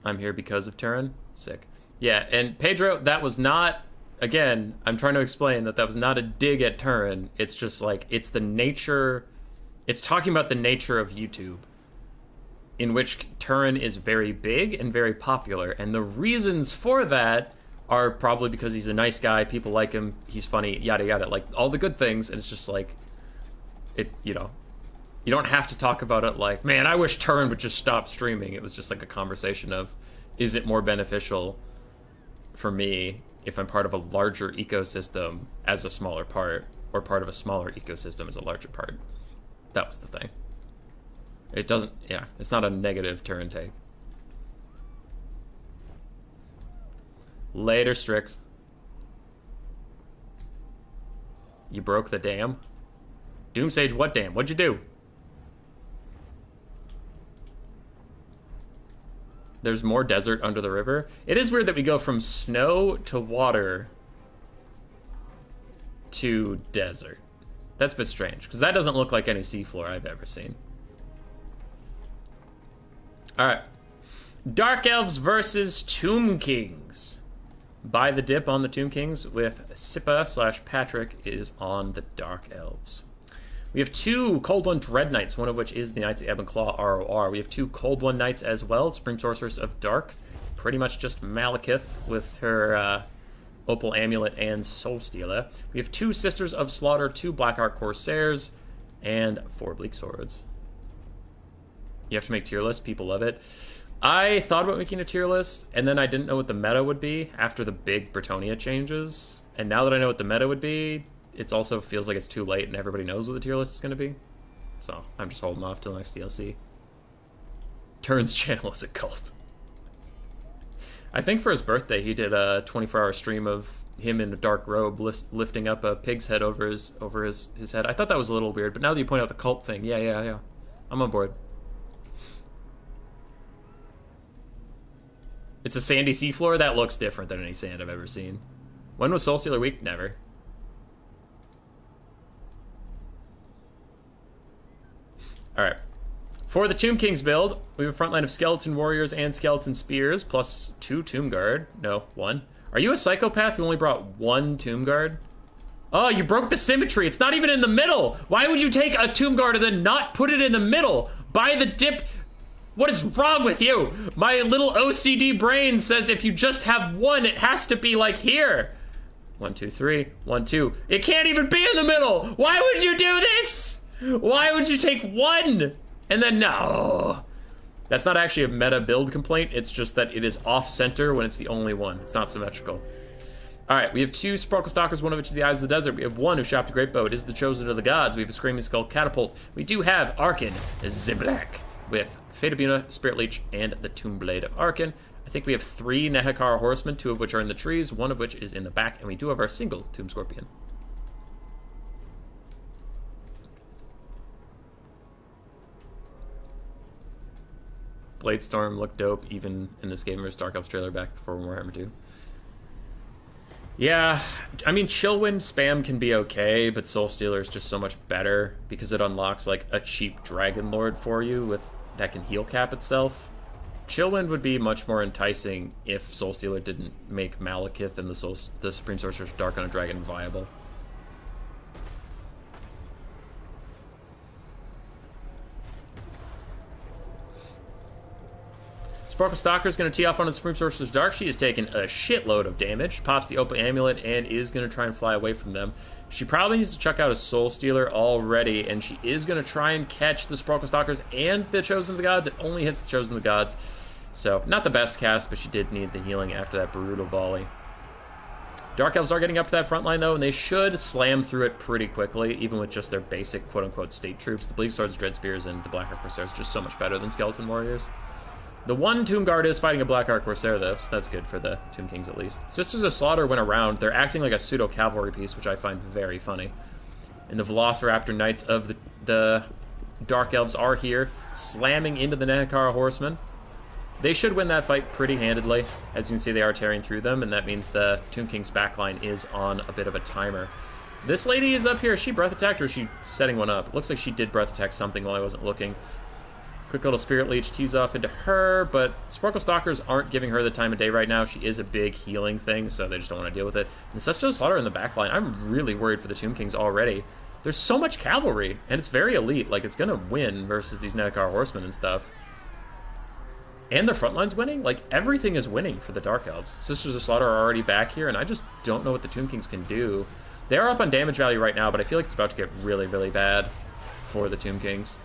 I'm here because of Turin. Sick. Yeah, and Pedro, that was not, again, I'm trying to explain that was not a dig at Turin. It's just like, it's the nature, it's talking about the nature of YouTube, in which Turin is very big and very popular. And the reasons for that are probably because he's a nice guy, people like him, he's funny, yada yada, like all the good things. And it's just like, it, you know, you don't have to talk about it like, man, I wish Turin would just stop streaming. It was just like a conversation of, is it more beneficial for me if I'm part of a larger ecosystem as a smaller part, or part of a smaller ecosystem as a larger part? That was the thing. It doesn't, yeah, it's not a negative Turin take. Later, Strix. You broke the dam? Doomsage, what dam? What'd you do? There's more desert under the river. It is weird that we go from snow to water to desert. That's a bit strange, because that doesn't look like any seafloor I've ever seen. Alright. Dark Elves versus Tomb Kings. Buy the dip on the Tomb Kings with Sippa/Patrick is on the Dark Elves. We have 2 Cold One Dread Knights, one of which is the Knights of Ebb and Claw ROR. We have 2 Cold One Knights as well, Supreme Sorceress of Dark. Pretty much just Malekith with her Opal Amulet and Soul Stealer. We have 2 Sisters of Slaughter, 2 Blackheart Corsairs, and 4 Bleak Swords. You have to make tier lists, people love it. I thought about making a tier list, and then I didn't know what the meta would be after the big Bretonnia changes. And now that I know what the meta would be, it also feels like it's too late and everybody knows what the tier list is going to be. So I'm just holding off till the next DLC. Turin's channel is a cult. I think for his birthday he did a 24-hour stream of him in a dark robe lifting up a pig's head over his head. I thought that was a little weird, but now that you point out the cult thing, yeah. I'm on board. It's a sandy seafloor? That looks different than any sand I've ever seen. When was Soul Stealer Week? Never. Alright. For the Tomb Kings build, we have a front line of Skeleton Warriors and Skeleton Spears, plus 2 Tomb Guard. No, 1. Are you a psychopath who only brought 1 Tomb Guard? Oh, you broke the symmetry. It's not even in the middle. Why would you take a Tomb Guard and then not put it in the middle? Buy the dip. What is wrong with you? My little OCD brain says if you just have one, it has to be like here. 1, 2, 3, 1, 2. It can't even be in the middle. Why would you do this? Why would you take one? And then no. That's not actually a meta build complaint. It's just that it is off center when it's the only one. It's not symmetrical. All right, we have 2 Sparkle Stalkers, one of which is the Eyes of the Desert. We have 1 Ushabti Greatbow. It is the Chosen of the Gods. We have a Screaming Skull Catapult. We do have Arkan Ziblak with Fadabuna, Spirit Leech, and the Tomb Blade of Arkan. I think we have 3 Nehekara Horsemen, 2 of which are in the trees, 1 of which is in the back, and we do have our single Tomb Scorpion. Bladestorm looked dope even in this game versus Dark Elves trailer back before Warhammer 2. Yeah, I mean, Chillwind spam can be okay, but Soulstealer is just so much better because it unlocks like a cheap Dragon Lord for you with that can heal cap itself. Chillwind would be much more enticing if Soulstealer didn't make Malekith and the Supreme Sorcerer's Dark on a Dragon viable. Sparkle Stalker is going to tee off on the Supreme Sorcerer's Dark. She is taking a shitload of damage, pops the Opal Amulet, and is going to try and fly away from them. She probably needs to chuck out a Soulstealer already, and she is going to try and catch the Sparkle Stalkers and the Chosen of the Gods. It only hits the Chosen of the Gods. So, not the best cast, but she did need the healing after that brutal volley. Dark Elves are getting up to that front line, though, and they should slam through it pretty quickly, even with just their basic quote-unquote state troops. The Bleak Swords, Dread Spears, and the Black Arc Corsairs are just so much better than Skeleton Warriors. The 1 Tomb Guard is fighting a Black Arc Corsair, though, so that's good for the Tomb Kings, at least. Sisters of Slaughter went around. They're acting like a pseudo-cavalry piece, which I find very funny. And the Velociraptor Knights of the Dark Elves are here, slamming into the Nehekara Horsemen. They should win that fight pretty handedly. As you can see, they are tearing through them, and that means the Tomb King's backline is on a bit of a timer. This lady is up here. Is she breath attacked, or is she setting one up? It looks like she did breath attack something while I wasn't looking. Quick little Spirit Leech tees off into her, but Sparkle Stalkers aren't giving her the time of day right now. She is a big healing thing, so they just don't want to deal with it. And Sisters of Slaughter in the backline, I'm really worried for the Tomb Kings already. There's so much cavalry, and it's very elite. Like, it's going to win versus these Nehekara Horsemen and stuff. And their front line's winning? Like, everything is winning for the Dark Elves. Sisters of Slaughter are already back here, and I just don't know what the Tomb Kings can do. They are up on damage value right now, but I feel like it's about to get really, really bad for the Tomb Kings.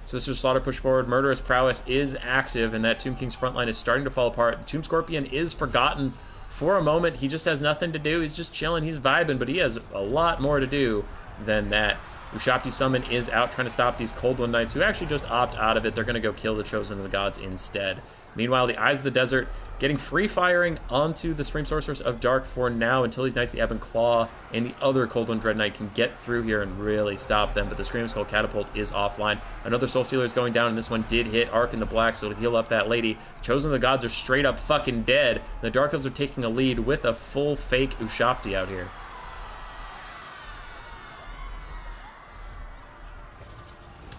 Sisters of Slaughter push forward. Murderous Prowess is active, and that Tomb King's front line is starting to fall apart. The Tomb Scorpion is forgotten for a moment. He just has nothing to do. He's just chilling. He's vibing, but he has a lot more to do than that. Ushabti Summon is out trying to stop these Coldwind Knights, who actually just opt out of it. They're going to go kill the Chosen of the Gods instead. Meanwhile, the Eyes of the Desert getting free firing onto the Supreme Sorcerers of Dark for now until these Knights, the Ebb and Claw, and the other Coldwind Dread Knight can get through here and really stop them. But the Screaming Skull Catapult is offline. Another Soulstealer is going down, and this one did hit Ark in the Black, so it'll heal up that lady. Chosen of the Gods are straight up fucking dead. The Dark Elves are taking a lead with a full fake Ushabti out here.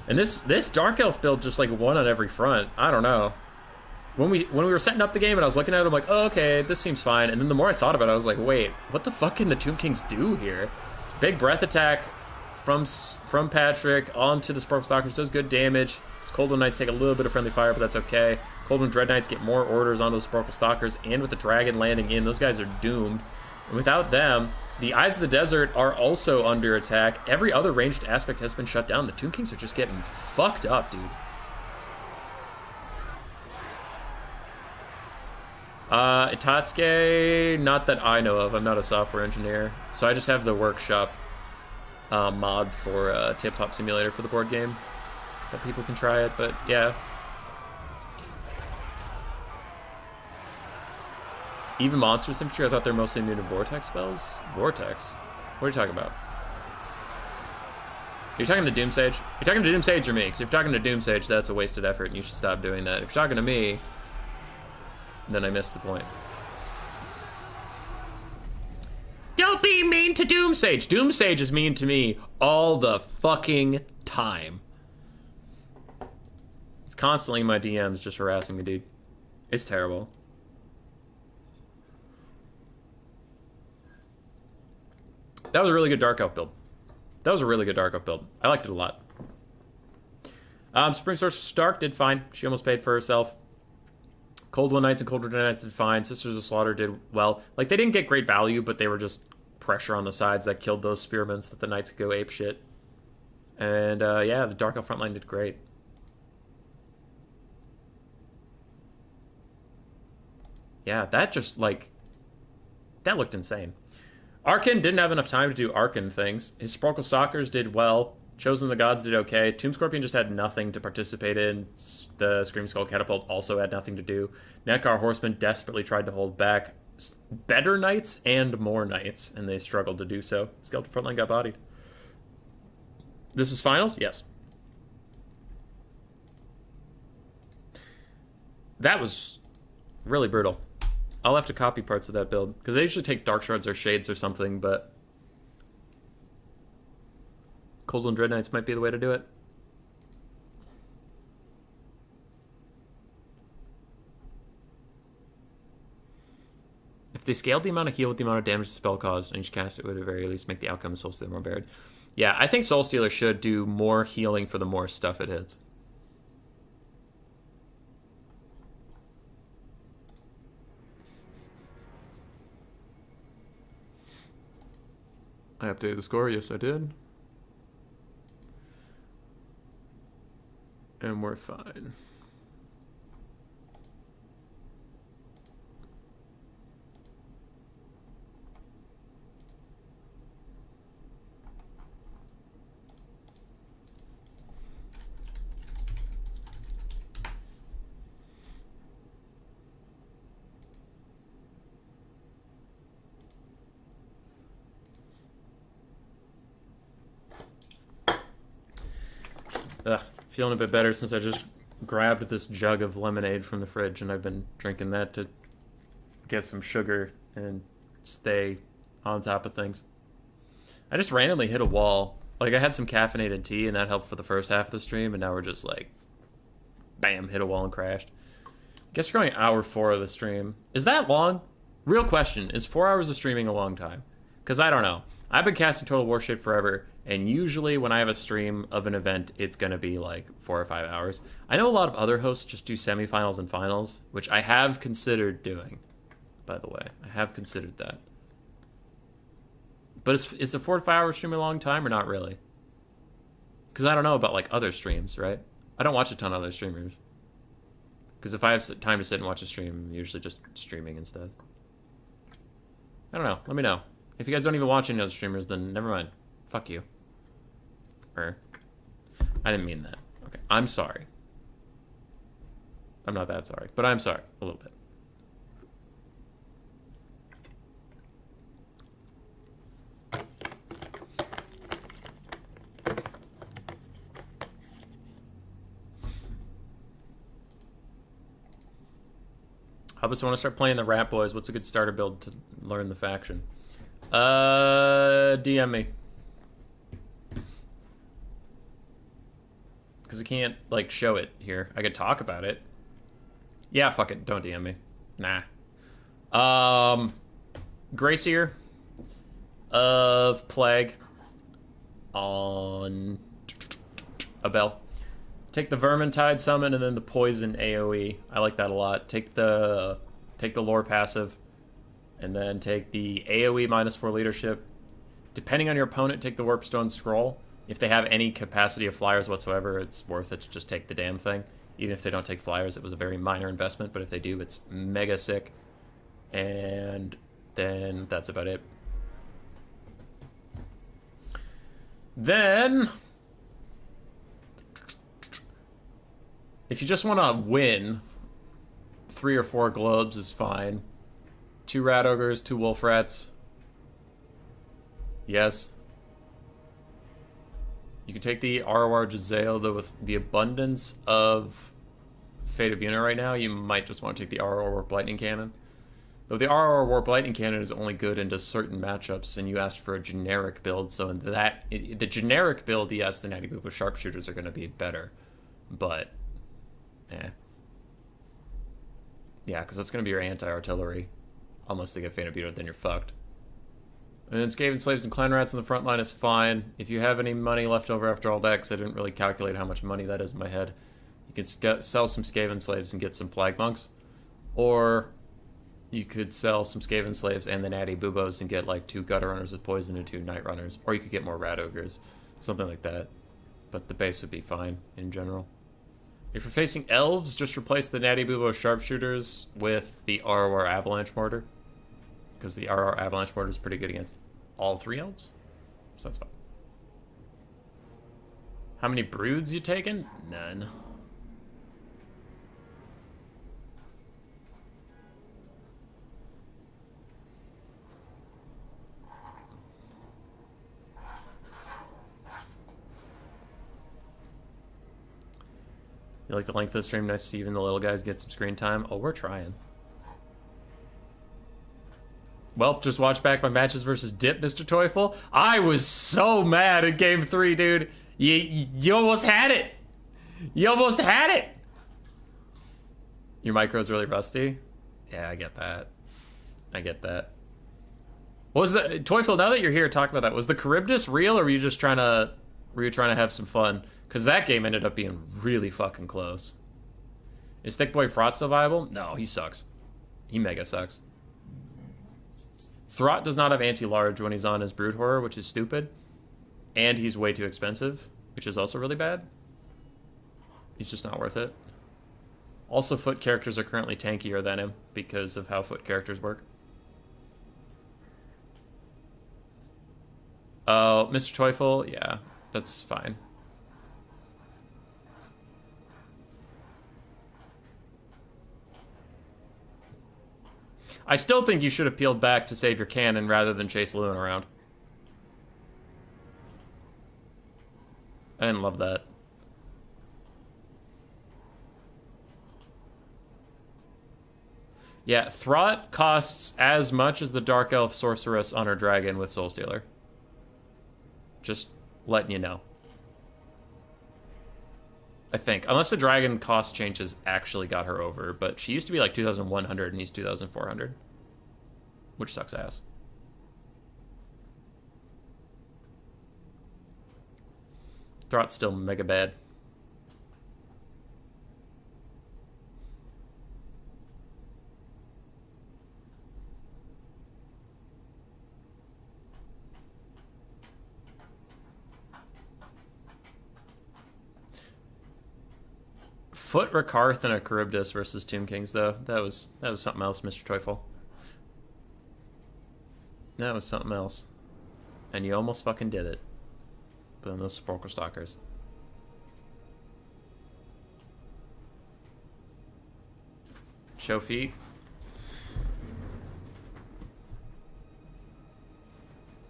And this Dark Elf build just like won on every front. I don't know. When we were setting up the game and I was looking at it, I'm like, oh, okay, this seems fine. And then the more I thought about it, I was like, wait, what the fuck can the Tomb Kings do here? Big breath attack from Patrick onto the Sparkle Stalkers does good damage. These Coldwind Knights take a little bit of friendly fire, but that's okay. Coldwind Dread Knights get more orders onto the Sparkle Stalkers, and with the Dragon landing in, those guys are doomed. And without them, the Eyes of the Desert are also under attack. Every other ranged aspect has been shut down. The Tomb Kings are just getting fucked up, dude. Itatsuke, not that I know of. I'm not a software engineer. So I just have the workshop mod for Tabletop Simulator for the board game. But people can try it, but yeah. Even monsters infantry, I thought they're mostly immune to Vortex spells? Vortex? What are you talking about? Are you talking to Doomsage? You're talking to Doomsage or me? Because if you're talking to Doomsage, that's a wasted effort and you should stop doing that. If you're talking to me, then I missed the point. Don't be mean to Doomsage! Doomsage is mean to me all the fucking time. It's constantly in my DMs just harassing me, dude. It's terrible. That was a really good Dark Elf build. That was a really good Dark Elf build. I liked it a lot. Supreme Sorceress Stark did fine. She almost paid for herself. Cold One Knights and Cold Red Knights did fine. Sisters of Slaughter did well. Like, they didn't get great value, but they were just pressure on the sides that killed those spearmen so that the Knights could go ape shit. And, yeah, the Dark Elf frontline did great. Yeah, that just, like, that looked insane. Arkan didn't have enough time to do Arkan things. His Sparkle Stalkers did well. Chosen of the Gods did okay. Tomb Scorpion just had nothing to participate in. The Scream Skull Catapult also had nothing to do. Nekar Horseman desperately tried to hold back better Knights and more Knights, and they struggled to do so. Skeleton Frontline got bodied. This is finals? Yes. That was really brutal. I'll have to copy parts of that build, because they usually take Dark Shards or Shades or something, but Cold One Dread Knights might be the way to do it. If they scaled the amount of heal with the amount of damage the spell caused and each cast, it would at the very least make the outcome of Soul Stealer more varied. Yeah, I think Soul Stealer should do more healing for the more stuff it hits. I updated the score. Yes, I did. And we're fine. Feeling a bit better since I just grabbed this jug of lemonade from the fridge and I've been drinking that to get some sugar and stay on top of things. I just randomly hit a wall. Like, I had some caffeinated tea and that helped for the first half of the stream, and now we're just like, bam, hit a wall and crashed. Guess we're going hour 4 of the stream. Is that long? Real question, is 4 hours of streaming a long time? Because I don't know. I've been casting Total War shit forever, and usually when I have a stream of an event, it's going to be like 4 or 5 hours. I know a lot of other hosts just do semifinals and finals, which I have considered doing, by the way. I have considered that. But is a 4 to 5 hour stream a long time or not really? Because I don't know about like other streams, right? I don't watch a ton of other streamers. Because if I have time to sit and watch a stream, I'm usually just streaming instead. I don't know. Let me know. If you guys don't even watch any other streamers, then never mind. Fuck you. Or, I didn't mean that. Okay, I'm sorry. I'm not that sorry, but I'm sorry. A little bit. I just want to start playing the Rat Boys. What's a good starter build to learn the faction? DM me. Because I can't, like, show it here. I could talk about it. Yeah, fuck it. Don't DM me. Nah. Grayseer of Plague on a bell. Take the Vermintide summon and then the Poison AoE. I like that a lot. Take the lore passive. And then take the AoE -4 leadership. Depending on your opponent, take the Warpstone Scroll. If they have any capacity of flyers whatsoever, it's worth it to just take the damn thing. Even if they don't take flyers, it was a very minor investment, but if they do, it's mega sick. And then that's about it. Then, if you just want to win, 3 or 4 globes is fine. 2 Rat Ogres, 2 Wolf Rats. Yes. You can take the ROR Jezzail, though with the abundance of Fate of Yuna right now, you might just want to take the ROR Warp Lightning Cannon. Though the ROR Warp Lightning Cannon is only good into certain matchups, and you asked for a generic build, so in the generic build, yes, the Natty Boop with Sharpshooters are going to be better. But, yeah, because that's going to be your anti-artillery. Unless they get Fate of Yuna, then you're fucked. And then Skaven Slaves and Clan Rats in the front line is fine. If you have any money left over after all that, because I didn't really calculate how much money that is in my head, you could sell some Skaven Slaves and get some Plague Monks. Or you could sell some Skaven Slaves and the Natty Boobos and get like 2 Gutter Runners with Poison and 2 Night Runners. Or you could get more Rat Ogres. Something like that. But the base would be fine in general. If you're facing Elves, just replace the Natty Boobo Sharpshooters with the RR Avalanche Mortar. Because the RR Avalanche Mortar is pretty good against all 3 Elves. So that's fine. How many Broods you taking? None. You like the length of the stream? Nice to see even the little guys get some screen time. Oh, we're trying. Well, just watch back my matches versus Dip, Mr. Teufel. I was so mad at Game 3, dude. You almost had it. You almost had it. Your micro's really rusty? Yeah, I get that. I get that. What was the... Teufel, now that you're here, talk about that. Was the Charybdis real, or were you just trying to... Were you trying to have some fun? Because that game ended up being really fucking close. Is Thick Boy Fraught still viable? No, he sucks. He mega sucks. Throt does not have anti-large when he's on his Brood Horror, which is stupid. And he's way too expensive, which is also really bad. He's just not worth it. Also, foot characters are currently tankier than him because of how foot characters work. Oh, Mr. Teufel, yeah, that's fine. I still think you should have peeled back to save your cannon rather than chase Lewin around. I didn't love that. Yeah, Throt costs as much as the Dark Elf Sorceress on her dragon with Soul Stealer. Just letting you know. I think. Unless the dragon cost changes actually got her over. But she used to be like 2,100 and he's 2,400. Which sucks ass. Throt's still mega bad. Foot Rakarth and a Charybdis versus Tomb Kings, though. That was something else, Mr. Teufel. That was something else. And you almost fucking did it. But then those Sepulchral Stalkers. Show feet.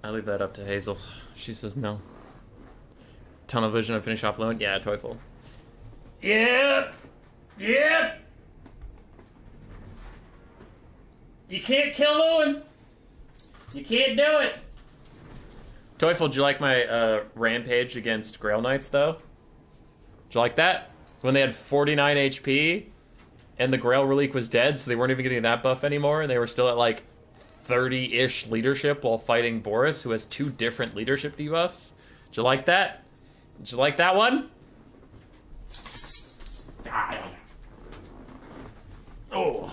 I leave that up to Hazel. She says no. Tunnel vision and finish off Lewin? Yeah, Teufel. Yep. Yep. You can't kill Lewin. You can't do it. Teufel, did you like my rampage against Grail Knights, though? Did you like that? When they had 49 HP and the Grail Relic was dead, so they weren't even getting that buff anymore, and they were still at like 30-ish leadership while fighting Boris, who has 2 different leadership debuffs. Did you like that? Did you like that one? Oh.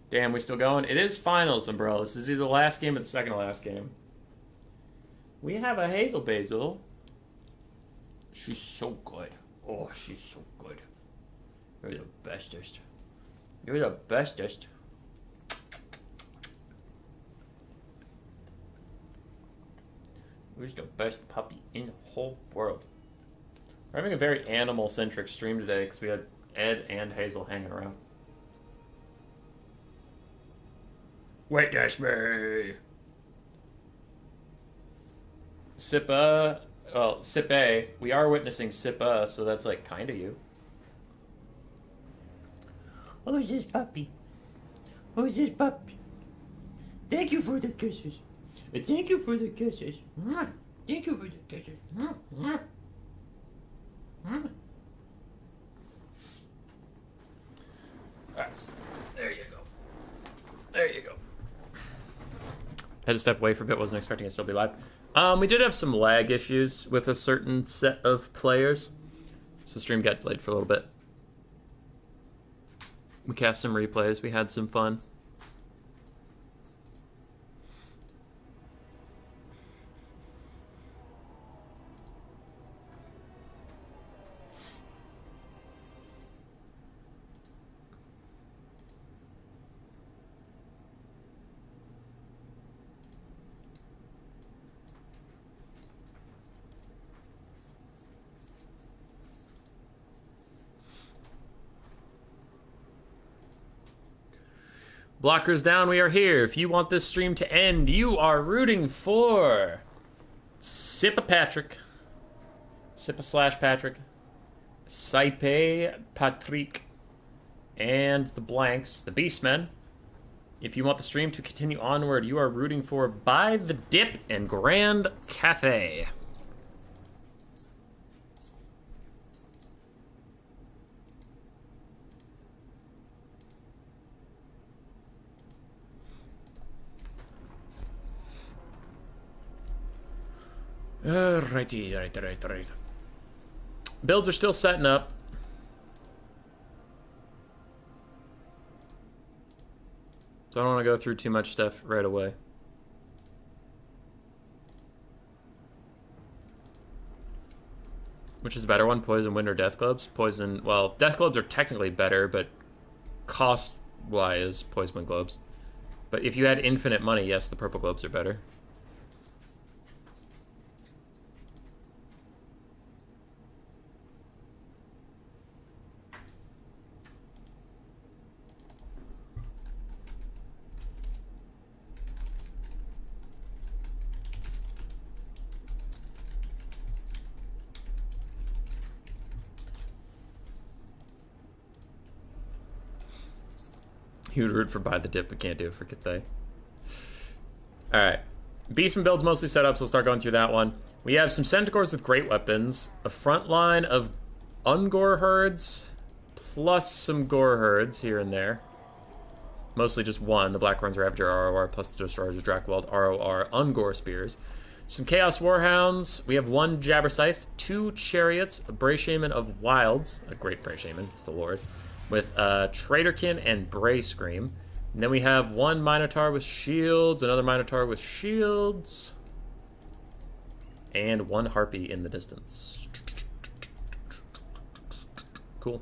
Damn, we still going? It is finals, bro. This is either the last game or the second to last game. We have a Hazel Basil. She's so good. Oh, she's so good. You're the bestest. You're the bestest. Who's the best puppy in the whole world? We're having a very animal-centric stream today because we had Ed and Hazel hanging around. Witness me! Sippa, well, Sippe, we are witnessing Sippa, so that's like kind of you. Who's this puppy? Who's this puppy? Thank you for the kisses. Thank you for the kisses. Thank you for the kisses. Alright, there you go. Had to step away for a bit, wasn't expecting it to still be live. We did have some lag issues with a certain set of players, so the stream got delayed for a little bit. We cast some replays, we had some fun. Blockers down, we are here. If you want this stream to end, you are rooting for Sippa Patrick, Sippa / Patrick, Saipe Patrick, and the Blanks, the Beastmen. If you want the stream to continue onward, you are rooting for By the Dip and Grand Cafe. Right. Builds are still setting up. So I don't want to go through too much stuff right away. Which is a better one, Poison, Wind, or Death Globes? Poison, well, Death Globes are technically better, but cost-wise, Poison, Wind, Globes. But if you had infinite money, yes, the Purple Globes are better. You would root for By the Dip, but can't do it for Cathay. Alright. Beastman build's mostly set up, so we'll start going through that one. We have some Centaurs with great weapons, a front line of Ungor herds, plus some Gore herds here and there. Mostly just one, the Blackhorns Ravager ROR, plus the Destroyers of Drakwold ROR Ungor Spears. Some Chaos Warhounds. We have one Jabber Scythe, two Chariots, a Bray Shaman of Wilds, a great Bray Shaman, it's the Lord, with Traderkin and Bray Scream. And then we have one Minotaur with shields, another Minotaur with shields, and one Harpy in the distance. Cool.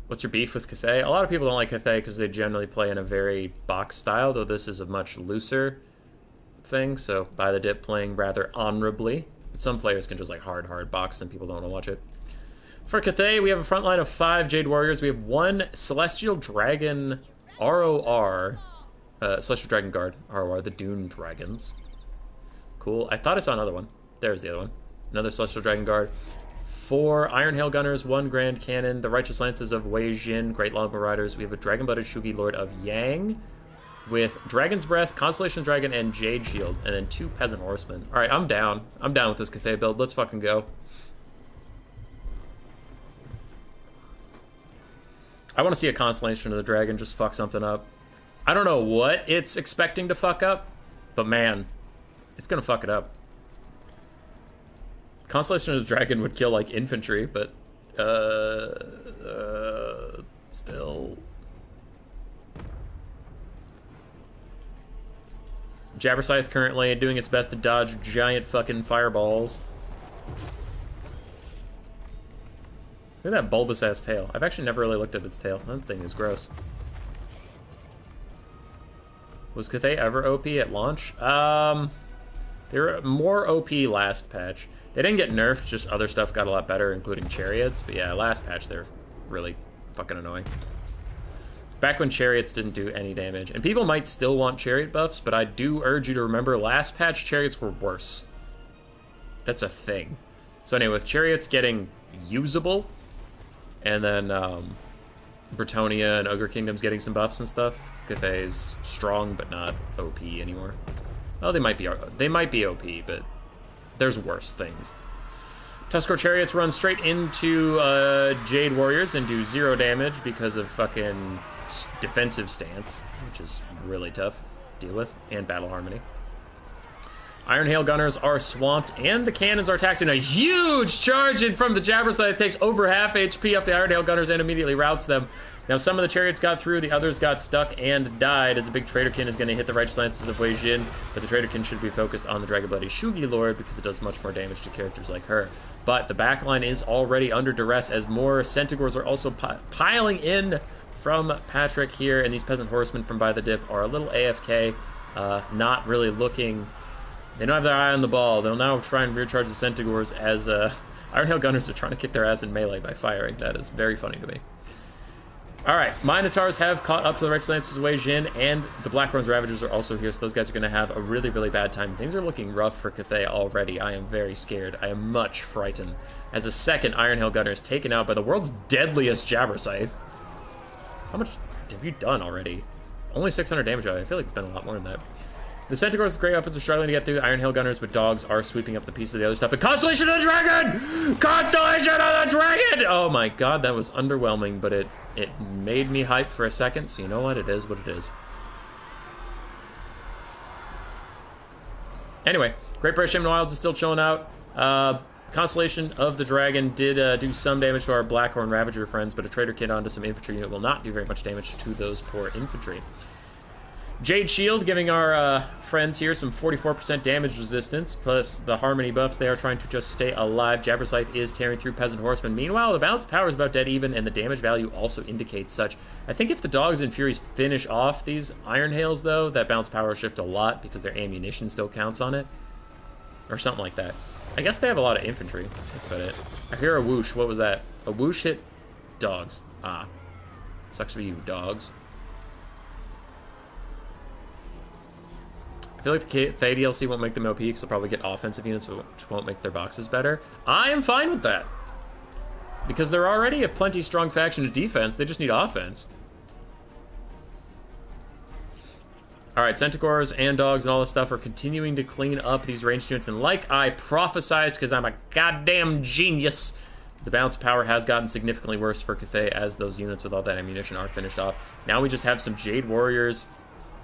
What's your beef with Cathay? A lot of people don't like Cathay because they generally play in a very box style, though this is a much looser thing, so By the Dip playing rather honorably. But some players can just like hard box and people don't want to watch it. For Cathay, we have a front line of 5 Jade Warriors. We have one Celestial Dragon ROR, Celestial Dragon Guard ROR, the Dune Dragons. Cool. I thought I saw another one. There's the other one. Another Celestial Dragon Guard. 4 Iron Hail Gunners, 1 Grand Cannon, the Righteous Lances of Wei Jin, Great Longbow Riders. We have a Dragon-Blooded Shugi Lord of Yang with Dragon's Breath, Constellation Dragon, and Jade Shield, and then 2 Peasant Horsemen. All right, I'm down. I'm down with this Cathay build. Let's fucking go. I want to see a Constellation of the Dragon just fuck something up. I don't know what it's expecting to fuck up, but man, it's gonna fuck it up. Constellation of the Dragon would kill, like, infantry, but, still. Jabber Scythe currently doing its best to dodge giant fucking fireballs. Look at that bulbous-ass tail. I've actually never really looked at its tail. That thing is gross. Was Cathay ever OP at launch? They were more OP last patch. They didn't get nerfed, just other stuff got a lot better, including Chariots. But yeah, last patch they're really fucking annoying. Back when Chariots didn't do any damage. And people might still want Chariot buffs, but I do urge you to remember last patch Chariots were worse. That's a thing. So anyway, with Chariots getting usable, and then Bretonnia and Ogre Kingdoms getting some buffs and stuff, Cathay's strong but not OP anymore. Well, they might be OP, but there's worse things. Tuskar Chariots run straight into Jade Warriors and do 0 damage because of fucking defensive stance, which is really tough. deal with, and Battle Harmony. Iron Hail Gunners are swamped, and the cannons are attacked in a huge charge in from the Jabberscythe. It takes over half HP off the Iron Hail Gunners and immediately routs them. Now, some of the chariots got through, the others got stuck and died, as a big Traderkin is going to hit the Righteous Lances of Wei Jin, but the Traderkin should be focused on the Dragon Bloody Shugi Lord because it does much more damage to characters like her. But the backline is already under duress as more Centaurs are also piling in from Patrick here, and these Peasant Horsemen from By the Dip are a little AFK, not really looking. They don't have their eye on the ball. They'll now try and recharge the Centaurs as Iron Hail Gunners are trying to kick their ass in melee by firing. That is very funny to me. All right, Minotaurs have caught up to the Righteous Lances of Wei Jin, and the Blackrone's Ravagers are also here, so those guys are going to have a really, really bad time. Things are looking rough for Cathay already. I am very scared. I am much frightened. As a second Iron Hail Gunner is taken out by the world's deadliest Jabberscythe. How much have you done already? Only 600 damage. I feel like it's been a lot more than that. The Centaurs with great weapons are struggling to get through. The Iron Hail Gunners with dogs are sweeping up the pieces of the other stuff. But Constellation of the Dragon! Constellation of the Dragon! Oh my god, that was underwhelming, but it made me hype for a second, so you know what? It is what it is. Anyway, Great British Shaman Wilds is still chilling out. Constellation of the Dragon did do some damage to our Blackhorn Ravager friends, but a Trader Kid onto some infantry unit will not do very much damage to those poor infantry. Jade Shield giving our friends here some 44% damage resistance, plus the Harmony buffs. They are trying to just stay alive. Jabberscythe is tearing through Peasant Horsemen. Meanwhile, the balance of power is about dead even, and the damage value also indicates such. I think if the Dogs and Furies finish off these Iron Hails, though, that balance power will shift a lot because their ammunition still counts on it. Or something like that. I guess they have a lot of infantry. That's about it. I hear a whoosh. What was that? A whoosh hit Dogs. Ah. Sucks for you, Dogs. I feel like the Thay DLC won't make them OP because they'll probably get offensive units which won't make their boxes better. I am fine with that. Because they're already a plenty strong faction to defense. They just need offense. Alright, Centaurs and Dogs and all this stuff are continuing to clean up these ranged units. And like I prophesized, because I'm a goddamn genius, the bounce power has gotten significantly worse for Cathay as those units with all that ammunition are finished off. Now we just have some Jade Warriors,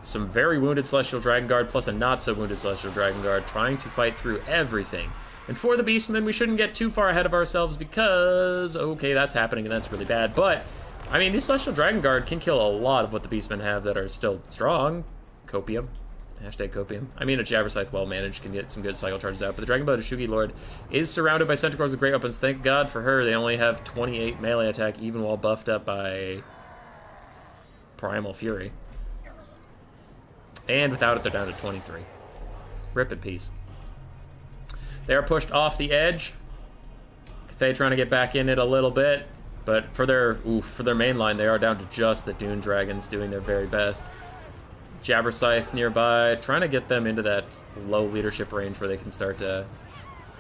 some very wounded Celestial Dragon Guard, plus a not-so-wounded Celestial Dragon Guard trying to fight through everything. And for the Beastmen, we shouldn't get too far ahead of ourselves because, okay, that's happening and that's really bad. But, I mean, these Celestial Dragon Guard can kill a lot of what the Beastmen have that are still strong. Copium. Hashtag Copium. I mean, a Jabberscythe well-managed can get some good cycle charges out, but the Dragon Blood Shugi Lord is surrounded by Centaurs with great weapons. Thank God for her. They only have 28 melee attack, even while buffed up by Primal Fury. And without it, they're down to 23. Rip in peace. They are pushed off the edge. Cathay trying to get back in it a little bit, but for their main line, they are down to just the Dune Dragons doing their very best. Jabberscythe nearby, trying to get them into that low leadership range where they can start to...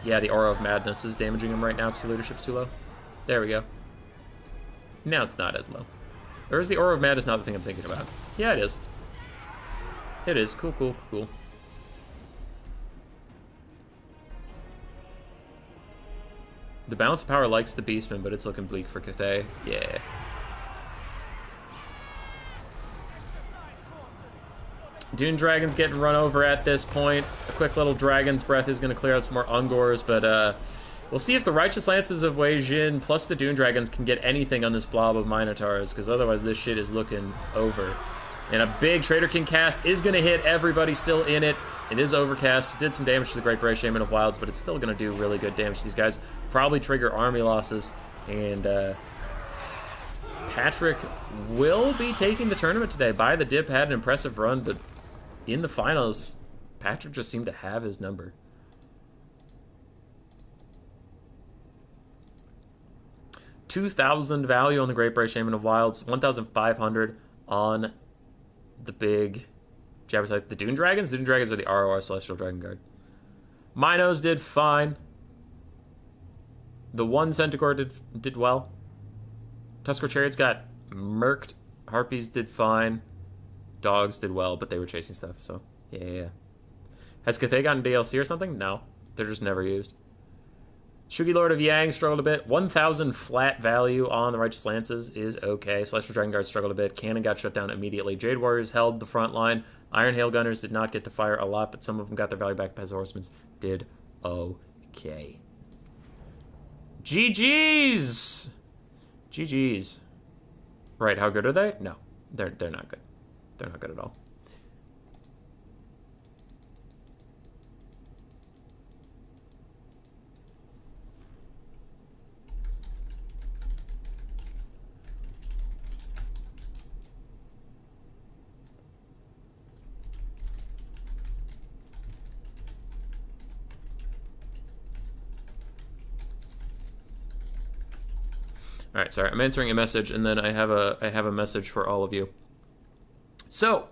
Yeah, the Aura of Madness is damaging them right now because the leadership's too low. There we go. Now it's not as low. Or is the Aura of Madness not the thing I'm thinking about? Yeah, it is. It is. Cool, cool, cool. The balance of power likes the Beastman, but it's looking bleak for Cathay. Yeah. Dune Dragon's getting run over at this point. A quick little Dragon's Breath is going to clear out some more Ungors, but we'll see if the Righteous Lances of Wei Jin plus the Dune Dragons can get anything on this blob of Minotaurs, because otherwise this shit is looking over. And a big Trader King cast is going to hit everybody still in it. It is overcast. It did some damage to the Great British Shaman of Wilds, but it's still going to do really good damage to these guys. Probably trigger army losses, and Patrick will be taking the tournament today. By the Dip had an impressive run, but in the finals, Patrick just seemed to have his number. $2,000 value on the Great British Shaman of Wilds, 1,500 on the big Jabberscythe. The Dune Dragons? The Dune Dragons are the ROR Celestial Dragon Guard. Minos did fine. The one Centaur did well. Tuskar Chariots got murked. Harpies did fine. Dogs did well, but they were chasing stuff, so yeah. Has Cathay gotten DLC or something? No. They're just never used. Shugi Lord of Yang struggled a bit. 1,000 flat value on the Righteous Lances is okay. Celestial Dragon Guard struggled a bit. Cannon got shut down immediately. Jade Warriors held the front line. Iron Hail Gunners did not get to fire a lot, but some of them got their value back. Pez Horsemen did okay. GG's! GG's. Right, how good are they? No, they're not good. They're not good at all. All right, sorry. I'm answering a message, and then I have a message for all of you. So,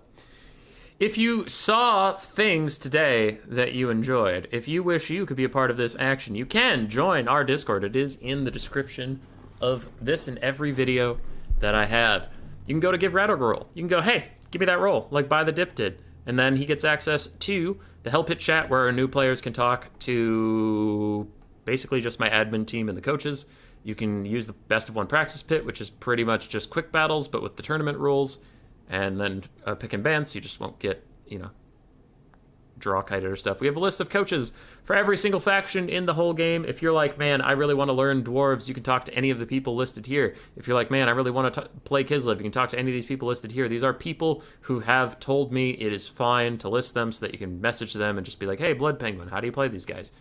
if you saw things today that you enjoyed, if you wish you could be a part of this action, you can join our Discord. It is in the description of this and every video that I have. You can go to give Radog a roll. You can go, hey, give me that roll, like Buy the Dip did. And then he gets access to the Hell Pit chat where our new players can talk to basically just my admin team and the coaches. You can use the Best of One practice pit, which is pretty much just quick battles, but with the tournament rules, and then pick and ban, so you just won't get, draw kited or stuff. We have a list of coaches for every single faction in the whole game. If you're like, man, I really want to learn dwarves, you can talk to any of the people listed here. If you're like, man, I really want to play Kislev, you can talk to any of these people listed here. These are people who have told me it is fine to list them so that you can message them and just be like, hey, Blood Penguin, how do you play these guys?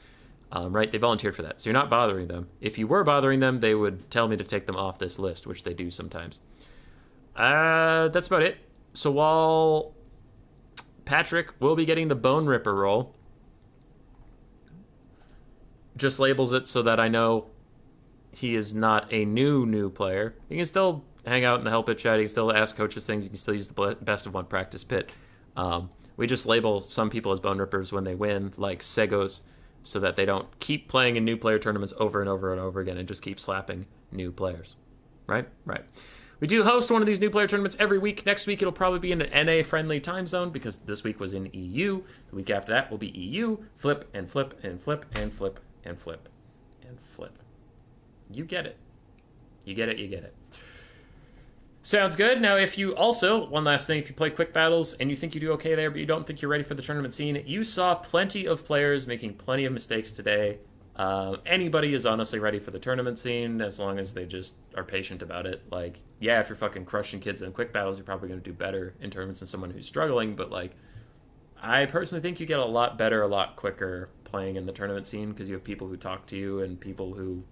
Right, they volunteered for that, so you're not bothering them. If you were bothering them, they would tell me to take them off this list, which they do sometimes. That's about it. So while Patrick will be getting the Bone Ripper roll, just labels it so that I know he is not a new player. You can still hang out in the Hell Pit chat, you can still ask coaches things, you can still use the Best of One practice pit. We just label some people as Bone Rippers when they win, like Segos, so that they don't keep playing in new player tournaments over and over and over again and just keep slapping new players. Right? Right. We do host one of these new player tournaments every week. Next week, it'll probably be in an NA-friendly time zone because this week was in EU. The week after that will be EU. Flip and flip and flip and flip and flip and flip. You get it. You get it, you get it. Sounds good. Now, if you also, one last thing, if you play quick battles and you think you do okay there, but you don't think you're ready for the tournament scene, you saw plenty of players making plenty of mistakes today. Anybody is honestly ready for the tournament scene as long as they just are patient about it. Like, yeah, if you're fucking crushing kids in quick battles, you're probably going to do better in tournaments than someone who's struggling. But, like, I personally think you get a lot better, a lot quicker playing in the tournament scene because you have people who talk to you and people who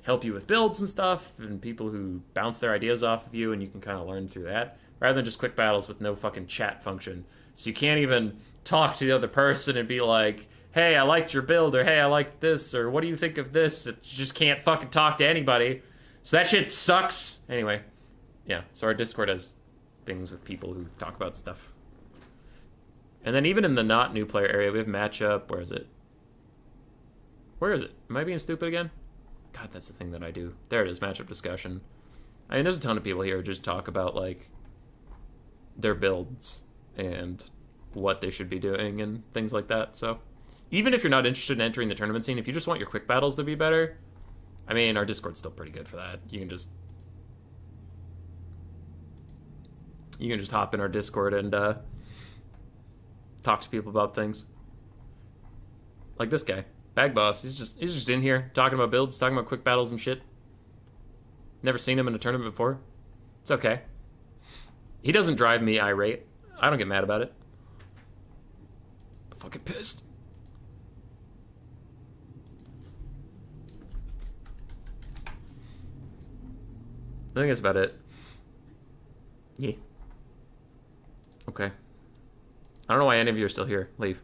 help you with builds and stuff, and people who bounce their ideas off of you, and you can kind of learn through that, rather than just quick battles with no fucking chat function. So you can't even talk to the other person and be like, hey, I liked your build, or hey, I liked this, or what do you think of this? You just can't fucking talk to anybody. So that shit sucks. Anyway, yeah, so our Discord has things with people who talk about stuff. And then even in the not new player area, we have matchup. Where is it? Where is it? Am I being stupid again? God, that's the thing that I do. There it is, matchup discussion. I mean, there's a ton of people here who just talk about, like, their builds and what they should be doing and things like that. So even if you're not interested in entering the tournament scene, if you just want your quick battles to be better, I mean, our Discord's still pretty good for that. You can just hop in our Discord and talk to people about things. Like this guy. Bag Boss, he's just in here talking about builds, talking about quick battles and shit. Never seen him in a tournament before. It's okay. He doesn't drive me irate. I don't get mad about it. I'm fucking pissed. I think that's about it. Yeah. Okay. I don't know why any of you are still here. Leave.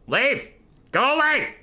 Leave! Go away!